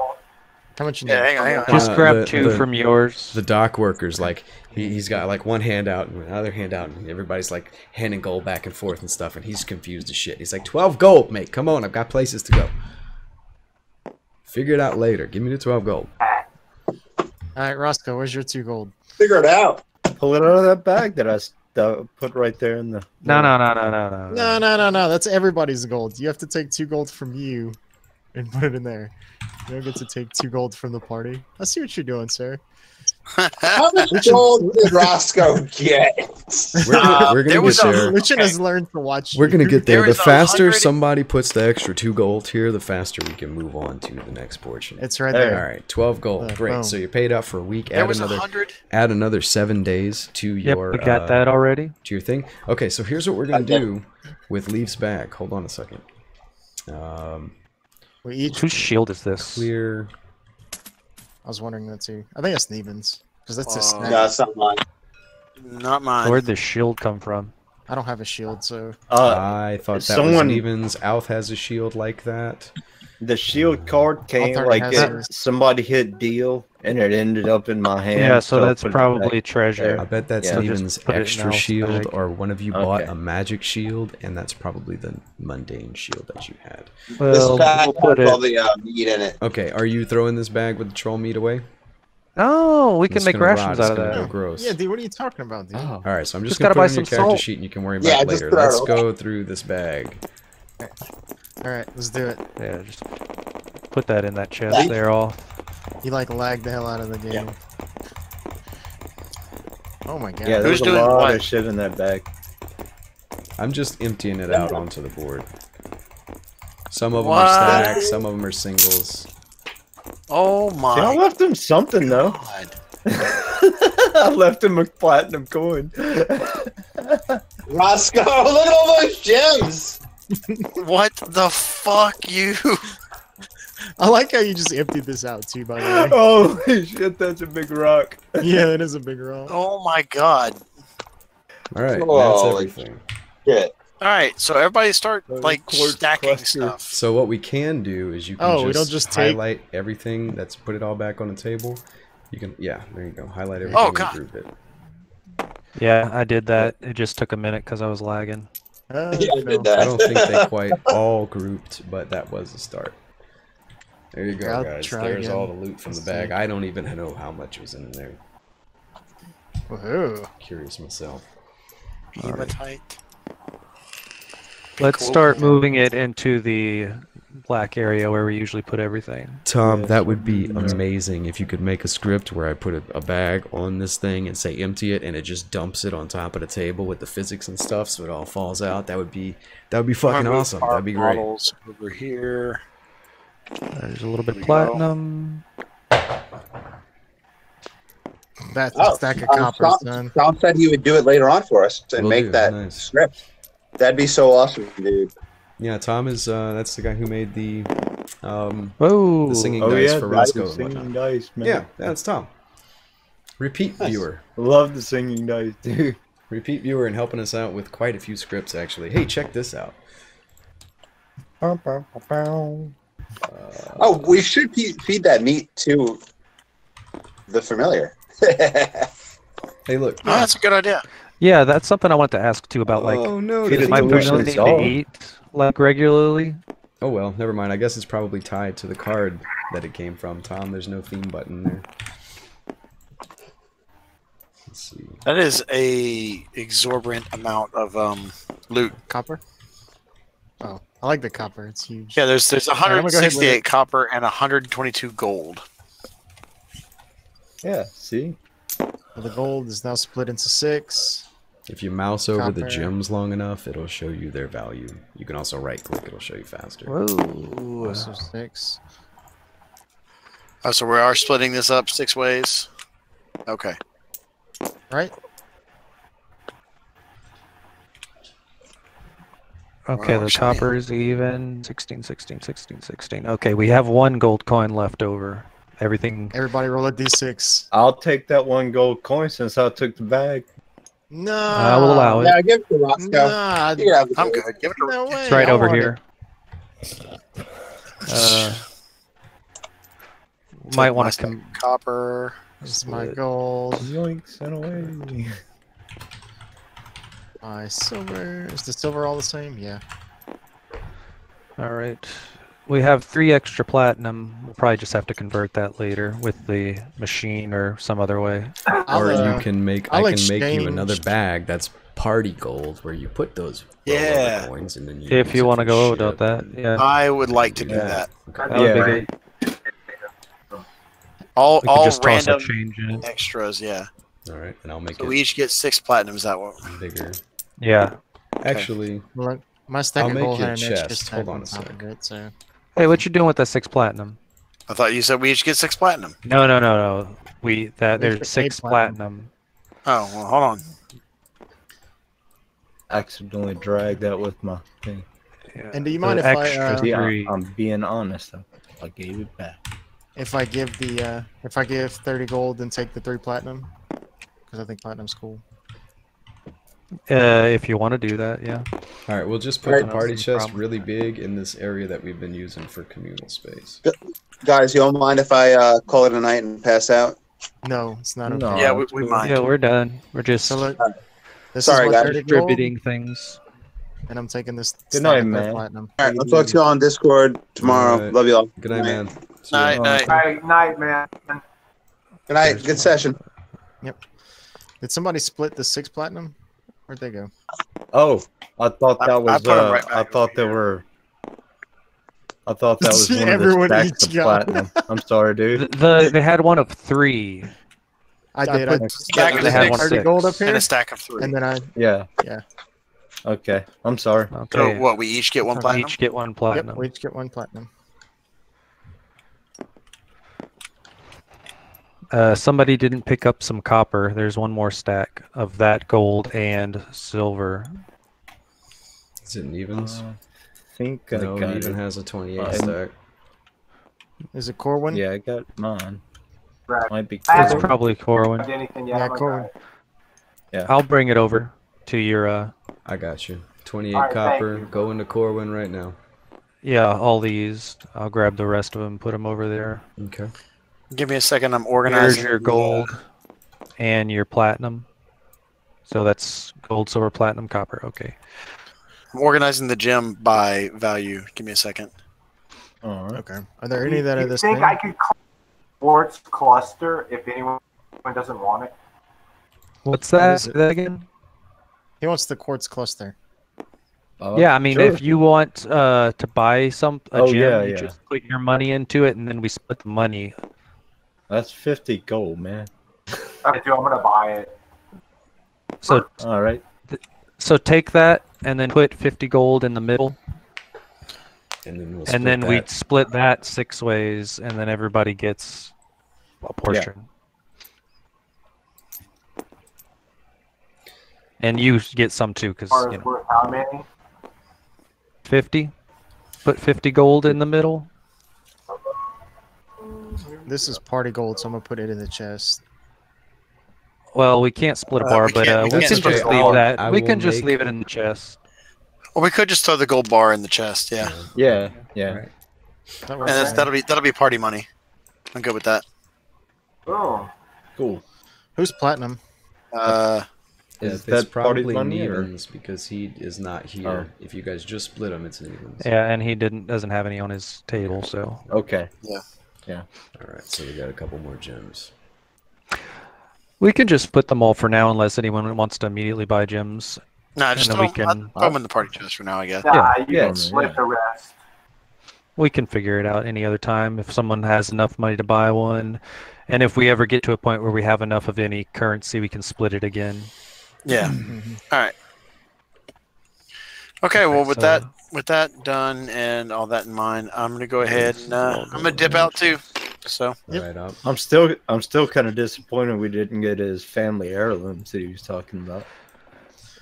A: How much you need?
E: Yeah, hang on.
D: Just grab
B: the-
D: 2 from yours.
B: The dock workers, like he's got like one hand out and another hand out, and everybody's like handing gold back and forth and stuff, and he's confused as shit. He's like, 12 gold, mate. Come on, I've got places to go. Figure it out later. Give me the 12 gold.
A: All right, Roscoe, where's your 2 gold?
C: Figure it out.
F: Pull it out of that bag that I put right there in the.
D: No.
A: No. That's everybody's gold. You have to take 2 gold from you and put it in there. You don't get to take 2 gold from the party. I see what you're doing, sir.
C: How much gold did Roscoe get?
B: We're gonna
E: there
B: get
E: was a-
B: there.
A: Lucian
E: Okay.
A: has learned to watch.
B: We're gonna
A: you.
B: get there.
E: There
B: The
E: is
B: faster
E: 100
B: somebody puts the extra 2 gold here, the faster we can move on to the next portion.
A: It's right
F: There.
B: All
A: there.
B: right, 12 gold. Great.
A: Boom.
B: So you're paid out for a week.
E: There
B: Add
E: was
B: another
E: 100.
B: add another 7 days to
D: Yep,
B: your
D: we got that already.
B: to your thing. Okay, so here's what we're gonna do with Leaf's bag. Hold on a second.
A: We each.
D: Whose shield is this?
B: Clear.
A: I was wondering that too. I think it's Nevens because that's his
E: Uh,
A: snack.
C: No, it's not mine.
E: Not mine.
D: Where'd the shield come from?
A: I don't have a shield, so
B: I thought that
F: someone-
B: was Nevens. Alf has a shield like that.
F: The shield card came
A: Alter
F: like
A: has
F: it,
A: hers.
F: somebody hit deal and it ended up in my hand.
D: Yeah, so
F: I
D: that's
F: put it
D: probably
F: back
D: treasure.
B: I bet that's
F: Yeah.
B: Nevens'
D: Just put it in
B: extra
D: Alf's
B: shield,
D: bag.
B: or one of you bought
F: Okay.
B: a magic shield, and that's probably the mundane shield that you had.
C: This
D: Well,
C: bag
D: we'll put
C: has all
D: it.
C: the meat in it.
B: Okay, are you throwing this bag with the troll meat away?
D: Oh, we can
B: It's
D: make
B: gonna
D: rations
B: rot,
D: out
B: it's
D: of
B: gonna go
D: that.
B: gross.
A: yeah, dude. What are you talking about, dude?
D: Oh.
B: All right, so I'm just
D: Just
B: gonna
D: gotta
B: put
D: buy
B: it in your
D: some
B: character
D: salt.
B: sheet, and you can worry
C: Yeah,
B: about it
C: just
B: later.
C: throw it
B: Let's
C: away.
B: go through this bag.
A: All right, let's do it.
D: Yeah, just put that in that chest there. All.
A: You like lagged the hell out of the game. Oh my god.
F: Yeah,
E: Who's
F: there's a
E: doing
F: lot
E: what?
F: of shit in that bag.
B: I'm just emptying it out onto the board. Some of them
E: What?
B: are stacks, some of them are singles.
E: Oh my
F: I left him something though.
E: god.
F: I left him a platinum coin.
C: Roscoe, look at all those gems.
E: What the fuck, you?
A: I like how you just emptied this out too. By the
F: Holy shit, that's a big rock.
A: way. Yeah, it is a big roll.
E: Oh my god.
B: All right, that's
C: Holy
B: everything.
C: Shit.
E: All right, so everybody start like
F: Quartz
E: stacking
F: cluster.
E: stuff.
B: So what we can do is you can
A: Oh, we don't just take-
B: highlight everything. That's put it all back on the table. You can, yeah, there you go. Highlight everything
E: Oh,
B: and
E: God.
B: group it.
D: Yeah, I did that. It just took a minute because I was lagging.
C: Yeah, I did
A: no.
C: that.
B: I don't think they quite all grouped, but that was a start. There you go,
A: I'll
B: guys.
A: try
B: There's
A: again.
B: all the loot from the
A: Let's
B: bag.
A: see.
B: I don't even know how much was in there.
A: Woohoo.
B: Curious myself.
E: Hematite.
D: Let's start moving it into the black area where we usually put everything.
B: Tom, that would be amazing if you could make a script where I put a bag on this thing and say empty it, and it just dumps it on top of the table with the physics and stuff, so it all falls out. That would be fucking
E: Remove
B: awesome.
E: our
B: That'd be great.
E: bottles over here.
D: There's a little bit
E: There
D: of
E: we go.
D: platinum.
A: That's
C: Oh,
A: a stack of copper, son.
C: Tom said he would do it later on for us and
B: Will
C: make
B: do,
C: that
B: nice.
C: script. That'd be so awesome, dude.
B: Yeah, Tom is that's the guy who made the
D: Whoa!
B: singing
F: Oh
B: dice
F: yeah,
B: for
F: the
B: Roscoe and
F: singing
B: whatnot.
F: dice, man.
B: Yeah, that's Tom. Repeat
C: Nice.
B: viewer.
F: Love the singing dice, dude.
B: Repeat viewer and helping us out with quite a few scripts actually. Hey, check this out.
C: Oh, we should feed that meat to the familiar.
B: Hey, look.
E: Oh, that's a good idea.
D: Yeah, that's something I want to ask too about. Like,
B: oh no,
F: feed
B: the
F: it
D: my
F: to
B: thing-
F: Lucian.
D: familiar need
F: solved.
D: to eat like regularly.
B: Oh well, never mind. I guess it's probably tied to the card that it came from. Tom, there's no theme button there. Let's see.
E: That is a exorbitant amount of loot.
A: Copper? Oh, I like the copper. It's huge.
E: Yeah, there's
A: I'm gonna go ahead with
E: 168
A: it.
E: copper and 122 gold.
F: Yeah, see?
A: Well, the gold is now split into 6.
B: If you mouse over the
A: Copper.
B: gems long enough, it'll show you their value. You can also right click, it'll show you faster.
D: Whoa.
A: So 6.
E: Oh, so we are splitting this up 6 ways. Okay.
A: Right?
D: Okay,
E: Wow,
D: the
E: shiny.
D: copper is even. 16, 16, 16, 16. Okay, we have 1 gold coin left over. Everything.
A: Everybody roll a d6.
F: I'll take that 1 gold coin since I took the bag.
A: No.
D: I will allow it.
C: Yeah, give it to Roscoe.
A: Nah,
C: You can have the
E: I'm
C: gold.
E: good. Give it to
A: no way.
D: It's right
A: I
D: over
A: want
D: here. Might want to come.
E: copper.
A: This is my
D: Split.
A: gold.
F: Yoinks and away.
A: My silver. Is the silver all the same? Yeah.
D: All right. We have 3 extra platinum. We'll probably just have to convert that later with the machine or some other way.
B: Or you can make
A: I'll
B: I can make you
A: exchange-
B: another bag that's party gold where you put those
E: Yeah.
B: rollover coins and then you
D: If
B: use
D: you
B: it
D: want to
B: for
D: go
B: shit
D: about that,
B: and-
D: yeah.
E: I would like to do
B: Yeah.
E: that.
B: Okay.
D: That would be
F: Yeah.
D: good.
E: All
D: We can
E: all
D: just toss a
E: random
D: change in it.
E: extras, yeah.
B: All right, and I'll make
E: So
B: it
E: we each get 6 platinums that one.
B: bigger.
D: Yeah.
B: Actually,
A: Look, my stack
B: I'll
A: of
B: make
A: gold
B: you
A: had
B: a
A: an extra
B: chest.
A: stack
B: Hold on
A: on
B: a
A: top
B: sec.
A: of it, so.
D: Hey, what you doing with that 6 platinum?
E: I thought you said we each get 6 platinum.
D: No, no, no, no. There's
A: get
D: 6
A: 8 platinum.
D: platinum.
E: Oh, well, hold on.
F: Accidentally dragged that with my thing.
D: Yeah.
A: And do you mind
D: The
A: if I,
D: extra
F: See,
D: 3.
F: I'm being honest. I gave it back.
A: If I give the if I give 30 gold and take the 3 platinum? Because I think platinum's cool.
D: If you want to do that, yeah.
B: all right, we'll just put
C: Alright.
B: the party
D: No
B: chest
D: problem.
B: really big in this area that we've been using for communal space.
C: Guys, you don't mind if I call it a night and pass out?
A: No, it's not okay.
F: No.
E: Yeah,
F: that's
E: we
F: cool.
E: mind.
D: Yeah, we're done. We're just
A: So look, this
C: Sorry,
A: is
C: guys.
A: my 30 gold,
D: distributing things.
A: and I'm taking this
F: Good
A: stack
F: night,
A: of
F: man.
A: platinum.
C: All right, I'll talk to you on Discord tomorrow.
B: Alright.
C: Love you all.
B: Good night, man. See ya.
E: Night, night.
G: Night, man.
C: Good night. Good session.
A: Did somebody split the 6 platinum? Where'd they go?
F: Oh, I thought
E: I
F: that was.
E: put 'em right back
F: I thought
E: over
F: they
E: here.
F: were. I thought that was one of
A: Everyone
F: the stacks
A: each
F: of
A: got
F: platinum. I'm sorry, dude.
D: They had one of 3.
A: I did. I
E: put
A: stacked
E: stack
A: the
E: of
D: six.
A: 30 gold up
E: And
A: here,
E: a stack of 3.
A: and then I
F: Yeah.
A: Yeah.
F: Okay. I'm sorry.
E: So
D: Okay.
E: what, we each get 1
A: We
D: We
E: platinum?
D: each get 1
A: yep,
D: platinum.
A: we each get 1 platinum.
D: Somebody didn't pick up some copper. There's 1 more stack of that gold and silver.
B: Is it an evens?
F: I think I
B: no,
F: got
B: even
F: it.
B: has a 28
F: Uh,
B: stack.
A: Is it Corwin?
F: Yeah, I got mine.
G: Right.
F: Might be.
G: I
D: It's
G: haven't
F: cool.
D: probably Corwin.
G: done anything yet.
A: Yeah,
G: I'm gonna
A: Corwin.
G: try.
D: I'll bring it over to your
B: I got you. 28
G: Alright, thank
B: copper.
G: you.
B: Go into Corwin right now.
D: yeah, all these. I'll grab the rest of them, put them over there.
B: Okay.
E: Give me a second. I'm
D: Here's
E: organizing.
D: your gold and your platinum. So that's gold, silver, platinum, copper. Okay.
E: I'm organizing the gem by value. Give me a second.
F: All right.
A: Okay. Are there any that
G: Do
A: are
G: you
A: this
G: think
A: big?
G: I could call sports cluster if anyone doesn't want it?
D: What's that?
A: is
D: Say
A: it?
D: that again?
A: He wants the quartz cluster.
D: Yeah, I mean,
F: sure.
D: if you want to buy a gem,
F: Oh, yeah,
D: you
F: yeah.
D: just put your money into it, and then we split the money.
F: That's 50 gold, man.
G: Okay, dude, I'm gonna buy it.
D: So,
F: All right.
D: so take that and then put 50 gold in the middle,
B: And then we'll
D: and then
B: split
D: we
B: that.
D: split that 6 ways, and then everybody gets a portion. And you get some too, because
G: As far
D: you
G: as
D: know,
G: worth how many?
D: 50. Put 50 gold in the middle.
A: This is party gold, so I'm gonna put it in the chest.
D: Well, we can't split a bar,
E: we
D: but
E: can't- we
D: we
E: can't
D: can
E: split
D: just
E: a
D: leave
E: bar.
D: that.
B: I
D: We
B: will
D: can just
B: make-
D: leave it in the chest.
E: Or we could just throw the gold bar in the chest. Yeah,
F: Yeah. Yeah.
B: Right.
A: That
E: and
A: works.
E: that'll be party money. I'm good with that.
G: Oh,
F: Cool.
A: Who's platinum?
B: Yeah,
F: Is
B: it's
F: that party
B: probably
F: money or?
B: evens because he is not here.
F: Oh.
B: If you guys just split him, it's an evens.
D: Yeah, and he doesn't have any on his table, so
F: Okay.
B: All right, so we got a couple more gems.
D: we can just put them all for now, unless anyone wants to immediately buy gems.
E: No, just
D: then we
E: throw
D: can-
E: them in the party chest for now, I guess.
G: Nah, you
F: yeah,
G: can split
F: yeah.
G: the rest.
D: We can figure it out any other time if someone has enough money to buy one. And if we ever get to a point where we have enough of any currency, we can split it again.
E: Yeah.
A: Mhm.
E: All right. Okay. Well, with
D: So-
E: that done and all that in mind, I'm gonna go ahead and I'm gonna dip out too. So
B: Right up.
F: I'm still kind of disappointed we didn't get his family heirlooms that he was talking about.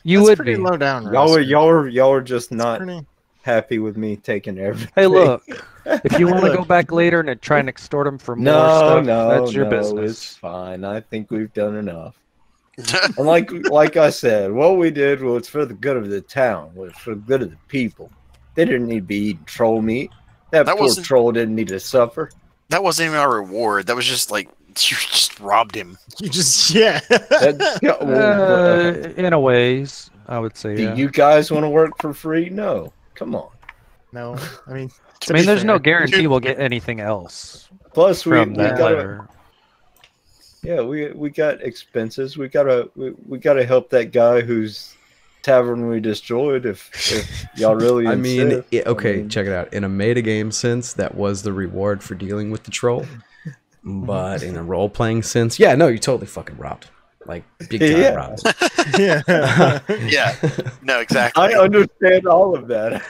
D: You
A: That's
D: would
A: pretty
D: be.
A: low down.
F: Y'all were just not
A: Pretty...
F: happy with me taking everything.
D: Hey, look. If you want to go back later and try and extort them for more
F: No,
D: stuff,
F: no,
D: that's your
F: no,
D: business.
F: it's fine. I think we've done enough. And like I said, what we did was for the good of the town, was for the good of the people. They didn't need to be eating troll meat. That poor
E: wasn't-
F: troll didn't need to suffer.
E: that wasn't even our reward. That was just like you just robbed him.
A: You just yeah.
F: Yeah, well,
D: In a ways, I would say.
F: do
D: Yeah.
F: you guys want to work for free? No. Come on.
A: No, I mean.
D: I mean, there's no guarantee we'll get anything else
F: Plus, we
D: from that
F: gotta,
D: letter.
F: yeah, we got expenses. We gotta help that guy whose tavern we destroyed. If y'all really,
B: I mean,
F: insist.
B: okay,
F: I mean,
B: check it out. In a meta-game sense, that was the reward for dealing with the troll. But in a role-playing sense, yeah, no, you totally fucking robbed. Like, big time
F: Yeah.
B: robbed.
A: Yeah.
E: Yeah. No, exactly.
F: I understand all of that.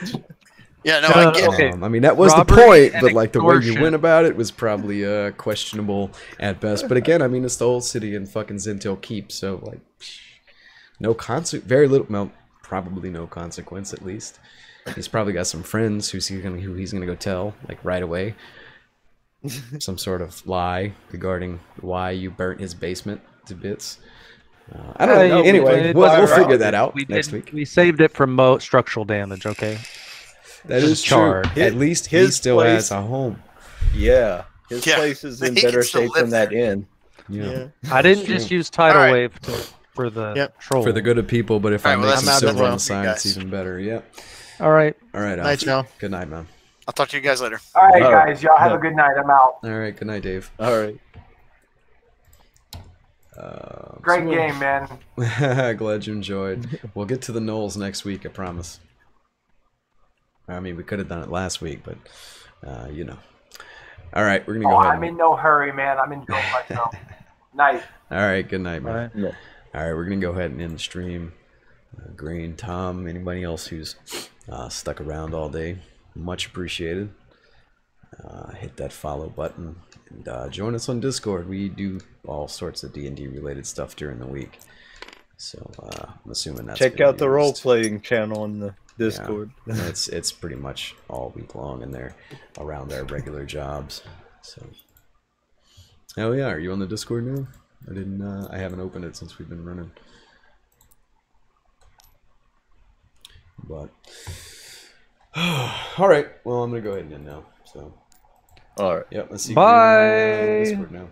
E: Yeah. No, I get it.
D: Okay.
B: I mean, that was the
D: Robbery
B: point,
D: and
B: but like the way you
D: extortion.
B: went about it was probably questionable at best. But again, I mean, it's the old city in fucking Zentil Keep, so like, no very little, well, probably no consequence at least. He's probably got some friends who he's gonna go tell like right away. Some sort of lie regarding why you burnt his basement to bits. I don't know.
D: Hey,
B: Anyway,
D: we-
B: we'll
F: we-
B: figure that out
D: We
B: next
D: did-
B: week.
D: We saved it from structural damage. Okay.
B: That is true.
D: charred.
B: At least he
F: His
B: still
F: place-
B: has a home.
F: Yeah, his
E: Yeah.
F: place is in
E: He can
F: better
E: still
F: shape
E: live
F: than that
E: there.
F: inn.
B: Yeah.
A: Yeah.
D: I didn't
B: true.
D: just use tidal
E: All right.
D: wave for the
A: Yep.
D: troll.
B: For the good of people, but if I
E: Alright, well,
B: make
E: that's
B: some
A: I'm out
B: silver
A: as
B: on
A: well.
B: the side, it's
E: Guys.
B: even better. Yep.
D: All right.
B: All right.
A: Night,
B: Alfie.
A: y'all.
B: Good night, man.
E: I'll talk to you guys later.
G: All right,
F: All right.
G: guys. Y'all have
F: Yeah.
G: a good night. I'm out.
B: All right. Good night, Dave.
F: All right.
G: Great game, man.
B: Glad you enjoyed. We'll get to the Knolls next week, I promise. I mean, we could have done it last week, but you know. All right, we're gonna go
G: Oh,
B: ahead.
G: I'm in no hurry, man. I'm enjoying myself. Night.
B: All right, good night, man.
D: All right.
F: No.
B: All right, we're gonna go ahead and end the stream. Green, Tom, anybody else who's stuck around all day, much appreciated. Hit that follow button and join us on Discord. We do all sorts of D&D related stuff during the week. So I'm assuming that's
F: Check
B: been
F: out the
B: used.
F: role playing channel on the Discord.
B: Yeah, it's pretty much all week long, and they're around our regular jobs. So, oh yeah, are you on the Discord now? I didn't. I haven't opened it since we've been running. But all right, well, I'm gonna go ahead and end now. So,
F: All right.
B: yep, let's see.
D: Bye.
B: If you're on, Discord now.